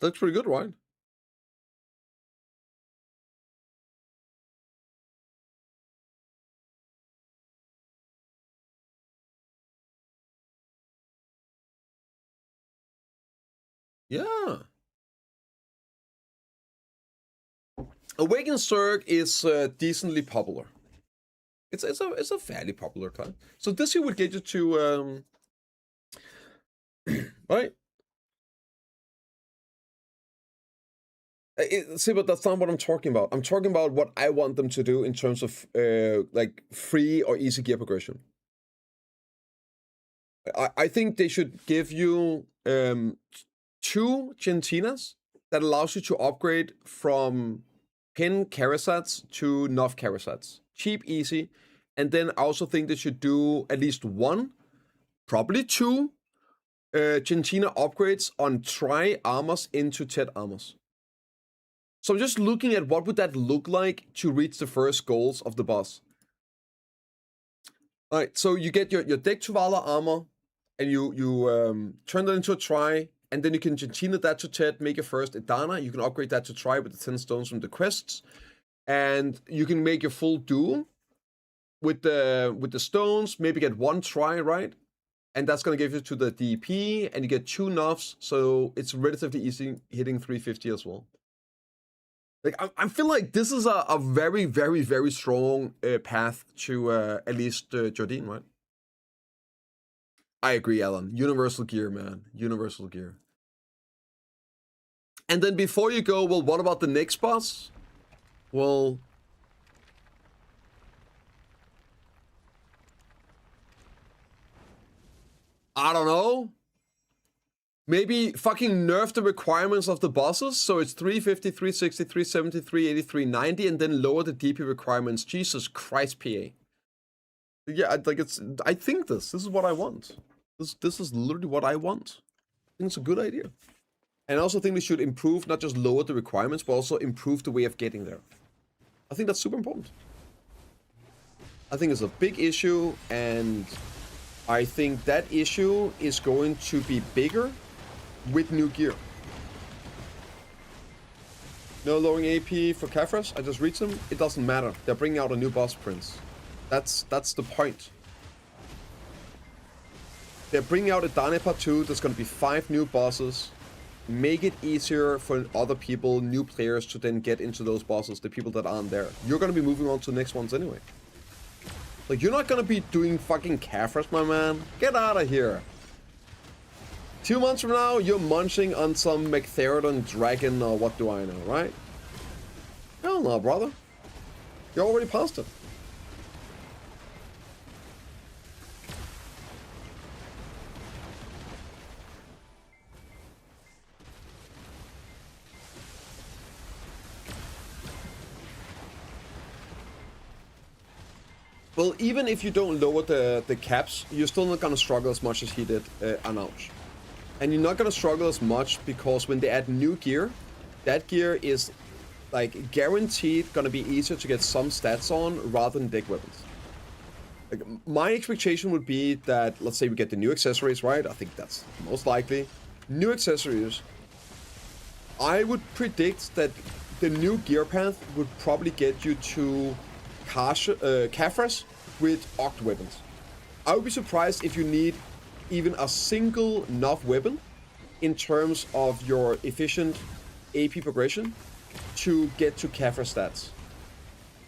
[SPEAKER 1] Looks pretty good, right? Yeah. Awaken Zerg is decently popular. It's a fairly popular card. So this here would get you to right. See, but that's not what I'm talking about. I'm talking about what I want them to do in terms of like free or easy gear progression. I think they should give you 2 Gentinas that allows you to upgrade from pin Karasats to Nuff Karasats. Cheap, easy. And then I also think they should do at least 1, probably 2 Gentina upgrades on Tri armors into Tet armors. So I'm just looking at what would that look like to reach the first goals of the boss. All right, so you get your deck Tuvala armor, and you turn that into a Tri, and then you can Gentina that to Tet, make your first Idana. You can upgrade that to Tri with the 10 stones from the quests, and you can make your full duel with the stones. Maybe get 1 Tri, right? And that's gonna give you to the DP, and you get 2 Nuffs, so it's relatively easy hitting 350 as well. Like I feel like this is a very, very, very strong path to at least Jardine, right? I agree, Alan. Universal gear, man. Universal gear. And then before you go, well, what about the next boss? Well, I don't know. Maybe fucking nerf the requirements of the bosses, so it's 350, 360, 370, 380, 390, and then lower the DP requirements. Jesus Christ, PA. Yeah, like I think this is what I want. This is literally what I want. I think it's a good idea. And I also think we should improve, not just lower the requirements, but also improve the way of getting there. I think that's super important. I think it's a big issue, and I think that issue is going to be bigger with new gear. No lowering AP for Kafras. I just reached them. It doesn't matter. They're bringing out a new boss prince. That's the point. They're bringing out a Danepa 2. There's going to be 5 new bosses. Make it easier for other people, new players, to then get into those bosses, the people that aren't there. You're going to be moving on to the next ones anyway. Like, you're not going to be doing fucking Kafras, my man. Get out of here. 2 months from now, you're munching on some McTheridan dragon or what do I know, right? Hell no, brother. You're already past it. Well, even if you don't lower the caps, you're still not gonna struggle as much as he did, Anouch. And you're not gonna struggle as much because when they add new gear, that gear is like guaranteed gonna be easier to get some stats on rather than deck weapons. Like, my expectation would be that, let's say we get the new accessories, right? I think that's most likely. New accessories. I would predict that the new gear path would probably get you to Kafras with Oct weapons. I would be surprised if you need even a single Nuff weapon in terms of your efficient AP progression to get to Kafra stats.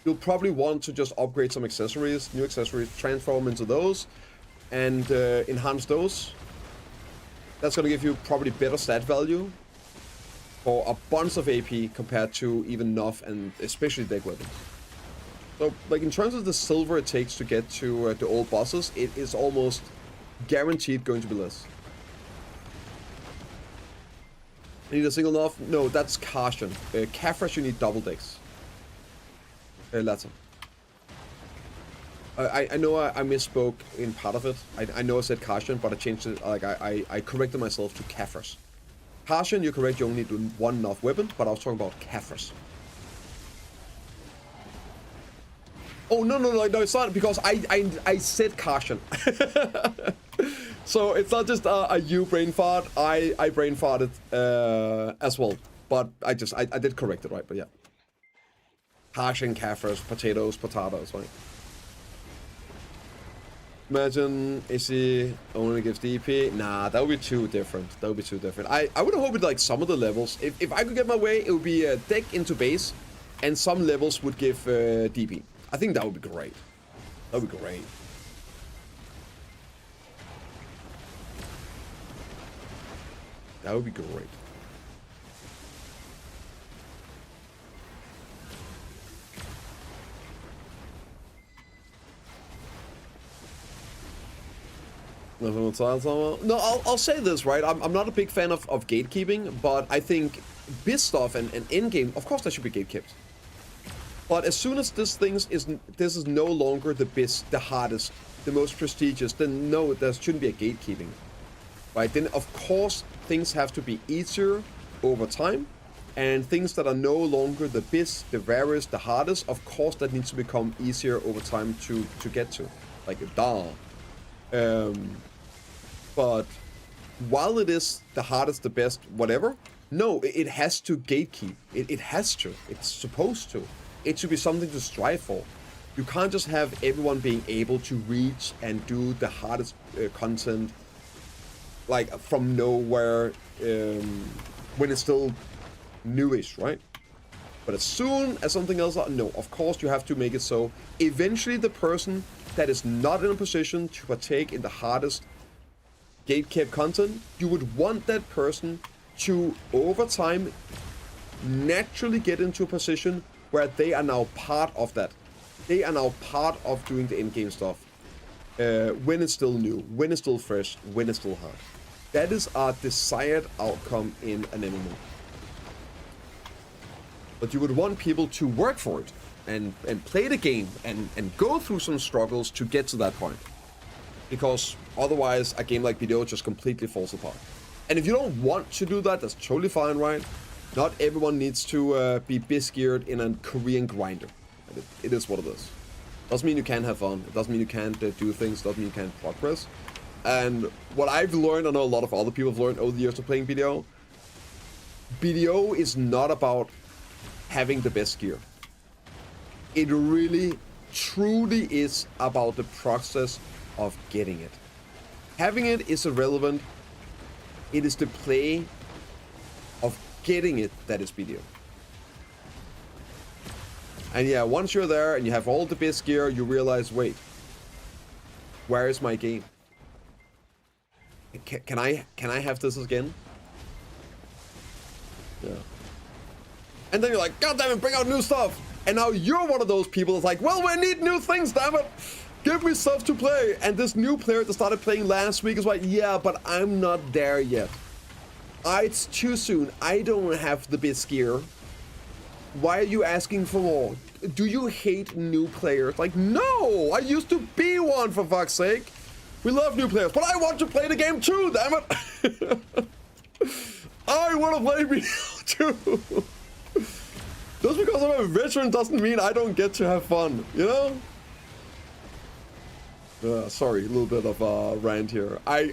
[SPEAKER 1] You'll probably want to just upgrade some accessories, new accessories, transform into those, and enhance those. That's gonna give you probably better stat value for a bunch of AP compared to even Nuff and especially deck weapons. So, like, in terms of the silver it takes to get to the old bosses, it is almost guaranteed going to be less. Need a single Nuff? No, that's Caution. Kafras, you need double decks. Latter. I know I misspoke in part of it. I know I said Caution, but I changed it. Like, I corrected myself to Kafras. Caution, you're correct, you only need one Nuff weapon, but I was talking about Kafras. Oh, no, it's not, because I said Caution. So it's not just a you brain fart, I brain farted as well. But I did correct it, right? But yeah. Caution, Kafras, potatoes, right? Imagine Izzy only gives DP. Nah, that would be too different. I would hope it like some of the levels. If I could get my way, it would be a deck into base, and some levels would give DP. I think that would be great. That would be great. That would be great. No, I'll say this, right? I'm not a big fan of gatekeeping, but I think biz stuff and in-game, of course, that should be gatekept. But as soon as this is no longer the biz, the hardest, the most prestigious, then no, there shouldn't be a gatekeeping, right? Then of course things have to be easier over time, and things that are no longer the biz, the rarest, the hardest, of course that needs to become easier over time to get to, like duh. But while it is the hardest, the best, whatever, no, it has to gatekeep. It has to. It's supposed to. It should be something to strive for. You can't just have everyone being able to reach and do the hardest content like from nowhere when it's still newish, right? But as soon as something else, no, of course you have to make it so eventually the person that is not in a position to partake in the hardest gatekept content, you would want that person to, over time, naturally get into a position where they are now part of that. They are now part of doing the in-game stuff. When it's still new, when it's still fresh, when it's still hard. That is our desired outcome in an MMO. But you would want people to work for it and play the game and go through some struggles to get to that point. Because otherwise a game like BDO just completely falls apart. And if you don't want to do that, that's totally fine, right? Not everyone needs to be biz-geared in a Korean grinder. It is what it is. Doesn't mean you can't have fun. It doesn't mean you can't do things. Doesn't mean you can't progress. And what I've learned, I know a lot of other people have learned over the years of playing BDO. BDO is not about having the best gear. It really, truly is about the process of getting it. Having it is irrelevant. It is the play of getting it that is BDO. And yeah, once you're there and you have all the best gear, you realize, wait, where is my game? Can I have this again? Yeah. And then you're like, God damn it, bring out new stuff. And now you're one of those people that's like, well, we need new things, damn it. Give me stuff to play. And this new player that started playing last week is like, yeah, but I'm not there yet. It's too soon. I don't have the best gear. Why are you asking for more? Do you hate new players? Like, no, I used to be one, for fuck's sake. We love new players, but I want to play the game too, damn it. I want to play BDO too. Just because I'm a veteran doesn't mean I don't get to have fun, you know? Sorry, a little bit of a rant here. I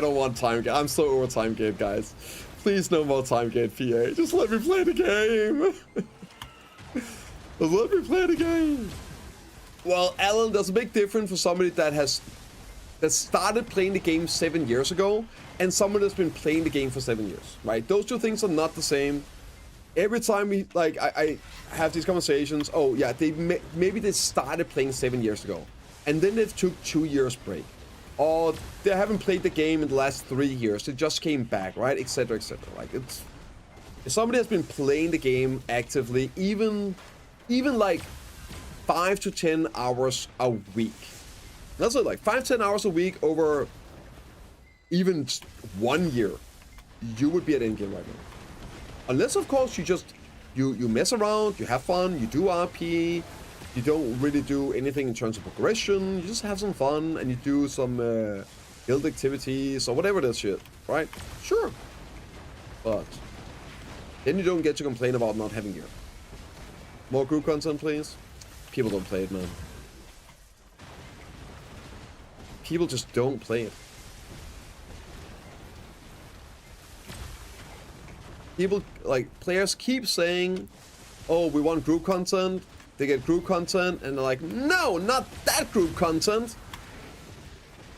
[SPEAKER 1] don't want time gate. I'm so over time gate, guys. Please no more time gate, PA. Just let me play the game. Just let me play the game. Well, Alan, there's a big difference for somebody that started playing the game 7 years ago and someone that's been playing the game for 7 years, right? Those two things are not the same. Every time we, like, I have these conversations, oh yeah, maybe they started playing 7 years ago and then they took 2 years break. or they haven't played the game in the last 3 years. They just came back, right? Etc. Etc. Like it's if somebody has been playing the game actively, even like 5 to 10 hours a week. That's like 5-10 hours a week over even 1 year, you would be at endgame right now. Unless, of course, you mess around, you have fun, you do RP, you don't really do anything in terms of progression, you just have some fun, and you do some guild activities or whatever that shit, right? Sure. But then you don't get to complain about not having gear. More group content, please. People don't play it, man. People just don't play it. People, like, players keep saying, oh, we want group content. They get group content, and they're like, no, not that group content.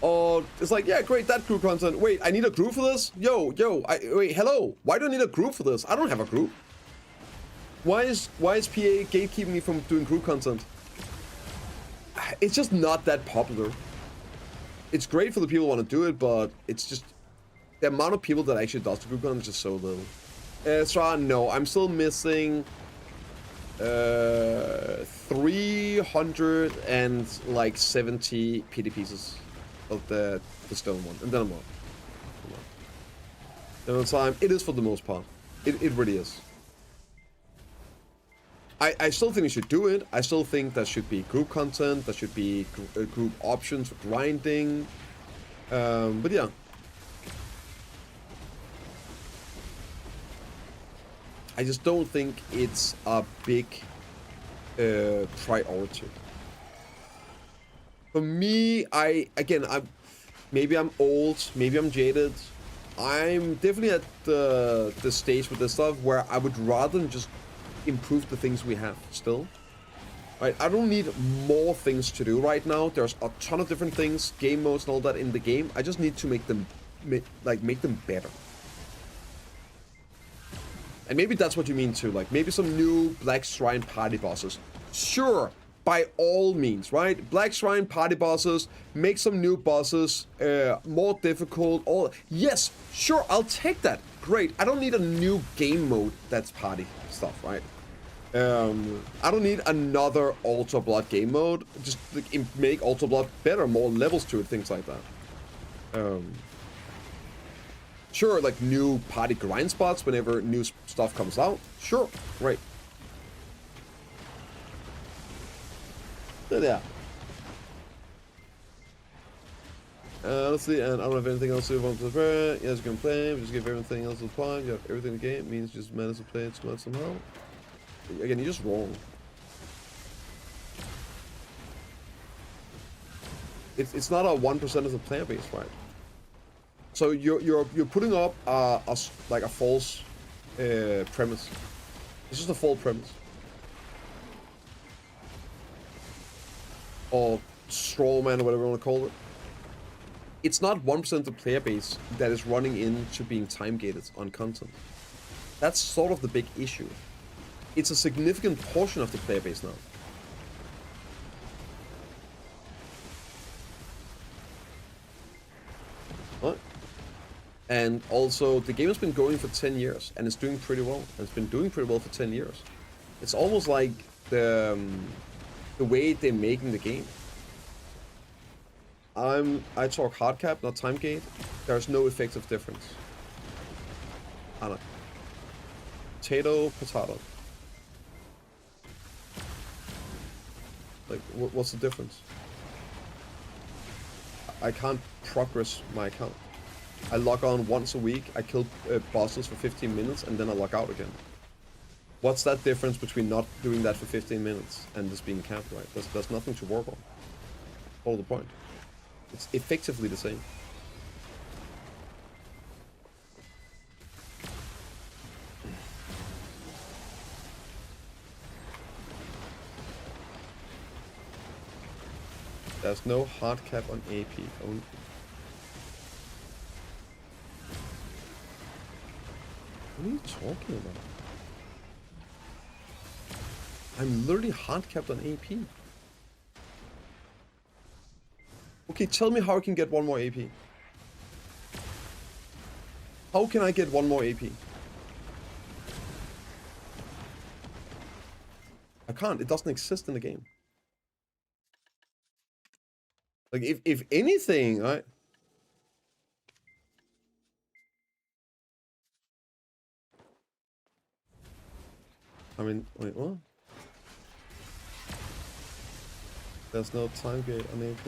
[SPEAKER 1] Or it's like, yeah, great, that group content. Wait, I need a group for this? Wait, hello. Why do I need a group for this? I don't have a group. Why is PA gatekeeping me from doing group content? It's just not that popular. It's great for the people who want to do it, but it's just the amount of people that actually does the group content is just so little. No, I'm still missing 370 PD pieces of the stone one, and then I'm out. Then time, it is for the most part. It really is. I still think we should do it. I still think there should be group content. There should be group options for grinding. But yeah. I just don't think it's a big priority. For me, maybe I'm old, maybe I'm jaded. I'm definitely at the stage with this stuff where I would rather just improve the things we have still. Right? I don't need more things to do right now. There's a ton of different things, game modes and all that in the game. I just need to make them better. And maybe that's what you mean too, like maybe some new Black Shrine party bosses. Sure, by all means, right? Black Shrine party bosses, make some new bosses, more difficult. Yes, sure, I'll take that. Great. I don't need a new game mode that's party stuff, right? I don't need another Ultra Blood game mode. Just make Ultra Blood better, more levels to it, things like that. Sure, like new party grind spots whenever new stuff comes out. Sure, right. But yeah. Let's see, and I don't have anything else to want to play. Yes, you can play, we just give everything else a point. You have everything in the game, it means just manage to play it smart somehow. Again, you're just wrong. It's not a 1% of the player base, right? So you're putting up a false premise. It's just a false premise. Or straw man or whatever you want to call it. It's not 1% of the player base that is running into being time gated on content. That's sort of the big issue. It's a significant portion of the player base now. What? And also, the game has been going for 10 years, and it's doing pretty well. And it's been doing pretty well for 10 years. It's almost like the way they're making the game. I talk hard cap, not time gate. There's no effective difference. I don't know. Potato. Like, what's the difference? I can't progress my account. I log on once a week, I kill bosses for 15 minutes, and then I log out again. What's that difference between not doing that for 15 minutes and just being capped, right? There's nothing to work on. All the point. It's effectively the same. There's no hard cap on AP. Only. What are you talking about? I'm literally hard capped on AP. Okay, tell me how I can get one more AP. How can I get one more AP? I can't. It doesn't exist in the game. Like, if anything, right? I mean, wait, what? There's no time gate on AP.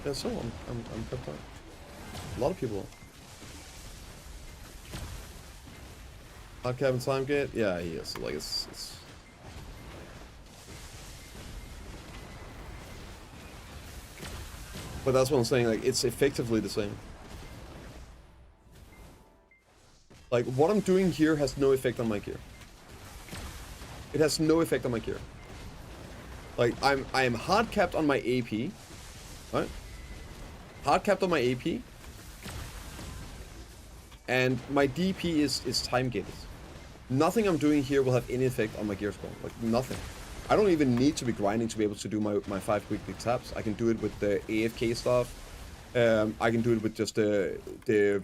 [SPEAKER 1] Yeah, so I'm prepped up. A lot of people. Hard cap and time gate? Yeah, he is. Like, it's... But that's what I'm saying, like, it's effectively the same. Like, what I'm doing here has no effect on my gear. It has no effect on my gear. Like, I am hard capped on my AP, right? Hard capped on my AP. And my DP is time gated. Nothing I'm doing here will have any effect on my gear score. Like, nothing. I don't even need to be grinding to be able to do my 5 weekly taps. I can do it with the AFK stuff. I can do it with just the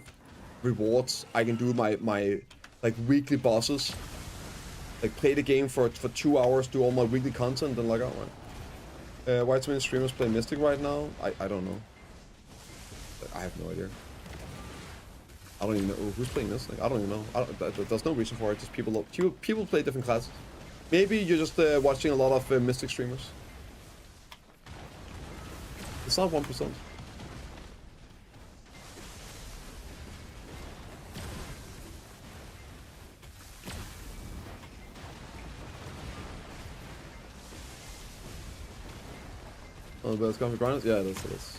[SPEAKER 1] rewards. I can do my like weekly bosses. Like play the game for 2 hours, do all my weekly content, and like, oh man. Why so many streamers play Mystic right now? I don't know. I have no idea. I don't even know who's playing this. Like, I don't even know. There's no reason for it. Just people play different classes. Maybe you're just watching a lot of Mystic streamers. It's not 1%. Oh, but it's going for grinders? Yeah, it is.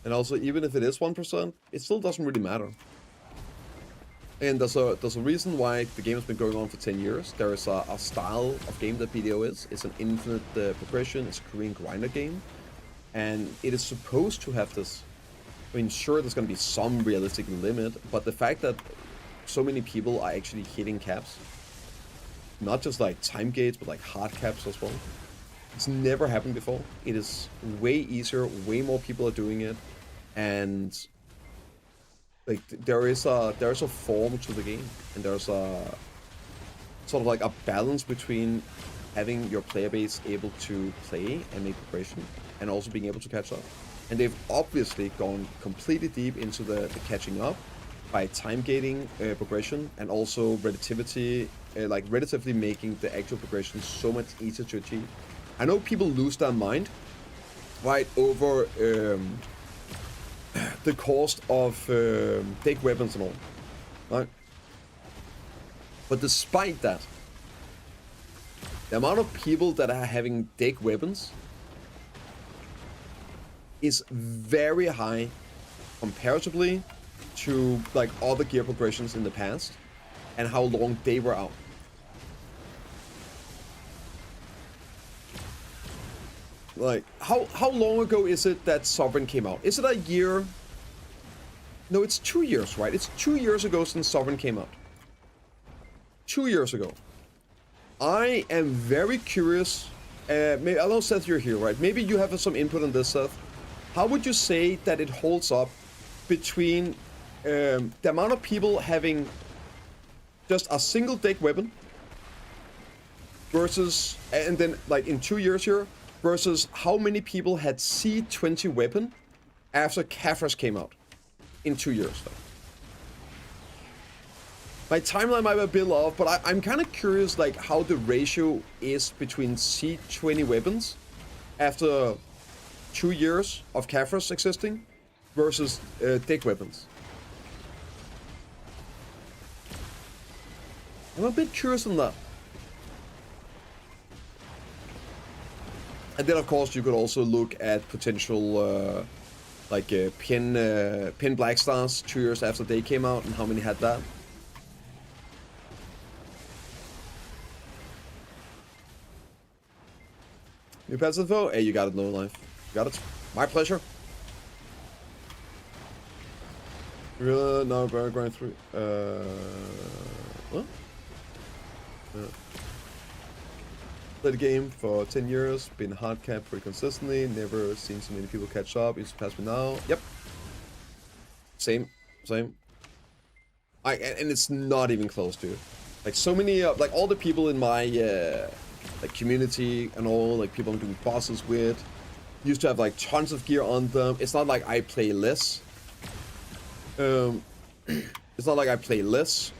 [SPEAKER 1] And also, even if it is 1%, it still doesn't really matter. And there's a reason why the game has been going on for 10 years. There is a style of game that BDO is. It's an infinite progression. It's a Korean grinder game. And it is supposed to have this... I mean, sure, there's going to be some realistic limit, but the fact that so many people are actually hitting caps, not just like time gates, but like hard caps as well. It's never happened before. It is way easier, way more people are doing it, and like there is a form to the game, and there's a sort of like a balance between having your player base able to play and make progression, and also being able to catch up. And they've obviously gone completely deep into the catching up by time gating progression, and also relativity, relatively making the actual progression so much easier to achieve. I know people lose their mind, right, over the cost of deck weapons and all, right? But despite that, the amount of people that are having deck weapons is very high comparatively to like other gear progressions in the past and how long they were out. Like, how long ago is it that Sovereign came out? Is it a year? No, it's 2 years, right? It's 2 years ago since Sovereign came out. 2 years ago. I am very curious. Maybe, I know, Seth, you're here, right? Maybe you have some input on this, Seth. How would you say that it holds up between the amount of people having just a single deck weapon versus, and then like in 2 years here, versus how many people had C20 weapon after Kafras came out in 2 years though? My timeline might be a bit off, but I'm kind of curious like how the ratio is between C20 weapons after 2 years of Kafras existing versus deck weapons. I'm a bit curious on that. And then, of course, you could also look at potential, pin Black Stars 2 years after they came out and how many had that. New pets info? Hey, you got it, low life. You got it. My pleasure. Really? No, we're going through. What? Played the game for 10 years, been hard cap pretty consistently, never seen so many people catch up. You surpass me now. Yep. Same. And it's not even close, dude. Like so many, like all the people in my like community and all, like people I'm doing bosses with, used to have like tons of gear on them. It's not like I play less. It's not like I play less.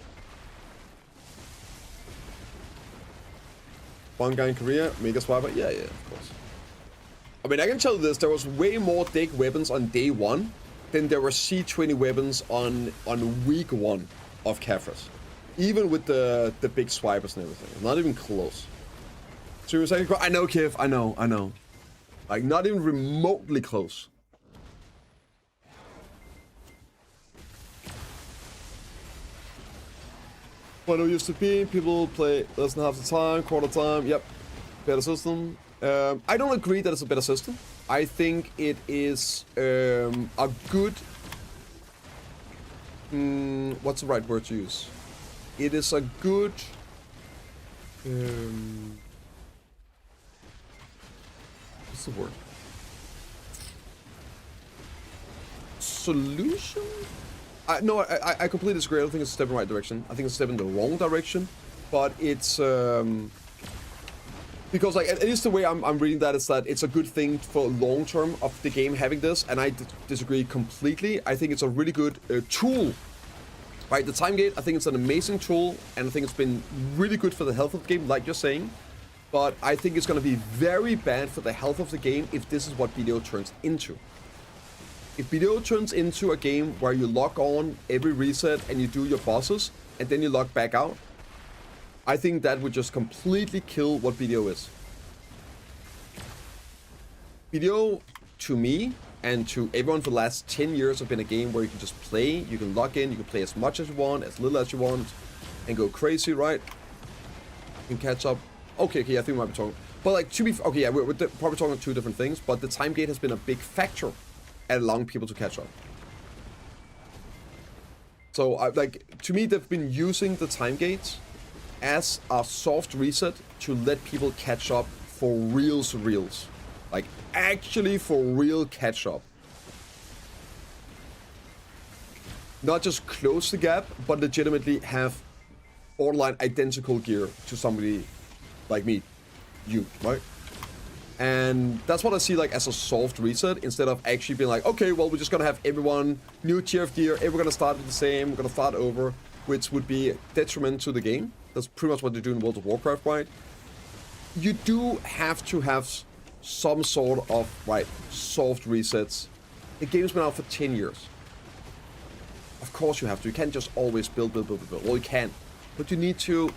[SPEAKER 1] One guy in Korea, Mega Swiper, yeah, of course. I mean, I can tell you this, there was way more dig weapons on day 1 than there were C20 weapons on week 1 of Kefras. Even with the big swipers and everything. Not even close. I know, Kev, I know. Like, not even remotely close. What it used to be, people play less than half the time, quarter time, yep. Better system. I don't agree that it's a better system. I think it is a good... what's the right word to use? It is a good... what's the word? Solution? No, I completely disagree. I don't think it's a step in the right direction. I think it's a step in the wrong direction. But it's... because, like, at least the way I'm reading that is that it's a good thing for long term of the game having this, and I disagree completely. I think it's a really good tool. Right, the time gate, I think it's an amazing tool, and I think it's been really good for the health of the game, like you're saying. But I think it's going to be very bad for the health of the game if this is what BDO turns into. If BDO turns into a game where you log on every reset and you do your bosses, and then you log back out, I think that would just completely kill what BDO is. BDO, to me, and to everyone for the last 10 years have been a game where you can just play, you can log in, you can play as much as you want, as little as you want, and go crazy, right? You can catch up. Okay, I think we might be talking. But like, to be, okay, yeah, we're probably talking two different things, but the time gate has been a big factor at allowing people to catch up. So, like, to me, they've been using the time gates as a soft reset to let people catch up for reals. Like, actually for real catch up. Not just close the gap, but legitimately have borderline identical gear to somebody like me, you, right? And that's what I see like as a soft reset, instead of actually being like, okay, well, we're just gonna have everyone new tier of gear, everyone gonna start with the same, we're gonna start over, which would be detriment to the game. That's pretty much what they do in World of Warcraft, right? You do have to have some sort of, right, soft resets. The game's been out for 10 years. Of course you have to. You can't just always build. Well, you can, but you need to.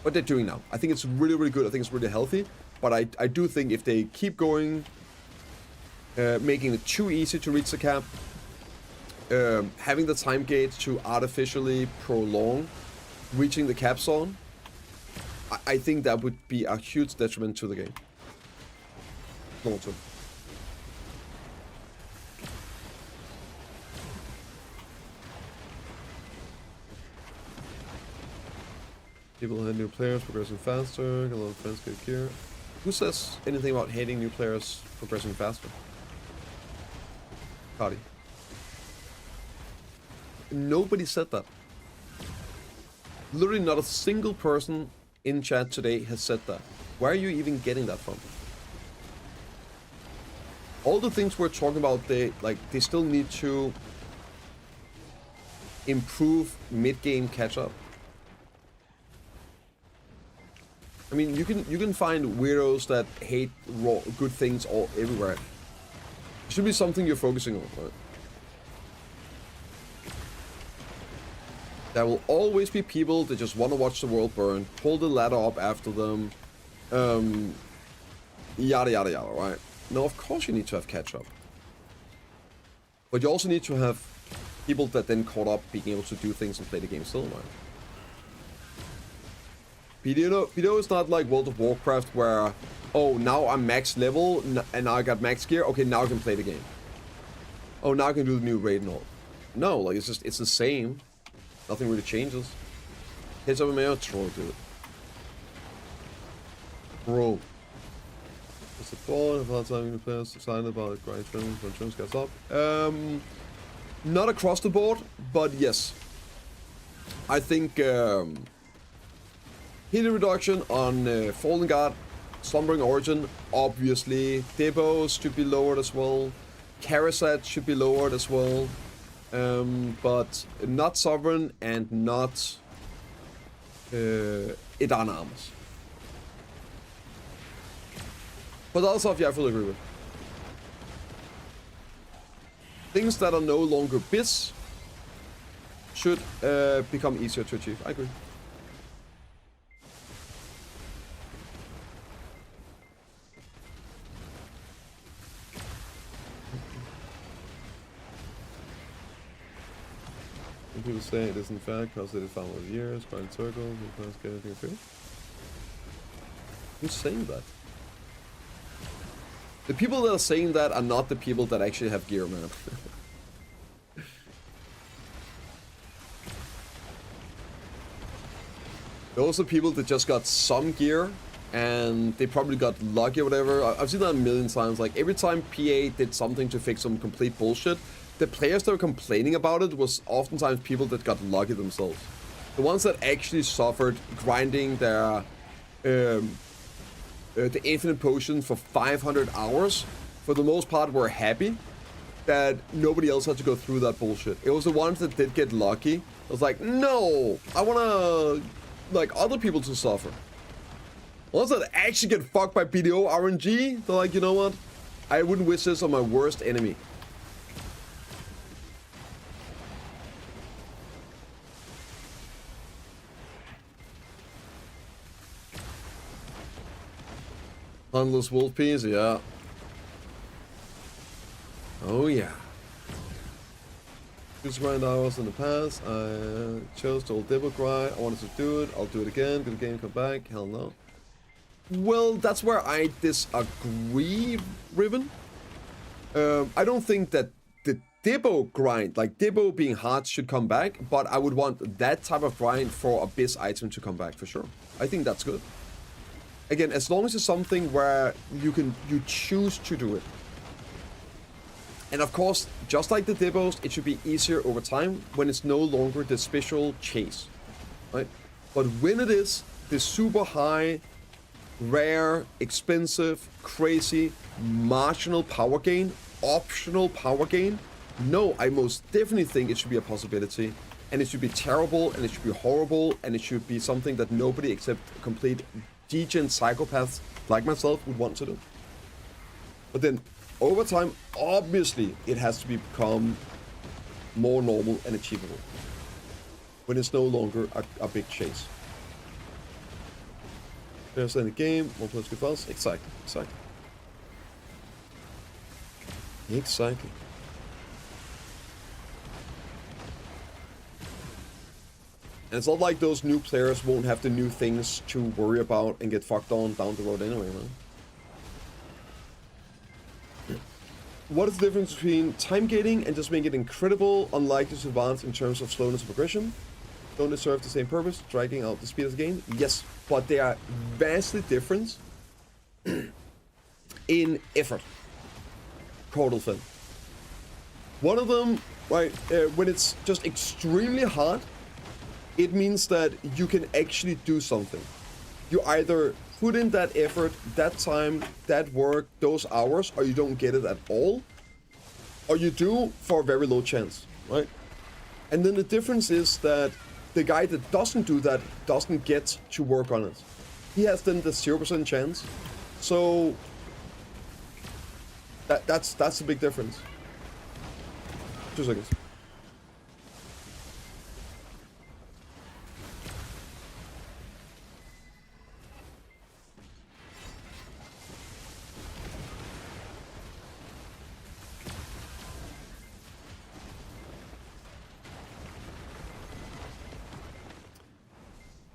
[SPEAKER 1] What they're doing now, I think it's really good. I think it's really healthy. But I do think if they keep going, making it too easy to reach the cap, having the time gate to artificially prolong reaching the cap zone, I think that would be a huge detriment to the game. Long term. People hate new players progressing faster, a lot of friends get gear. Who says anything about hating new players progressing faster? Cardi. Nobody said that. Literally not a single person in chat today has said that. Where are you even getting that from? All the things we're talking about, they still need to improve mid-game catch-up. I mean, you can find weirdos that hate good things all everywhere. It should be something you're focusing on, right? There will always be people that just want to watch the world burn, pull the ladder up after them, yada yada yada, right? No, of course you need to have catch-up. But you also need to have people that then caught up being able to do things and play the game still, right? BDO is not like World of Warcraft where, oh, now I'm max level and now I got max gear. Okay, now I can play the game. Oh, now I can do the new raid and all. No, like it's the same. Nothing really changes. Heads up a mayo, troll, dude. Bro. What's the thought of how time the players excited about grind trends when trends gets up? Not across the board, but yes. I think healing reduction on Fallen God, Slumbering Origin, obviously. Debos should be lowered as well. Karasat should be lowered as well. But not Sovereign and not Edan Armors. But other stuff, yeah, I fully agree with. Things that are no longer biz should become easier to achieve. I agree. Some people say it isn't fair because they found over years, grind circles, and can't get anything free. Who's saying that? The people that are saying that are not the people that actually have gear, man. Those are people that just got some gear and they probably got lucky or whatever. I've seen that a million times. Like every time PA did something to fix some complete bullshit, the players that were complaining about it was oftentimes people that got lucky themselves. The ones that actually suffered grinding their the infinite potion for 500 hours, for the most part, were happy that nobody else had to go through that bullshit. It was the ones that did get lucky. I was like, no, I wanna like other people to suffer. Ones that actually get fucked by BDO RNG, they're like, you know what? I wouldn't wish this on my worst enemy. Huntless wolf piece, yeah. Oh yeah. Just grind hours in the past. I chose to old Dibble grind. I wanted to do it. I'll do it again. Did the game come back? Hell no. Well, that's where I disagree, Riven. I don't think that the Dibbo grind, like Dibbo being hard, should come back, but I would want that type of grind for a Biz item to come back for sure. I think that's good. Again, as long as it's something where you choose to do it. And of course, just like the Dibbos, it should be easier over time when it's no longer the special chase, right? But when it is the super high, rare, expensive, crazy, marginal power gain, optional power gain, no, I most definitely think it should be a possibility. And it should be terrible, and it should be horrible, and it should be something that nobody except complete degen psychopaths like myself would want to do. But then, over time, obviously, it has to become more normal and achievable. When it's no longer a big chase. There's in the game, more players get fast. Exactly. And it's not like those new players won't have the new things to worry about and get fucked on down the road anyway, man. What is the difference between time gating and just making it incredible, unlikely to advance in terms of slowness of progression? Don't they serve the same purpose, dragging out the speed of the game? Yes, but they are vastly different in effort. Caudal fin. One of them, right, when it's just extremely hard, it means that you can actually do something. You either put in that effort, that time, that work, those hours, or you don't get it at all, or you do for a very low chance, right? And then the difference is that the guy that doesn't do that doesn't get to work on it. He has then the 0% chance. So that's the big difference. 2 seconds.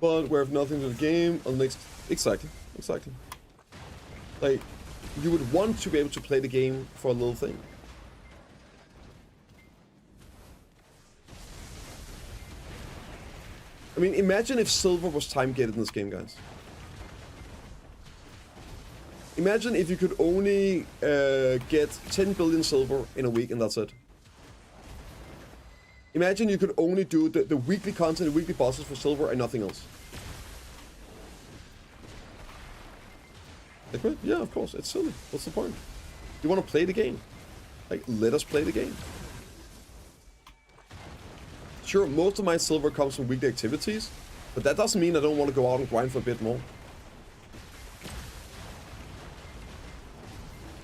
[SPEAKER 1] but we have nothing to the game on the next. Exactly. Like, you would want to be able to play the game for a little thing. I mean, imagine if silver was time-gated in this game, guys. Imagine if you could only get 10 billion silver in a week and that's it. Imagine you could only do the weekly content, the weekly bosses for silver and nothing else. Like, yeah, of course, it's silly. What's the point? You want to play the game? Like, let us play the game. Sure, most of my silver comes from weekly activities, but that doesn't mean I don't want to go out and grind for a bit more.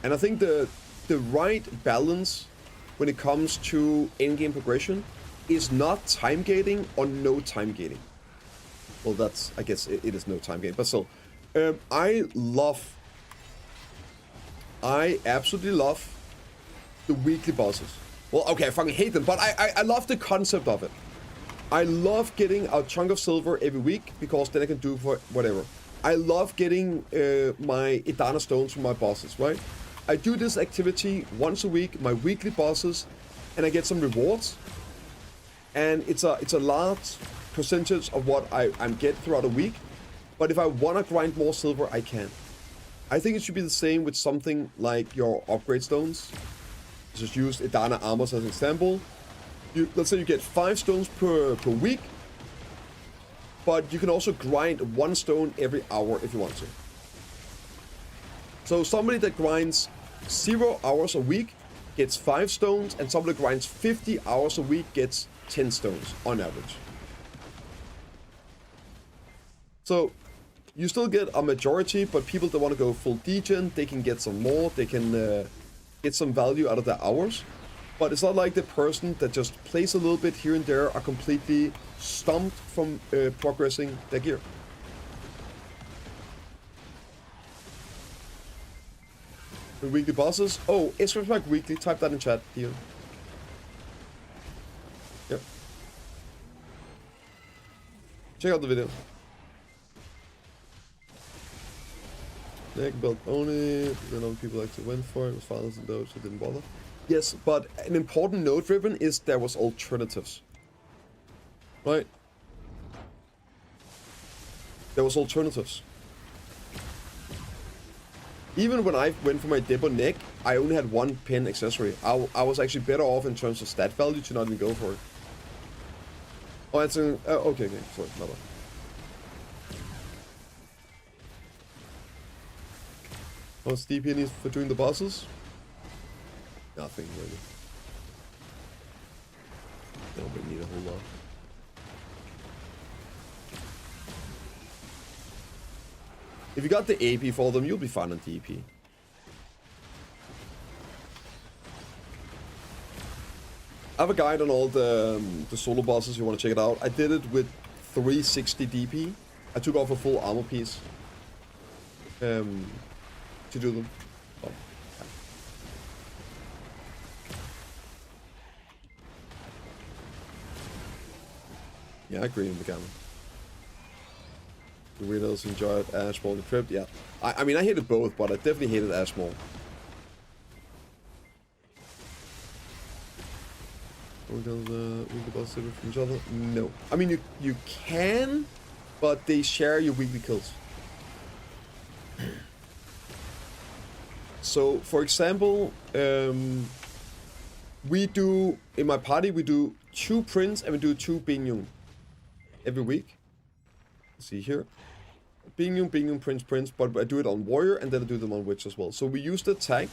[SPEAKER 1] And I think the right balance when it comes to endgame progression is not time gating or no time gating. Well, that's, I guess it is no time gating, but still. I absolutely love the weekly bosses. Well, okay, I fucking hate them, but I love the concept of it. I love getting a chunk of silver every week because then I can do for whatever. I love getting my Idana stones from my bosses, right? I do this activity once a week, my weekly bosses, and I get some rewards. And it's a large percentage of what I'm get throughout a week. But if I want to grind more silver, I can. I think it should be the same with something like your upgrade stones. Just use Idana armors as an example. Let's say you get 5 stones per week. But you can also grind 1 stone every hour if you want to. So somebody that grinds 0 hours a week gets 5 stones, and somebody that grinds 50 hours a week gets 10 stones on average. So you still get a majority, but people that want to go full degen, they can get some more, they can get some value out of their hours. But it's not like the person that just plays a little bit here and there are completely stumped from progressing their gear. The weekly bosses. Oh, Xbox Weekly. Type that in chat, Theo. Yep. Check out the video. Neck belt only. Then other people actually went for it. It was fathers and those who didn't bother. Yes, but an important note, Ribbon, is there was alternatives. Right? There was alternatives. Even when I went for my Debo neck, I only had 1 pin accessory. I was actually better off in terms of stat value to not even go for it. Oh, it's an... okay, sorry, my bad. What's DP needs for doing the bosses? Nothing, really. Don't need a whole lot. If you got the AP for them, you'll be fine on DP. I have a guide on all the solo bosses if you want to check it out. I did it with 360 DP. I took off a full armor piece to do them. Oh. Yeah, I agree with the camera. The weirdos enjoyed Ashmore and the Crypt. Yeah, I mean, I hated both, but I definitely hated Ashmore. We can both silver from each other. No, I mean you can, but they share your weekly kills. So, for example, we do in my party we do 2 Prince and we do 2 Binyun every week. See here. Binyun, Prince, but I do it on Warrior and then I do them on Witch as well. So we use the tag.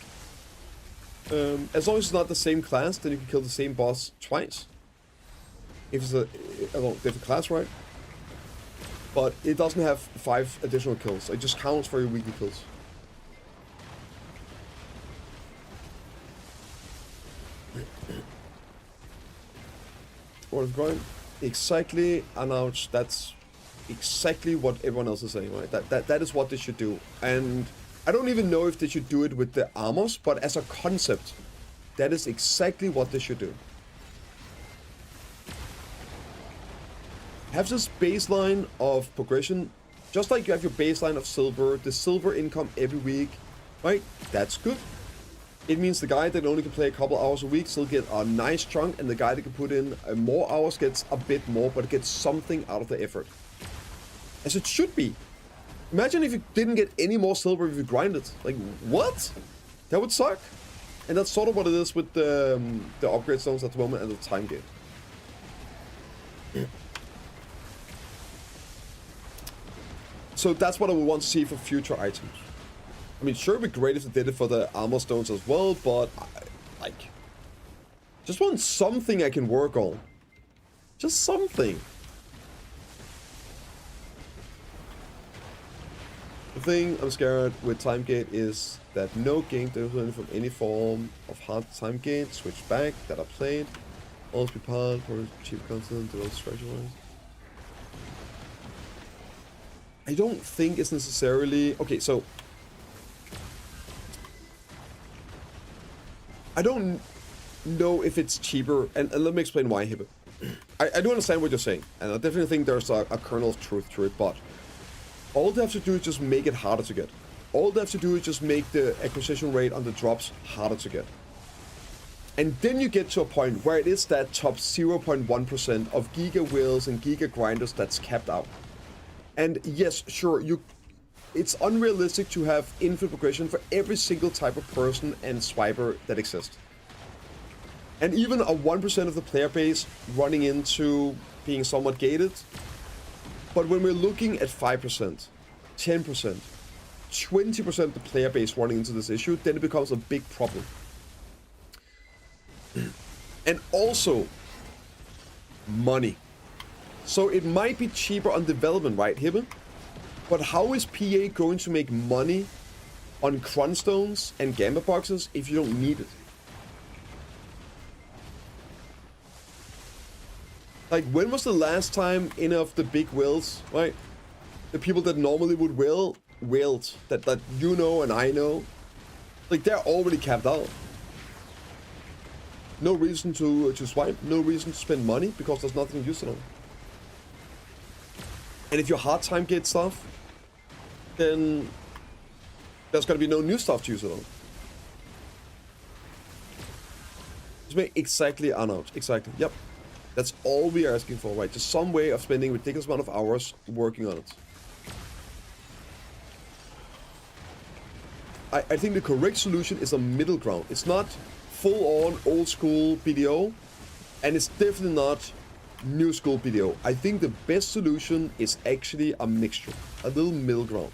[SPEAKER 1] As long as it's not the same class, then you can kill the same boss twice. If it's a different class, right? But it doesn't have 5 additional kills. It just counts for your weekly kills. What is going? Exactly, and that's exactly what everyone else is saying, right? That is what they should do. And I don't even know if they should do it with the armors, but as a concept, that is exactly what they should do. have this baseline of progression, just like you have your baseline of silver, the silver income every week, right? That's good. It means the guy that only can play a couple hours a week still get a nice chunk, and the guy that can put in more hours gets a bit more, but gets something out of the effort. As it should be. Imagine if you didn't get any more silver if you grinded. Like, what? That would suck. And that's sort of what it is with the upgrade stones at the moment and the time gate. So that's what I would want to see for future items. I mean, sure, it'd be great if they did it for the armor stones as well, but like, just want something I can work on. Just something. The thing I'm scared with time gate is that no game development from any form of hard time gate switch back that I played. Always be part for cheap content, develop structure wise. I don't think it's necessarily okay, so I don't know if it's cheaper, and let me explain why, Hibbe. I do understand what you're saying, and I definitely think there's a kernel of truth to it, but all they have to do is just make it harder to get. All they have to do is just make the acquisition rate on the drops harder to get. And then you get to a point where it is that top 0.1% of Giga Whales and Giga Grinders that's capped out. And yes, sure, it's unrealistic to have infinite progression for every single type of person and swiper that exists. And even a 1% of the player base running into being somewhat gated. But when we're looking at 5%, 10%, 20% of the player base running into this issue, then it becomes a big problem. And also, money. So it might be cheaper on development, right, Hibben? But how is PA going to make money on Cronstones and Gamba boxes if you don't need it? Like, when was the last time any of the big whales, right? The people that normally would whales that you know and I know, like, they're already capped out. No reason to swipe, no reason to spend money because there's nothing to use it on. And if your hard time gate stuff, then there's gonna be no new stuff to use it on. Just make exactly Arnold, exactly, yep. That's all we are asking for, right? Just some way of spending a ridiculous amount of hours working on it. I think the correct solution is a middle ground. It's not full-on old-school BDO, and it's definitely not new-school BDO. I think the best solution is actually a mixture, a little middle ground.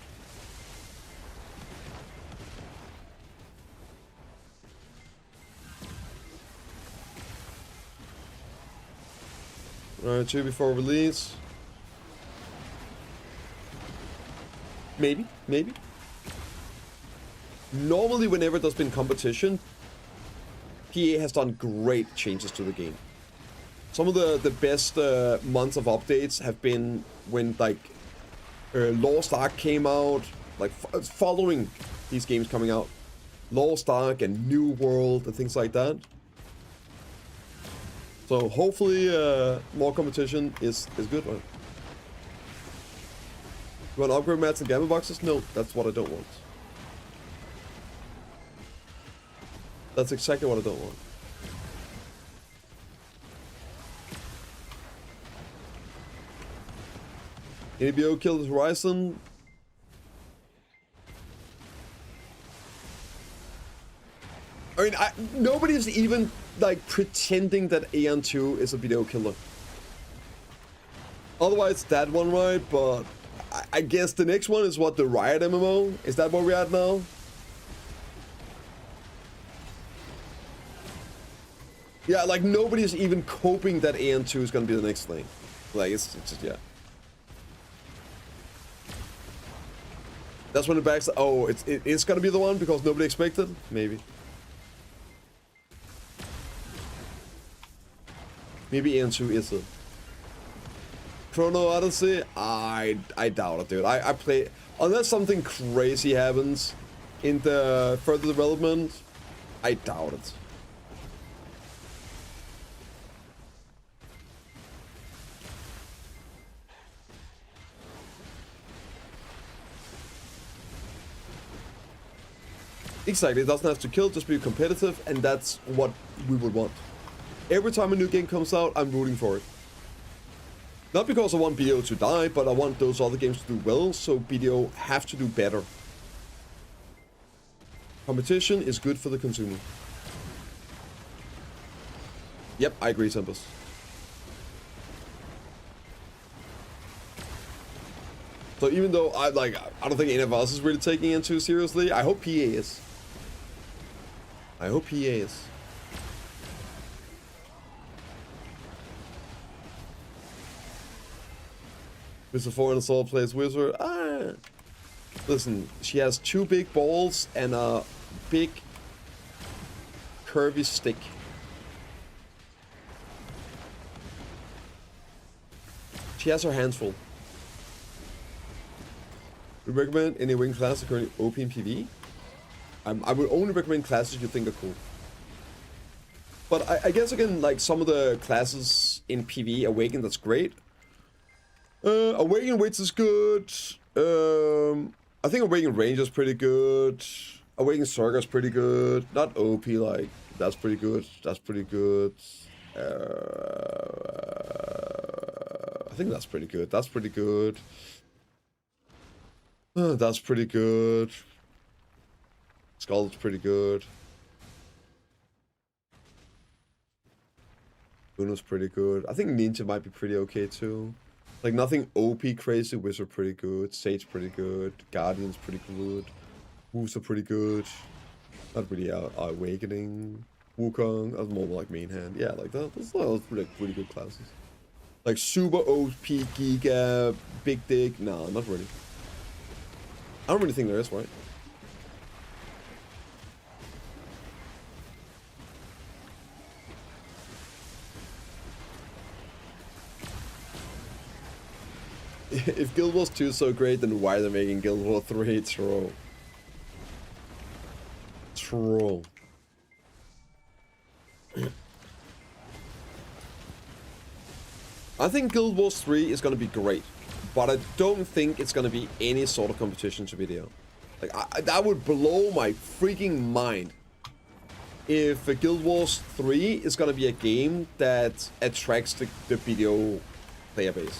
[SPEAKER 1] Alright, 2 before release. Maybe. Normally, whenever there's been competition, PA has done great changes to the game. Some of the best months of updates have been when, like, Lost Ark came out, like, following these games coming out. Lost Ark and New World and things like that. So hopefully more competition is good, right? You want upgrade mats and gamma boxes? No, that's what I don't want. That's exactly what I don't want. ABO killed Horizon. I mean, nobody's even like pretending that Aeon 2 is a video killer. Otherwise, that one right, but I guess the next one is what, the Riot MMO? Is that where we're at now? Yeah, like nobody's even coping that Aeon 2 is gonna be the next thing. Like, it's just, yeah. That's when the backs. Oh, it's gonna be the one because nobody expected? Maybe. Maybe Aeon 2 is it. Chrono Odyssey? I doubt it, dude. I play... Unless something crazy happens in the further development, I doubt it. Exactly, it doesn't have to kill, just be competitive, and that's what we would want. Every time a new game comes out, I'm rooting for it. Not because I want BDO to die, but I want those other games to do well, so BDO have to do better. Competition is good for the consumer. Yep, I agree, Tempest. So even though I don't think any of us is really taking it too seriously, I hope PA is. I hope PA is. Mr. Foreign Assault plays Wizard. Listen, she has 2 big balls and a big curvy stick. She has her hands full. We recommend any wing class currently OP in PvE? I would only recommend classes you think are cool. But I guess again, like some of the classes in PvE, Awaken, that's great. Awaken Witch is good. I think Awaken Ranger is pretty good. Awaken Circle is pretty good. Not OP, like, that's pretty good. That's pretty good. I think that's pretty good. That's pretty good. That's pretty good. Skull's pretty good. Uno's pretty good. I think Ninja might be pretty okay too. Like nothing OP crazy. Wizard pretty good. Sage pretty good. Guardian's pretty good. Wolves are pretty good. Not really Awakening. Wukong. That's more like main hand. Yeah, like that. Those are pretty good classes. Like super OP, Giga, Big Dick. Nah, not really. I don't really think there is, right? If Guild Wars 2 is so great, then why are they making Guild Wars 3? Troll. Troll. I think Guild Wars 3 is going to be great, but I don't think it's going to be any sort of competition to video. Like, that would blow my freaking mind if Guild Wars 3 is going to be a game that attracts the video player base.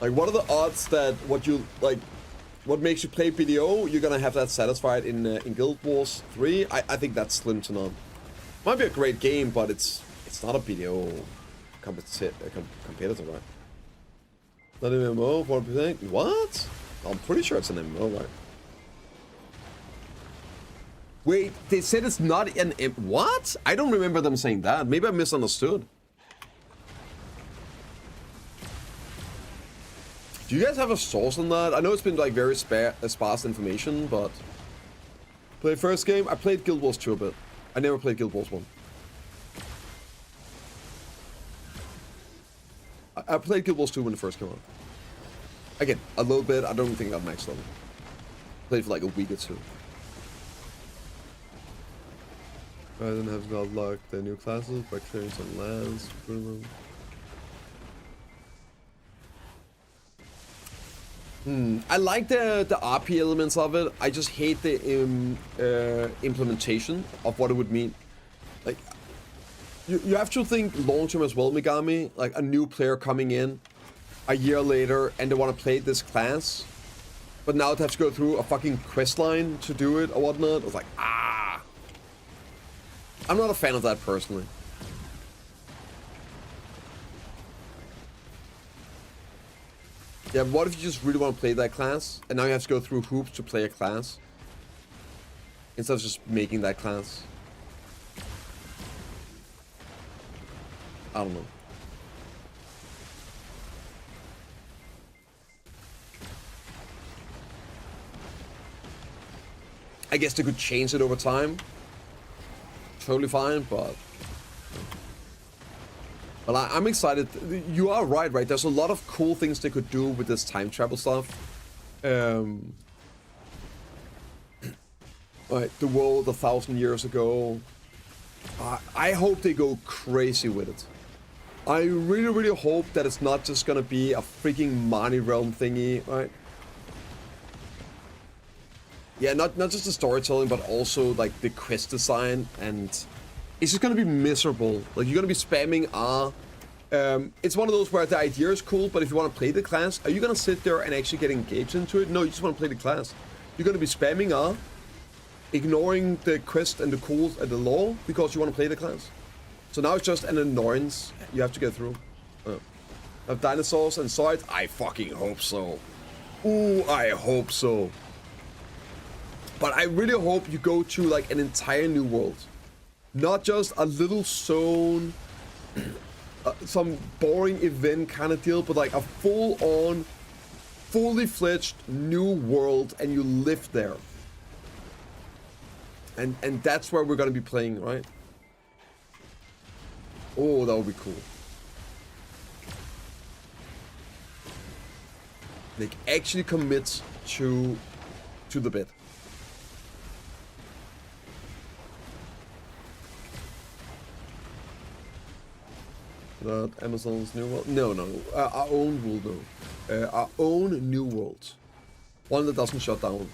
[SPEAKER 1] Like, what are the odds that what makes you play BDO, you're gonna have that satisfied in Guild Wars 3? I think that's slim to none. Might be a great game, but it's not a BDO competitor, right? Not an MMO, 40%? What? I'm pretty sure it's an MMO, right? Wait, they said it's not an what? I don't remember them saying that. Maybe I misunderstood. Do you guys have a source on that? I know it's been like very sparse information, but... Play first game? I played Guild Wars 2 a bit. I never played Guild Wars 1. I played Guild Wars 2 when it first came out. Again, a little bit. I don't think I'm max level. Played for like a week or two. I didn't have to unlock the new classes by clearing some lands. I like the RP elements of it. I just hate the implementation of what it would mean. Like, you have to think long-term as well, Megami. Like, a new player coming in a year later and they want to play this class, but now they have to go through a fucking quest line to do it or whatnot. It's like, I'm not a fan of that personally. Yeah, but what if you just really want to play that class, and now you have to go through hoops to play a class, instead of just making that class? I don't know. I guess they could change it over time. Totally fine, but... Well, I'm excited. You are right? There's a lot of cool things they could do with this time travel stuff. Right, the world 1,000 years ago. I hope they go crazy with it. I really, really hope that it's not just gonna be a freaking Mani realm thingy, right? Yeah, not just the storytelling, but also like the quest design, and it's just gonna be miserable. Like you're gonna be spamming R. It's one of those where the idea is cool, but if you want to play the class, are you gonna sit there and actually get engaged into it? No, you just want to play the class. You're gonna be spamming R, ignoring the quest and the calls and the lore because you want to play the class. So now it's just an annoyance you have to get through. Of dinosaurs and swords? I fucking hope so. Ooh, I hope so. But I really hope you go to like an entire new world. Not just a little zone, some boring event kind of deal, but like a full-on, fully fledged new world, and you live there. And that's where we're gonna be playing, right? Oh, that would be cool. Like actually commits to the bit. That Amazon's new world? No, our own world, no. Our own new world. One that doesn't shut down.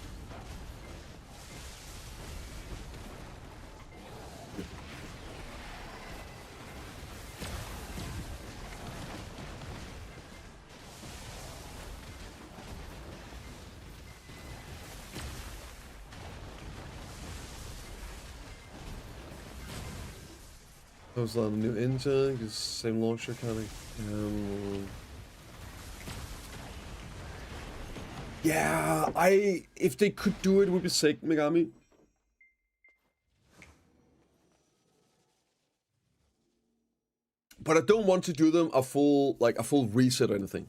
[SPEAKER 1] There's a new engine, because same launcher kind of. Yeah, if they could do it would be sick, Megami. But I don't want to do them a full reset or anything.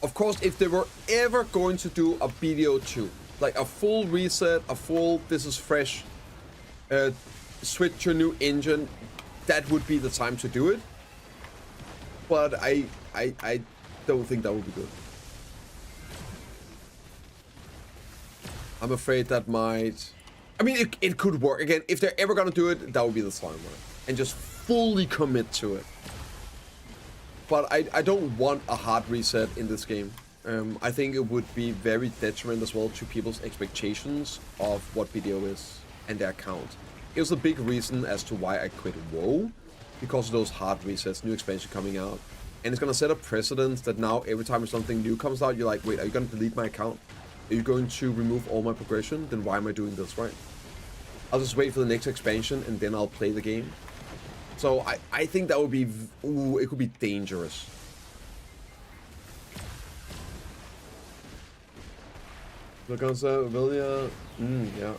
[SPEAKER 1] Of course, if they were ever going to do a BDO2, like a full reset, a full this is fresh, switch to a new engine, that would be the time to do it. But I don't think that would be good. I'm afraid that might... I mean, it could work. Again, if they're ever gonna do it, that would be the time, right? And just fully commit to it. But I don't want a hard reset in this game. I think it would be very detrimental as well to people's expectations of what BDO is and their account. It was a big reason as to why I quit WoW, because of those hard resets, new expansion coming out. And it's gonna set a precedent that now every time something new comes out, you're like, wait, are you gonna delete my account? Are you going to remove all my progression? Then why am I doing this, right? I'll just wait for the next expansion and then I'll play the game. So I think that would be, ooh, it could be dangerous. The concept, Vilia, yeah.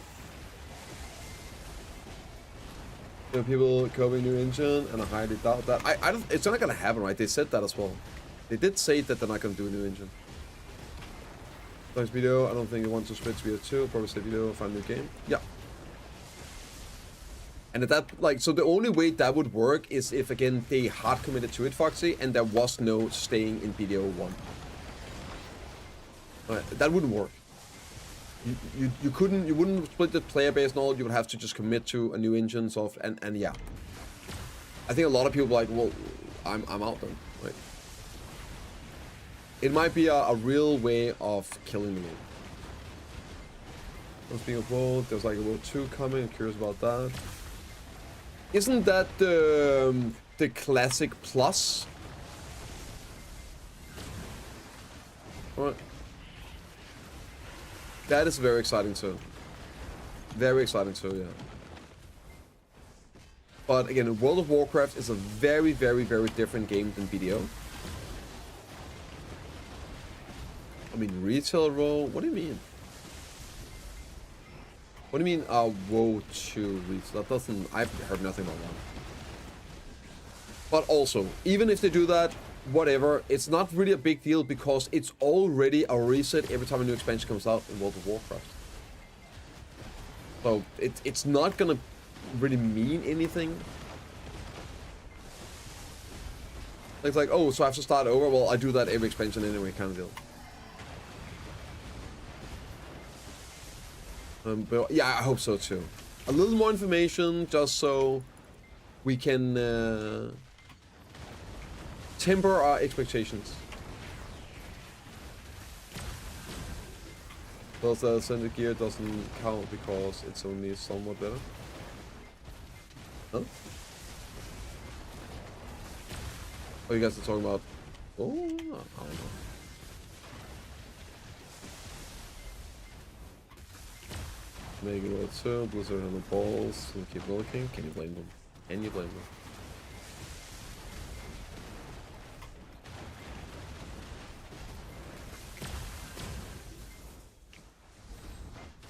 [SPEAKER 1] There are people copying new engine, and I highly doubt that. I don't. It's not gonna happen, right? They said that as well. They did say that they're not gonna do a new engine. Nice video. I don't think you want to switch video 2. Probably say video, find a new game. Yeah. And at that, like, so the only way that would work is if again they hard committed to it, Foxy, and there was no staying in BDO 1. That wouldn't work. You wouldn't split the player base and all. You would have to just commit to a new engine, and yeah. I think a lot of people are like, well, I'm out then, right? It might be a real way of killing the game. Speaking of WoW, there's like a WoW 2 coming. I'm curious about that. Isn't that the classic plus? Alright. That is very exciting too. Very exciting too, yeah. But again, World of Warcraft is a very, very, very different game than BDO. I mean, retail role? What do you mean? What do you mean, WoW 2 retail? That doesn't... I've heard nothing about that. But also, even if they do that, whatever, it's not really a big deal because it's already a reset every time a new expansion comes out in World of Warcraft. So it's not gonna really mean anything. It's like, oh, so I have to start over? Well, I do that every expansion anyway, kind of deal. But yeah, I hope so too. A little more information just so we can temper our expectations. Plus, Ascended Gear doesn't count because it's only somewhat better. Huh? Oh, you guys are talking about... Oh, I don't know. Make it World 2, Blizzard on the balls, and keep looking. Can you blame them? Can you blame them?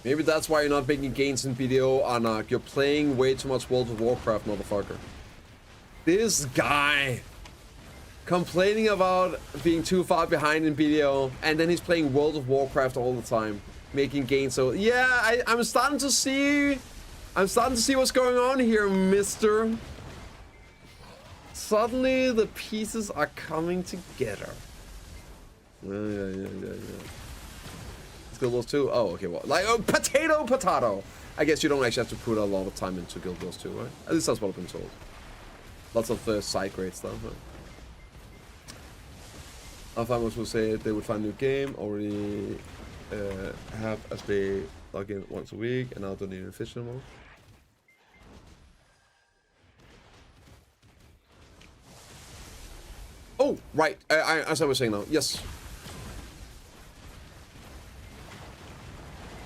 [SPEAKER 1] Maybe that's why you're not making gains in BDO, Anak. You're playing way too much World of Warcraft, motherfucker. This guy complaining about being too far behind in BDO, and then he's playing World of Warcraft all the time, making gains. So yeah, I'm starting to see what's going on here, mister. Suddenly the pieces are coming together. Yeah. Guild Wars 2? Oh, okay, well, like, potato! I guess you don't actually have to put a lot of time into Guild Wars 2, right? At least that's what I've been told. Lots of side grade stuff, right? Alphamers will say they would find a new game, already have as they log in once a week, and now don't need to fish anymore. Oh, right, as I was saying now, yes.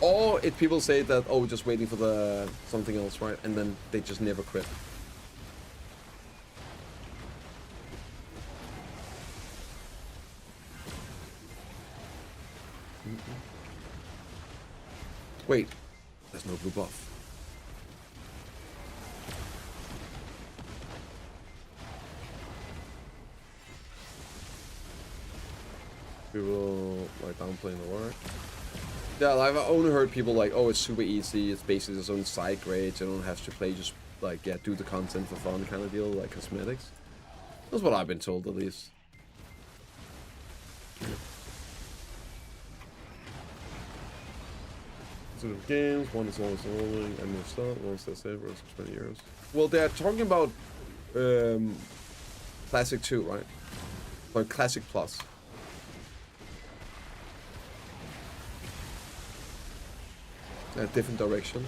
[SPEAKER 1] Or if people say that, oh, we're just waiting for the something else, right? And then they just never quit. Wait, there's no blue buff. People like downplaying the work. Yeah, I've only heard people like, oh, it's super easy, it's basically its own side grades, you don't have to play, just like, yeah, do the content for fun kind of deal, like cosmetics. That's what I've been told, at least. Sort of games, one is always rolling, and new stuff, one says save versus 20 euros. Well, they're talking about Classic 2, right? Or Classic Plus. A different direction.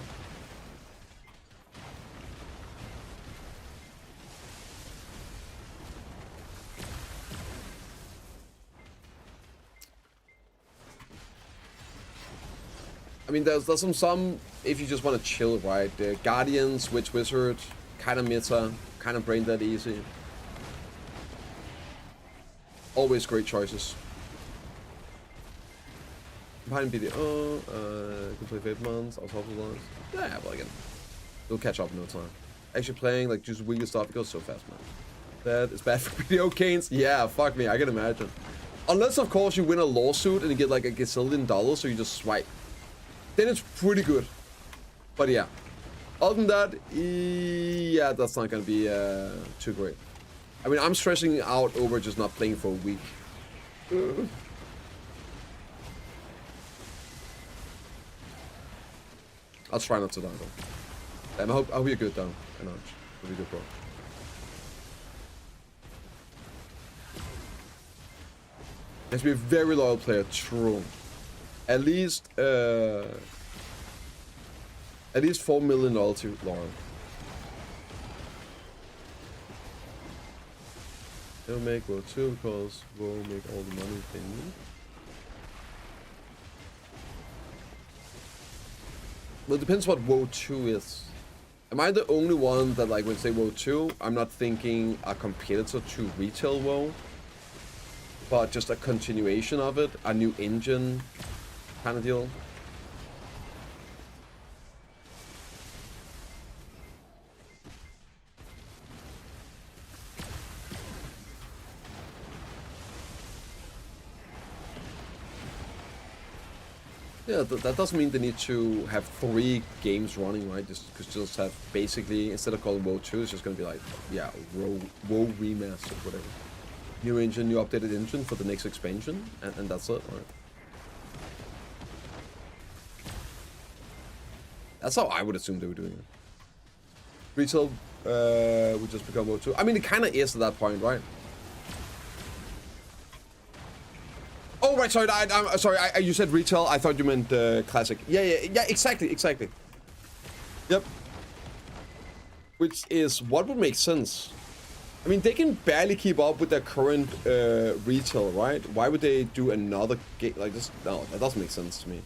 [SPEAKER 1] I mean, there's some if you just want to chill, right? The Guardians, Witch Wizard, kind of meta, kind of brain dead easy. Always great choices. Behind BDO, can play for 8 months, I was hopeful last. Yeah, well, again, it'll catch up in no time. Actually playing, like, just weaker stuff, it goes so fast, man. That is bad for BDO canes? Yeah, fuck me, I can imagine. Unless, of course, you win a lawsuit and you get, like, a gazillion dollars, so you just swipe. Then it's pretty good. But, yeah. Other than that, yeah, that's not gonna be, too great. I mean, I'm stressing out over just not playing for a week. I'll try not to die though. I hope you're good though. I know. I'll be good, bro. Has to be a very loyal player. True. At least 4 million loyalty loyal. They'll make World 2 because we'll make all the money they need. Well, it depends what WoW 2 is. Am I the only one that, like, when I say WoW 2, I'm not thinking a competitor to retail WoW, but just a continuation of it, a new engine kind of deal? Yeah, that doesn't mean they need to have 3 games running, right? Just have basically, instead of calling WoW 2, it's just gonna be like, yeah, WoW remastered, whatever. New engine, new updated engine for the next expansion, and that's it, right? That's how I would assume they were doing it. Retail would just become WoW 2. I mean, it kind of is at that point, right? Oh, right, sorry, I'm sorry, you said retail, I thought you meant classic. Yeah, exactly. Yep. Which is what would make sense. I mean, they can barely keep up with their current retail, right? Why would they do another game like this? No, that doesn't make sense to me.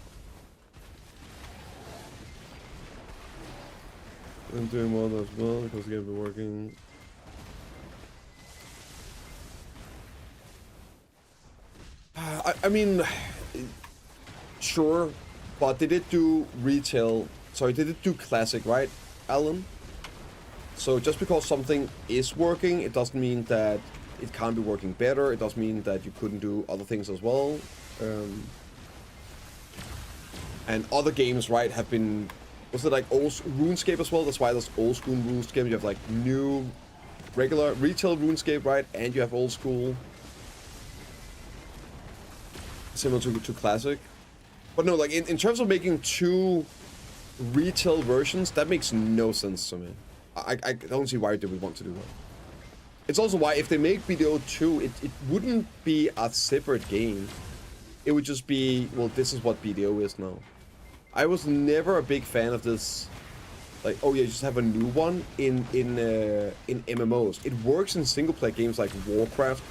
[SPEAKER 1] I'm doing more as well because the game's been working. I mean, sure, but they did do retail. Sorry, they did do classic, right, Alan? So just because something is working, it doesn't mean that it can't be working better. It doesn't mean that you couldn't do other things as well. And other games, right, have been... Was it like old RuneScape as well? That's why there's old school RuneScape. You have like new, regular retail RuneScape, right? And you have old school. Similar to classic. But no, like in terms of making two retail versions, that makes no sense to me. I don't see why they would want to do that. It's also why if they make BDO 2, it wouldn't be a separate game. It would just be, well, this is what BDO is now. I was never a big fan of this, like, oh yeah, you just have a new one in MMOs. It works in single player games like Warcraft,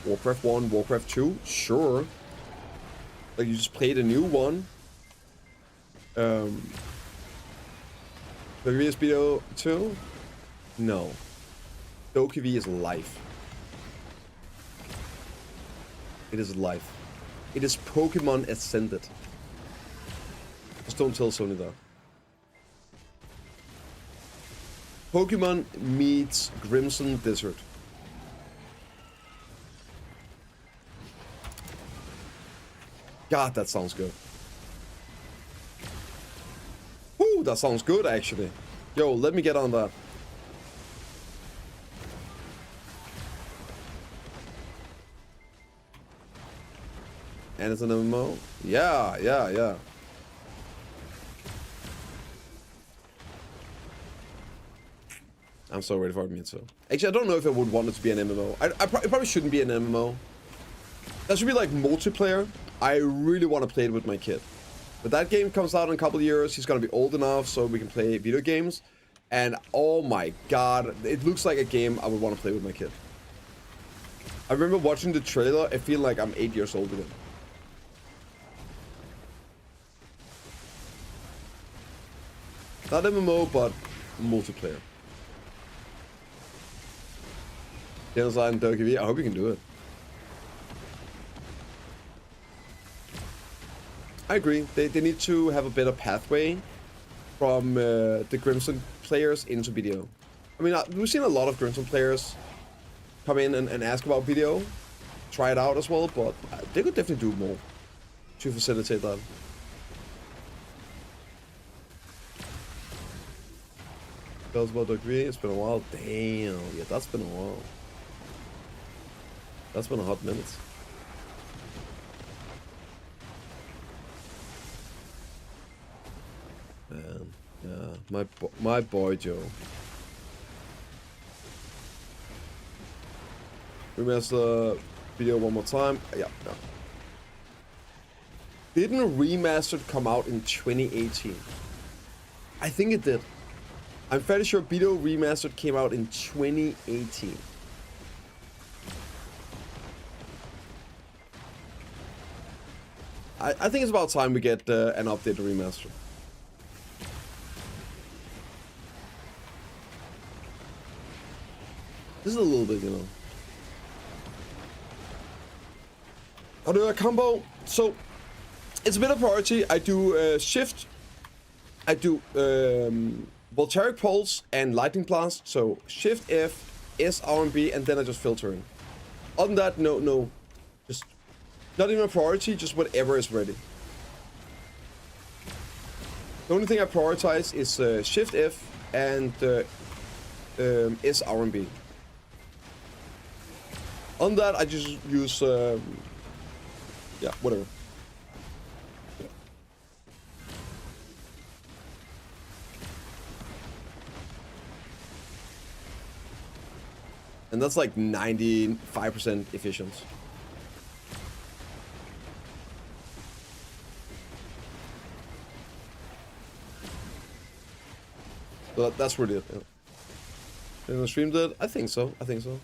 [SPEAKER 1] Warcraft 1, Warcraft 2, sure. Like you just played a new one. The BDO 2? No. DokeV is life. It is life. It is Pokemon Ascended. Just don't tell Sony that. Pokemon meets Crimson Desert. God, that sounds good. Woo, that sounds good actually. Yo, let me get on that. And it's an MMO? Yeah. I'm so ready for it, so. Actually, I don't know if I would want it to be an MMO. It probably shouldn't be an MMO. That should be like multiplayer. I really want to play it with my kid. But that game comes out in a couple of years. He's gonna be old enough so we can play video games. And oh my god, it looks like a game I would want to play with my kid. I remember watching the trailer, I feel like I'm 8 years old again. Not MMO, but multiplayer. Genocide and DokeV, I hope you can do it. I agree. They need to have a better pathway from the Crimson players into BDO. I mean, we've seen a lot of Crimson players come in and ask about BDO, try it out as well, but they could definitely do more to facilitate that. Tells about DokeV, it's been a while. Damn, yeah, that's been a while. That's been a hot minute. Man, yeah, my boy Joe. Remaster video one more time. Yeah. Didn't Remastered come out in 2018? I think it did. I'm fairly sure BDO Remastered came out in 2018. I think it's about time we get an updated remaster. This is a little bit, you know. I'll do a combo. So, it's a bit of priority. I do shift. I do Voltaic Pulse and Lightning Blast. So, shift F, S, R, and B, and then I just filter in. Other than that, no. Just not even a priority, just whatever is ready. The only thing I prioritize is shift F and S, R, and B. On that, I just use, yeah, whatever. And that's like 95% efficient. So that's really it. Yeah. Anyone streamed it? I think so. I think so.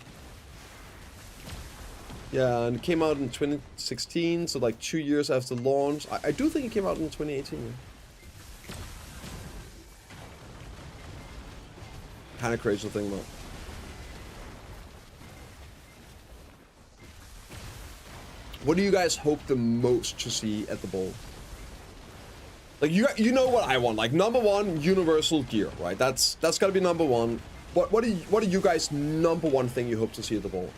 [SPEAKER 1] Yeah, and it came out in 2016, so like 2 years after launch. I do think it came out in 2018. Yeah. Kind of crazy to think about. What do you guys hope the most to see at the bowl? Like you know what I want. Like number one, universal gear, right? That's gotta be number one. What are you guys' number one thing you hope to see at the bowl,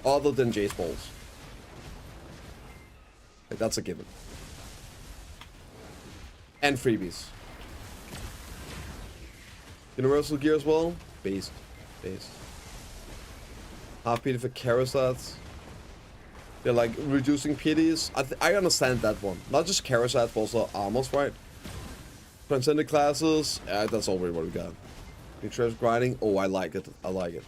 [SPEAKER 1] other than Jace balls? Like, that's a given. And freebies. Universal gear as well. Based. Half PD for Karasats. They're like reducing PDs. I understand that one. Not just Karasats, but also armors, right? Transcended classes. That's already what we got. New treasure grinding. Oh, I like it. I like it.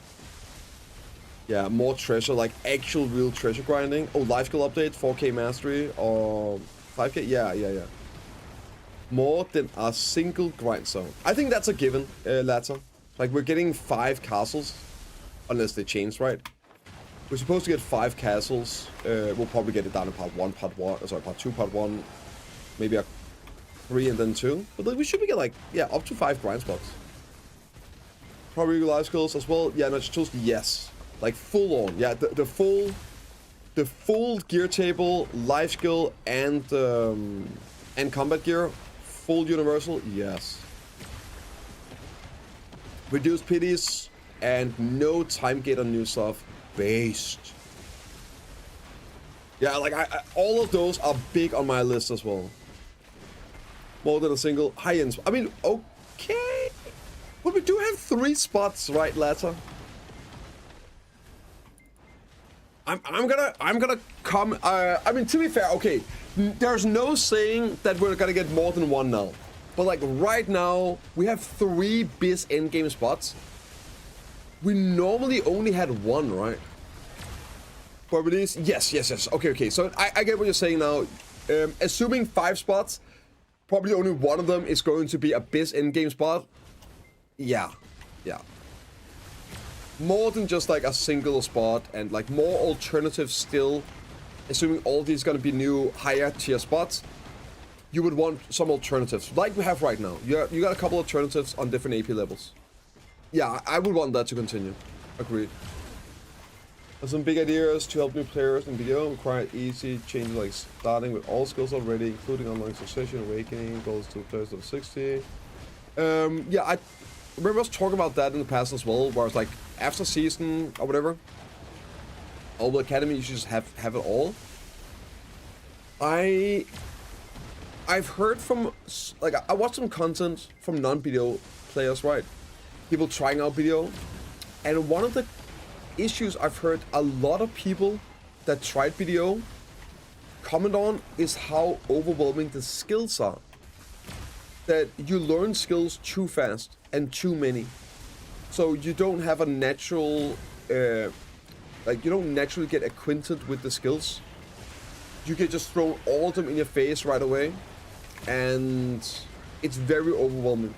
[SPEAKER 1] Yeah, more treasure, like actual real treasure grinding. Oh, life skill update, 4K mastery, or 5K. Yeah. More than a single grind zone. I think that's a given, latter. Like, we're getting 5 castles, unless they change, right? We're supposed to get 5 castles. We'll probably get it down in part 2, part 1. Maybe a 3 and then 2. But like, we should be getting, like, yeah, up to 5 grind spots. Probably life skills as well. Yeah, no, tools, yes. Like, full on. Yeah, the full gear table, life skill, and combat gear. Full universal, yes. Reduced pities and no time gate on new stuff. Based. Yeah, like all of those are big on my list as well. More than a single high-end. I mean, okay, but we do have 3 spots, right, latter. I'm gonna come. I mean, to be fair, okay. There's no saying that we're gonna get more than 1 now, but like right now we have 3 biz endgame spots. We normally only had 1, right? For release, yes. Okay. So I get what you're saying now. Assuming 5 spots, probably only 1 of them is going to be a biz endgame spot. Yeah. More than just like a single spot, and like more alternatives still. Assuming all these gonna be new higher tier spots, you would want some alternatives like we have right now. You got a couple alternatives on different AP levels. Yeah, I would want that to continue. Agreed. There's some big ideas to help new players in video. Require easy changes like starting with all skills already, including online succession, awakening, goals to players of 60. Yeah, I remember us talking about that in the past as well, where it's like after season or whatever, all the academy, you should just have it all. I've heard from, like, I watched some content from non-BDO players, right? People trying out BDO, and one of the issues I've heard a lot of people that tried BDO comment on is how overwhelming the skills are. That you learn skills too fast and too many. So you don't have a natural, like you don't naturally get acquainted with the skills. You get just thrown all of them in your face right away. And it's very overwhelming.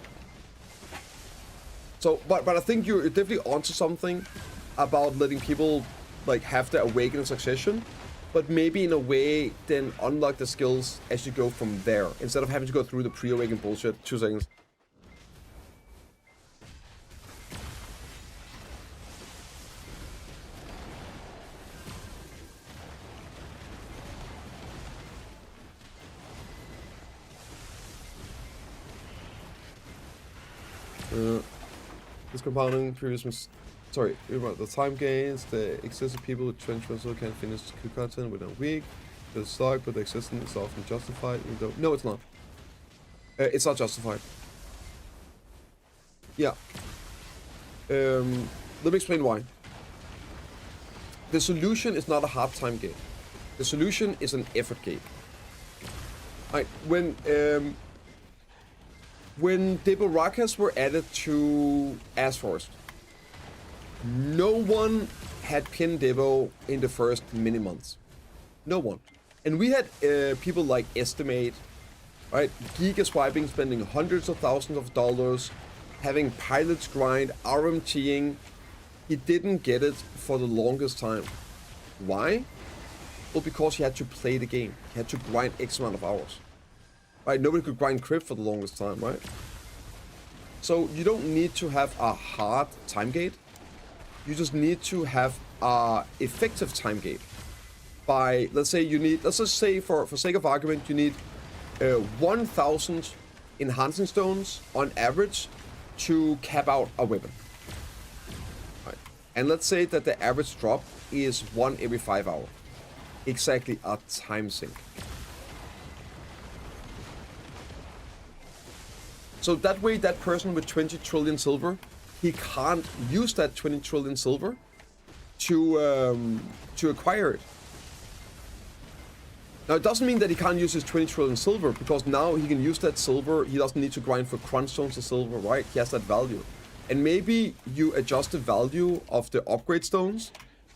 [SPEAKER 1] So, but I think you're definitely onto something about letting people like have the awaken succession, but maybe in a way then unlock the skills as you go from there, instead of having to go through the pre-awaken bullshit. 2 seconds. This compounding previous sorry, about the time gains, the excessive people with trench muscle can finish Q content within a week. The stock, but the existence is often justified. No, it's not. It's not justified. Yeah. Let me explain why. The solution is not a hard time game. The solution is an effort game. Alright, when Debo Rakas were added to Ash Forest, no one had pinned Debo in the first many months. No one. And we had people like Estimate, right? Giga swiping, spending hundreds of thousands of dollars, having pilots grind, RMTing. He didn't get it for the longest time. Why? Well, because he had to play the game. He had to grind X amount of hours. Right? Nobody could grind crypt for the longest time, right? So you don't need to have a hard time gate. You just need to have a effective time gate. By, let's just say for sake of argument, you need 1,000 enhancing stones on average to cap out a weapon. Right. And let's say that the average drop is 1 every 5 hours. Exactly a time sink. So that way, that person with 20 trillion silver, he can't use that 20 trillion silver to acquire it. Now, it doesn't mean that he can't use his 20 trillion silver, because now he can use that silver. He doesn't need to grind for crunch stones of silver, right? He has that value. And maybe you adjust the value of the upgrade stones.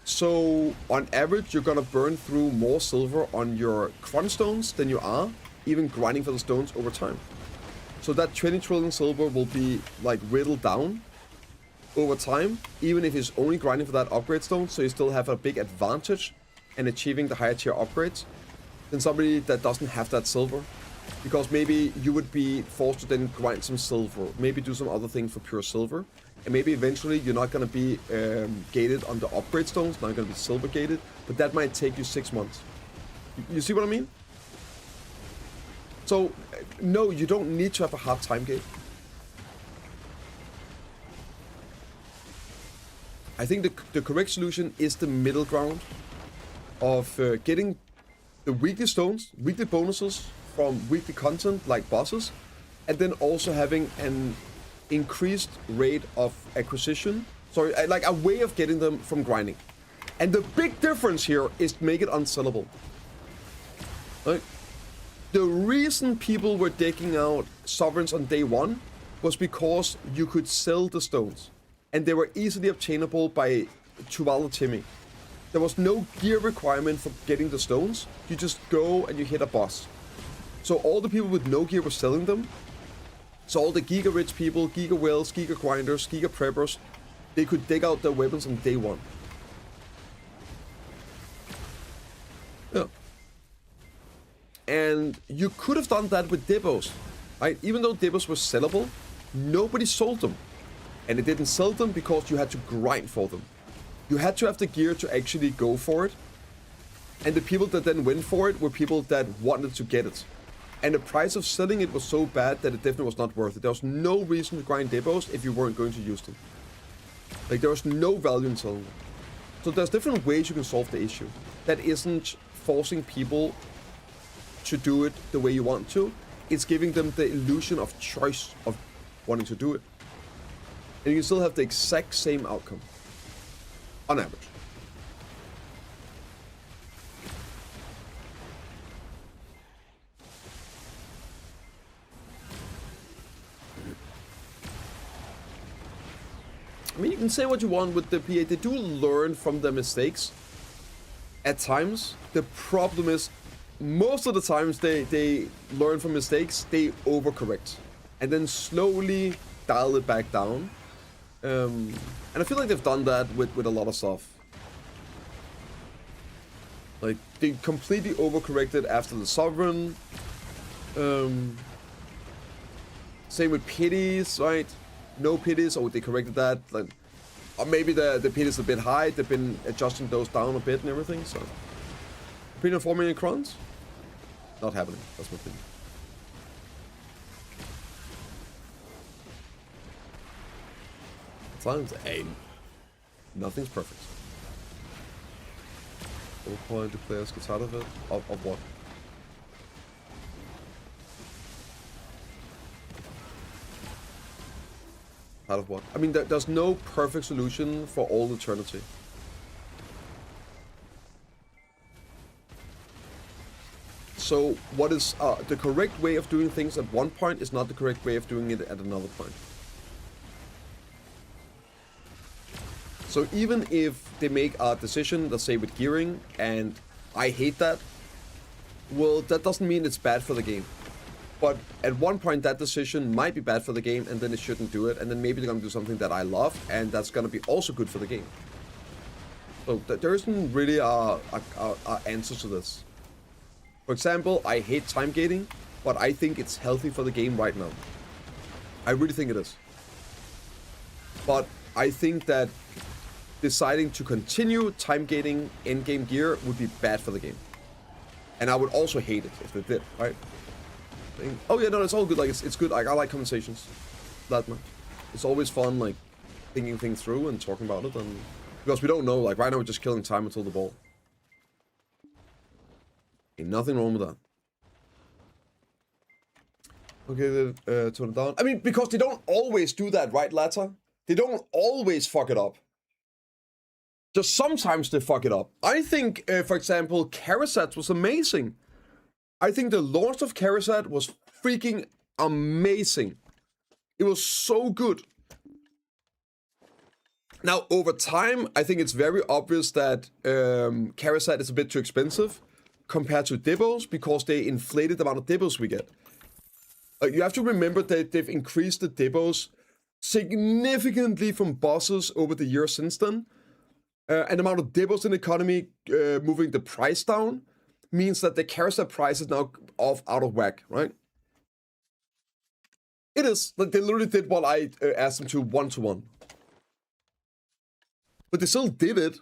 [SPEAKER 1] So on average, you're gonna burn through more silver on your crunch stones than you are even grinding for the stones over time. So that 20 trillion silver will be like whittled down over time, even if he's only grinding for that upgrade stone. So you still have a big advantage in achieving the higher tier upgrades than somebody that doesn't have that silver, because maybe you would be forced to then grind some silver, maybe do some other things for pure silver, and maybe eventually you're not going to be gated on the upgrade stones, not going to be silver gated, but that might take you 6 months. You see what I mean? So no, you don't need to have a hard time gate. I think the correct solution is the middle ground of getting the weekly stones, weekly bonuses from weekly content like bosses, and then also having an increased rate of acquisition. Sorry, like a way of getting them from grinding. And the big difference here is to make it unsellable. Right? The reason people were taking out sovereigns on day one was because you could sell the stones, and they were easily obtainable by Tuvala Timmy. There was no gear requirement for getting the stones. You just go and you hit a boss. So all the people with no gear were selling them. So all the Giga rich people, Giga whales, Giga grinders, Giga preppers, they could dig out their weapons on day one. Yeah. And you could have done that with Dibos, right? Even though Dibos were sellable, nobody sold them. And it didn't sell them because you had to grind for them. You had to have the gear to actually go for it. And the people that then went for it were people that wanted to get it. And the price of selling it was so bad that it definitely was not worth it. There was no reason to grind Dibos if you weren't going to use them. Like, there was no value in selling them. So there's different ways you can solve the issue. That isn't forcing people to do it the way you want to. It's giving them the illusion of choice of wanting to do it. And you can still have the exact same outcome. On average. I mean, you can say what you want with the PA. They do learn from their mistakes at times. The problem is, most of the times they learn from mistakes, they overcorrect. And then slowly dial it back down. And I feel like they've done that with a lot of stuff. Like, they completely overcorrected after the Sovereign. Same with pities, right? No pities, or they corrected that. Like, or maybe the pities a bit high. They've been adjusting those down a bit and everything. So, opinion 4 million crowns? Not happening. That's my opinion. Sometimes, hey, nothing's perfect. What point do players get out of it? Of what? Out of what? I mean, there's no perfect solution for all eternity. So what is the correct way of doing things at one point is not the correct way of doing it at another point. So even if they make a decision, let's say with gearing, and I hate that, well, that doesn't mean it's bad for the game. But at one point, that decision might be bad for the game, and then it shouldn't do it. And then maybe they're going to do something that I love, and that's going to be also good for the game. So there isn't really a answer to this. For example, I hate time gating, but I think it's healthy for the game right now. I really think it is. But I think that deciding to continue time gating endgame gear would be bad for the game. And I would also hate it if they did, right? Oh yeah, no, it's all good. Like it's good. Like I like conversations. That much. It's always fun, like thinking things through and talking about it, and because we don't know. Like right now, we're just killing time until the ball. Ain't nothing wrong with that. Okay, turn it down. I mean, because they don't always do that, right, Latta? They don't always fuck it up. Just sometimes they fuck it up. I think, for example, Karasat was amazing. I think the launch of Karasat was freaking amazing. It was so good. Now, over time, I think it's very obvious that Karasat is a bit too expensive compared to Dibos because they inflated the amount of Dibos we get. You have to remember that they've increased the Dibos significantly from bosses over the years since then. And the amount of Dibos in the economy moving the price down means that the Karasat price is now out of whack, right? It is. Like, they literally did what I asked them to 1-to-1. But they still did it.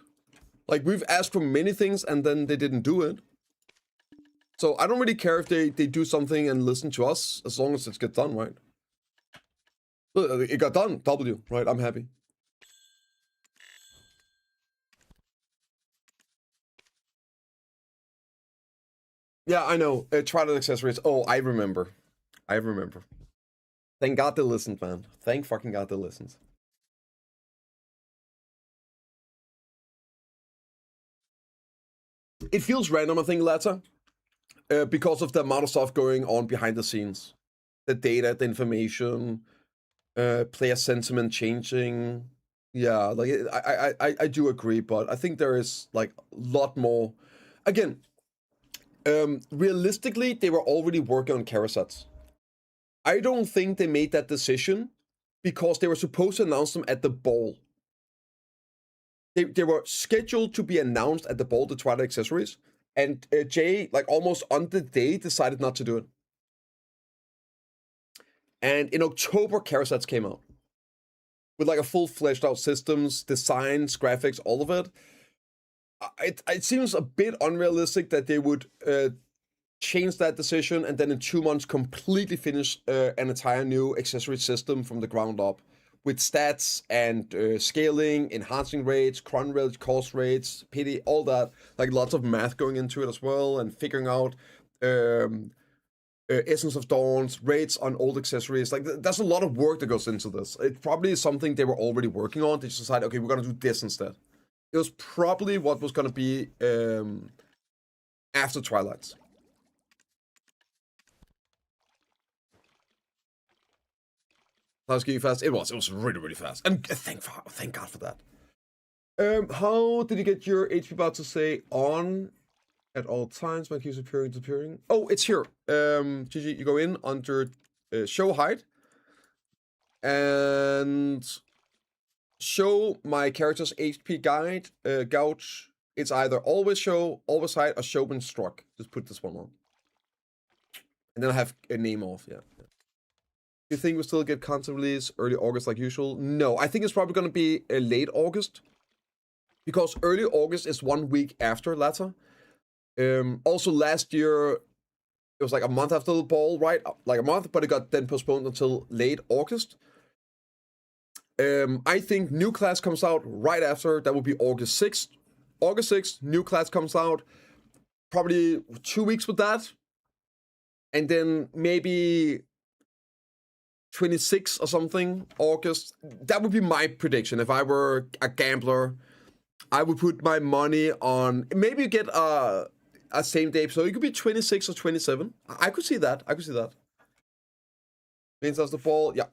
[SPEAKER 1] Like, we've asked for many things and then they didn't do it. So I don't really care if they do something and listen to us, as long as it gets done, right? It got done, W, right? I'm happy. Yeah, I know. Trident accessories. Oh, I remember. I remember. Thank God they listened, man. Thank fucking God they listened. It feels random, I think, Latta. Because of the amount of stuff going on behind the scenes. The data, the information, player sentiment changing. Yeah, like I do agree, but I think there is like a lot more. Again, realistically, they were already working on Karasats. I don't think they made that decision because they were supposed to announce them at the ball. They were scheduled to be announced at the ball, the Twilight accessories, and Jay, like almost on the day, decided not to do it. And in October, Karasats came out with like a full fleshed out systems, designs, graphics, all of it. It seems a bit unrealistic that they would change that decision and then in 2 months completely finish an entire new accessory system from the ground up with stats and scaling, enhancing rates, cron rates, cost rates, PD, all that. Like lots of math going into it as well and figuring out Essence of Dawns, rates on old accessories. Like there's a lot of work that goes into this. It probably is something they were already working on. They just decided, okay, we're gonna do this instead. It was probably what was gonna be after Twilight. How fast? It was really, really fast. And thank God for that. How did you get your HP bar to say on at all times? My keeps appearing. Oh, it's here. GG, you go in under show height and show my character's HP guide gouge. It's either always show, always hide, or show when struck. Just put this one on. And then I have a name off, yeah. You think we'll still get content release early August like usual? No, I think it's probably going to be late August. Because early August is 1 week after Latta. Also last year, it was like a month after the ball, right? Like a month, but it got then postponed until late August. I think new class comes out right after. That will be August 6th. August 6th, new class comes out. Probably 2 weeks with that. And then maybe 26 or something, August. That would be my prediction. If I were a gambler, I would put my money on, maybe you get a same day, so it could be 26 or 27. I could see that. Means that's the ball, yeah.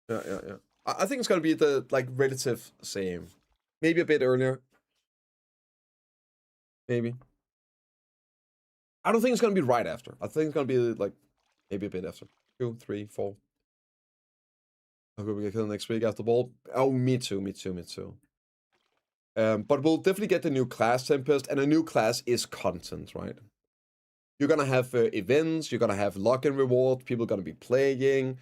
[SPEAKER 1] Yeah. I think it's gonna be the, like, relative same. Maybe a bit earlier. Maybe. I don't think it's gonna be right after. I think it's gonna be like maybe a bit after. 2, 3, 4. I hope we get killed next week after ball. Oh, me too. But we'll definitely get the new class, Tempest, and a new class is content, right? You're gonna have events, you're gonna have lock-in rewards, people are gonna be playing,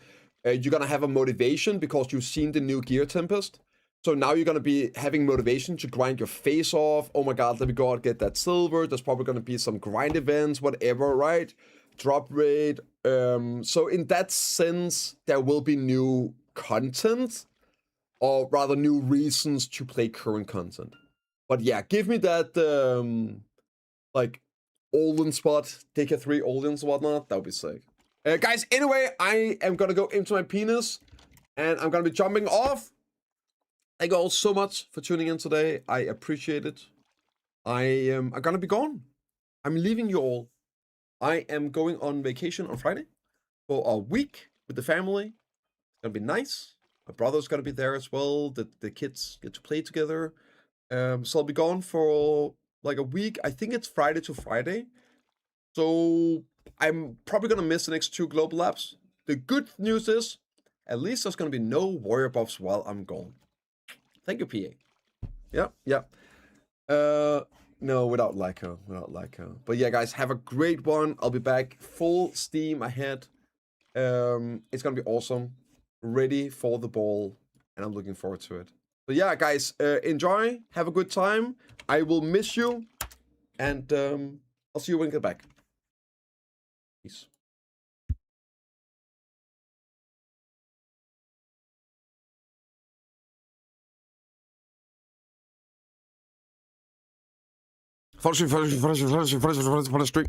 [SPEAKER 1] you're gonna have a motivation because you've seen the new gear, Tempest. So now you're gonna be having motivation to grind your face off. Oh my god, let me go out and get that silver. There's probably gonna be some grind events, whatever, right? Drop rate. So in that sense, there will be new content, or rather new reasons to play current content. But yeah, give me that like Olden spot, DK3 Oldens and whatnot. That would be sick. Guys, anyway, I am gonna go into my penis and I'm gonna be jumping off. Thank you all so much for tuning in today. I appreciate it. I'm gonna be gone. I'm leaving you all. I am going on vacation on Friday for a week with the family. It's gonna be nice. My brother's gonna be there as well. The kids get to play together. So I'll be gone for like a week. I think it's Friday to Friday. So I'm probably gonna miss the next 2 global labs. The good news is, at least there's gonna be no warrior buffs while I'm gone. Thank you, PA. Yeah. No, without Lyco. But yeah, guys, have a great one. I'll be back full steam ahead. It's gonna be awesome. Ready for the ball, and I'm looking forward to it. So yeah, guys, enjoy. Have a good time. I will miss you, and I'll see you when I get back. Peace. Follow stream.